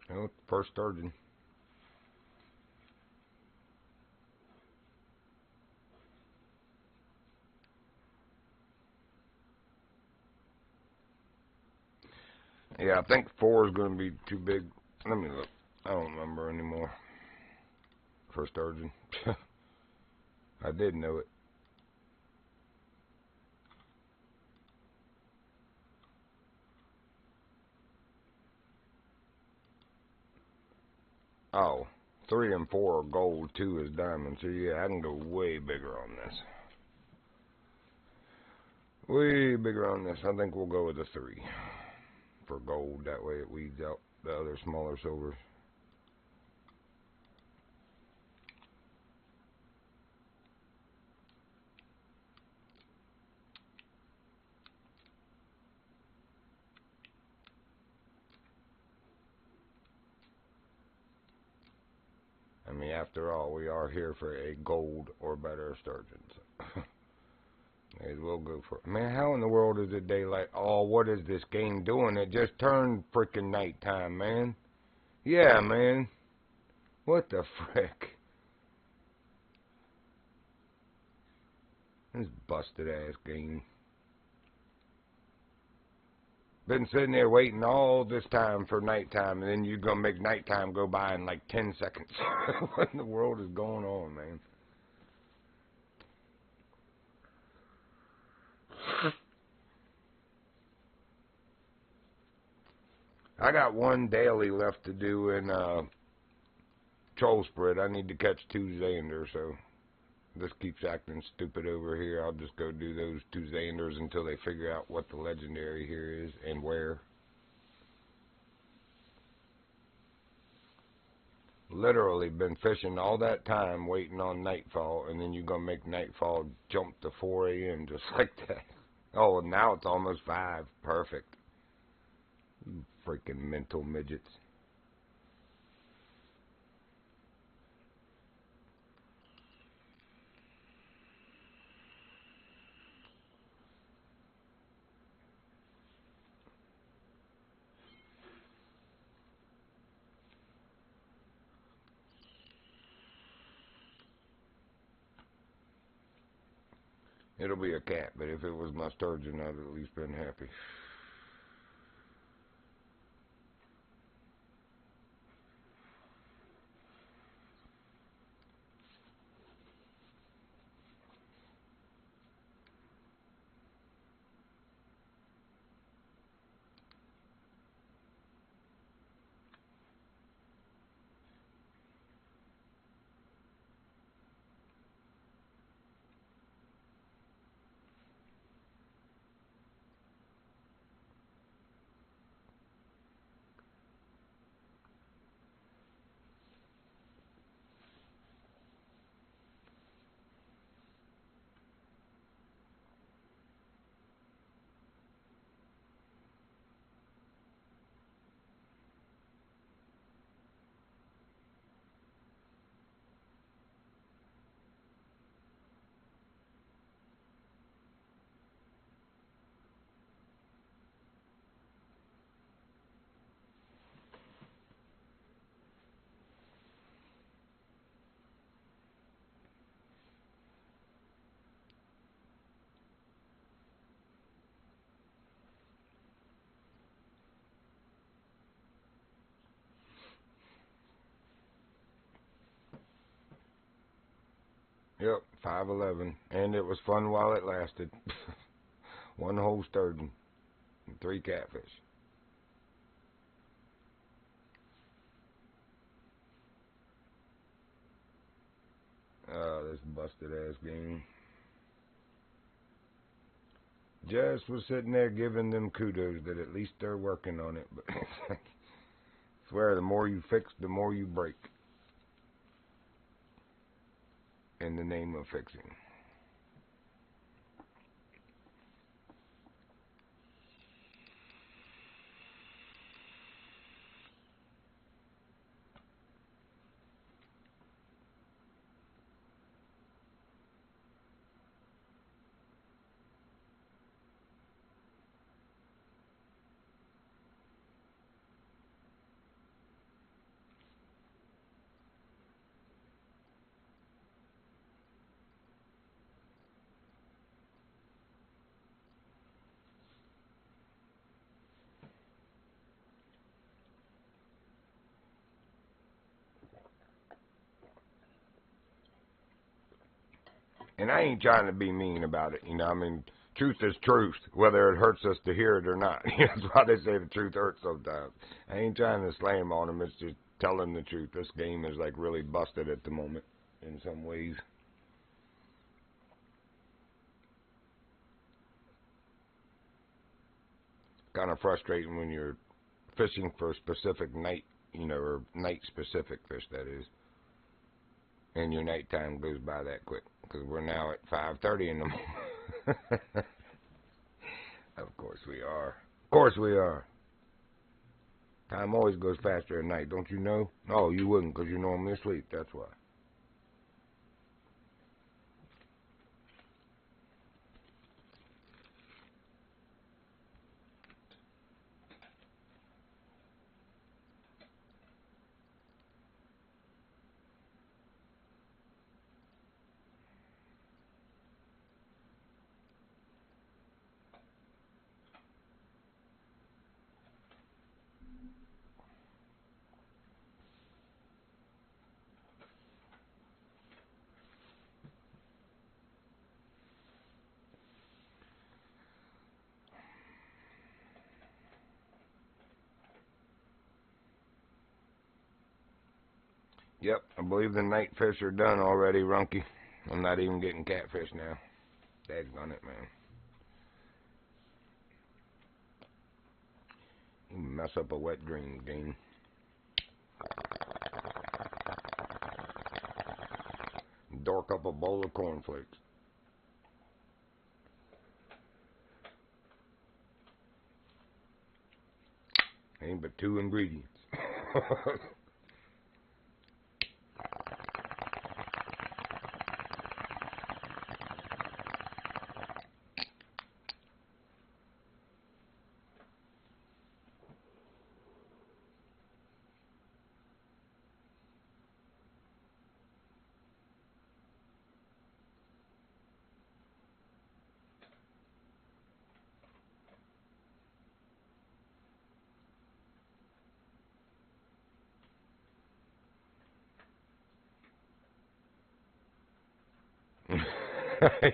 You know, first sturgeon. Yeah, I think 4 is going to be too big. Let me look. I don't remember anymore. For sturgeon. I did know it. Oh, 3 and 4 are gold, 2 is diamond. So yeah, I can go way bigger on this. Way bigger on this. I think we'll go with a 3 for gold. That way it weeds out the other smaller silvers. I mean, after all, we are here for a gold or better sturgeon. So. May as well go for it. Man, how in the world is it daylight? Oh, what is this game doing? It just turned freaking nighttime, man. Yeah, man. What the frick? This busted ass game. Been sitting there waiting all this time for nighttime, and then you're gonna make nighttime go by in like 10 seconds. What in the world is going on, man? I got one daily left to do in troll spread. I need to catch 2 Xanders, so this keeps acting stupid over here. I'll just go do those 2 Xanders until they figure out what the legendary here is and where. Literally been fishing all that time waiting on nightfall, and then you're gonna make nightfall jump to 4 a.m. just like that. Oh, now it's almost 5. Perfect. You freaking mental midgets. It'll be a cat, but if it was my sturgeon, I'd at least been happy. Yep, 511. And it was fun while it lasted. 1 whole sturgeon and 3 catfish. Oh, this busted ass game. Just was sitting there giving them kudos that at least they're working on it. But I swear, the more you fix, the more you break. In the name of fixing. And I ain't trying to be mean about it, you know. I mean, truth is truth, whether it hurts us to hear it or not. That's why they say the truth hurts sometimes. I ain't trying to slam on them. It's just telling the truth. This game is like really busted at the moment in some ways. Kind of frustrating when you're fishing for a specific night, you know, or night specific fish, that is. And your nighttime goes by that quick. Because we're now at 5:30 in the morning. Of course we are. Of course we are. Time always goes faster at night, don't you know? No, you wouldn't, because you're normally asleep, that's why. Yep, I believe the night fish are done already, Runky. I'm not even getting catfish now. Daggone it, man. You mess up a wet dream game. Dork up a bowl of cornflakes. Ain't but 2 ingredients.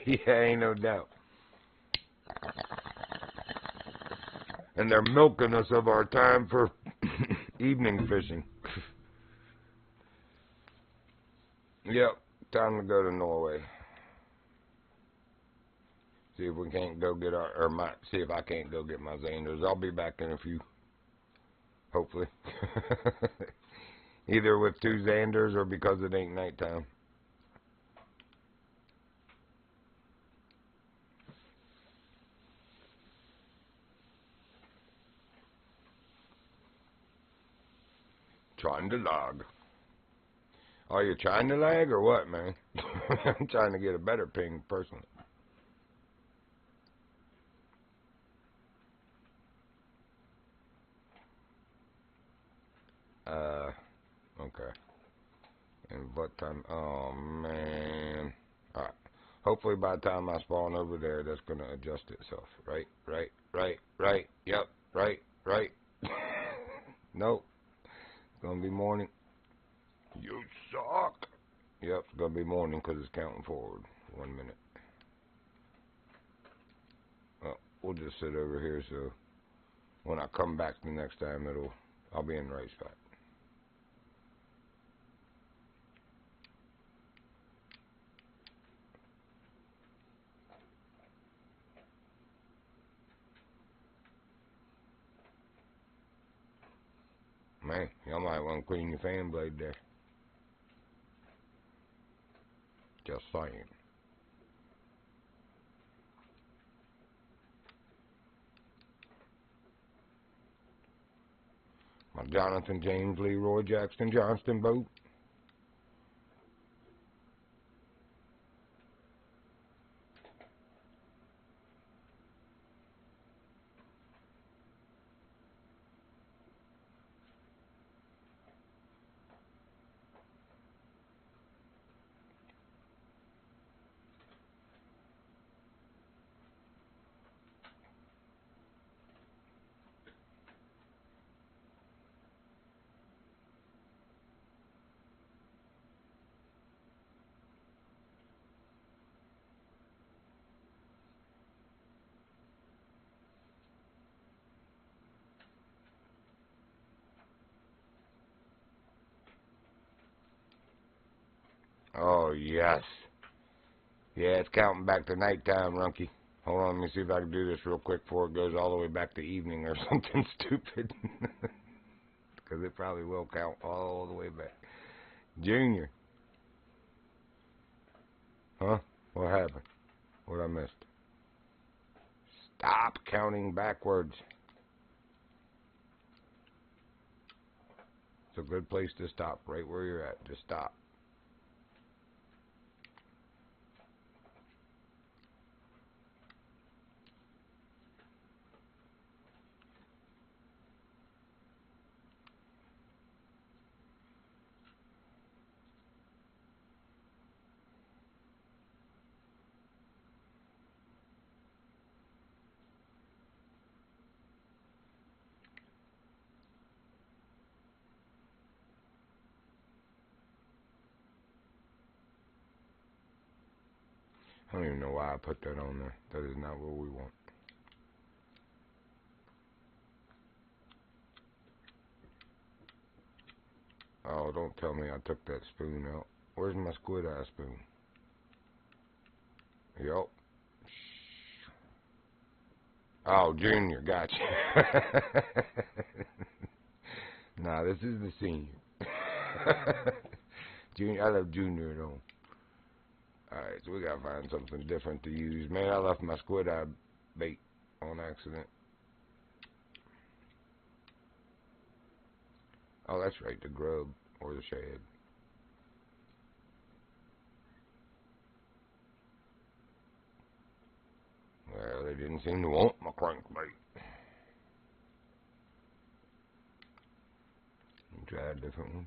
Yeah, ain't no doubt. And they're milking us of our time for evening fishing. Yep, time to go to Norway. See if we can't go get see if I can't go get my Xanders. I'll be back in a few. Hopefully. Either with 2 Xanders or because it ain't nighttime. Trying to log. Are you trying to lag or what, man? I'm trying to get a better ping, personally. Okay. And what time? Oh, man. Alright. Hopefully by the time I spawn over there, that's going to adjust itself. Right. Yep. Right. Nope. It's going to be morning. You suck. Yep, it's going to be morning because it's counting forward. 1 minute. Well, we'll just sit over here so when I come back the next time, I'll be in the right spot. Man, y'all might want to clean your fan blade there. Just saying. My Jonathan James Leroy Jackson Johnston boat. Oh, yes. Yeah, it's counting back to nighttime, Runky. Hold on, let me see if I can do this real quick before it goes all the way back to evening or something stupid. Because it probably will count all the way back. Junior. Huh? What happened? What I missed? Stop counting backwards. It's a good place to stop, right where you're at. Just stop. I don't even know why I put that on there. That is not what we want. Oh, don't tell me I took that spoon out. Where's my squid eye spoon? Yup. Oh, Junior, gotcha. Nah, this is the senior. Junior, I love Junior though. Alright, so we gotta find something different to use. Man, I left my squid eye bait on accident. Oh, that's right, the grub or the shad. Well, they didn't seem to want my crankbait. Try a different one.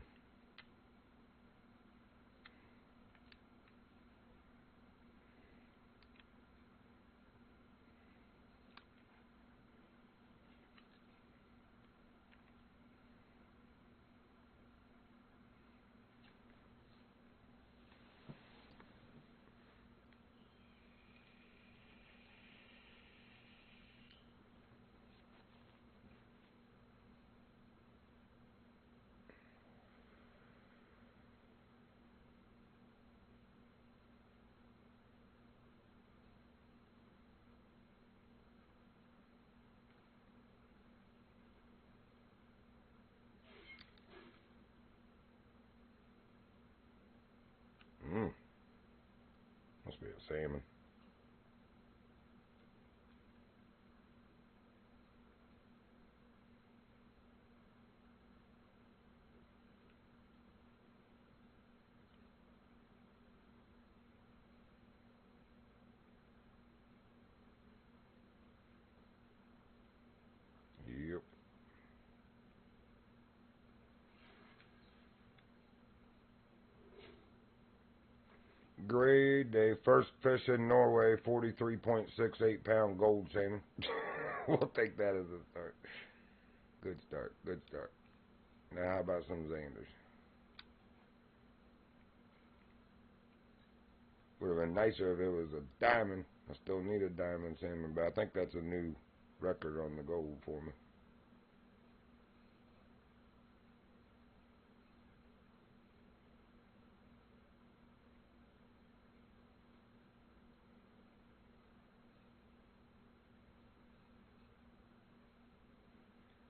Must be a salmon. Yep. Great day. First fish in Norway, 43.68 pound gold salmon. We'll take that as a start. Good start. Good start. Now, how about some Xanders? Would have been nicer if it was a diamond. I still need a diamond salmon, but I think that's a new record on the gold for me.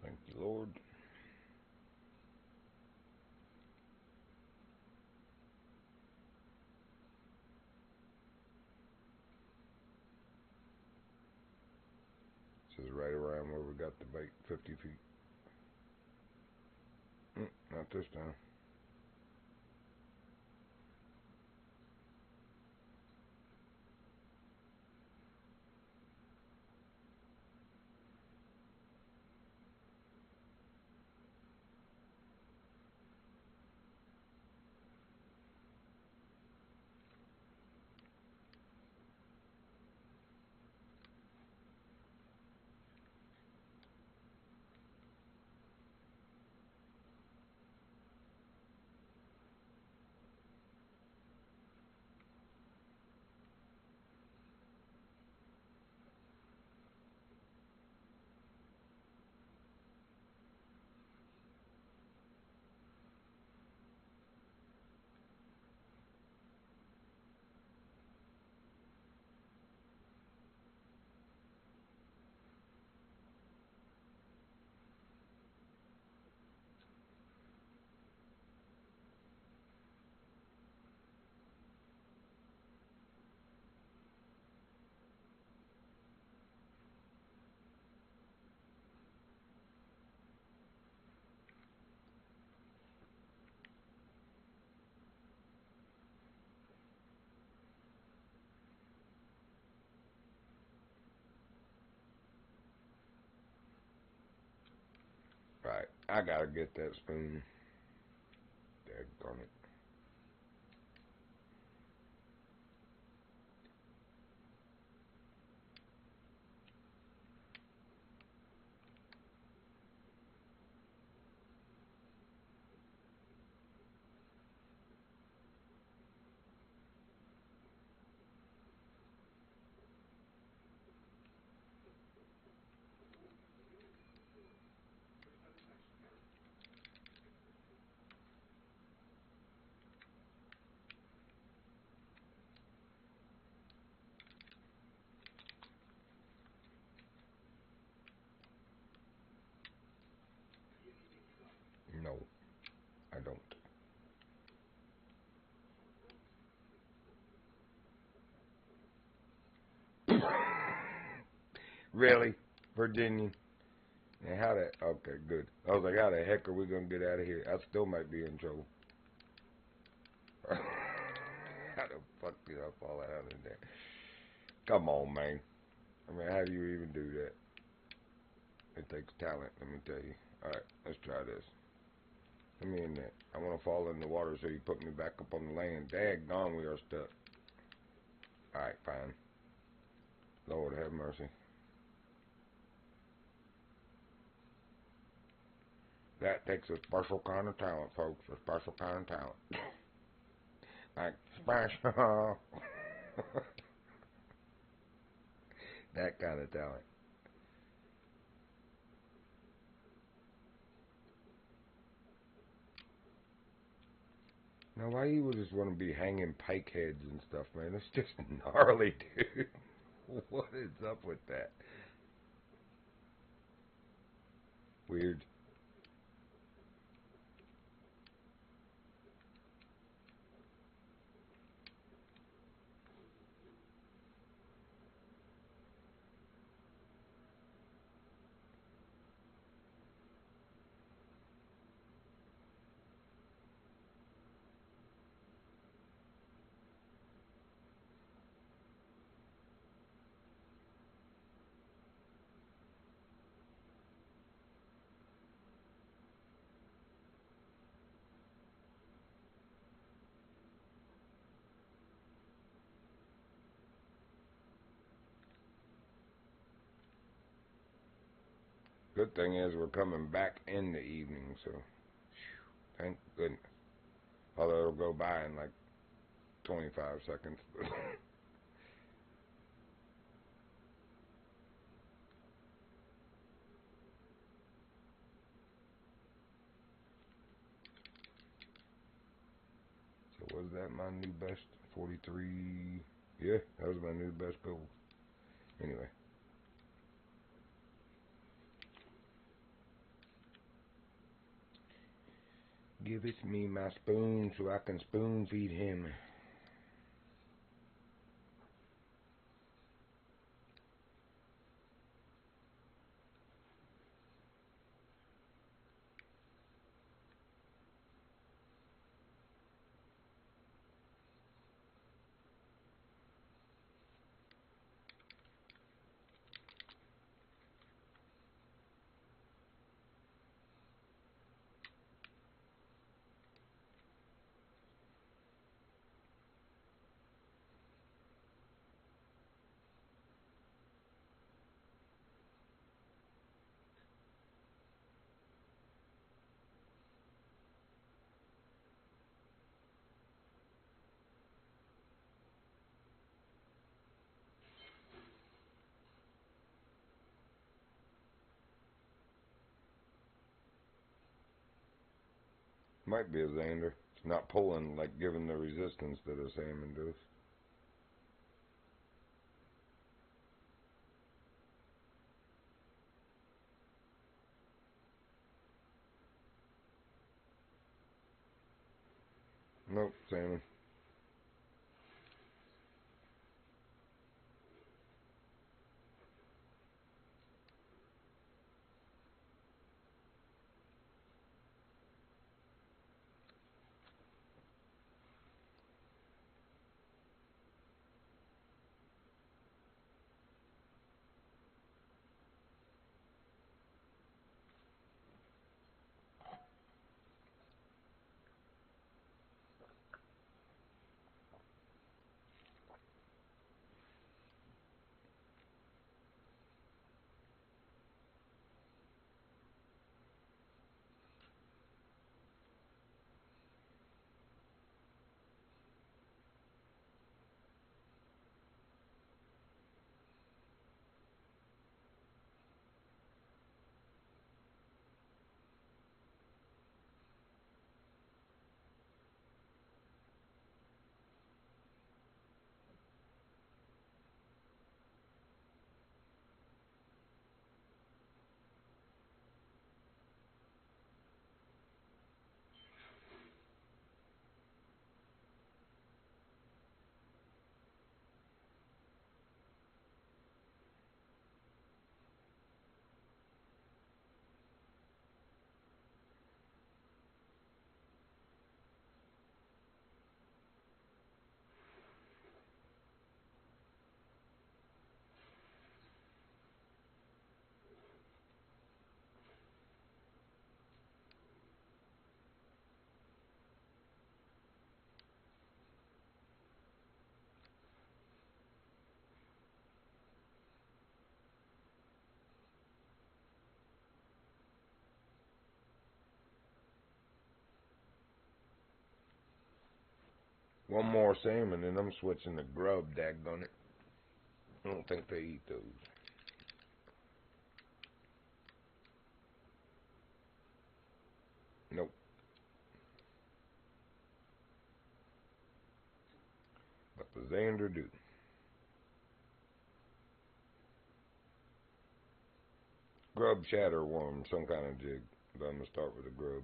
Thank you, Lord. This is right around where we got the bait, 50 feet. Not this time. I gotta get that spoon. Daggone it. No, I don't. Really? Virginia? And how the... Okay, good. I was like, how the heck are we going to get out of here? I still might be in trouble. How the fuck did I fall out in there? Come on, man. I mean, how do you even do that? It takes talent, let me tell you. Alright, let's try this. Let me in there. I want to fall in the water so you put me back up on the land. Daggone, we are stuck. Alright, fine. Lord have mercy. That takes a special kind of talent, folks. A special kind of talent. Like, special. That kind of talent. Now, why you would just want to be hanging pike heads and stuff, man? It's just gnarly, dude. What is up with that? Weird. Good thing is we're coming back in the evening, so thank goodness. Although it'll go by in like 25 seconds. So was that my new best? 43. Yeah, that was my new best goal. Anyway. Give it me my spoon so I can spoon feed him. Might be a Xander. It's not pulling, like giving the resistance that a salmon does. Nope, salmon. One more salmon, and I'm switching to grub, daggone it. I don't think they eat those. Nope. But the Xander do. Grub shatterworm, some kind of jig. But I'm going to start with a grub.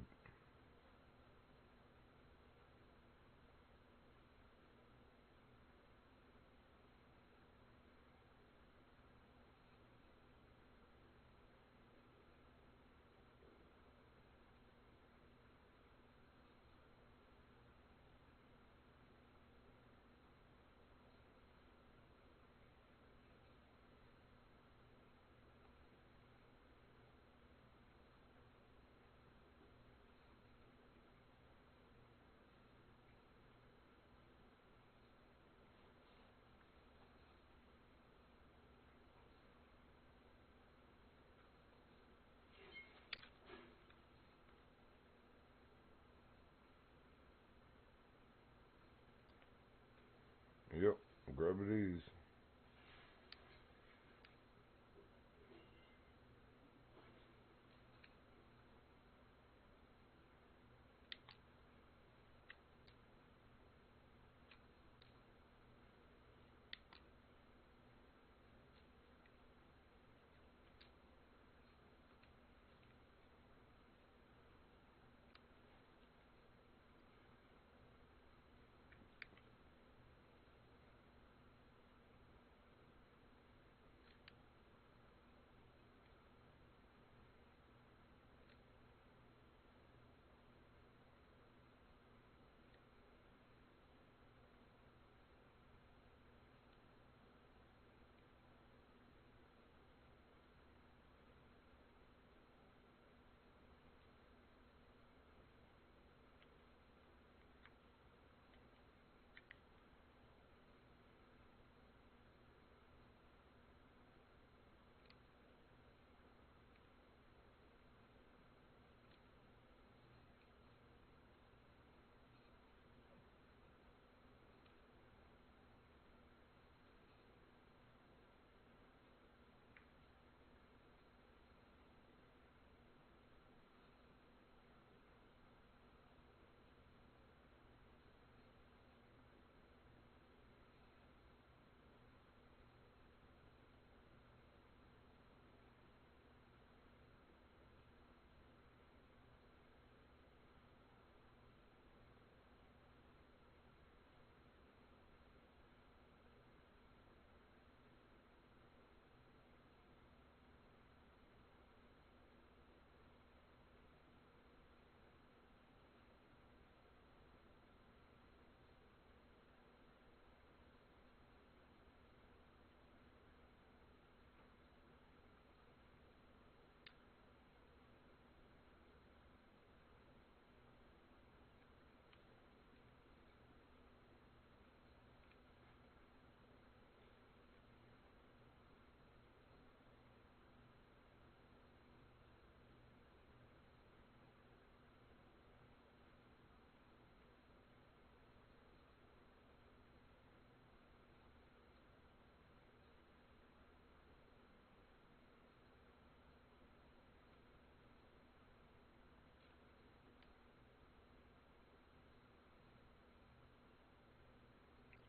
Yep, grub it is.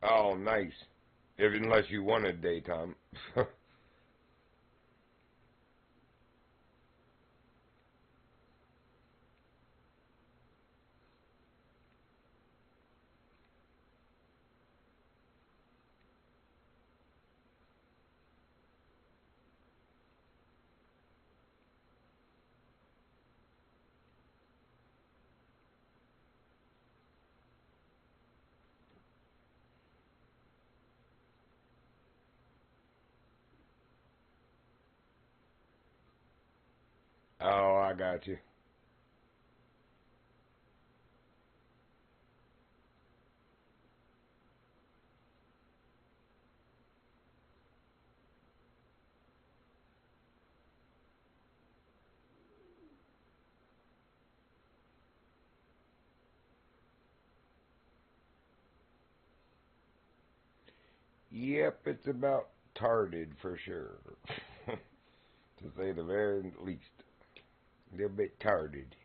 Oh, nice. Unless you wanted daytime. Oh, I got you. Yep, it's about tarded for sure. To say the very least. A little bit tarded.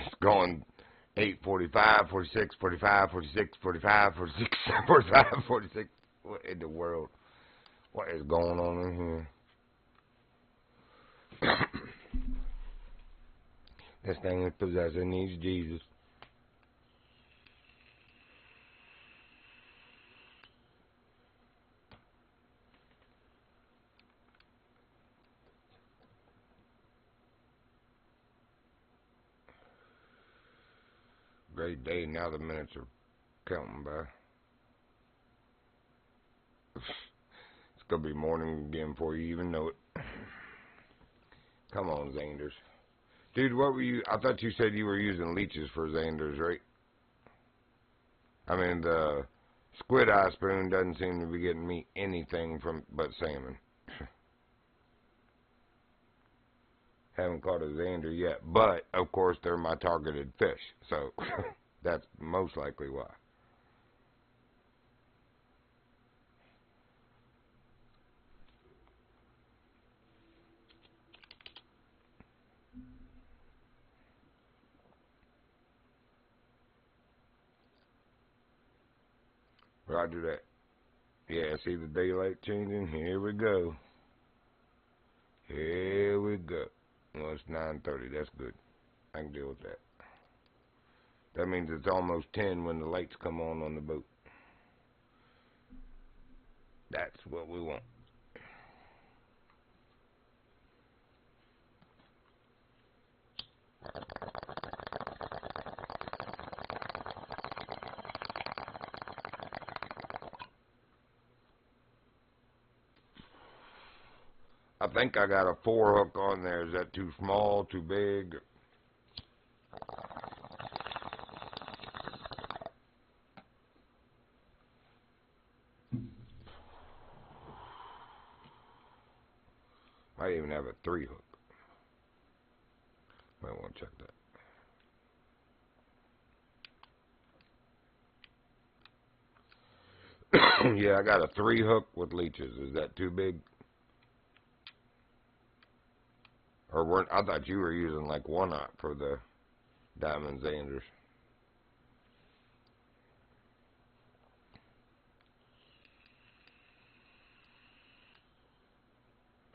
It's going 8:45, 46, 45, 46, 45, 46, 45, 46. What in the world? What is going on in here? This thing is possessed. It needs Jesus. Great day. Now the minutes are counting by. It's going to be morning again before you even know it. Come on, Zanders. Dude, what were you? I thought you said you were using leeches for Xanders, right? I mean, the squid eye spoon doesn't seem to be getting me anything from but salmon. Haven't caught a Xander yet, but of course they're my targeted fish, so that's most likely why. Roger that. Yeah, see the daylight changing? Here we go. Here we go. Well, it's 9:30. That's good. I can deal with that. That means it's almost 10 when the lights come on the boat. That's what we want. I think I got a 4-hook on there. Is that too small, too big? I even have a 3-hook. Might want to check that. Yeah, I got a 3-hook with leeches. Is that too big? Or I thought you were using like 1-aught for the diamond Xanders.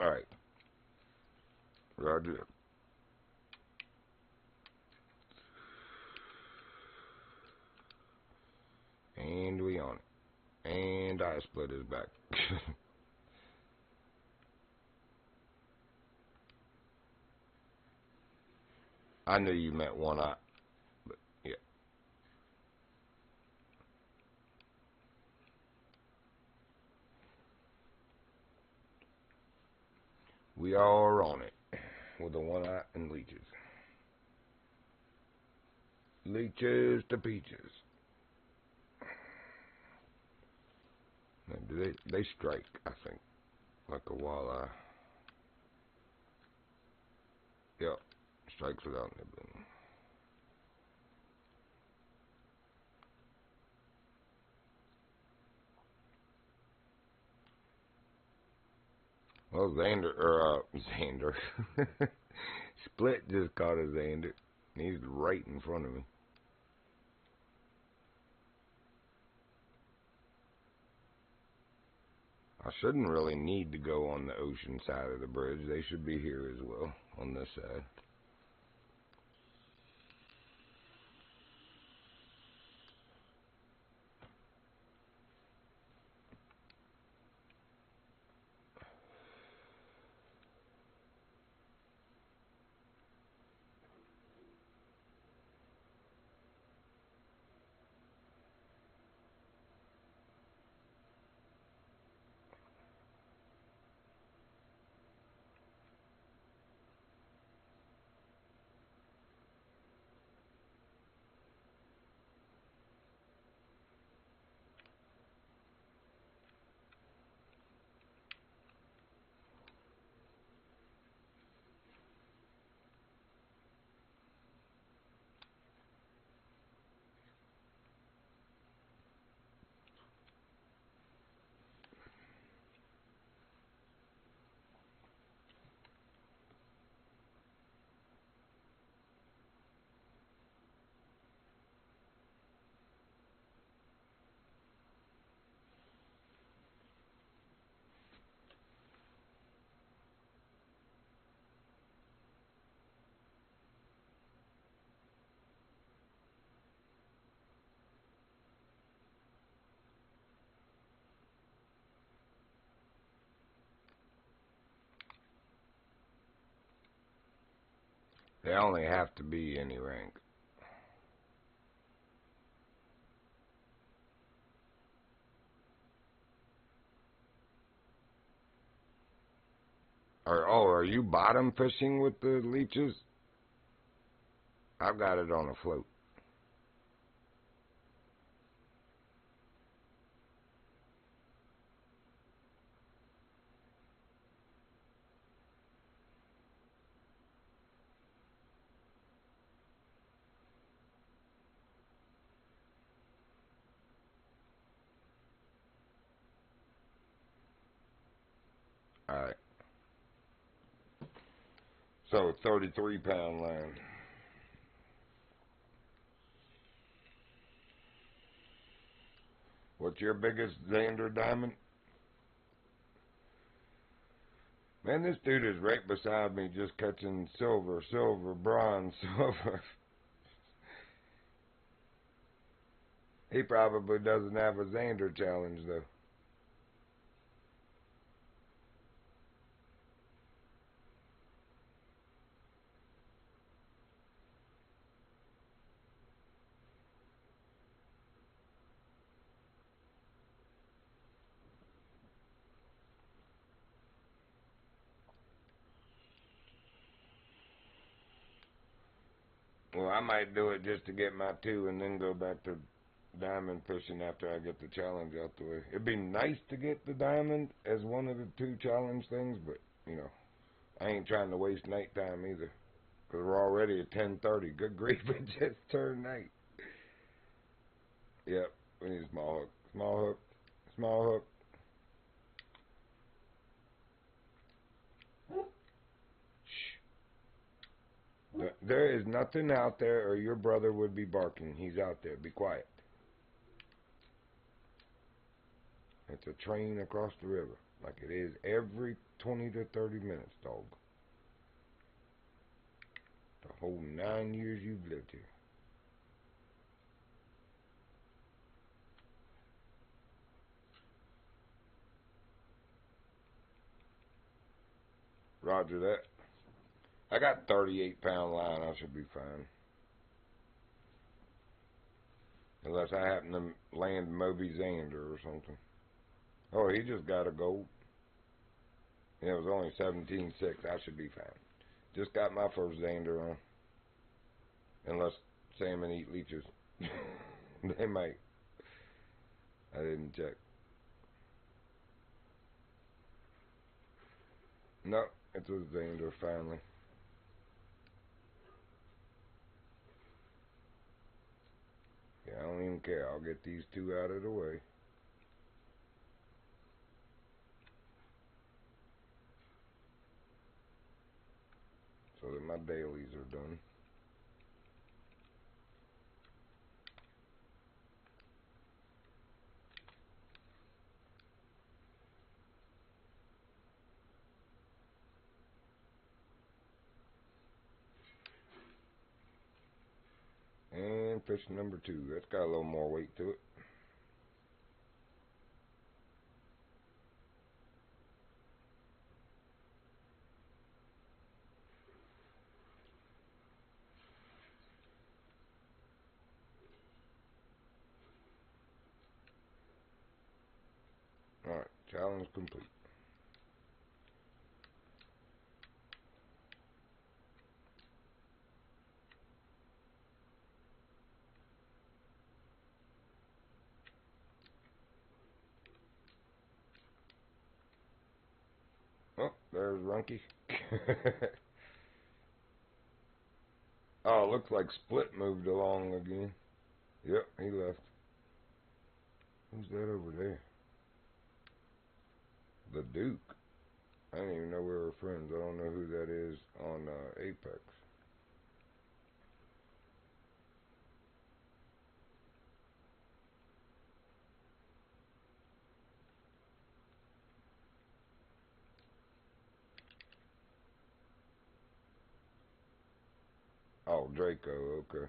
All right. Roger. And we on it. And I split his back. I knew you meant 1-aught, but yeah. We are on it with the 1-aught and leeches. Leeches to peaches. They strike, I think, like a walleye. Yep, strikes without nibbling. Well, Xander. Split just caught a Xander. He's right in front of me. I shouldn't really need to go on the ocean side of the bridge. They should be here as well, on this side. They only have to be any rank. Are you bottom fishing with the leeches? I've got it on a float. Alright. So 33-pound line. What's your biggest Xander diamond? Man, this dude is right beside me just catching silver, silver, bronze, silver. He probably doesn't have a Xander challenge, though. Well, I might do it just to get my 2 and then go back to diamond fishing after I get the challenge out the way. It'd be nice to get the diamond as one of the 2 challenge things, but, you know, I ain't trying to waste nighttime either. Because we're already at 10:30. Good grief, it just turned night. Yep, we need a small hook. Small hook. Small hook. Shh. There is nothing out there or your brother would be barking. He's out there. Be quiet. It's a train across the river. Like it is every 20 to 30 minutes, dog. The whole 9 years you've lived here. Roger that. I got 38-pound line. I should be fine. Unless I happen to land Moby Xander or something. Oh, he just got a gold. And it was only 17.6. I should be fine. Just got my first Xander on. Unless salmon eat leeches. They might. I didn't check. No, it's a Xander finally. Yeah, I don't even care. I'll get these 2 out of the way. So that my dailies are done. And fish number 2. That's got a little more weight to it. Alright, challenge complete. Oh, there's Runky. Oh, looks like Split moved along again. Yep, he left. Who's that over there? The Duke. I didn't even know we were friends. I don't know who that is on Apex. Oh, Draco, okay.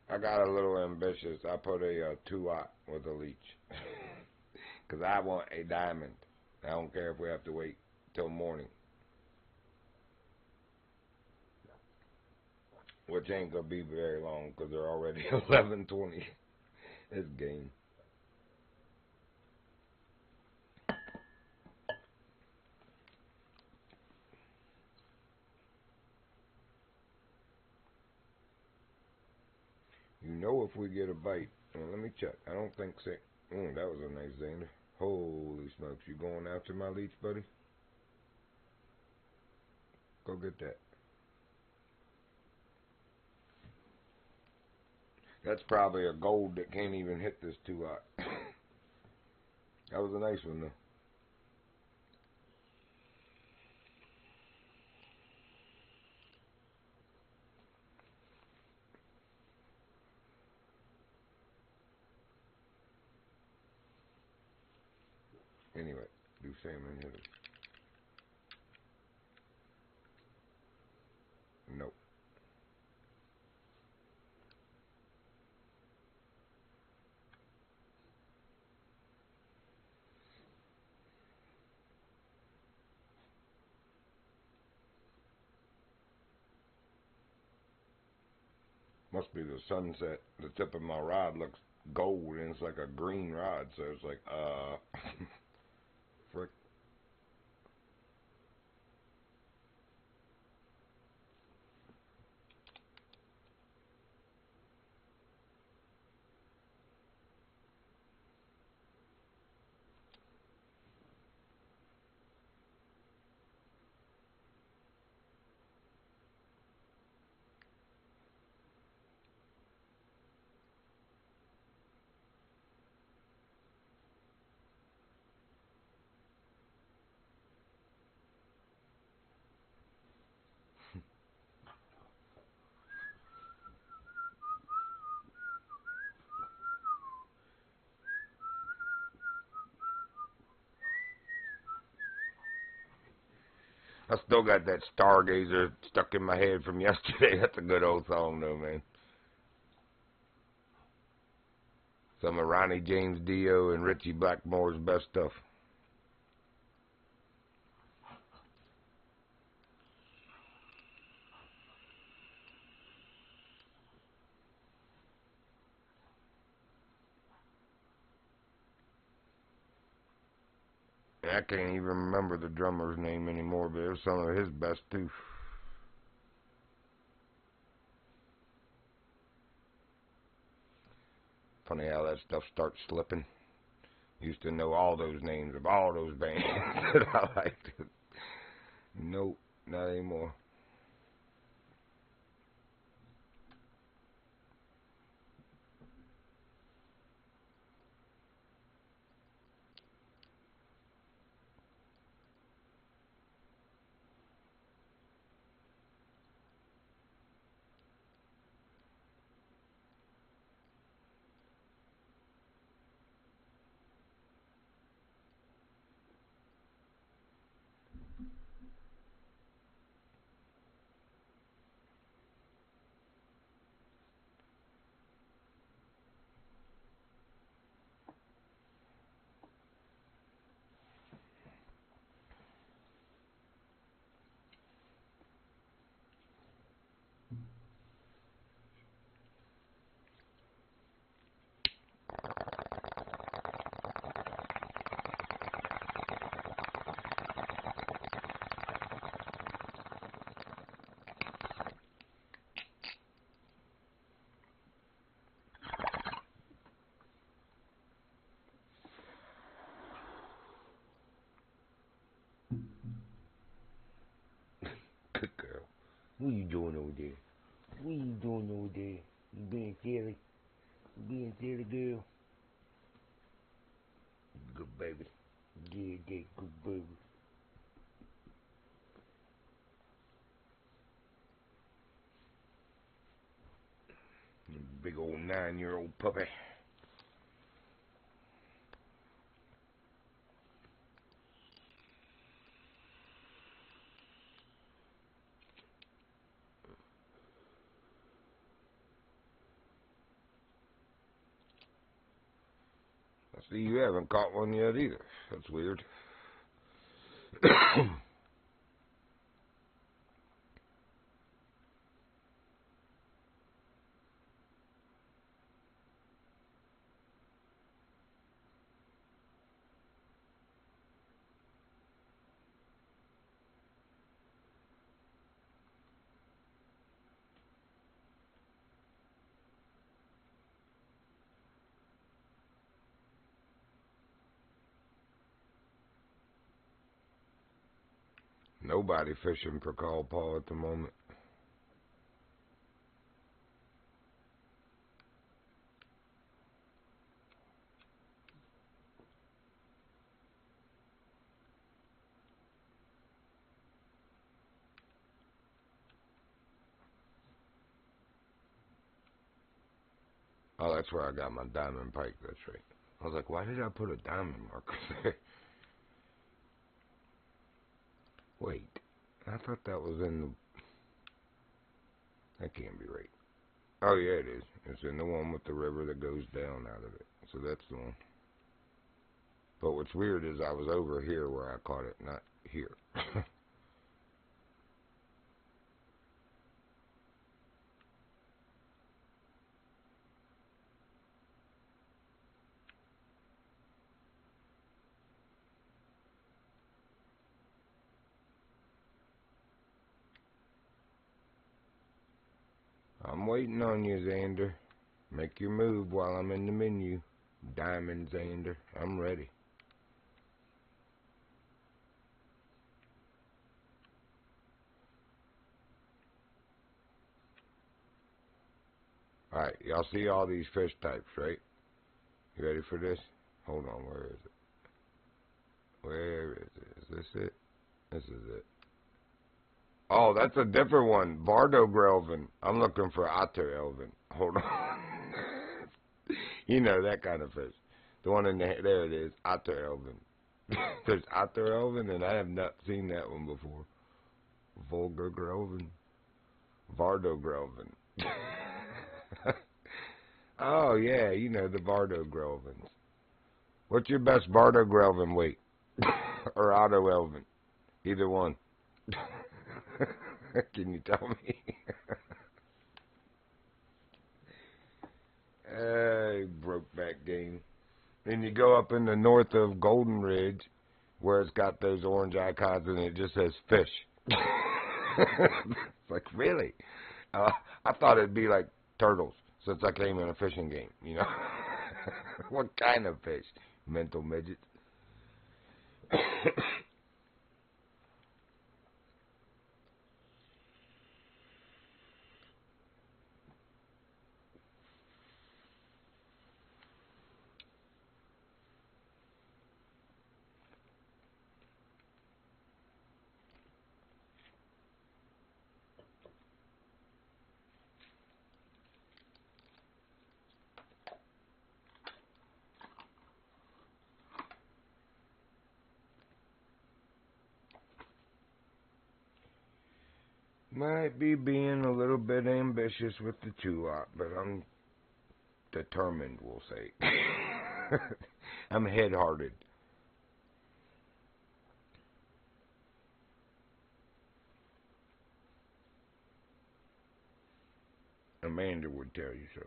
I got a little ambitious. I put a 2-aught with a leech. Because I want a diamond. I don't care if we have to wait till morning. which ain't gonna be very long because they're already 11:20. This game. You know, if we get a bite, well, let me check. I don't think so. That was a nice zander. Holy smokes! You going after my leech, buddy? Go get that. That's probably a gold that can't even hit this 2-aught. That was a nice one, though. Anyway, do salmon hitters. Nope. Must be the sunset. The tip of my rod looks gold, and it's like a green rod, so it's like, frick. I still got that Stargazer stuck in my head from yesterday. That's a good old song, though, man. Some of Ronnie James Dio and Richie Blackmore's best stuff. I can't even remember the drummer's name anymore, but it was some of his best, too. Funny how that stuff starts slipping. Used to know all those names of all those bands that I liked. Nope, not anymore. Good girl. What are you doing over there? What are you doing over there? You being silly? You being silly, girl? Good baby. Yeah, yeah, good baby. Big old 9-year-old puppy. I see you haven't caught one yet either. That's weird. Nobody fishing for call Paul at the moment. Oh, that's where I got my diamond pike. That's right. I was like, why did I put a diamond marker there? Wait, I thought that was in the... That can't be right. Oh, yeah, it is. It's in the one with the river that goes down out of it. So that's the one. But what's weird is I was over here where I caught it, not here. I'm waiting on you, Xander. Make your move while I'm in the menu. Diamond Xander. I'm ready. Alright, y'all see all these fish types, right? You ready for this? Hold on, where is it? Where is it? Is this it? This is it. Oh, that's a different one. Vardo-Grelvin. I'm looking for Otter-Elvin. Hold on. You know, that kind of fish. The one in the... There it is. Otter-Elvin. There's Otter-Elvin, and I have not seen that one before. Volga-Grelvin. Vardo-Grelvin. Oh, yeah, you know, the Vardo-Grelvins. What's your best Vardo-Grelvin weight? Or Otto-Elvin? Either one. Can you tell me? Brokeback game. Then you go up in the north of Golden Ridge, where it's got those orange icons, and it just says fish. It's like, really? I thought it'd be like turtles, since I came in a fishing game, you know? What kind of fish? Mental midgets. Might be being a little bit ambitious with the two-lot, but I'm determined, we'll say. I'm head-hearted. Amanda would tell you so.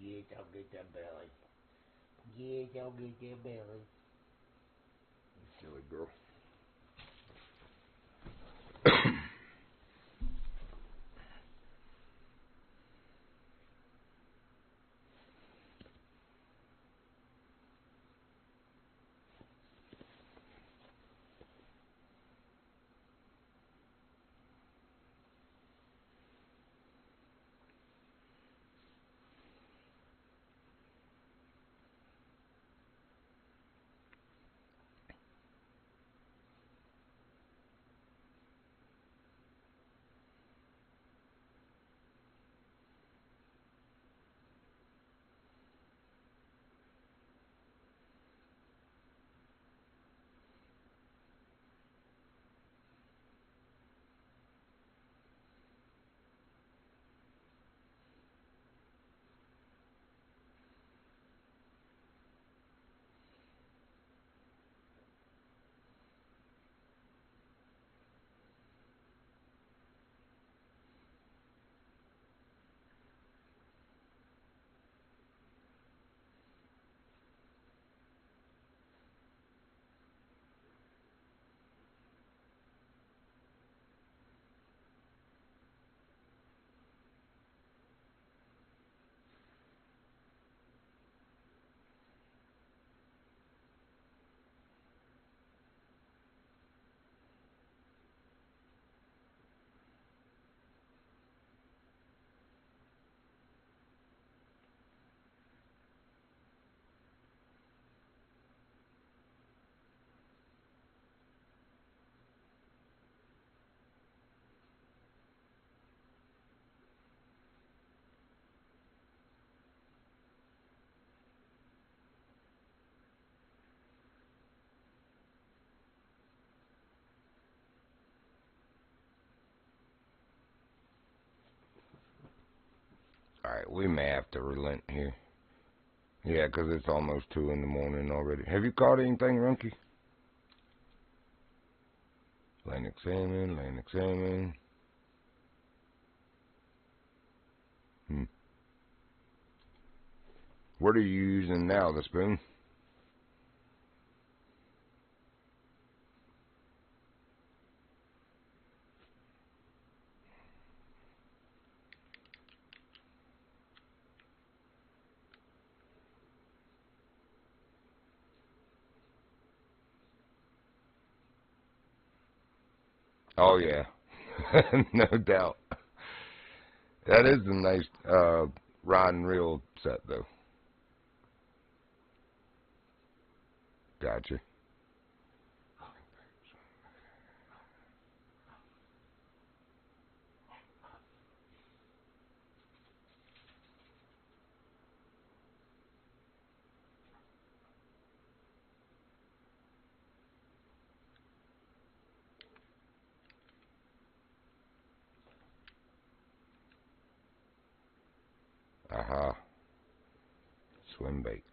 Yes, I'll get that belly. Yes, I'll get that belly. You silly girl. Alright, we may have to relent here. Yeah, 'cause it's almost 2 in the morning already. Have you caught anything, Runky? Atlantic salmon, Atlantic salmon. What are you using now, the spoon? Oh, yeah. No doubt. That is a nice rod and reel set, though. Gotcha. Aha. Swim bait.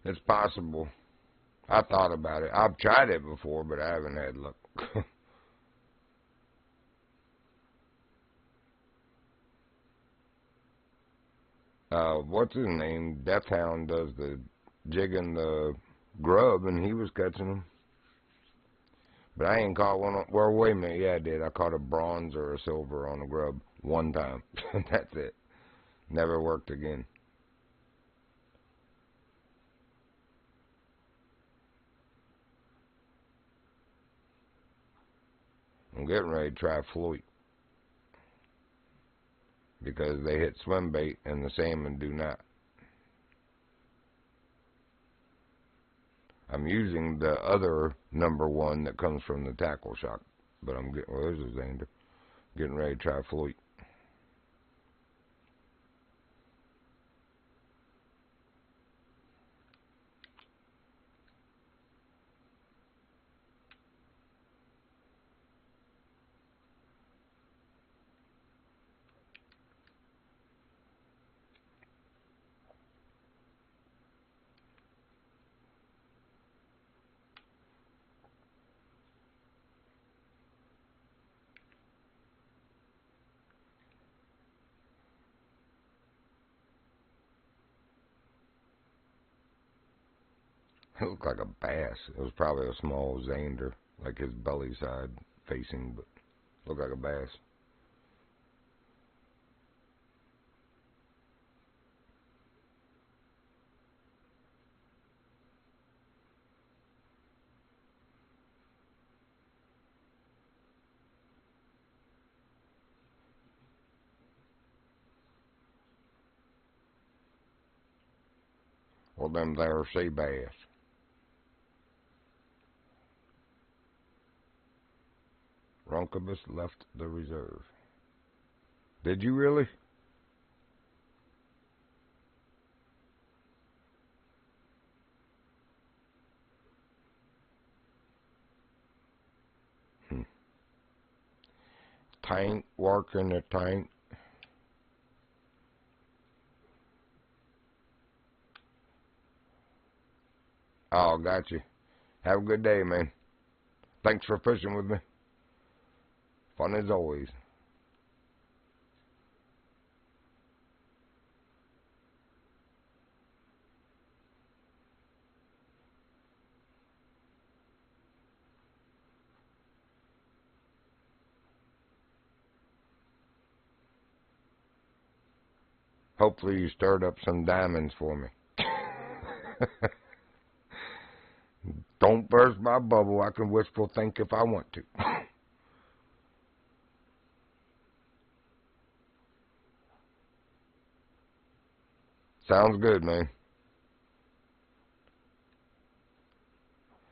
It's possible. I thought about it. I've tried it before, but I haven't had luck. What's his name? Deathhound does the jigging the grub, and he was catching them. But I ain't caught one. Well, wait a minute. Yeah, I did. I caught a bronze or a silver on a grub one time. That's it. Never worked again. I'm getting ready to try float because they hit swim bait and the salmon do not. I'm using the other #1 that comes from the tackle shop, but I'm getting, well, there's a zander. Getting ready to try float. It looked like a bass. It was probably a small zander, like his belly side facing, but looked like a bass. them there sea bass. Ronkibus left the reserve. Did you really? Tank working the tank. Oh, got you. Have a good day, man. Thanks for fishing with me. Fun as always. Hopefully you stirred up some diamonds for me. Don't burst my bubble. I can wishful think if I want to. Sounds good, man.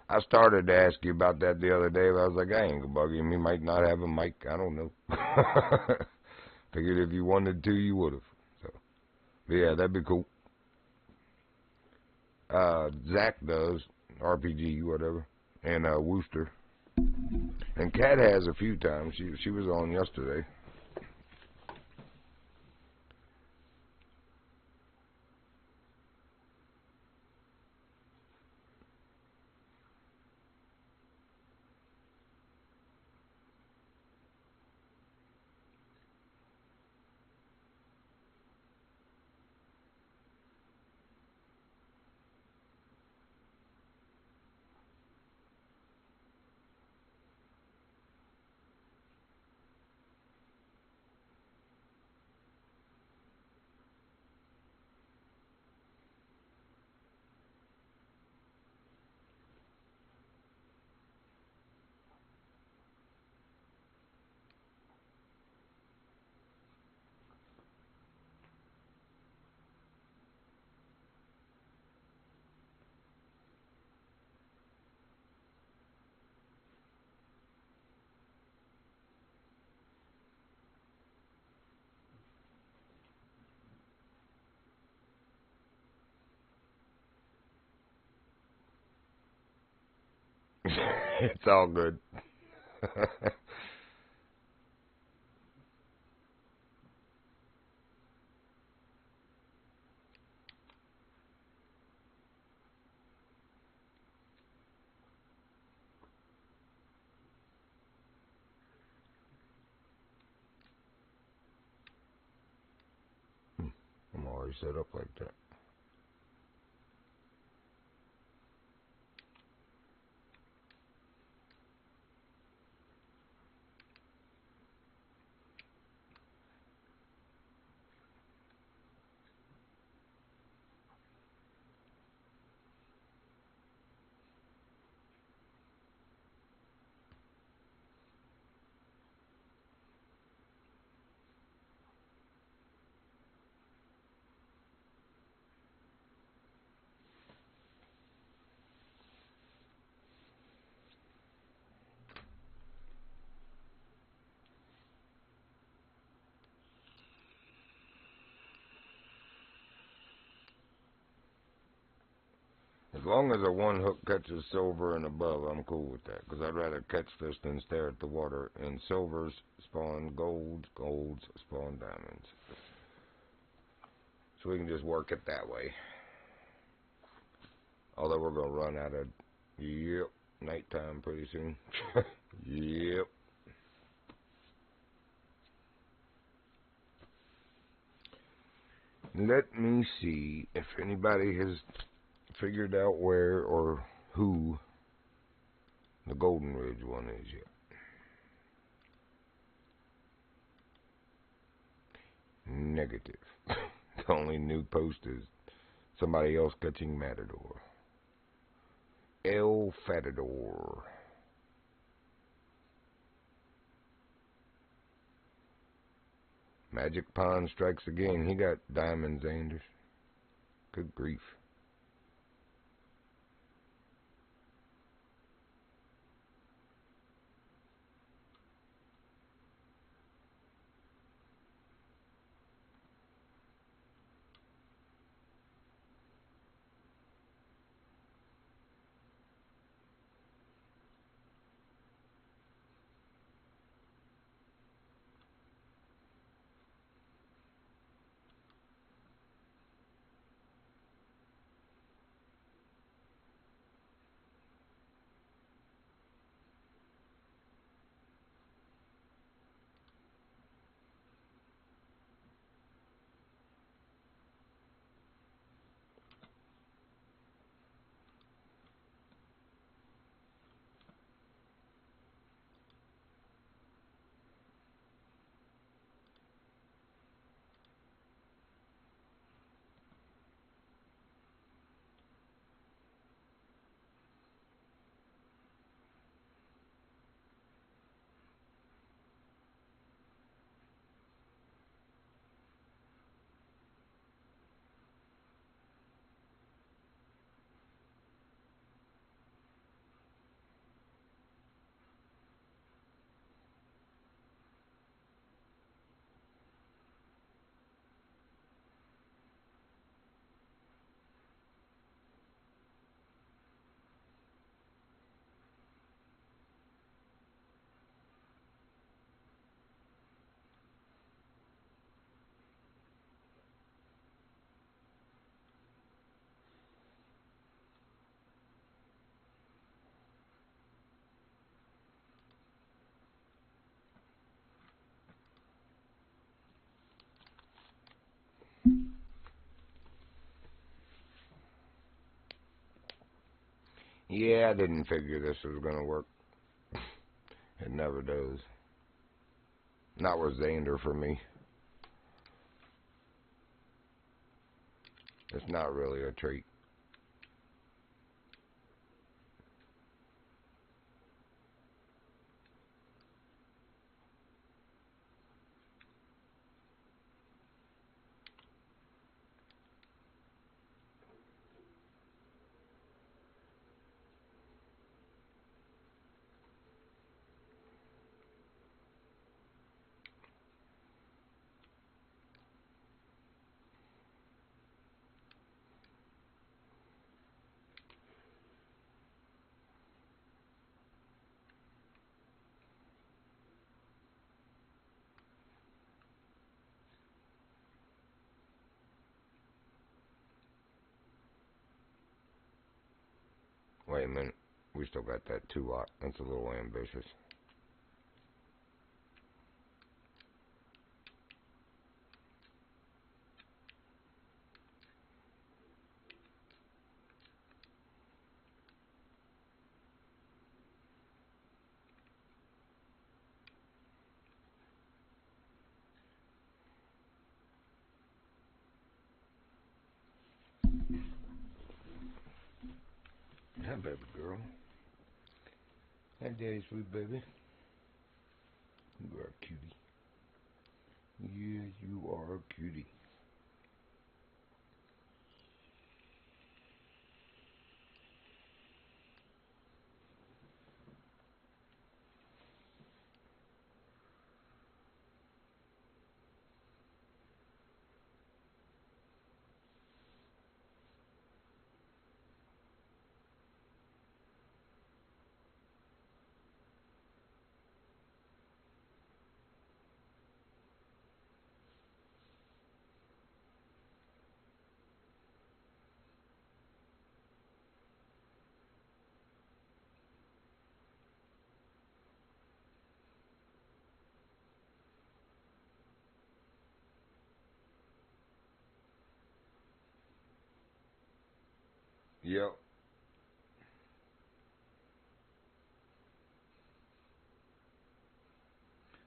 I started to ask you about that the other day, but I was like, I ain't gonna bug him. He might not have a mic. I don't know. Figured if you wanted to, you would have. So, but yeah, that'd be cool. Zach does, RPG, whatever, and Wooster. And Kat has a few times. She was on yesterday. It's all good. I'm already set up like that. As long as a one hook catches silver and above, I'm cool with that. Because I'd rather catch fish than stare at the water. And silvers spawn golds, golds spawn diamonds. So we can just work it that way. Although we're going to run out of, nighttime pretty soon. Yep. Let me see if anybody has figured out where or who the Golden Ridge one is yet. Negative. The only new post is somebody else catching Matador. El Fatador. Magic Pond strikes again. He got diamonds, Anders. Good grief. Yeah, I didn't figure this was gonna work. It never does. Not with Xander for me. It's not really a treat. Wait a minute. We still got that 2-watt. That's a little ambitious. Hi, baby girl. Hi, daddy, sweet baby. You are a cutie. Yeah, you are a cutie. Yep.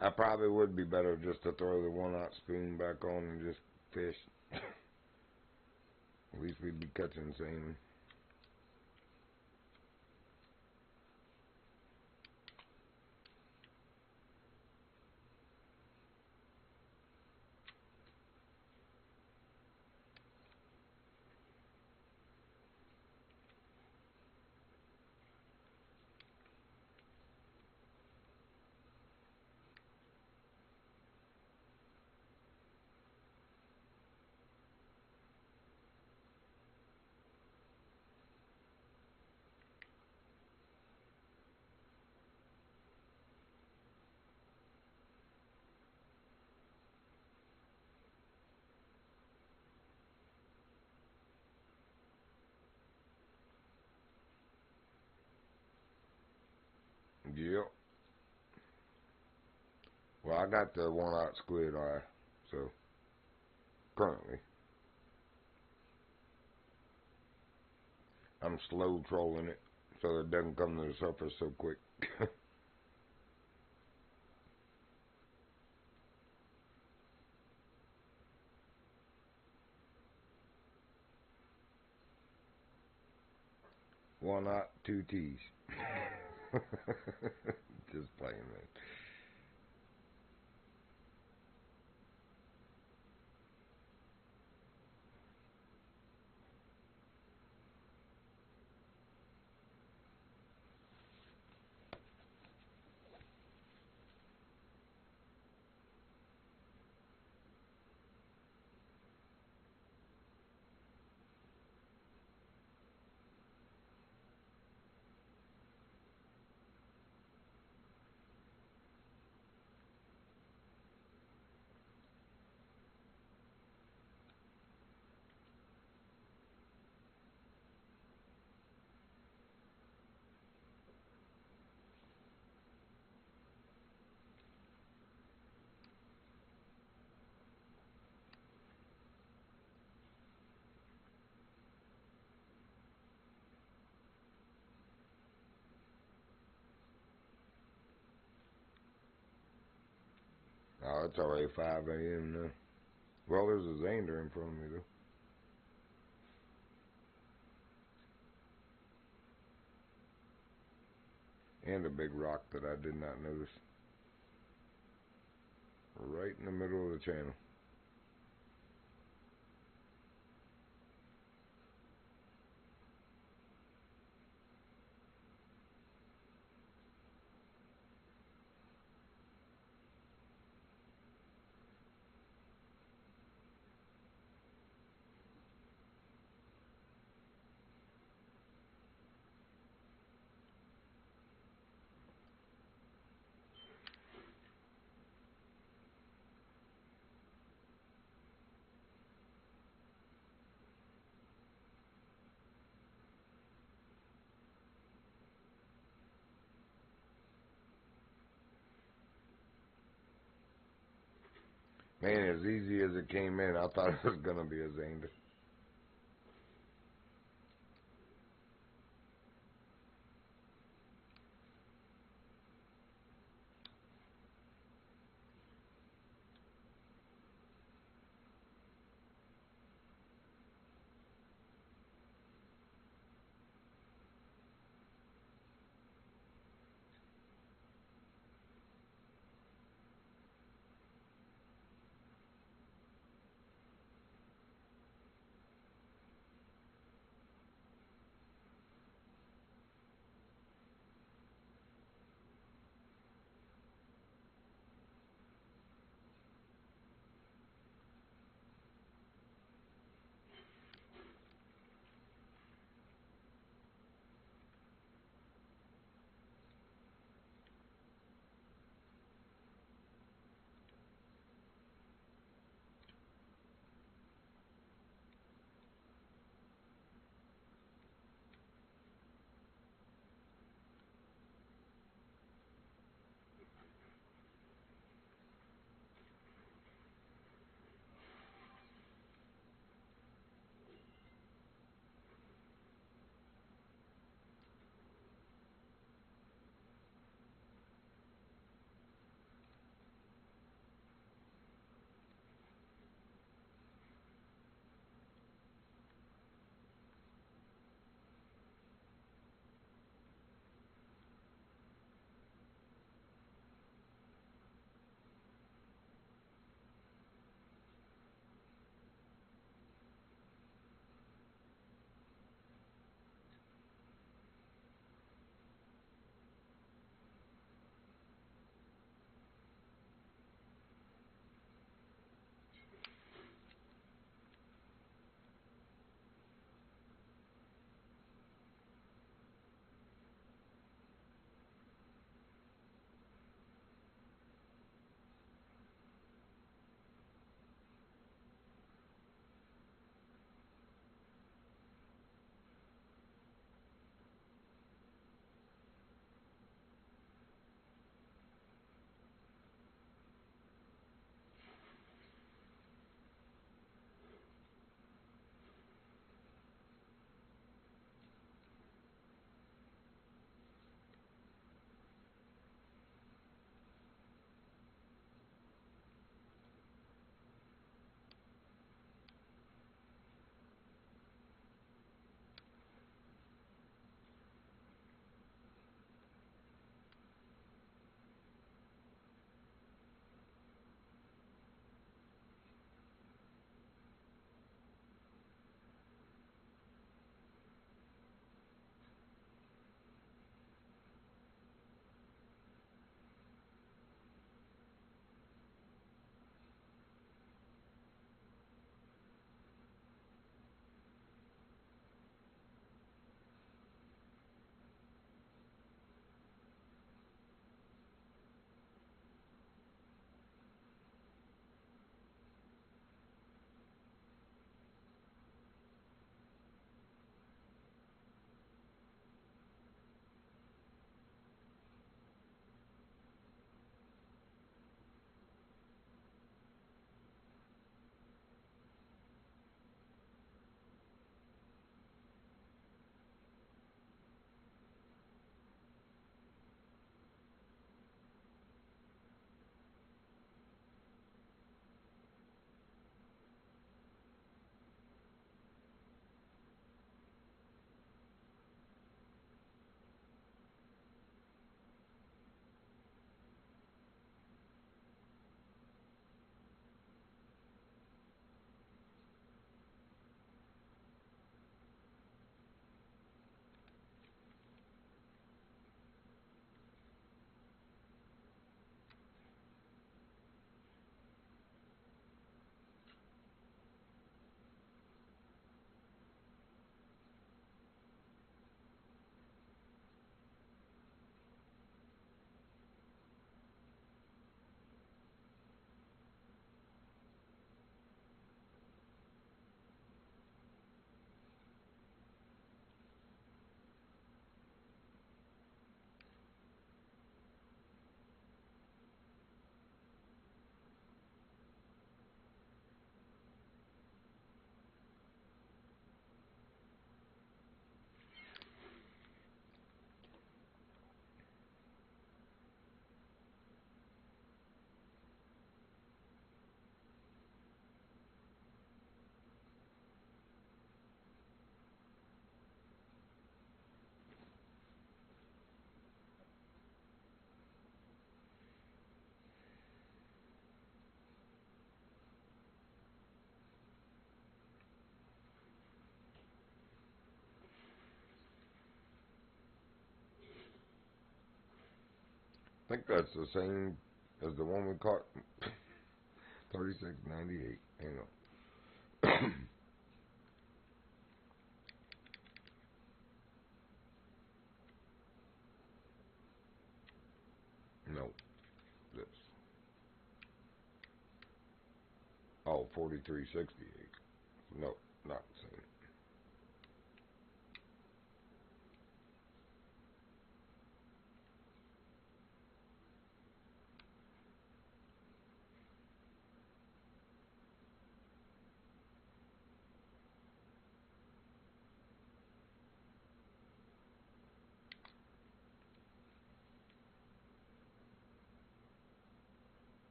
I probably would be better just to throw the 1-aught spoon back on and just fish. At least we'd be catching salmon. Yep. Well, I got the 1-aught squid eye, so currently I'm slow trolling it so it doesn't come to the surface so quick. 1-aught, 2 T's. Just playing, man. Oh, it's already 5 a.m. now. Well, there's a zander in front of me, though. And a big rock that I did not notice. Right in the middle of the channel. Man, as easy as it came in, I thought it was going to be a zander. I think that's the same as the one we caught. 36.98. Hang on. No, this. Oh, 43.68. No, not the same.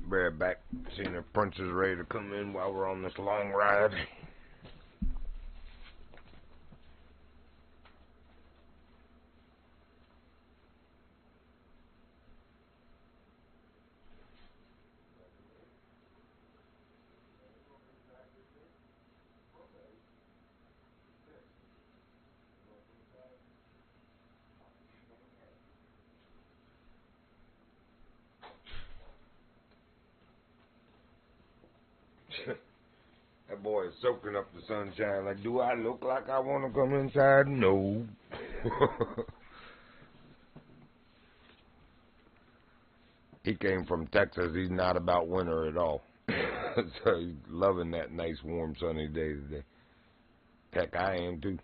Bear back, seeing if Prince is ready to come in while we're on this long ride. That boy is soaking up the sunshine. Like, do I look like I want to come inside? No. He came from Texas. He's not about winter at all. So he's loving that nice, warm, sunny day today. Heck, I am too.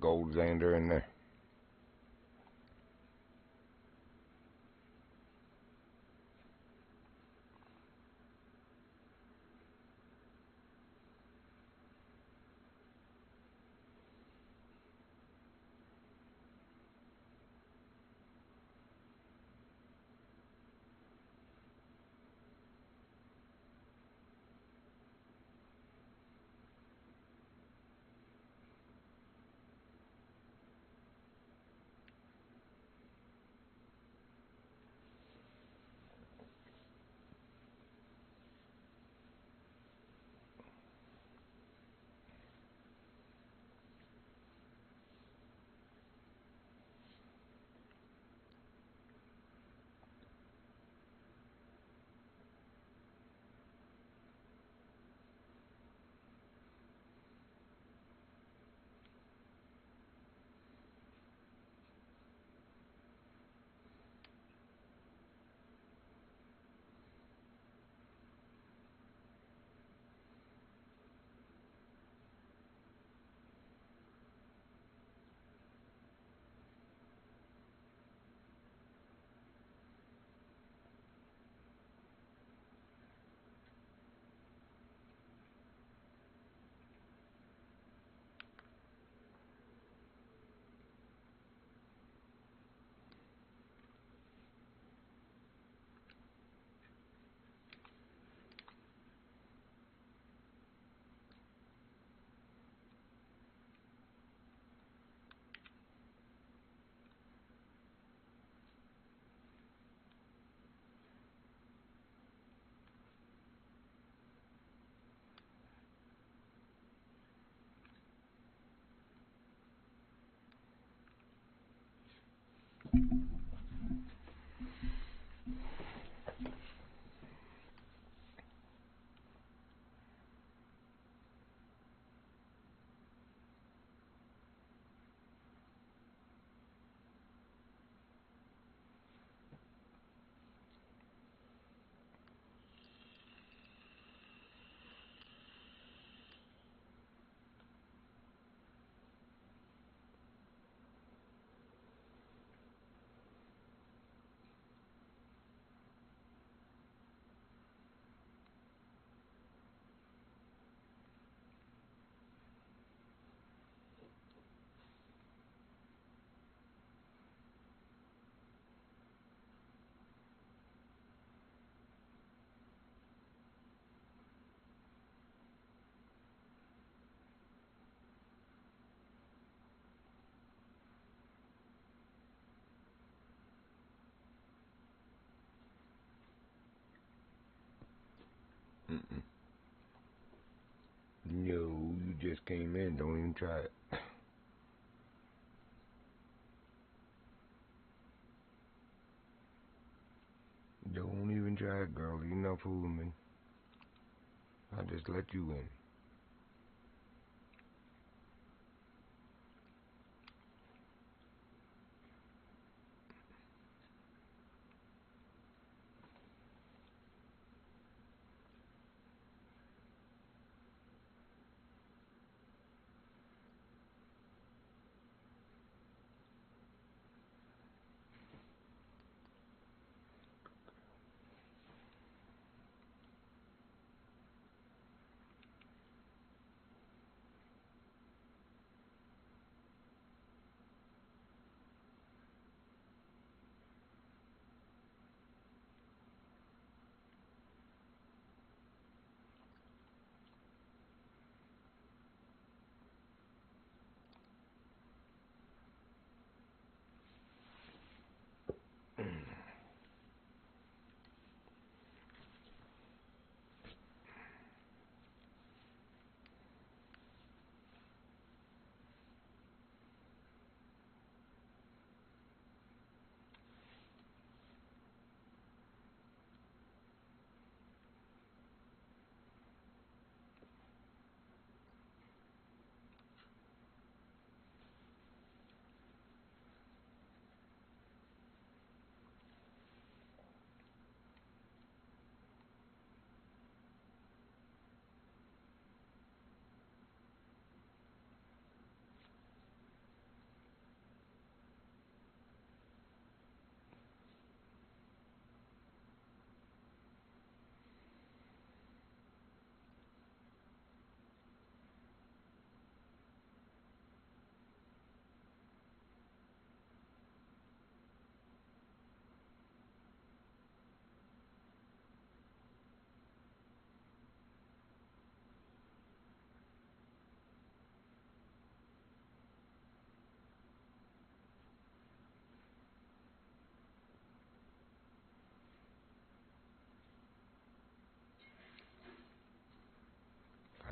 gold zander in there. Mm-mm. No, you just came in. Don't even try it. Don't even try it, girl. You're not fooling me. I just let you in.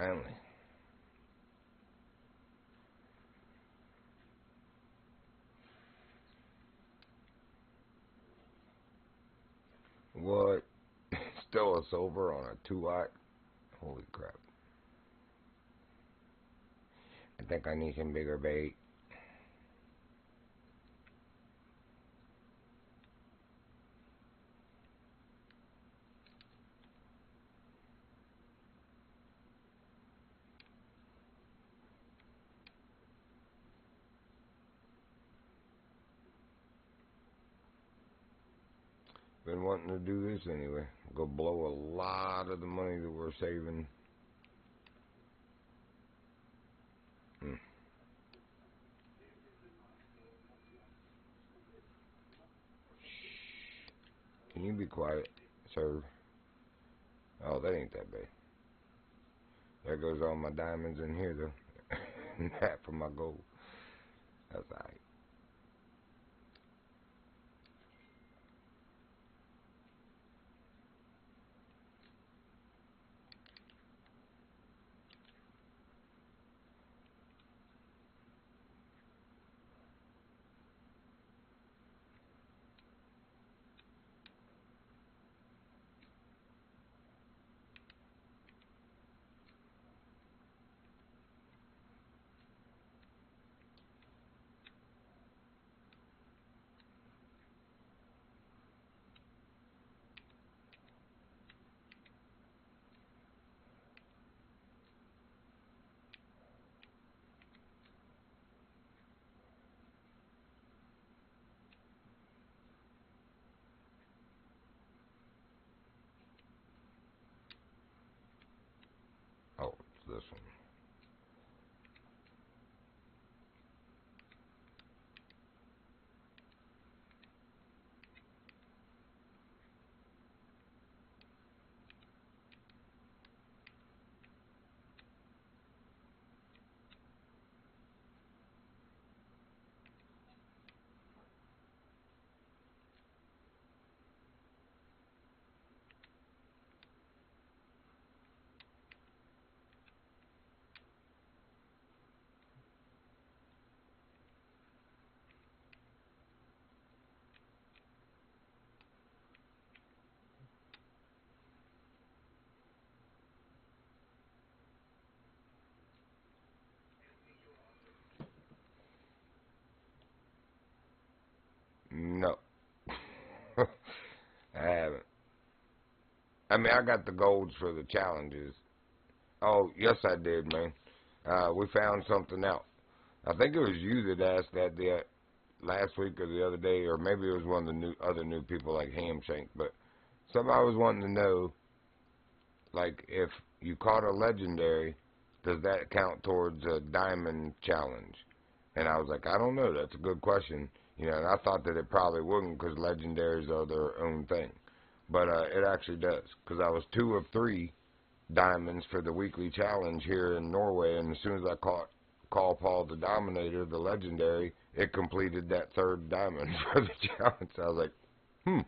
Finally. What? Still a silver on a 2-aught? Holy crap. I think I need some bigger bait. Been wanting to do this anyway. Go blow a lot of the money that we're saving. Can you be quiet, sir? Oh, that ain't that bad. There goes all my diamonds in here, though. Half of my gold. That's alright. Oh, it's this one. No. I haven't. I mean, I got the golds for the challenges. Oh, yes, I did, man. We found something out. I think it was you that asked that the last week or the other day, or maybe it was one of the other new people like Hamshank. But somebody was wanting to know, like, if you caught a legendary, does that count towards a diamond challenge? And I was like, I don't know. That's a good question. You know, and I thought that it probably wouldn't because legendaries are their own thing. But it actually does, because I was 2 of 3 diamonds for the weekly challenge here in Norway, and as soon as I caught Call Paul the Dominator, the legendary, it completed that 3rd diamond for the challenge. So I was like,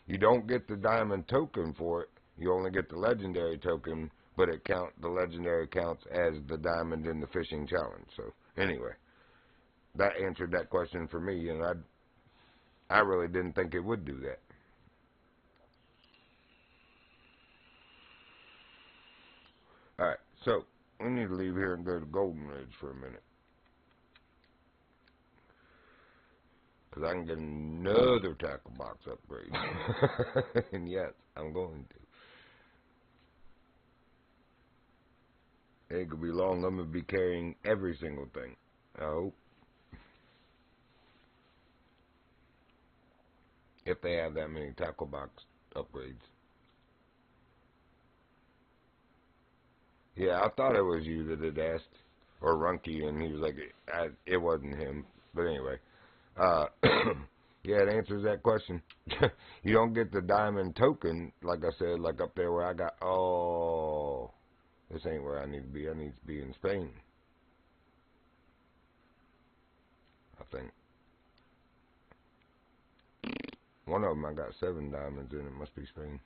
you don't get the diamond token for it. You only get the legendary token, but the legendary counts as the diamond in the fishing challenge. So anyway, that answered that question for me, and I really didn't think it would do that. Alright, so we need to leave here and go to Golden Ridge for a minute. Because I can get another tackle box upgrade. And yes, I'm going to. It could be long. I'm going to be carrying every single thing. I hope. If they have that many tackle box upgrades. Yeah, I thought it was you that had asked. Or Runky, and he was like, it wasn't him. But anyway. Yeah, it answers that question. You don't get the diamond token, like I said, like up there where I got, oh, this ain't where I need to be. I need to be in Spain, I think. One of them I got 7 diamonds in. It must be Spain.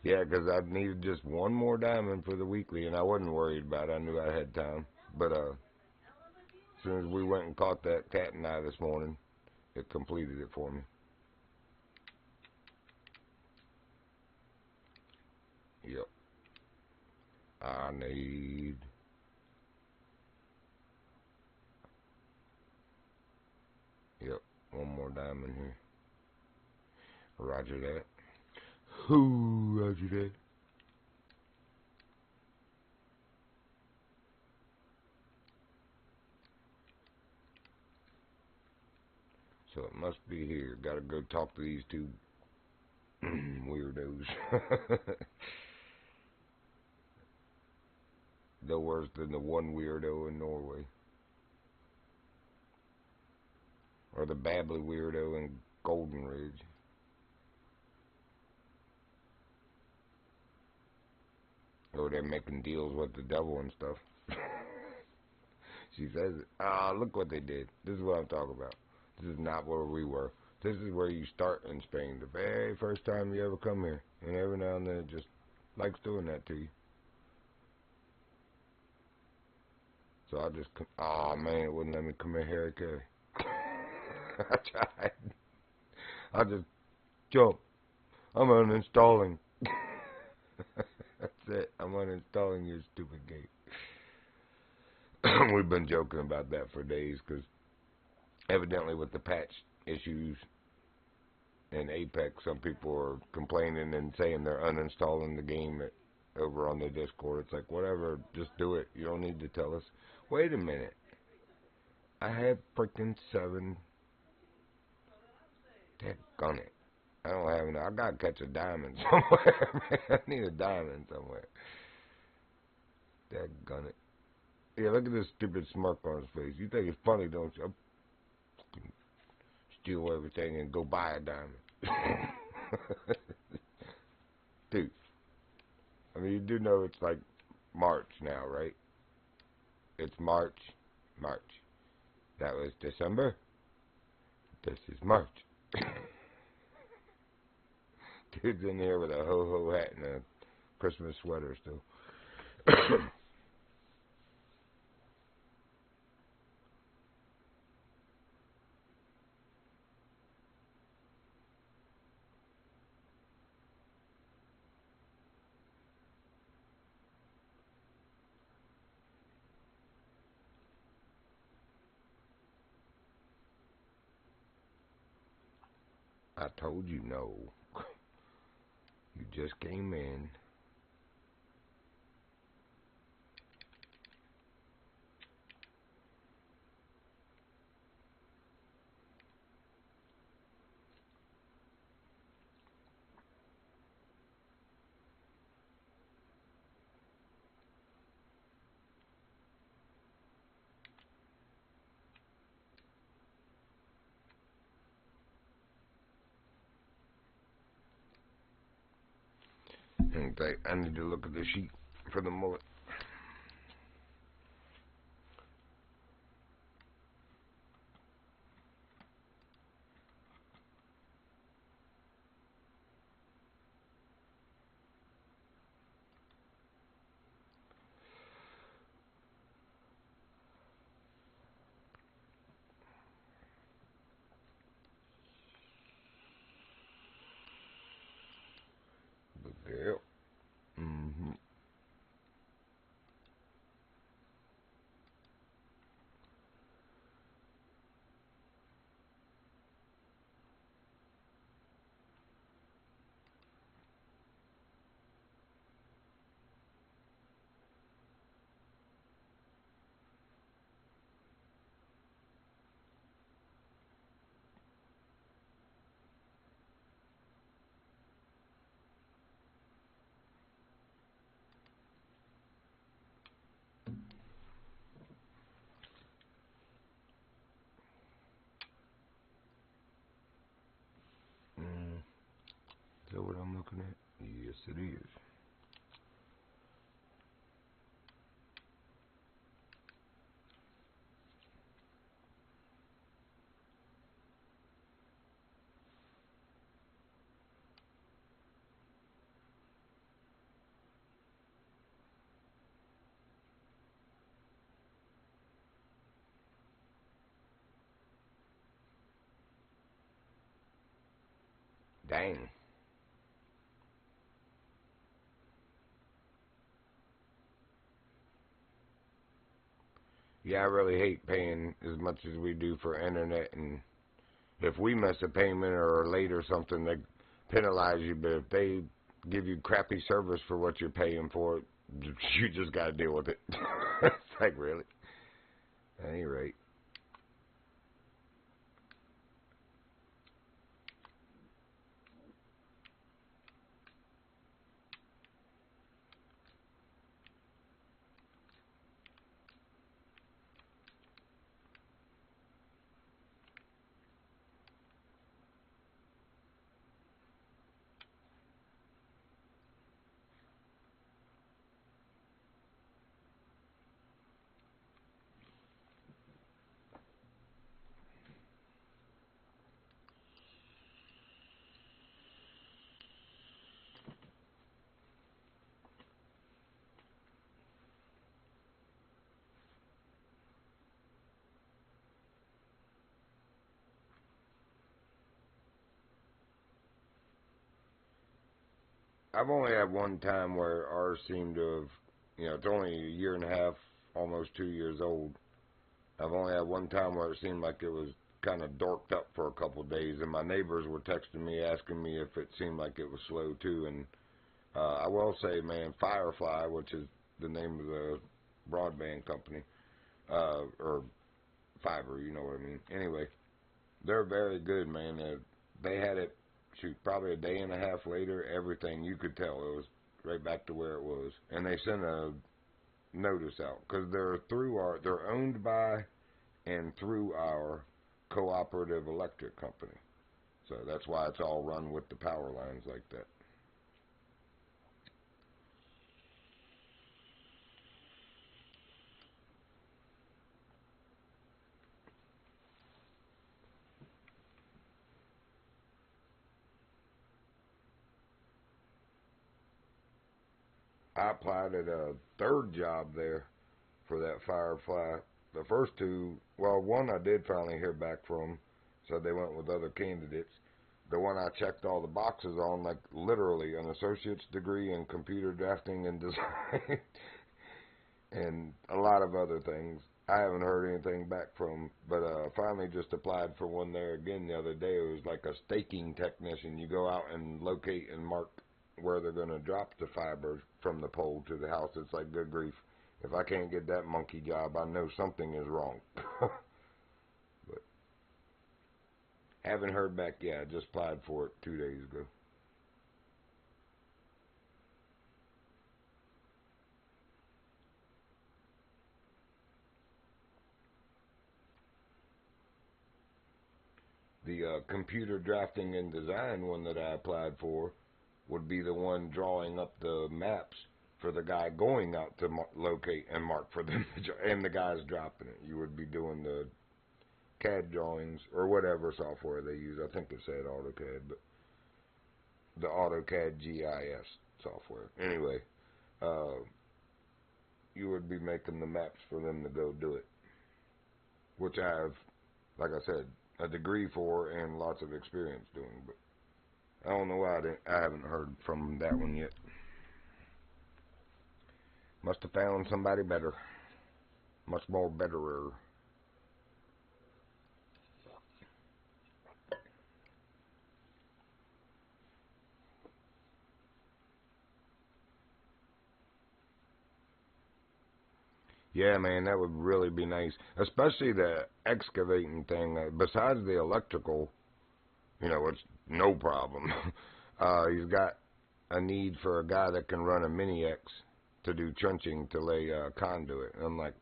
Yeah, because I needed just one more diamond for the weekly, and I wasn't worried about it. I knew I had time. But as soon as we went and caught that cat and I this morning, it completed it for me. Yep. I need... Yep, one more diamond here. Roger that. Who, roger that. So it must be here. Gotta go talk to these two weirdos. No worse than the one weirdo in Norway. Or the babbly weirdo in Golden Ridge. Oh, they're making deals with the devil and stuff. She says it. Ah, look what they did. This is what I'm talking about. This is not where we were. This is where you start in Spain. The very first time you ever come here. And every now and then it just likes doing that to you. So I just... Oh, man, it wouldn't let me come in here, okay? I tried. I just jump. I'm uninstalling. That's it. I'm uninstalling your stupid gate. We've been joking about that for days because evidently with the patch issues in Apex, some people are complaining and saying they're uninstalling the game over on the Discord. It's like, whatever, just do it. You don't need to tell us. Wait a minute. I have freaking 7. Daggone it. I don't have enough. I gotta catch a diamond somewhere, man. I need a diamond somewhere. Daggone it. Yeah, look at this stupid smirk on his face. You think it's funny, don't you? I'll steal everything and go buy a diamond. Dude. I mean, you do know it's like March now, right? It's March. March. That was December. This is March. Dude's in here with a ho-ho hat and a Christmas sweater still. I told you no. You just came in. In fact, I need to look at the sheet for the mullet. But yeah. Mm-hmm. Is that what I'm looking at? Yes, it is. Dang. Yeah, I really hate paying as much as we do for internet, and if we miss a payment or are late or something, they penalize you. But if they give you crappy service for what you're paying for, you just got to deal with it. It's like, really? At any rate. I've only had one time where ours seemed to have, it's only a year and a half, almost 2 years old. I've only had one time where it seemed like it was kind of dorked up for a couple of days, and my neighbors were texting me asking me if it seemed like it was slow too. And I will say, man, Firefly, which is the name of the broadband company, or fiber, you know what I mean. Anyway, they're very good, man. They had it, shoot, probably a day and a half later, everything, you could tell it was right back to where it was. And they sent a notice out because they're owned by and through our cooperative electric company. So that's why it's all run with the power lines like that. I applied at a third job there for that Firefly. The first two, well, one I did finally hear back from, so they went with other candidates. The one I checked all the boxes on, like literally an associate's degree in computer drafting and design, and a lot of other things. I haven't heard anything back from, but finally just applied for one there again the other day. It was like a staking technician. You go out and locate and mark where they're going to drop the fiber from the pole to the house. It's like, good grief. If I can't get that monkey job, I know something is wrong. But haven't heard back yet. I just applied for it 2 days ago. The computer drafting and design one that I applied for would be the one drawing up the maps for the guy going out to locate and mark for them, and the guys dropping it. You would be doing the CAD drawings or whatever software they use. I think it said AutoCAD, but the AutoCAD GIS software. Anyway, uh, you would be making the maps for them to go do it, which I have, like I said, a degree for and lots of experience doing. But I don't know why I haven't heard from that one yet. Must have found somebody better, much more betterer. Yeah, man, that would really be nice, especially the excavating thing. Besides the electrical, it's no problem. He's got a need for a guy that can run a mini X to do trenching to lay conduit. And I'm like,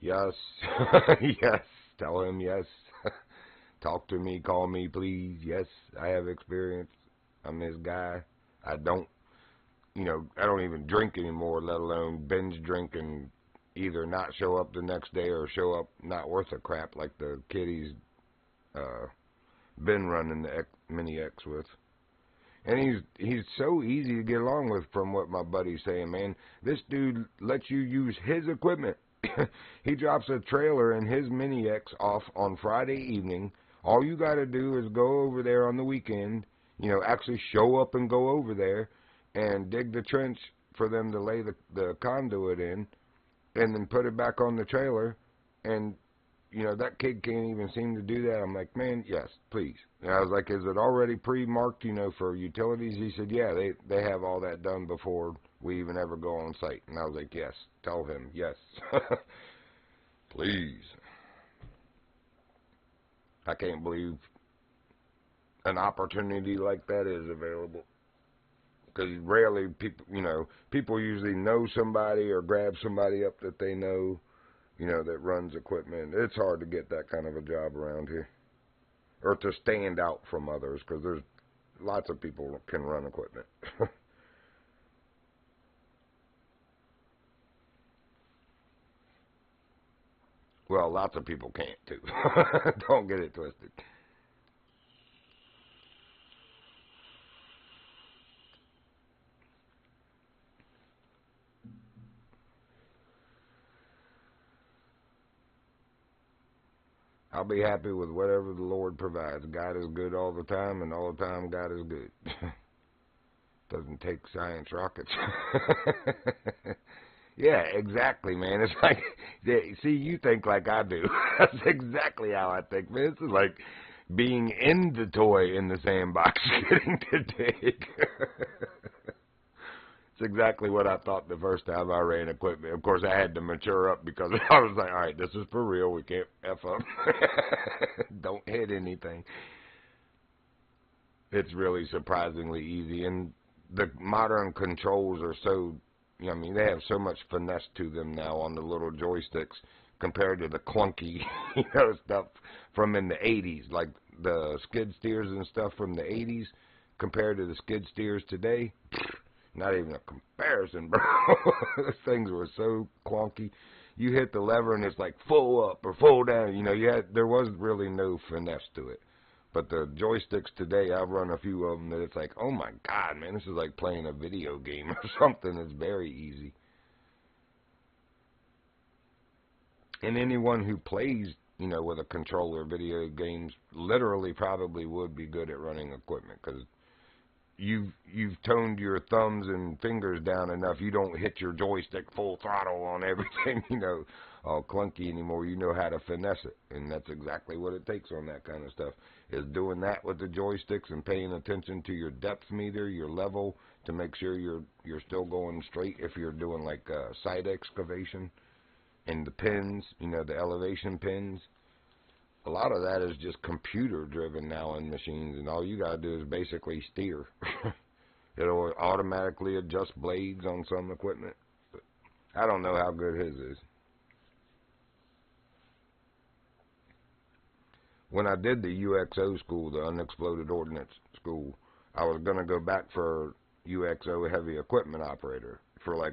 yes, yes. Tell him yes. Talk to me, call me, please. Yes, I have experience. I'm his guy. I don't, I don't even drink anymore, let alone binge drink and either not show up the next day or show up not worth a crap like the kid he's uh, been running the Mini X with. And he's so easy to get along with from what my buddy's saying, man. This dude lets you use his equipment. He drops a trailer and his Mini X off on Friday evening. All you got to do is go over there on the weekend. actually show up and go over there and dig the trench for them to lay the conduit in and then put it back on the trailer. And, that kid can't even seem to do that. I'm like, man, yes, please. And I was like, is it already pre-marked, for utilities? He said, yeah, they have all that done before we even ever go on site. And I was like, yes, tell him, yes. Please. I can't believe an opportunity like that is available. Because rarely people usually know somebody or grab somebody up that they know, that runs equipment. It's hard to get that kind of a job around here. Or to stand out from others, because there's lots of people that can run equipment. Well, lots of people can't, too. Don't get it twisted. I'll be happy with whatever the Lord provides. God is good all the time, and all the time God is good. Doesn't take science rockets. Yeah, exactly, man. It's like, see, you think like I do. That's exactly how I think, man. This is like being in the toy in the sandbox, getting to dig. It's exactly what I thought the first time I ran equipment. Of course, I had to mature up because I was like, all right, this is for real. We can't F up. Don't hit anything. It's really surprisingly easy. And the modern controls are so, they have so much finesse to them now on the little joysticks compared to the clunky, stuff from in the 80s, like the skid steers and stuff from the 80s compared to the skid steers today. Not even a comparison, bro. Those things were so clunky. You hit the lever and it's like full up or full down. There was really no finesse to it. But the joysticks today, I've run a few of them that it's like, oh my God, man, this is like playing a video game or something. It's very easy. And anyone who plays, with a controller video games literally probably would be good at running equipment because you've toned your thumbs and fingers down enough. You don't hit your joystick full throttle on everything, all clunky anymore. You know how to finesse it, and that's exactly what it takes on that kind of stuff, is doing that with the joysticks and paying attention to your depth meter, your level, to make sure you're still going straight if you're doing like site excavation, and the pins, the elevation pins. A lot of that is just computer driven now in machines, and all you gotta do is basically steer. It'll automatically adjust blades on some equipment. But I don't know how good his is. When I did the UXO school, the Unexploded Ordnance School, I was gonna go back for UXO heavy equipment operator for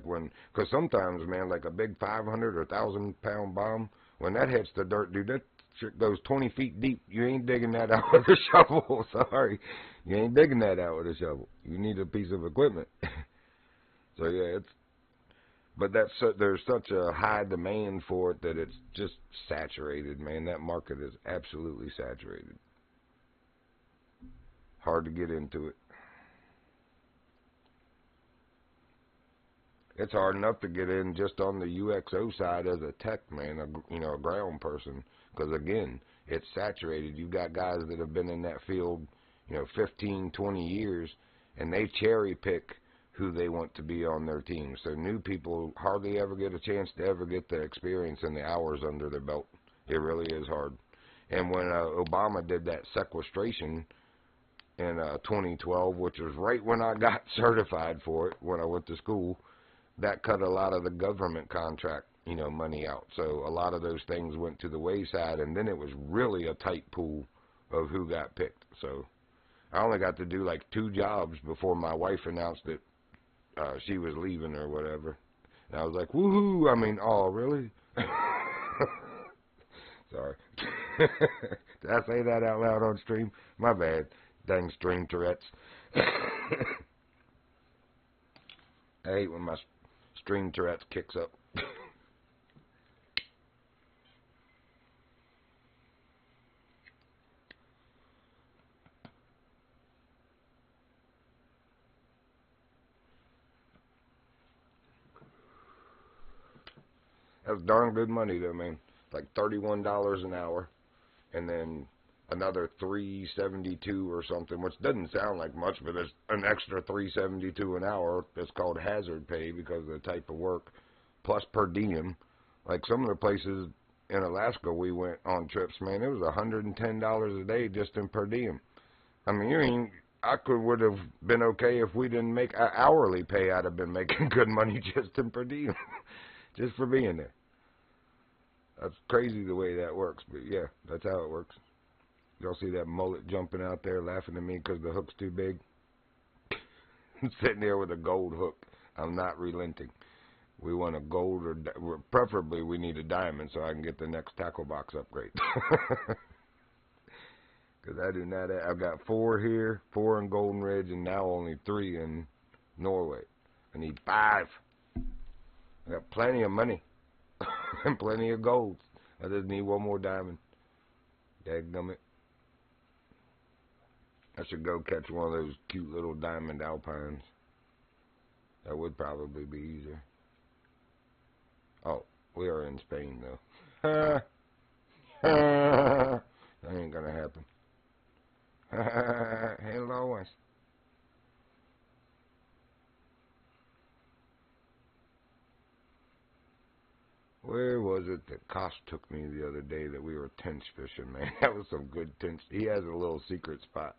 because sometimes, man, like a big 500 or 1,000-pound bomb, when that hits the dirt, dude, that shit goes 20 feet deep. You ain't digging that out with a shovel. Sorry. You ain't digging that out with a shovel. You need a piece of equipment. So, yeah, but there's such a high demand for it that it's just saturated, man. That market is absolutely saturated. Hard to get into it. It's hard enough to get in just on the UXO side as a tech, man, a ground person. Because, again, it's saturated. You've got guys that have been in that field, 15, 20 years, and they cherry pick who they want to be on their team. So new people hardly ever get a chance to ever get the experience and the hours under their belt. It really is hard. And when Obama did that sequestration in 2012, which was right when I got certified for it, when I went to school, that cut a lot of the government contract, money out. So a lot of those things went to the wayside, and then it was really a tight pool of who got picked. So I only got to do like 2 jobs before my wife announced that she was leaving or whatever. And I was like, woohoo! I mean, oh, really? Sorry. Did I say that out loud on stream? My bad. Dang stream Tourette's. I hate when my stream Tourette's kicks up. That's darn good money though, man. Like $31 an hour, and then another $3.72 or something, which doesn't sound like much, but there's an extra $3.72 an hour. That's called hazard pay because of the type of work, plus per diem. Like some of the places in Alaska we went on trips, man, it was $110 a day just in per diem. I mean, would have been okay if we didn't make hourly pay. I'd have been making good money just in per diem, just for being there. That's crazy the way that works, but yeah, that's how it works. Y'all see that mullet jumping out there laughing at me because the hook's too big? I'm sitting there with a gold hook. I'm not relenting. We want a gold, or preferably we need a diamond so I can get the next tackle box upgrade. Because I do not have, I've got 4 here, 4 in Golden Ridge, and now only 3 in Norway. I need 5. I got plenty of money and plenty of golds. I just need 1 more diamond. Dadgummit. I should go catch one of those cute little diamond alpines. That would probably be easier. Oh, we are in Spain, though. That ain't gonna happen. Hello. Where was it that Koss took me the other day that we were tench fishing, man? That was some good tench. He has a little secret spot.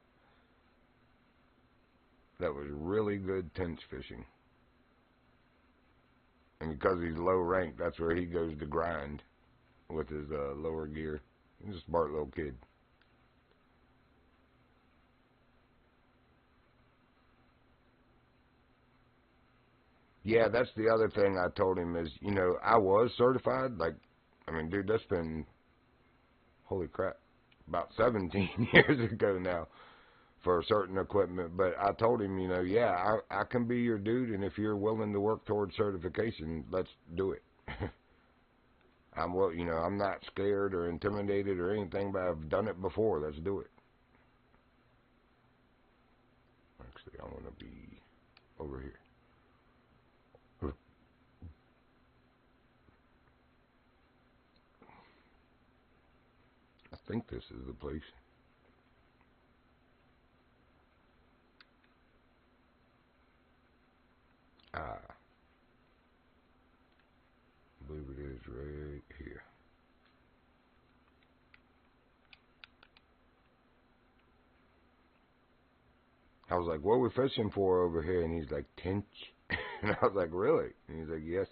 That was really good tench fishing. And because he's low rank, that's where he goes to grind with his lower gear. He's a smart little kid. Yeah, that's the other thing I told him is, you know, I was certified. Like, I mean, dude, that's been, holy crap, about 17 years ago now for certain equipment. But I told him, you know, yeah, I can be your dude, and if you're willing to work towards certification, let's do it. I'm not scared or intimidated or anything, but I've done it before. Let's do it. Actually, I want to be over here. I think this is the place. I believe it is right here. I was like, what are we fishing for over here? And he's like, tench. And I was like, really? And he's like, yes.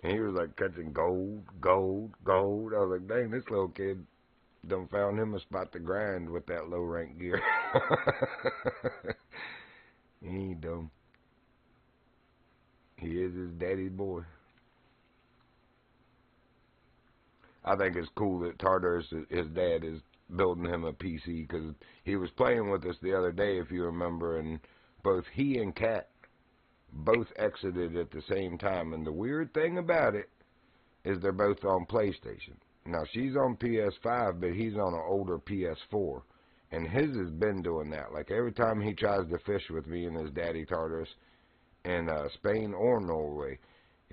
And he was like catching gold, gold, gold. I was like, dang, this little kid done found him a spot to grind with that low rank gear. He ain't dumb. He is his daddy's boy. I think it's cool that Tartarus, his dad, is building him a PC because he was playing with us the other day, if you remember, and both he and Kat both exited at the same time. And the weird thing about it is they're both on PlayStation. Now, she's on PS5, but he's on an older PS4. And his has been doing that. Like, every time he tries to fish with me and his daddy Tartarus in Spain or Norway,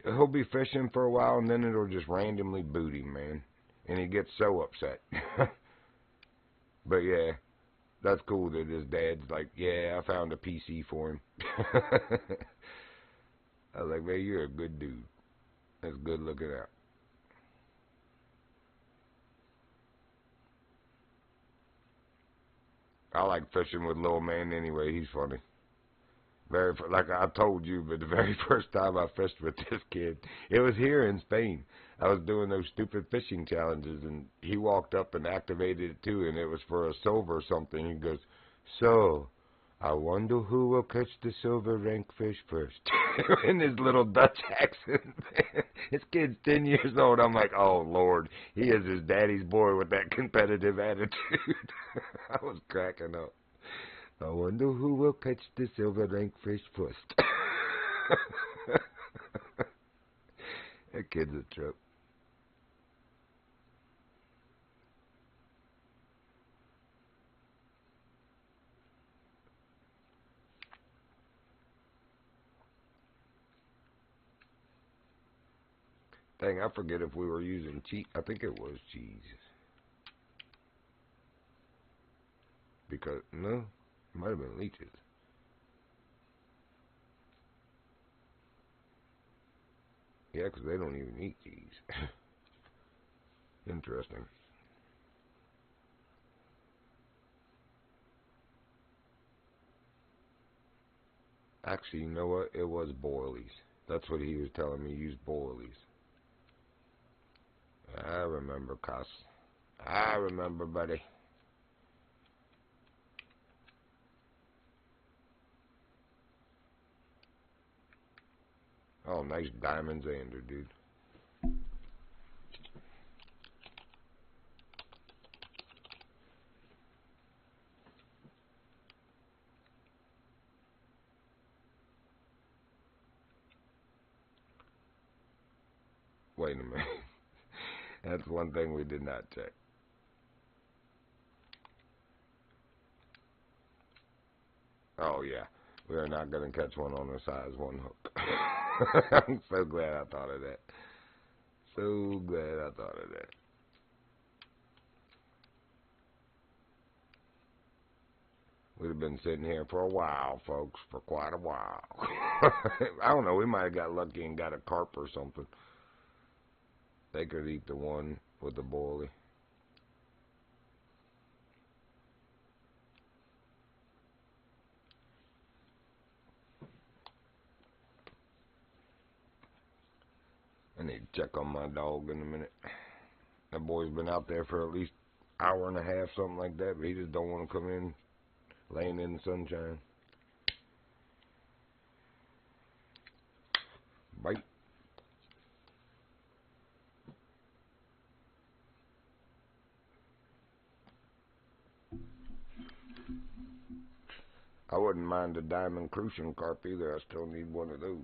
he'll be fishing for a while, and then it'll just randomly boot him, man. And he gets so upset. But, yeah, that's cool that his dad's like, yeah, I found a PC for him. I was like, man, you're a good dude. That's good looking out. I like fishing with little man anyway. He's funny. Like I told you, but the very first time I fished with this kid, it was here in Spain. I was doing those stupid fishing challenges, and he walked up and activated it too, and it was for a silver or something. He goes, so, I wonder who will catch the silver rank fish first. In his little Dutch accent. This kid's 10 years old. I'm like, oh, Lord. He is his daddy's boy with that competitive attitude. I was cracking up. I wonder who will catch the silver rank fish first. That kid's a trip. Dang, I forget if we were using cheese. I think it was cheese. Because, no, it might have been leeches. Yeah, because they don't even eat cheese. Interesting. Actually, you know what? It was boilies. That's what he was telling me. Use boilies. I remember, Cuss. I remember, buddy. Oh, nice diamond zander, dude. Wait a minute. That's one thing we did not check. Oh, yeah. We are not going to catch one on a size 1 hook. I'm so glad I thought of that. So glad I thought of that. We'd have been sitting here for a while, folks, for quite a while. I don't know, we might have got lucky and got a carp or something. They could eat the one with the boilie. I need to check on my dog in a minute. That boy's been out there for at least an hour and a half, something like that, but he just don't want to come in, laying in the sunshine. Bite. I wouldn't mind a diamond crucian carp either. I still need one of those.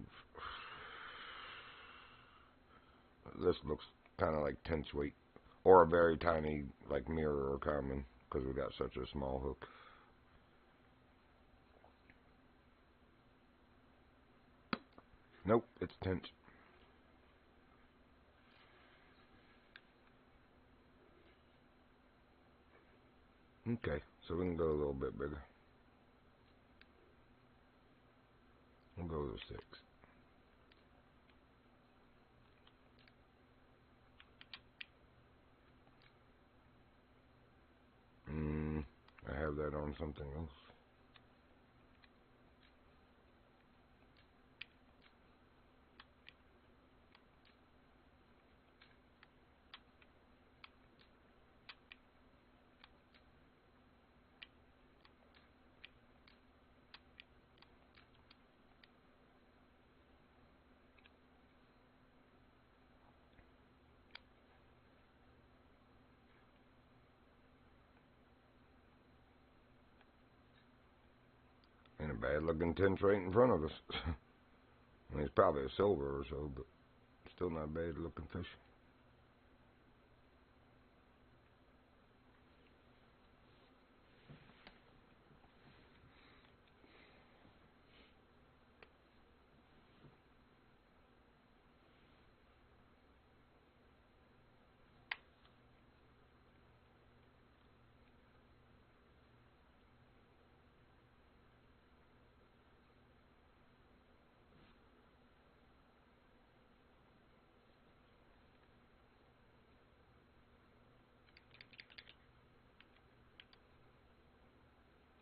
This looks kind of like tench weight. Or a very tiny, like mirror or common, because we got such a small hook. Nope, it's tench. Okay, so we can go a little bit bigger. We'll go to 6. I have that on something else. Ain't a bad looking tench right in front of us. I mean, it's probably a silver or so, but still not bad looking fish.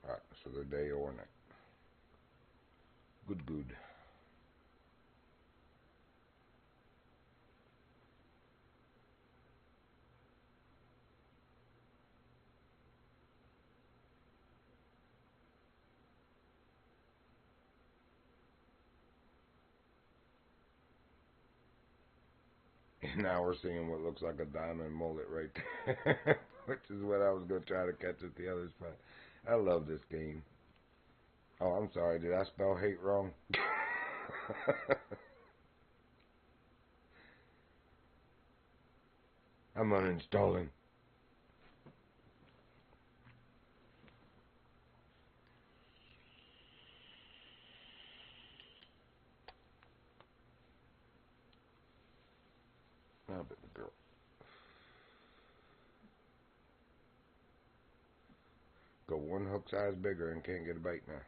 Alright, so the day or night. Good, good. And now we're seeing what looks like a diamond mullet right there, which is what I was going to try to catch at the other spot. I love this game. Oh, I'm sorry. Did I spell hate wrong? I'm uninstalling. one hook size bigger and can't get a bite now.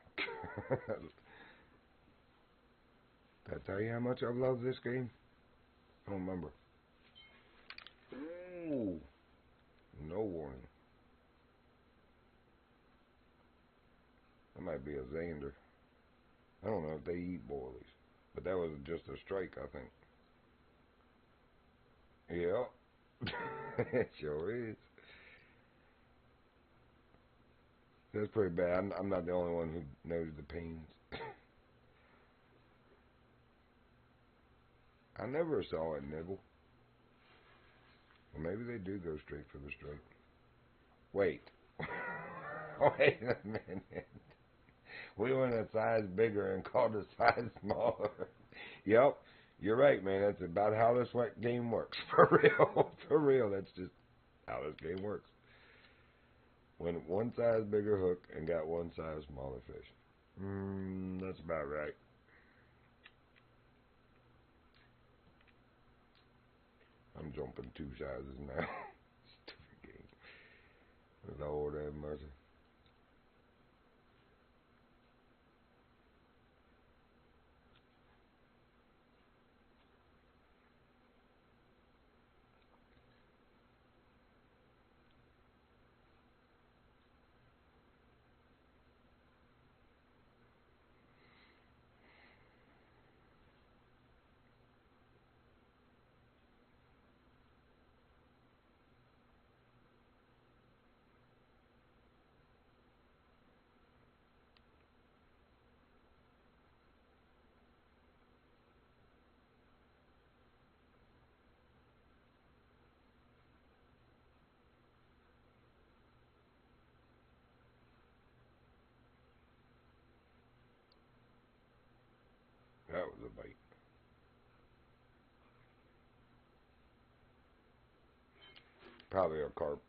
Did I tell you how much I love this game? I don't remember. Ooh, no warning. That might be a Xander. I don't know if they eat boilies, but that was just a strike, I think. Yep. It sure is. That's pretty bad. I'm not the only one who knows the pains. I never saw it nibble. Well, maybe they do go straight for the strike. Wait. Wait a minute. We went a size bigger and called a size smaller. Yep. You're right, man. That's about how this game works. For real. For real. That's just how this game works. Went one size bigger hook and got one size smaller fish. That's about right. I'm jumping 2 sizes now. Stupid game. Lord have mercy. That was a bite. Probably a carp.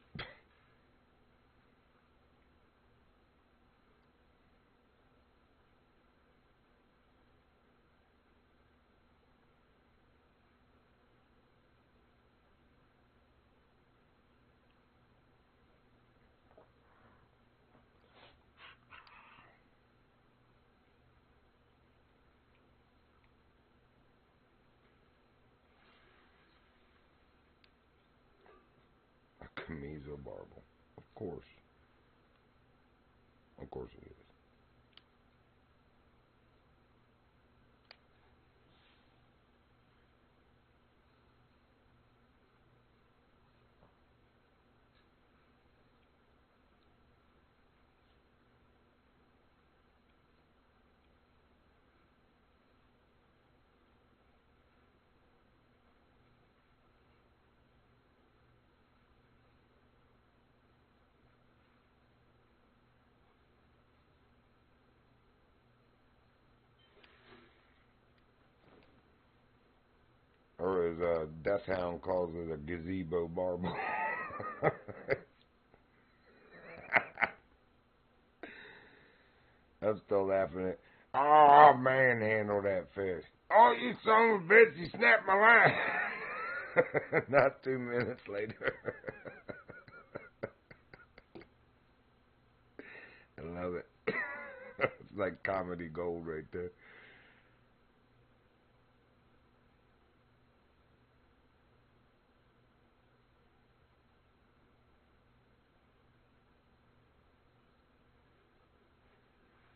A Camiso barbel. Of course. Of course it is. Or as Death Hound calls it, a gazebo barbel. I'm still laughing at. Oh, manhandle that fish. Oh, you son of a bitch, you snapped my line. Not 2 minutes later. I love it. It's like comedy gold right there.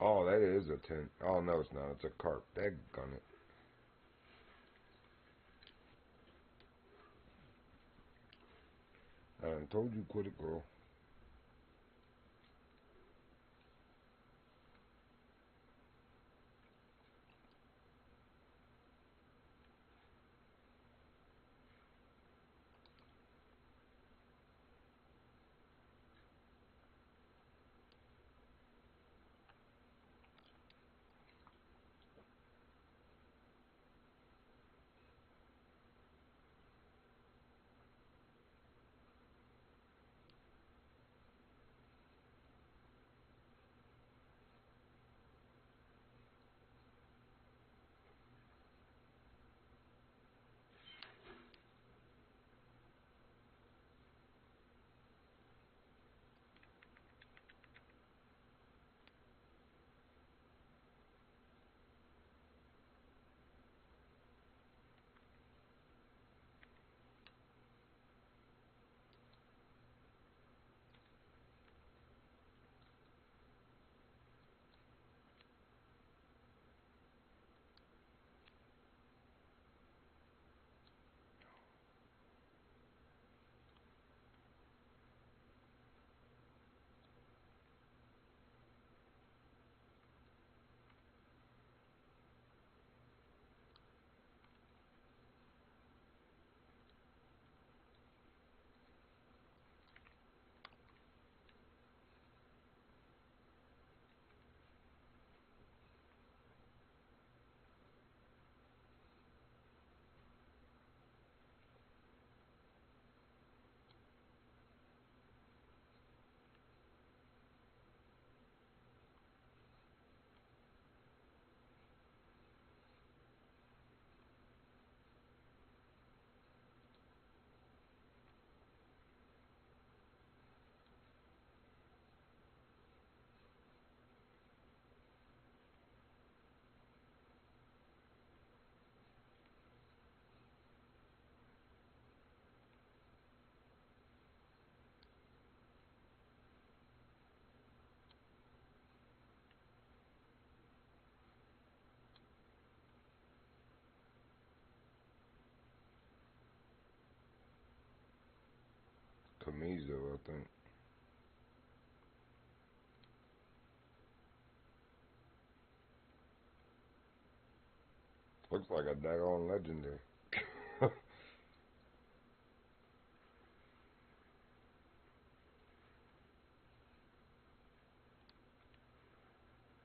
Oh, that is a 10. Oh, no, it's not. It's a carp. Daggone it. I done told you quit it, girl. Camiso, I think. Looks like a daggone legendary.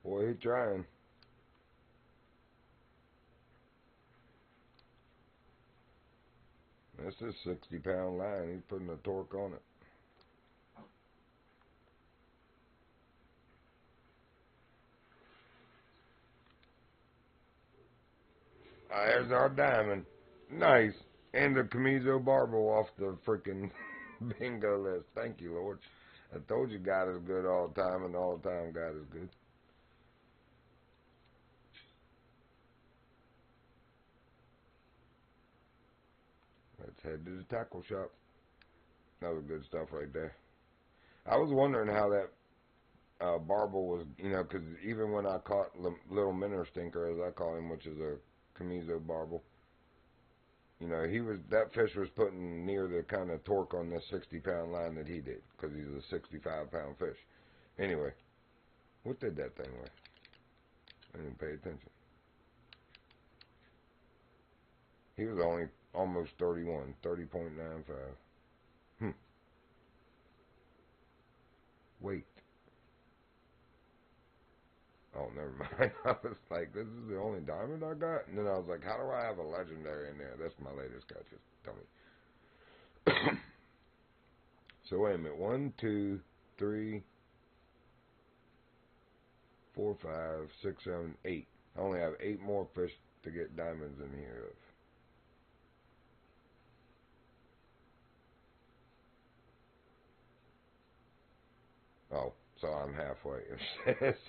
Boy, he trying. That's his 60-pound line. He's putting the torque on it. There's our diamond. Nice. And the Camiso barbel off the freaking bingo list. Thank you, Lord. I told you God is good all the time, and all the time God is good. Let's head to the tackle shop. That was good stuff right there. I was wondering how that barbel was, you know, because even when I caught Little Minnow Stinker, as I call him, which is a Camiso barbel, you know, that fish was putting near the kind of torque on this 60-pound line that he did, because he's a 65-pound fish. Anyway, what did that thing weigh? I didn't pay attention. He was only almost 30.95. Wait. Oh, never mind. I was like, this is the only diamond I got? And then I was like, how do I have a legendary in there? That's my latest catch. Just tell me. So wait a minute. 1, 2, 3, 4, 5, 6, 7, 8. I only have 8 more fish to get diamonds in here of. Oh, so I'm halfway.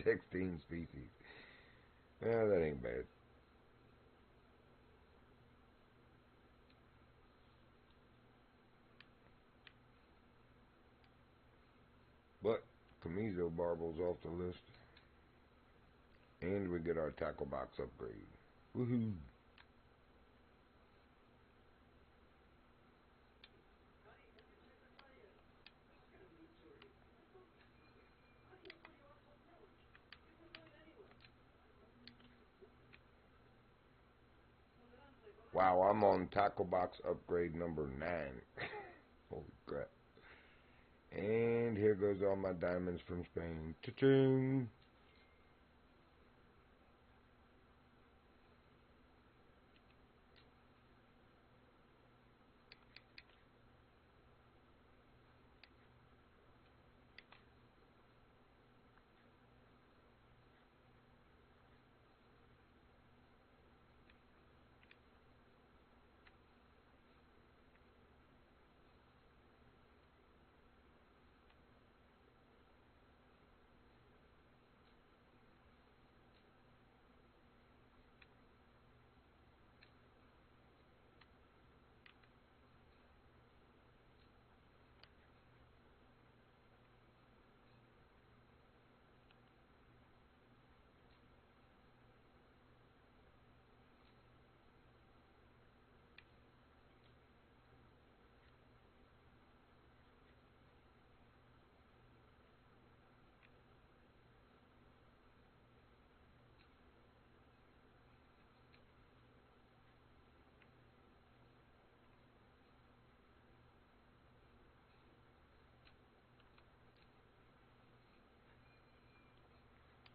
16 species. Yeah, that ain't bad. But Camiso barbel's off the list. And we get our tackle box upgrade. Woohoo! Wow, I'm on tackle box upgrade number 9. Holy crap. And here goes all my diamonds from Spain. Cha-ching!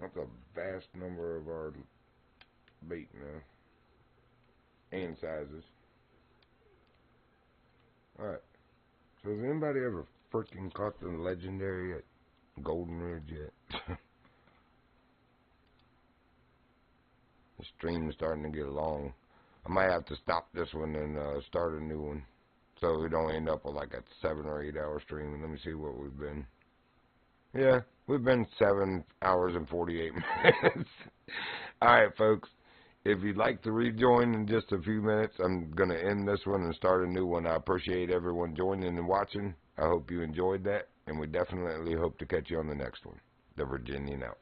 That's a vast number of our bait now. And sizes. Alright. So has anybody ever freaking caught the legendary at Golden Ridge yet? The stream's starting to get long. I might have to stop this one and start a new one, so we don't end up with like a 7 or 8 hour stream. Let me see what we've been. Yeah, we've been 7 hours and 48 minutes. Alright, folks. If you'd like to rejoin in just a few minutes, I'm going to end this one and start a new one. I appreciate everyone joining and watching. I hope you enjoyed that, and we definitely hope to catch you on the next one. The Virginian out.